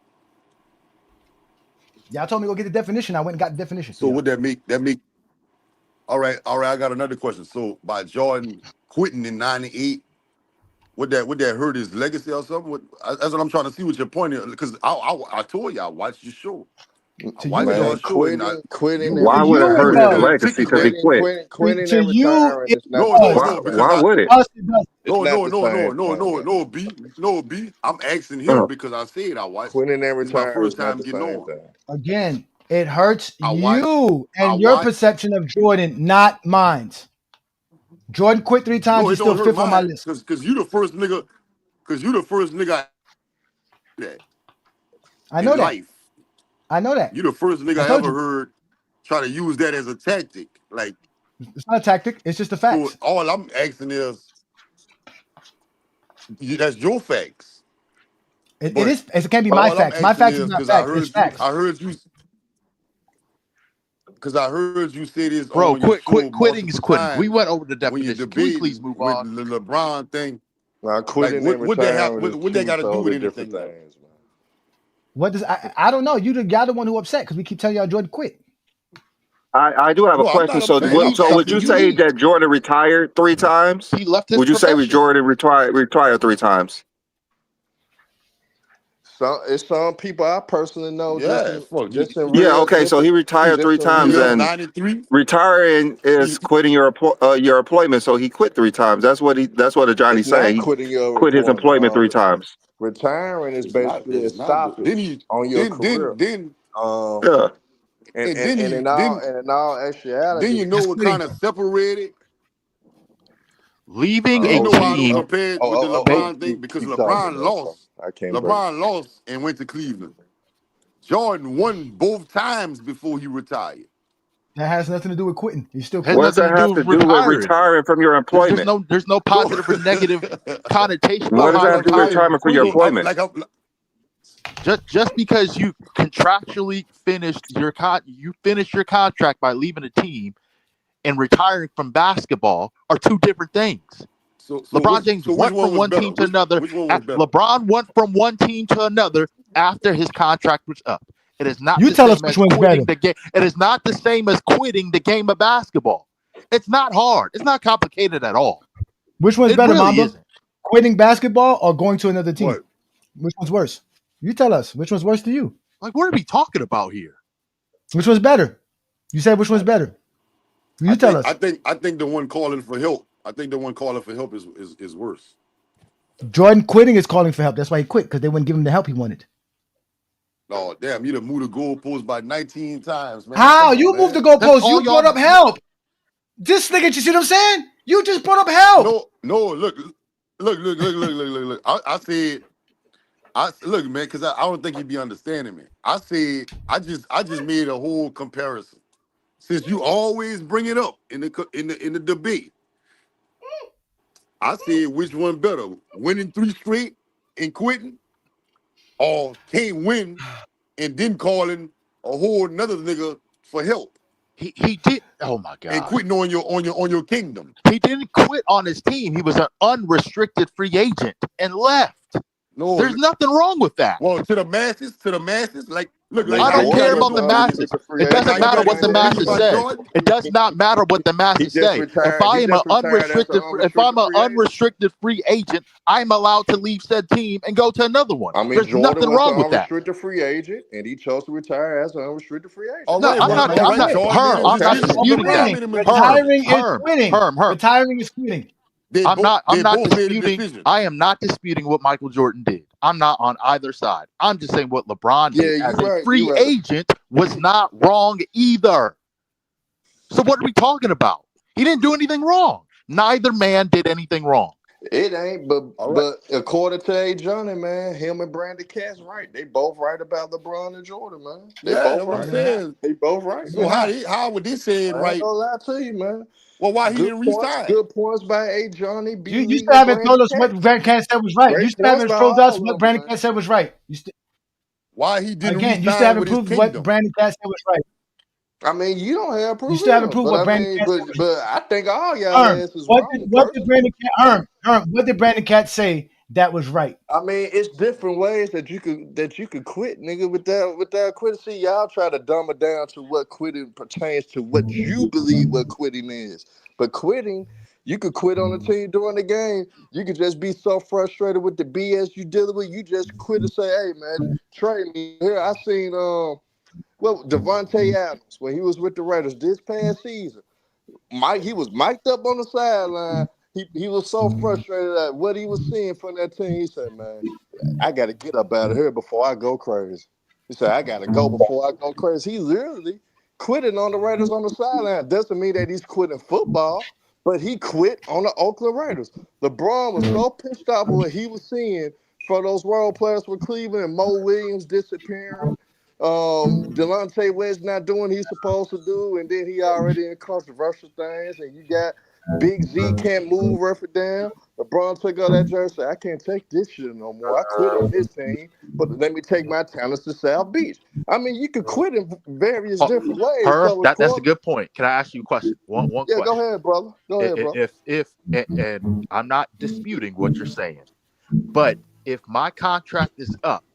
Y'all told me to go get the definition. I went and got the definition.
So would that make all right, I got another question. So by Jordan quitting in 98, would that hurt his legacy or something? That's what I'm trying to see what your point is. Because I told you I watched your show.
Quitting.
Why would it hurt his legacy because he quit?
Quitting and retiring is not.
Why would it?
No, B. I'm asking him because I said I watched.
Quitting and retiring.
My first time getting on.
Again, it hurts you and your perception of Jordan, not mine. Jordan quit 3 times. He's still 5th on my list.
Because you the first nigga. That.
I know that.
Life.
I know that.
You the first nigga I ever heard try to use that as a tactic. Like,
it's not a tactic. It's just a fact.
So all I'm asking is, That's your facts.
It is. It can't be my facts. My facts is not facts. It's facts.
I heard you. Because I heard you say this
Bro,
on your show
quitting is
multiple
quitting. We
times
went over the
when you
definition. Can we
debated
please move
with
on?
the LeBron thing.
Now, quitting and
what they have?
retiring is
What they got to do with
totally
anything?
different things, man.
What does I don't know. Y'all the one who upset because we keep telling y'all Jordan quit.
I do have a question. So, would you say that Jordan retired 3 times?
He left his
Would you say
profession.
Jordan retired 3 times?
It's some people I personally know.
Yeah,
Okay. So he retired 3 times, and
93.
retiring is quitting your employment. So he quit 3 times. That's what Ajani's
It's not
saying. He
quitting your
quit his employment 3 times.
Retiring is basically a stoppage on your career.
Yeah.
And in all actuality,
Then you know what kind of separated.
Leaving
You
a
know why I don't
team.
compare it with the LeBron thing? Because LeBron lost.
I can't.
LeBron lost and went to Cleveland. Jordan won both times before he retired.
That has nothing to do with quitting. He's still
Has
quitting.
nothing to do with
retiring from your employment?
There's no positive or negative connotation
What does that have
behind
to do with retirement from your employment?
Just because you contractually finished your contract by leaving a team and retiring from basketball are 2 different things. LeBron James went from one team to another. LeBron went from one team to another after his contract was up. It is not
You
the
tell
same
us which
as
one's
quitting
better.
the game. It is not the same as quitting the game of basketball. It's not hard. It's not complicated at all.
Which one's
It
better,
really
Mamba?
isn't.
Quitting basketball or going to another team?
What?
Which one's worse? You tell us. Which one's worse to you?
Like, what are we talking about here?
Which one's better? You said which one's better. You tell us.
I think the one calling for help. I think the one calling for help is worse.
Jordan quitting is calling for help. That's why he quit, because they wouldn't give him the help he wanted.
Oh, damn. You done moved the goalpost by 19 times, man.
How? You moved the goalpost. You brought up help. This nigga, you see what I'm saying? You just brought up help.
No, look. I said, look, man, because I don't think you'd be understanding me. I said, I just made a whole comparison. Since you always bring it up in the debate, I said which one better, winning 3 straight and quitting, or can't win and then calling a whole another nigga for help.
He did. Oh my God!
And quitting on your kingdom.
He didn't quit on his team. He was an unrestricted free agent and left.
No,
there's nothing wrong with that.
Well, to the masses, like, look.
I don't care about the masses. It doesn't matter what the masses say. It does not matter what the masses say. If I'm an unrestricted free agent, I'm allowed to leave said team and go to another one.
I mean,
there's
Jordan
nothing wrong with that.
Unrestricted free agent, and he chose to retire as an unrestricted free agent.
I'm not disputing that.
Retiring is quitting. Retiring is quitting.
I'm not disputing. I am not disputing what Michael Jordan did. I'm not on either side. I'm just saying what LeBron did as a free agent was not wrong either. So what are we talking about? He didn't do anything wrong. Neither man did anything wrong.
It ain't, but according to Ajani, man, him and Brandon Katz right. They both right about LeBron and Jordan, man. They both right. They both right.
So how would they say it right?
I ain't gonna lie to you, man.
Well, why he didn't resign?
Good points by Ajani.
You still haven't told us what Brandon Katz said was right. You still haven't told us what Brandon Katz said was right.
Why he didn't resign?
You still haven't proved what Brandon Katz said was right.
I mean, you don't have proof.
You still haven't proved what Brandon Katz said.
But I think all y'all asses
what did Brandon Katz what did Brandon Katz say that was right?
I mean, it's different ways that you could quit, nigga, without quitting. See, y'all try to dumb it down to what quitting pertains to what you believe what quitting is. But quitting, you could quit on the team during the game. You could just be so frustrated with the BS you dealing with. You just quit and say, hey man, trade me. Here I seen Devontae Adams when he was with the Raiders this past season. He was mic'd up on the sideline. He was so frustrated at what he was seeing from that team. He said, man, I got to get up out of here before I go crazy. He said, I got to go before I go crazy. He literally quitting on the Raiders on the sideline. Doesn't mean that he's quitting football, but he quit on the Oakland Raiders. LeBron was so pissed off with what he was seeing for those role players with Cleveland and Mo Williams disappearing. Delonte West not doing what he's supposed to do, and then he already in controversial things, and you got Big Z can't move up and down. LeBron took out that jersey. I can't take this shit no more. I quit on this team, but let me take my talents to South Beach. I mean, you could quit in various different ways.
Herm,
So
that's a good point. Can I ask you a question? One
yeah,
question.
go ahead, brother. Go ahead, bro.
If and I'm not disputing what you're saying, but if my contract is up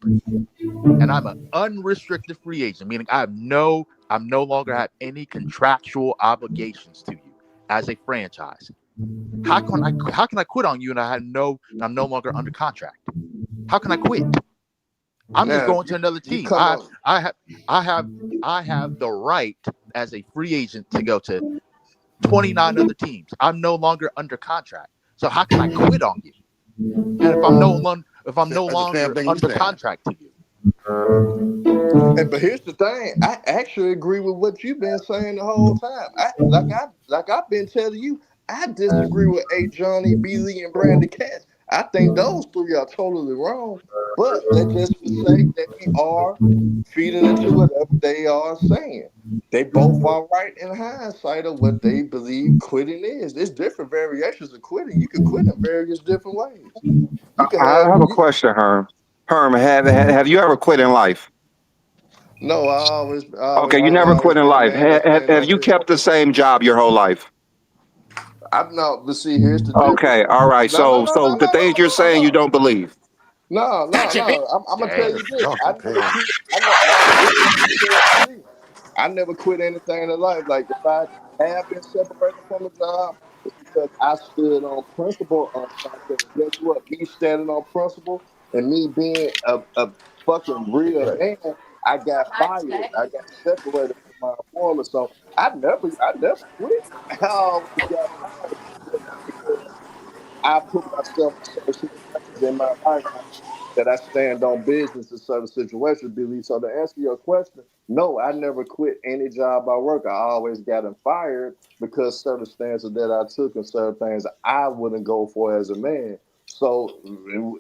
and I'm an unrestricted free agent, meaning I'm no longer have any contractual obligations to you as a franchise, how can I quit on you and I'm no longer under contract? How can I quit? I'm just going to another team. I have the right as a free agent to go to 29 other teams. I'm no longer under contract. So how can I quit on you? And if I'm no longer under contract to you.
But here's the thing. I actually agree with what you've been saying the whole time. I've been telling you, I disagree with Ajani, B. Lee, and Brandon Katz. I think those three are totally wrong. But let's just say that we are feeding into whatever they are saying. They both are right in hindsight of what they believe quitting is. There's different variations of quitting. You could quit in various different ways. You can
I have a question, Herm. Herm, have you ever quit in life?
No, I
Okay, you never quit in
been a
life.
man that stand
Have
on
you
business.
kept the same job your whole life?
But see, here's the difference.
Okay, all right. So the things you're saying you don't believe.
No. I'm gonna tell you this. I never quit. I never quit anything in life. Like if I have been separated from a job, it's because I stood on principle on something. Guess what? Me standing on principle and me being a fucking real man, I got fired. I got separated from my employer. So I never quit. I always got fired because I put myself in certain situations in my lifetime that I stand on business in certain situations, Billy. So to answer your question, no, I never quit any job I work. I always got them fired because certain stances that I took and certain things I wouldn't go for as a man. So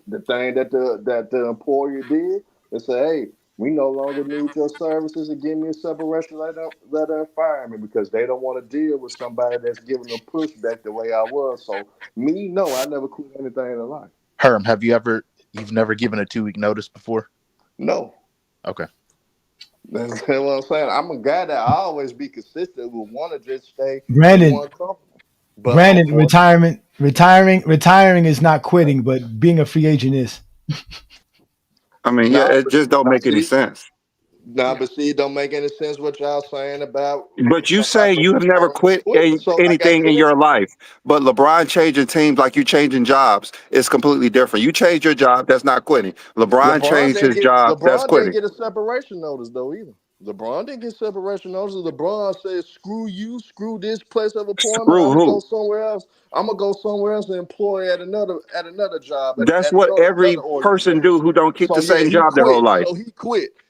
the thing that the employer did is say, hey, we no longer need your services and give me a separation, let them fire me because they don't want to deal with somebody that's giving them pushback the way I was. So me, no, I never quit anything in life.
Herm, you've never given a 2-week notice before?
No.
Okay.
That's what I'm saying. I'm a guy that I always be consistent with want to just stay
Brandon,
one company. But
Brandon, retiring is not quitting, but being a free agent is.
I mean, yeah, it just don't make any sense.
But see, it don't make any sense what y'all saying about.
But you say you have never quit anything in your life. But LeBron changing teams like you changing jobs is completely different. You change your job, that's not quitting. LeBron changed his job, that's quitting.
Didn't get a separation notice though either. LeBron didn't get separation notice. LeBron said, "Screw you, screw this place of employment.
Screw
I'm gonna go
who?
somewhere else. I'm gonna go somewhere else and employ at another job
That's
at
what every
another
person
organization."
do who don't keep
So
the
yeah,
same
he
job their whole
quit.
life.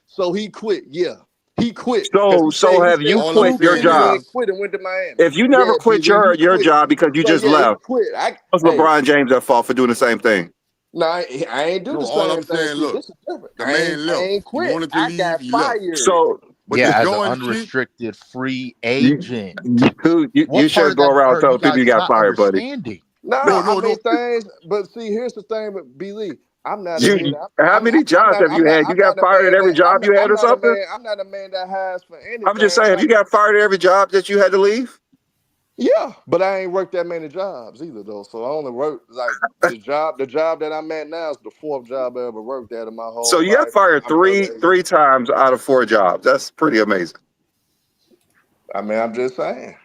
So he quit. Yeah, he quit.
So have you quit your job?
Quit and went to Miami.
If you never quit your job because you just
He
left,
quit.
what's LeBron James at fault for doing the same thing?
No, I ain't do the
all
same
I'm
thing.
saying, look,
This is different.
the
I
man left.
ain't
He
quit.
wanted to
I
leave.
got
He left.
fired.
So,
but
yeah,
this
as an
going
unrestricted free agent.
You should go around telling people you got fired, buddy.
I mean things, but see, here's the thing with B. Lee. I'm not a man.
How many jobs have you had? You got fired at every job you had or something?
I'm not a man that hides for anything.
I'm just saying, have you got fired at every job that you had to leave?
Yeah, but I ain't worked that many jobs either, though. So I only worked like the job that I'm at now is the 4th job I ever worked at in my whole
So
life.
you got fired three times out of 4 jobs. That's pretty amazing.
I mean, I'm just saying.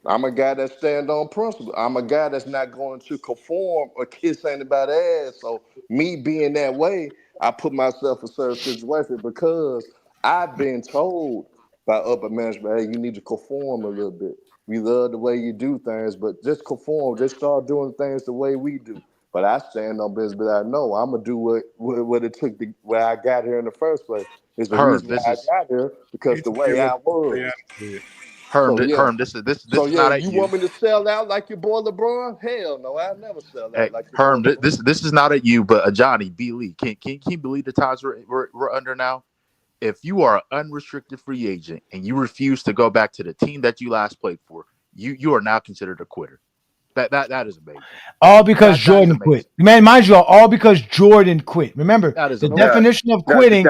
I'm a guy that stand on principle. I'm a guy that's not going to conform or kiss anybody's ass. So me being that way, I put myself in certain situations because I've been told by upper management, hey, you need to conform a little bit. We love the way you do things, but just conform. Just start doing things the way we do. But I stand on business, but I know I'm gonna do what it took to where I got here in the first place. Is the
Herm,
reason why I got here because the way I was.
Herm,
So, yeah.
this is
So
not at
you
you.
want me to sell out like your boy LeBron? Hell no, I'll never sell out like your
Herm,
boy LeBron.
this is not at you, but Ajani, B. Lee. Can you believe the times we're under now? If you are an unrestricted free agent and you refuse to go back to the team that you last played for, you are now considered a quitter. That is amazing.
All because Jordan quit. Man, mind you, all because Jordan quit. Remember, the definition of quitting.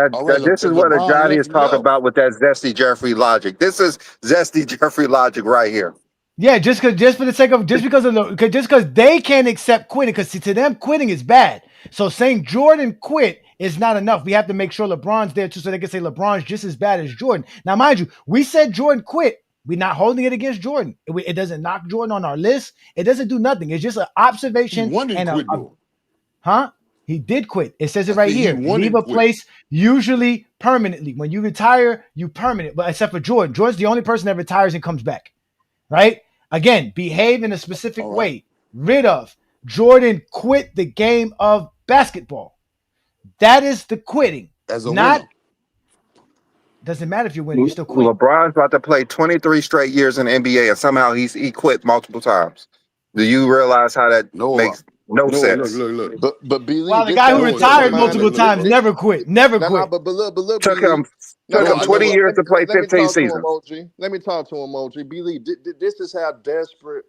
This is what Ajani is talking about with that zesty Jeffrey logic. This is zesty Jeffrey logic right here.
Yeah, just because they can't accept quitting, because to them quitting is bad. So saying Jordan quit is not enough. We have to make sure LeBron's there too, so they can say LeBron's just as bad as Jordan. Now, mind you, we said Jordan quit. We're not holding it against Jordan. It doesn't knock Jordan on our list. It doesn't do nothing. It's just an observation. He did quit. It says it right here. Leave a place, usually permanently. When you retire, you permanent. But except for Jordan. Jordan's the only person that retires and comes back. Right? Again, behave in a specific way. Rid of. Jordan quit the game of basketball. That is the quitting.
As a
not
winner.
Doesn't matter if you're winning, you still quit.
LeBron's about to play 23 straight years in the NBA, and somehow he quit multiple times. Do you realize how that makes no sense?
Look.
But
well, the guy who retired multiple times never quit. Never quit.
But look,
Took him 20 years to play 15 seasons.
Let me talk to him, OG. Believe this is how desperate.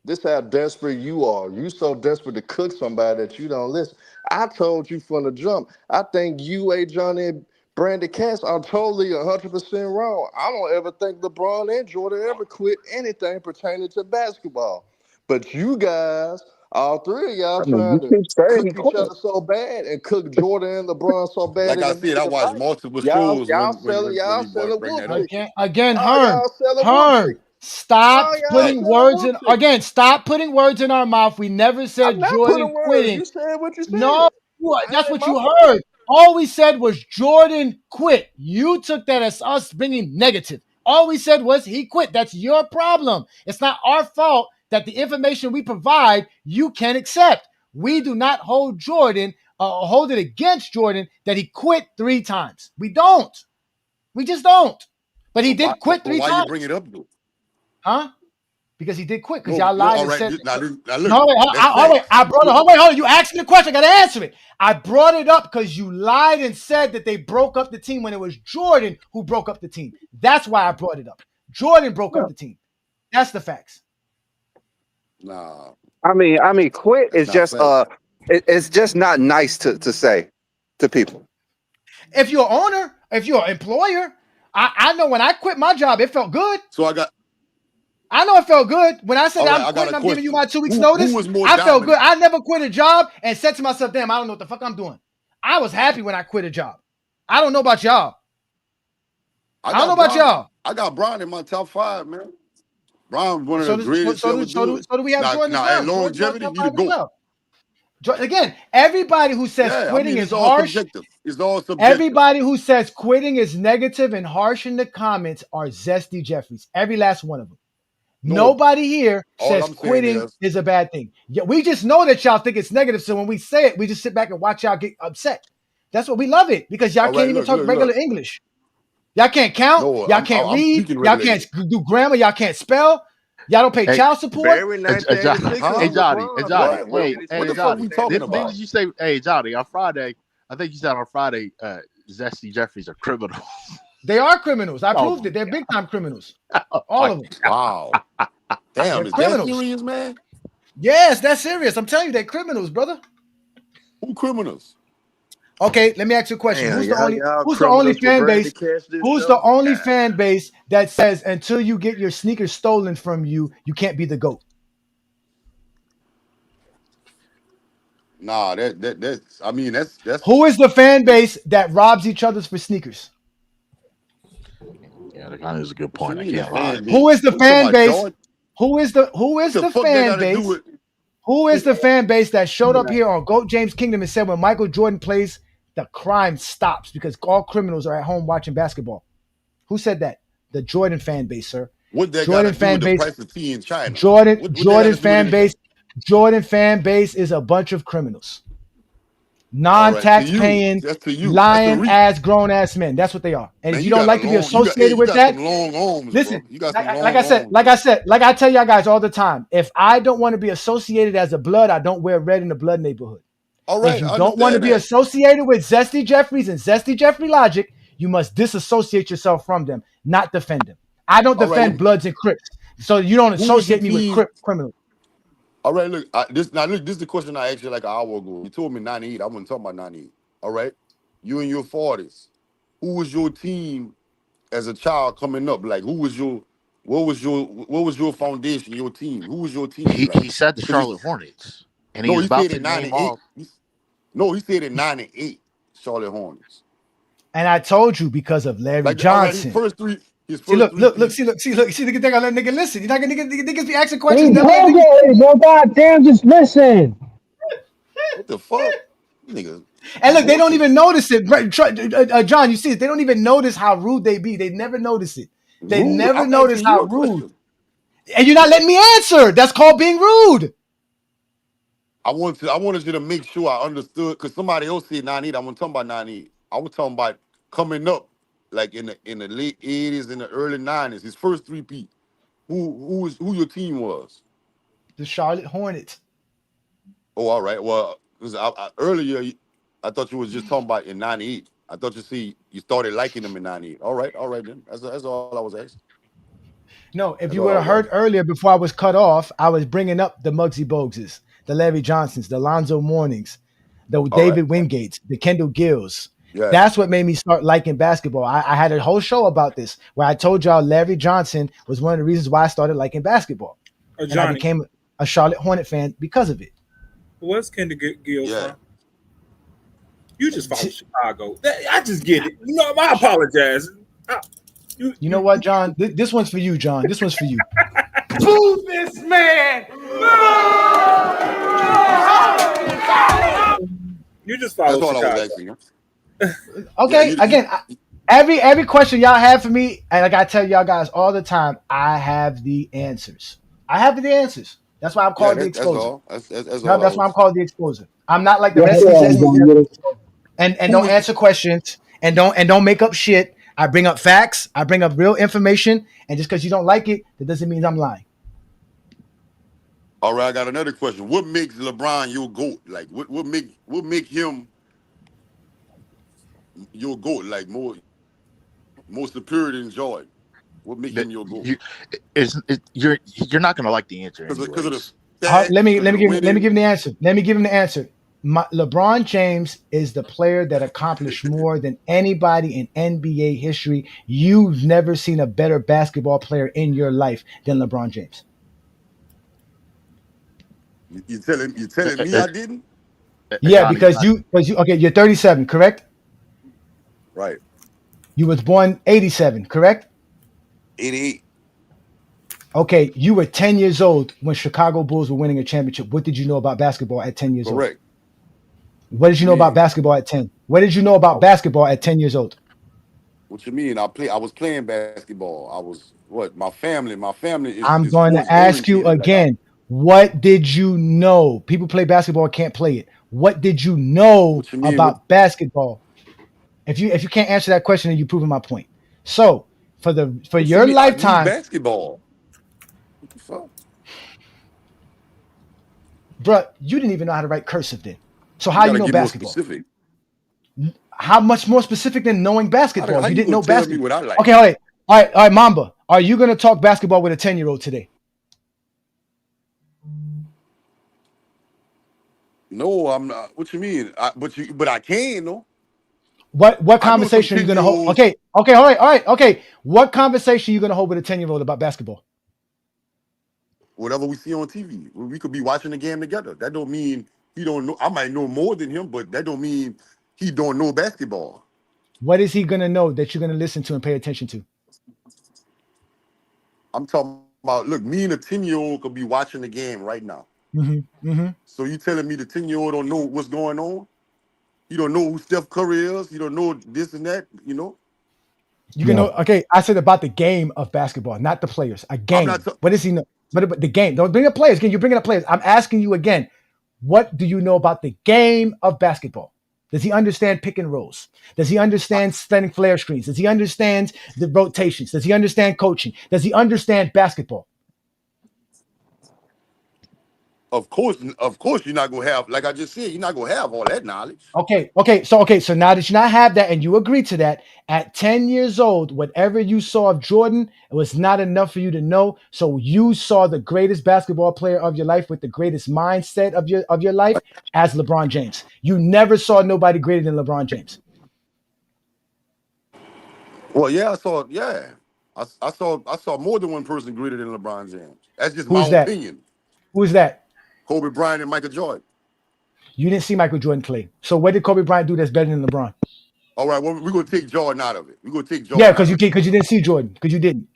This how desperate you are. You so desperate to cook somebody that you don't listen. I told you from the jump. I think you, Ajani, and Brandon Katz are totally 100% wrong. I don't ever think LeBron and Jordan ever quit anything pertaining to basketball. But you guys, all three of y'all, trying to cook each other so bad and cook Jordan and LeBron so bad.
Like I said, I watched multiple shows.
Y'all selling wolf chicken.
Again, Herm. Stop putting words in. Again, stop putting words in our mouth. We never said Jordan quitting.
You said what you said.
No, that's what you heard. All we said was Jordan quit. You took that as us bringing negative. All we said was he quit. That's your problem. It's not our fault that the information we provide you can't accept. We do not hold Jordan, hold it against Jordan that he quit 3 times. We don't. We just don't. But he did quit 3 times.
Why you bring it up, though?
Huh? Because he did quit. Because y'all lied and said.
Wait.
I brought it. Hold on. You asked me the question. I got to answer it. I brought it up because you lied and said that they broke up the team when it was Jordan who broke up the team. That's why I brought it up. Jordan broke up the team. That's the facts.
Nah.
I mean, quit is just it's just not nice to say to people.
If you're an owner, if you're an employer, I know when I quit my job, it felt good. I know it felt good. When I said I'm quitting, I'm giving you my 2 weeks notice. I felt good. I never quit a job and said to myself, damn, I don't know what the fuck I'm doing. I was happy when I quit a job. I don't know about y'all. I don't know about y'all.
I got Bron in my top 5, man. Bron one of the greatest ever do.
So do we have Jordan as well.
Longevity, need to go.
Again, everybody who says quitting is harsh.
It's all subjective.
Everybody who says quitting is negative and harsh in the comments are zesty Jeffries. Every last one of them. Nobody here says quitting is a bad thing. Yeah, we just know that y'all think it's negative. So when we say it, we just sit back and watch y'all get upset. That's what we love it because y'all can't even talk regular English. Y'all can't count. Y'all can't read. Y'all can't do grammar. Y'all can't spell. Y'all don't pay child support.
Hey, Johnny. What the fuck we talking about? Did you say, hey, Johnny, on Friday, I think you said on Friday, Zesty Jeffries are criminals.
They are criminals. I proved it. They're big time criminals. All of them.
Wow. Damn, is that serious, man?
Yes, that's serious. I'm telling you, they're criminals, brother.
Who criminals?
Okay, let me ask you a question. Who's the only fan base? Who's the only fan base that says until you get your sneakers stolen from you, you can't be the GOAT?
Nah, that's
who is the fan base that robs each other for sneakers?
Yeah, that is a good point. I can't lie.
Who is the fan base? Who is the fan base? Who is the fan base that showed up here on GOAT James Kingdom and said when Michael Jordan plays, the crime stops because all criminals are at home watching basketball? Who said that? The Jordan fan base, sir.
What that
Jordan
fan base? The price of tea in China.
Jordan fan base. Jordan fan base is a bunch of criminals. Non-tax paying, lying ass, grown ass men. That's what they are. And if you don't like to be associated with that, listen. Like I tell y'all guys all the time, if I don't want to be associated as a blood, I don't wear red in the blood neighborhood.
All right.
If you don't want to be associated with Zesty Jeffries and Zesty Jeffrey logic, you must disassociate yourself from them, not defend them. I don't defend Bloods and Crips, so you don't associate me with Crip criminals.
All right, look, this is the question I asked you like an hour ago. You told me 98. I wasn't talking about 98. All right, you in your 40s. Who was your team as a child coming up? Like, what was your foundation? Your team? Who was your team? Like,
He said the Charlotte Hornets, and he
no,
was
he
about
said
to
in
name
98.
off.
No, he said in 98, Charlotte Hornets.
And I told you because of Larry
Like, all right, his
Johnson.
first three.
See, look, see, nigga think I let nigga listen. You're not gonna niggas be asking questions.
He
Never let niggas.
bugging, no goddamn, just listen.
What the fuck, nigga?
And look, they don't even notice it. John, you see it. They don't even notice how rude they be. They never notice it. They
Rude?
never
I'm
notice
asking
how
you a
rude.
question.
And you're not letting me answer. That's called being rude.
I wanted you to make sure I understood because somebody else said 98. I wasn't talking about 98. I was talking about coming up like in the late 80s and the early 90s. His first three-peat. Who your team was?
The Charlotte Hornets.
Oh, all right. Well, 'cause earlier I thought you was just talking about in 98. I thought you started liking them in 98. All right then. That's all I was asking.
No, if
That's
you
all
would
I
have
was
heard
asking.
earlier before I was cut off, I was bringing up the Muggsy Bogueses, the Larry Johnsons, the Lonzo Mornings, the
All
David
right.
Wingates, the Kendall Gills.
Yeah.
That's what made me start liking basketball. I had a whole show about this where I told y'all Larry Johnson was one of the reasons why I started liking basketball. And I became a Charlotte Hornet fan because of it.
Where's Kendall Gill
Yeah.
from? You just follow Chicago. I just get it. No, I apologize.
You know what, John? This one's for you, John. This one's for you.
Boo this man! You just follow
That's all
Chicago.
I was asking.
Okay,
Yeah,
again, every question y'all have for me, and like I tell y'all guys all the time, I have the answers. I have the answers. That's why I'm called the
That's
exposer.
all. That's
No,
all I
that's why I'm
was.
called the exposer. I'm not like the
Yeah,
rest of these
yeah,
and don't answer questions and don't make up shit. I bring up facts. I bring up real information, and just because you don't like it, that doesn't mean I'm lying.
All right, I got another question. What makes LeBron your GOAT? Like, what make him your GOAT? Like more superior than Jordan? What make him your GOAT?
You're not gonna like the answer
Because of
anyways.
the stats,
Let me
because of the
give
winning.
him the answer. Let me give him the answer. LeBron James is the player that accomplished more than anybody in NBA history. You've never seen a better basketball player in your life than LeBron James.
You telling me I didn't?
Yeah,
Ajani,
because you're 37, correct?
Right.
You was born 87, correct?
88.
Okay, you were 10 years old when Chicago Bulls were winning a championship. What did you know about basketball at 10 years old?
Correct.
What did you know about basketball at 10? What did you know about basketball at 10 years old?
What you mean? I was playing basketball. I was My family
I'm
is
going to
sports
ask you
oriented.
again. What did you know? People play basketball, can't play it. What did you know
What you mean?
about basketball? If you can't answer that question, then you're proving my point. So for
What
your
you mean? I knew
lifetime,
basketball. What the fuck?
bruh, you didn't even know how to write cursive then. So how you know
Get more
basketball?
specific.
How much more specific than knowing basketball?
How
You
you
didn't
gonna
know
tell me
basketball.
what I like?
Okay, all right, Mamba. Are you gonna talk basketball with a 10-year-old today?
No, I'm not. What you mean? But I can though.
What
I know some
conversation are you gonna hold?
10-year-olds.
Okay, all right. Okay. What conversation are you gonna hold with a 10-year-old about basketball?
Whatever we see on TV, we could be watching the game together. That don't mean he don't know. I might know more than him, but that don't mean he don't know basketball.
What is he gonna know that you're gonna listen to and pay attention to?
I'm talking about. Look, me and a 10-year-old could be watching the game right now. So you telling me the 10-year-old don't know what's going on? You don't know who Steph Curry is. You don't know this and that. You know.
You can know. Okay, I said about the game of basketball, not the players. A game. What does he know? But the game. Don't bring up players. Again, you're bringing up players. I'm asking you again. What do you know about the game of basketball? Does he understand pick and rolls? Does he understand standing flare screens? Does he understand the rotations? Does he understand coaching? Does he understand basketball?
of course, you're not gonna have, like I just said, you're not gonna have all that knowledge.
Okay. So now that you not have that and you agree to that, at 10 years old, whatever you saw of Jordan, it was not enough for you to know. So you saw the greatest basketball player of your life with the greatest mindset of your life as LeBron James. You never saw nobody greater than LeBron James.
Well, yeah, I saw more than one person greater than LeBron James. That's just my opinion.
Who's that?
Kobe Bryant and Michael Jordan.
You didn't see Michael Jordan play. So what did Kobe Bryant do that's better than LeBron?
All right, well, we're gonna take Jordan out of it. We're gonna take Jordan.
Yeah, because you didn't see Jordan. Because you didn't.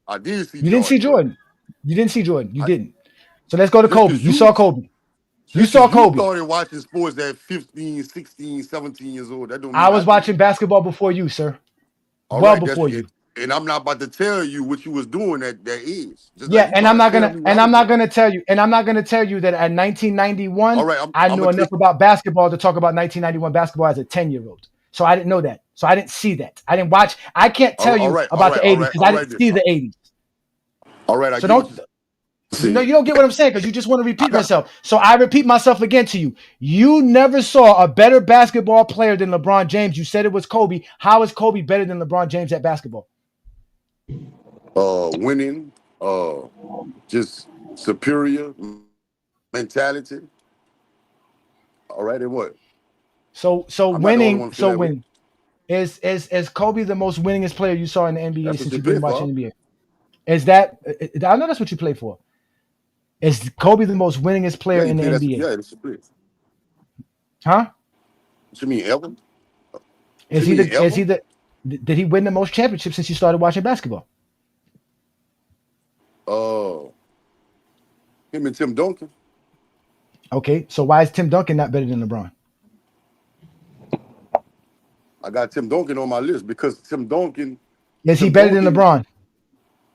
I did see.
You didn't see Jordan. You didn't see Jordan. You didn't. So let's go to Kobe. You saw Kobe. You saw Kobe.
You started watching sports at 15, 16, 17 years old. That don't mean
I was watching basketball before you, sir. Well before you.
And I'm not about to tell you what you was doing at that age.
And I'm not gonna tell you that at 1991, I knew enough about basketball to talk about 1991 basketball as a 10-year-old. So I didn't know that. So I didn't see that. I didn't watch. I can't tell you about the 80s because I didn't see the 80s.
All right.
So don't. No, you don't get what I'm saying because you just want to repeat yourself. So I repeat myself again to you. You never saw a better basketball player than LeBron James. You said it was Kobe. How is Kobe better than LeBron James at basketball?
Winning, just superior mentality. All right, and what?
So winning. So winning. Is Kobe the most winningest player you saw in the NBA since you've been watching NBA? Is that? I know that's what you play for. Is Kobe the most winningest player in the NBA?
Yeah, it's a play.
Huh?
What you mean, Evan?
Did he win the most championships since you started watching basketball?
Him and Tim Duncan.
Okay, so why is Tim Duncan not better than LeBron?
I got Tim Duncan on my list because Tim Duncan.
Is he better than LeBron?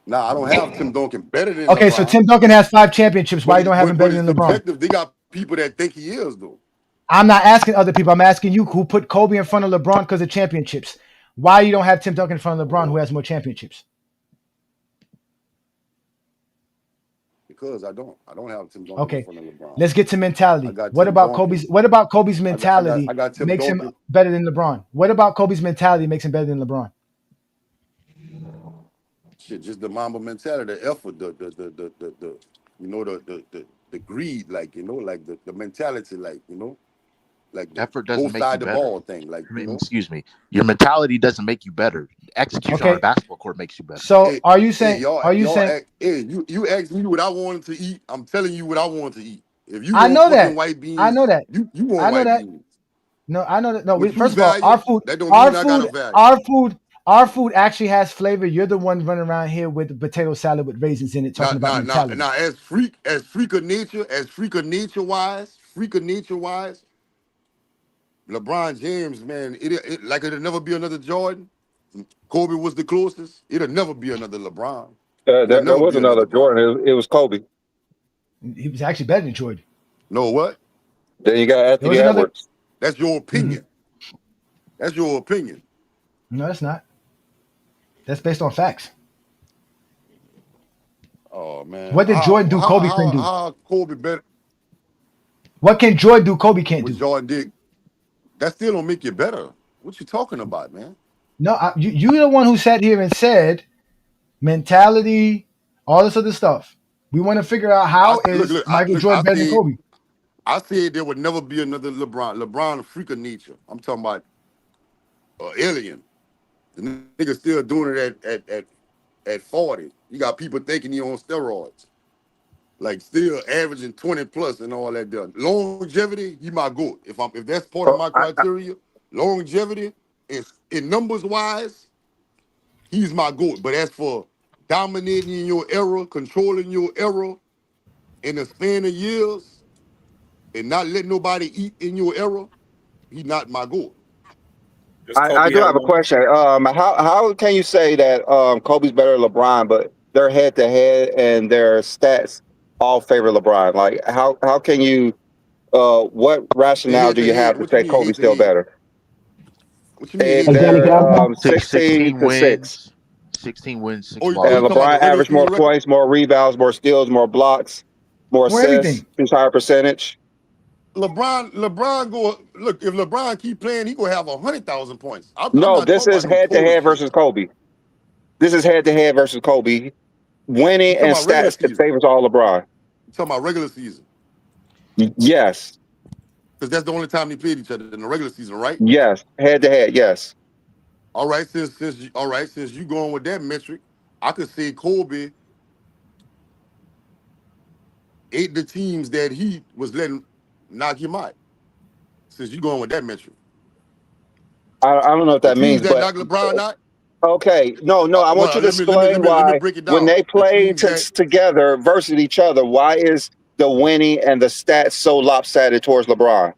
Nah, I don't have Tim Duncan better than
Okay,
LeBron.
so Tim Duncan has 5 championships. Why you don't have him better than LeBron?
They got people that think he is, though.
I'm not asking other people. I'm asking you who put Kobe in front of LeBron because of championships. Why you don't have Tim Duncan in front of LeBron who has more championships?
Because I don't have Tim Duncan in front of LeBron.
Let's get to mentality. What about Kobe's mentality makes him better than LeBron? What about Kobe's mentality makes him better than LeBron?
Shit, just the Mamba mentality, the effort, the greed, like the mentality, like like the
effort doesn't make you better.
Ball thing, like
excuse me, your mentality doesn't make you better. Execution on a basketball court makes you better.
So are you saying?
You asked me what I wanted to eat. I'm telling you what I want to eat. If you
I know that.
White beans,
I know that.
You want white beans.
No, I know that. No, first
value,
of all, our food actually has flavor. You're the one running around here with the potato salad with raisins in it, talking about mentality.
Now, as freak of nature wise, LeBron James, man, it'll never be another Jordan. Kobe was the closest. It'll never be another LeBron.
There was another Jordan. It was Kobe.
He was actually better than Jordan.
No, what?
Then you got Anthony Edwards.
That's your opinion. Mm-hmm. That's your opinion.
No, that's not. That's based on facts.
Oh man!
What did Jordan do? Kobe couldn't do.
Kobe better.
What can Jordan do? Kobe can't do.
Jordan did. That still don't make you better. What you talking about, man?
No, you're the one who sat here and said mentality, all this other stuff. We want to figure out how Michael Jordan better than Kobe.
I said there would never be another LeBron. LeBron, a freak of nature. I'm talking about alien. The nigga still doing it at 40. You got people thinking he on steroids. Like still averaging 20 plus and all that done. Longevity, he my GOAT. If that's part of my criteria, longevity is in numbers wise, he's my GOAT. But as for dominating in your era, controlling your era in the span of years, and not letting nobody eat in your era, he's not my GOAT.
I do have a question. How can you say that Kobe's better than LeBron, but their head to head and their stats all favor LeBron? Like how can you? What rationale do you have to say Kobe's still better?
What you mean?
They're 16 to 6.
16 wins, 6
Oh,
losses.
you
And
talking about
LeBron
the regular
averaged more
season record?
points, more rebounds, more steals, more blocks, more
More
assists,
everything.
his higher percentage.
LeBron go look. If LeBron keep playing, he gonna have 100,000 points. I'm
No,
not
this
talking
is
about no
head to
total
head
shit.
versus Kobe. This is head to head versus Kobe. Winning
You talking
and
about regular
stats, it
season?
favors all LeBron.
You talking about regular season?
Yes.
Because that's the only time they played each other in the regular season, right?
Yes. Head to head. Yes.
All right. Since you going with that metric, I could say Kobe ate the teams that he was letting knock him out. Since you going with that metric,
I don't know what
the
that
teams
means,
that
but
knocked LeBron out.
okay. No. I want
Well,
you to explain
let me
why
break it
when
down.
they
The
play
teams that
together versus each other, why is the winning and the stats so lopsided towards LeBron?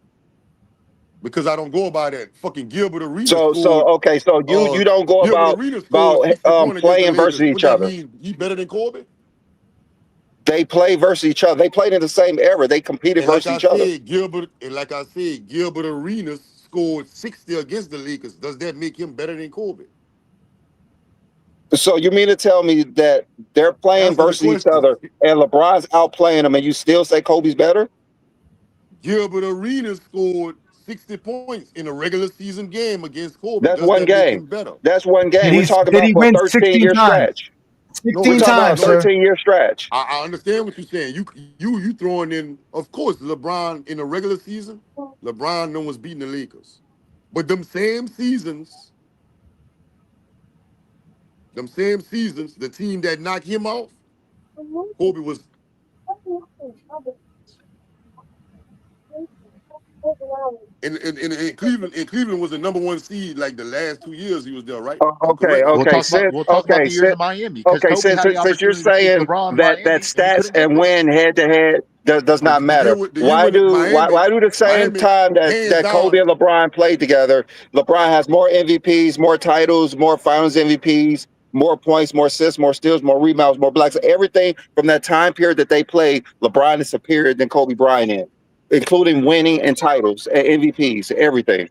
because I don't go by that. Fucking Gilbert Arenas
So
scored.
okay. So you don't go
Gilbert
about
Arenas scored 60 points against the
playing versus
Lakers.
each
What that
other.
mean? He better than Kobe?
They play versus each other. They played in the same era. They competed
And like
versus
I
each other.
said, Gilbert Arenas scored 60 against the Lakers. Does that make him better than Kobe?
So you mean to tell me that they're playing
Answer the
versus each
question.
other and LeBron's outplaying them and you still say Kobe's better?
Gilbert Arenas scored 60 points in a regular season game against Kobe.
That's
Does
one
that make
game.
him better?
That's one game. We're talking
Did
about
he
for a
win 16
13-year
times?
stretch.
No,
16
We're talking about
times,
a
sir.
13-year stretch.
I understand what you're saying. You throwing in, of course, LeBron in the regular season. LeBron no one's beating the Lakers, but them same seasons, the team that knocked him off, Kobe was. In Cleveland was the number one seed like the last 2 years he was there, right? I'm
Okay.
correct.
We'll talk about the years in Miami because Kobe had the
Since you're
opportunity to face
saying
LeBron in
that
Miami and he
stats
couldn't make
and
it.
win head to head does not matter.
The year when Miami,
Why do the same time
hands
that
down,
Kobe and LeBron played together, LeBron has more MVPs, more titles, more Finals MVPs, more points, more assists, more steals, more rebounds, more blocks, everything from that time period that they played, LeBron is superior than Kobe Bryant in, including winning and titles and MVPs, everything.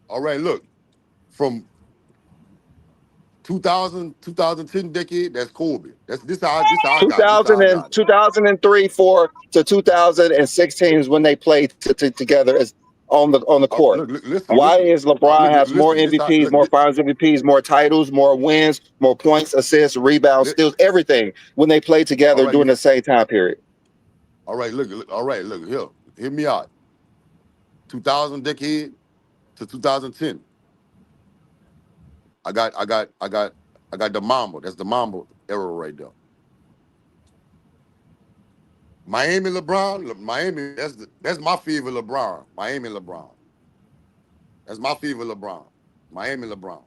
all right, look, from 2010 decade, that's Kobe. This how I got. This how I got it.
2003, 4 to 2016 is when they played together as on the court. Why is LeBron has more MVPs, more Finals MVPs, more titles, more wins, more points, assists, rebounds, steals, everything when they play together during the same time period?
All right, look, here, hear me out. 2000 decade to 2010. I got the Mamba. That's the Mamba era right there. Miami LeBron, Miami, that's my favorite LeBron. Miami LeBron. That's my favorite LeBron. Miami LeBron.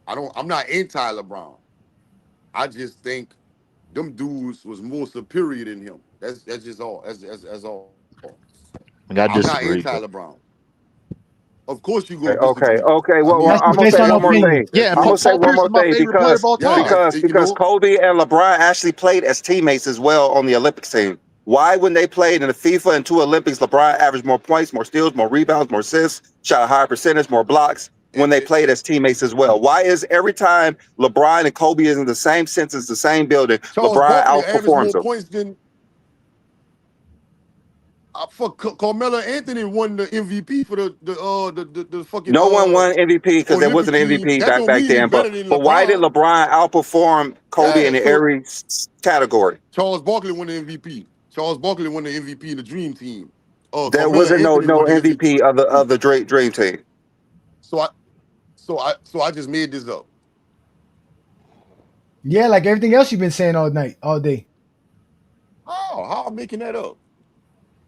I'm not anti-LeBron. I just think them dudes was more superior than him. That's just all. That's all.
I
I'm not
disagree.
anti-LeBron. Of course you go
Okay.
disagree.
Well, I'm gonna say one more thing.
Yeah,
I'm gonna say
Paul
one
Pierce
more
is my
thing
favorite player of all time.
because Kobe and LeBron actually played as teammates as well on the Olympics team. Why, when they played in the FIFA and 2 Olympics, LeBron averaged more points, more steals, more rebounds, more assists, shot a higher percentage, more blocks when they played as teammates as well? Why is every time LeBron and Kobe is in the same sentence, the same building,
Charles
LeBron
Barkley averaged
outperforms
more
them?
points than Carmelo Anthony won the MVP for the fucking
No one won MVP because there
Olympic
wasn't an
team.
MVP
That don't
back
mean he
then.
better than
But why did
LeBron.
LeBron outperform Kobe in the every category?
Charles Barkley won the MVP. Charles Barkley won the MVP in the Dream Team.
There
Carmelo
wasn't no
Anthony won the
MVP of the Dream Team.
So I just made this up.
Yeah, like everything else you've been saying all night, all day.
Oh, how I'm making that up?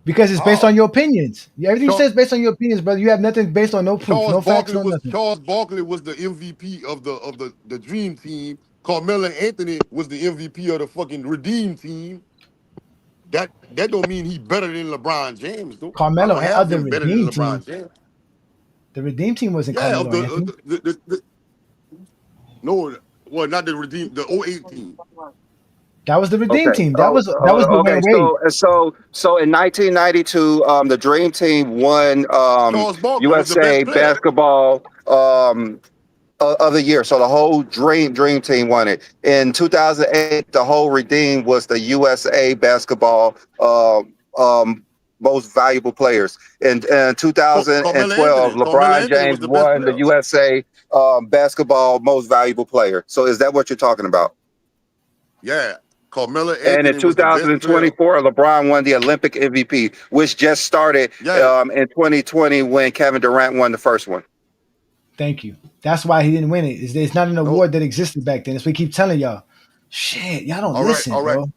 Because it's based on your opinions. Everything you say is based on your opinions, brother. You have nothing based on no proof, no facts, no nothing.
Charles Barkley was the MVP of the Dream Team. Carmelo Anthony was the MVP of the fucking Redeem Team. That don't mean he better than LeBron James, though.
Carmelo
I don't have
the
him better than
Redeem
LeBron
Team.
James.
The Redeem Team wasn't
Yeah,
Carmelo Anthony.
No, well, not the Redeem, the 08 team.
That was the Redeem Team. That was the
okay.
Wade.
So in 1992, the Dream Team won
Charles Barkley was the
USA
best player.
basketball
of the year. So the whole dream team won it. In 2008, the whole redeem was the USA basketball most valuable players. In 2012, LeBron James won the USA basketball most valuable player. So is that what you're talking about?
Yeah. Carmelo
And in 2024, LeBron won the Olympic MVP, which just started in 2020 when Kevin Durant won the first one.
Thank you. That's why he didn't win it. It's not an award that existed back then. That's what we keep telling y'all. Shit, y'all don't listen, bro.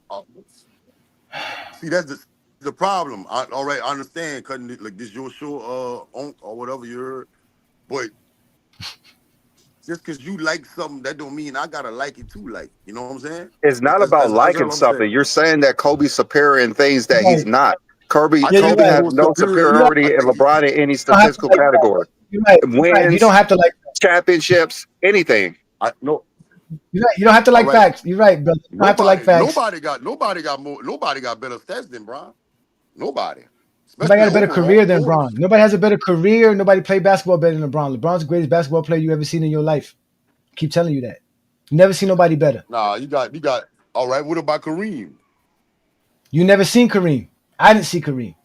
See, that's the problem. I understand cutting it like this your show, or whatever you heard, but just because you like something, that don't mean I gotta like it too. Like, you know what I'm saying?
It's not about liking something. You're saying that Kobe's superior in things that he's not. Kobe has no superiority in LeBron in any statistical category. Wins,
you don't have to like
championships, anything.
You
don't have to like facts. You're right, brother. You don't have to like facts.
Nobody got better stats than Bron. Nobody.
Nobody got a better career than Bron. Nobody has a better career. Nobody played basketball better than LeBron. LeBron's the greatest basketball player you ever seen in your life. I keep telling you that. You never seen nobody better.
Nah, you got. All right. What about Kareem?
You never seen Kareem. I didn't see Kareem.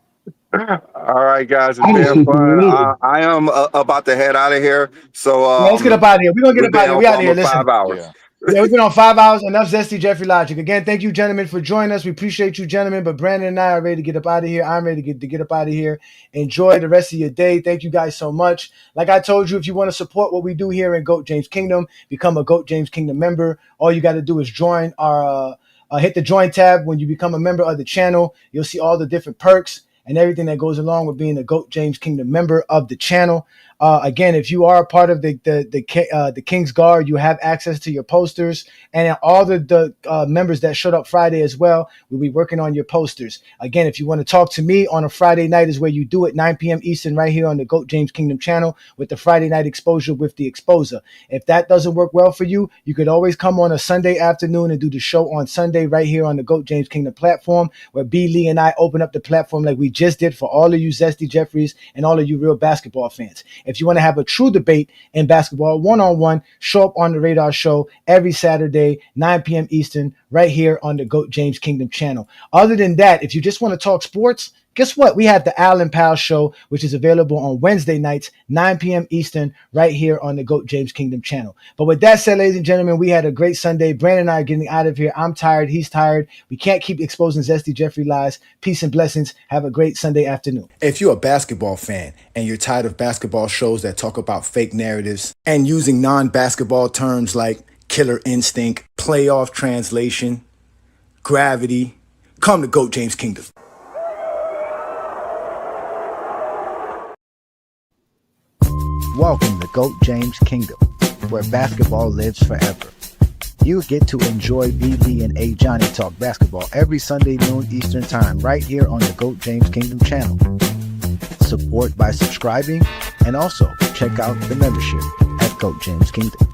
All right, guys, it's been fun. I am about to head out of here. So
let's get up out of here. We're gonna get up out of here. We out of here. Listen.
5 hours.
Yeah, we've been on 5 hours. Enough Zesty Jeffrey Logic. Again, thank you, gentlemen, for joining us. We appreciate you, gentlemen. But Brandon and I are ready to get up out of here. I'm ready to get up out of here. Enjoy the rest of your day. Thank you guys so much. Like I told you, if you want to support what we do here in GOAT James Kingdom, become a GOAT James Kingdom member. All you got to do is join our hit the join tab. When you become a member of the channel, you'll see all the different perks and everything that goes along with being a GOAT James Kingdom member of the channel. Again, if you are a part of the King's Guard, you have access to your posters, and all the members that showed up Friday as well, we'll be working on your posters. Again, if you want to talk to me on a Friday night is where you do it, 9 p.m. Eastern, right here on the GOAT James Kingdom channel with the Friday night exposure with the exposer. If that doesn't work well for you, you could always come on a Sunday afternoon and do the show on Sunday right here on the GOAT James Kingdom platform, where B. Lee and I open up the platform like we just did for all of you Zesty Jeffries and all of you real basketball fans. If you want to have a true debate in basketball, one-on-one, show up on the Radar Show every Saturday, 9 p.m. Eastern, right here on the GOAT James Kingdom channel. Other than that, if you just want to talk sports, guess what? We have the Allen Powell Show, which is available on Wednesday nights, 9 p.m. Eastern, right here on the GOAT James Kingdom channel. But with that said, ladies and gentlemen, we had a great Sunday. Brandon and I are getting out of here. I'm tired. He's tired. We can't keep exposing Zesty Jeffrey lies. Peace and blessings. Have a great Sunday afternoon. If you're a basketball fan and you're tired of basketball shows that talk about fake narratives and using non-basketball terms like killer instinct, playoff translation, gravity, come to GOAT James Kingdom. Welcome to GOAT James Kingdom, where basketball lives forever. You get to enjoy B. Lee and Ajani talk basketball every Sunday noon Eastern time right here on the GOAT James Kingdom channel. Support by subscribing, and also check out the membership at GOAT James Kingdom.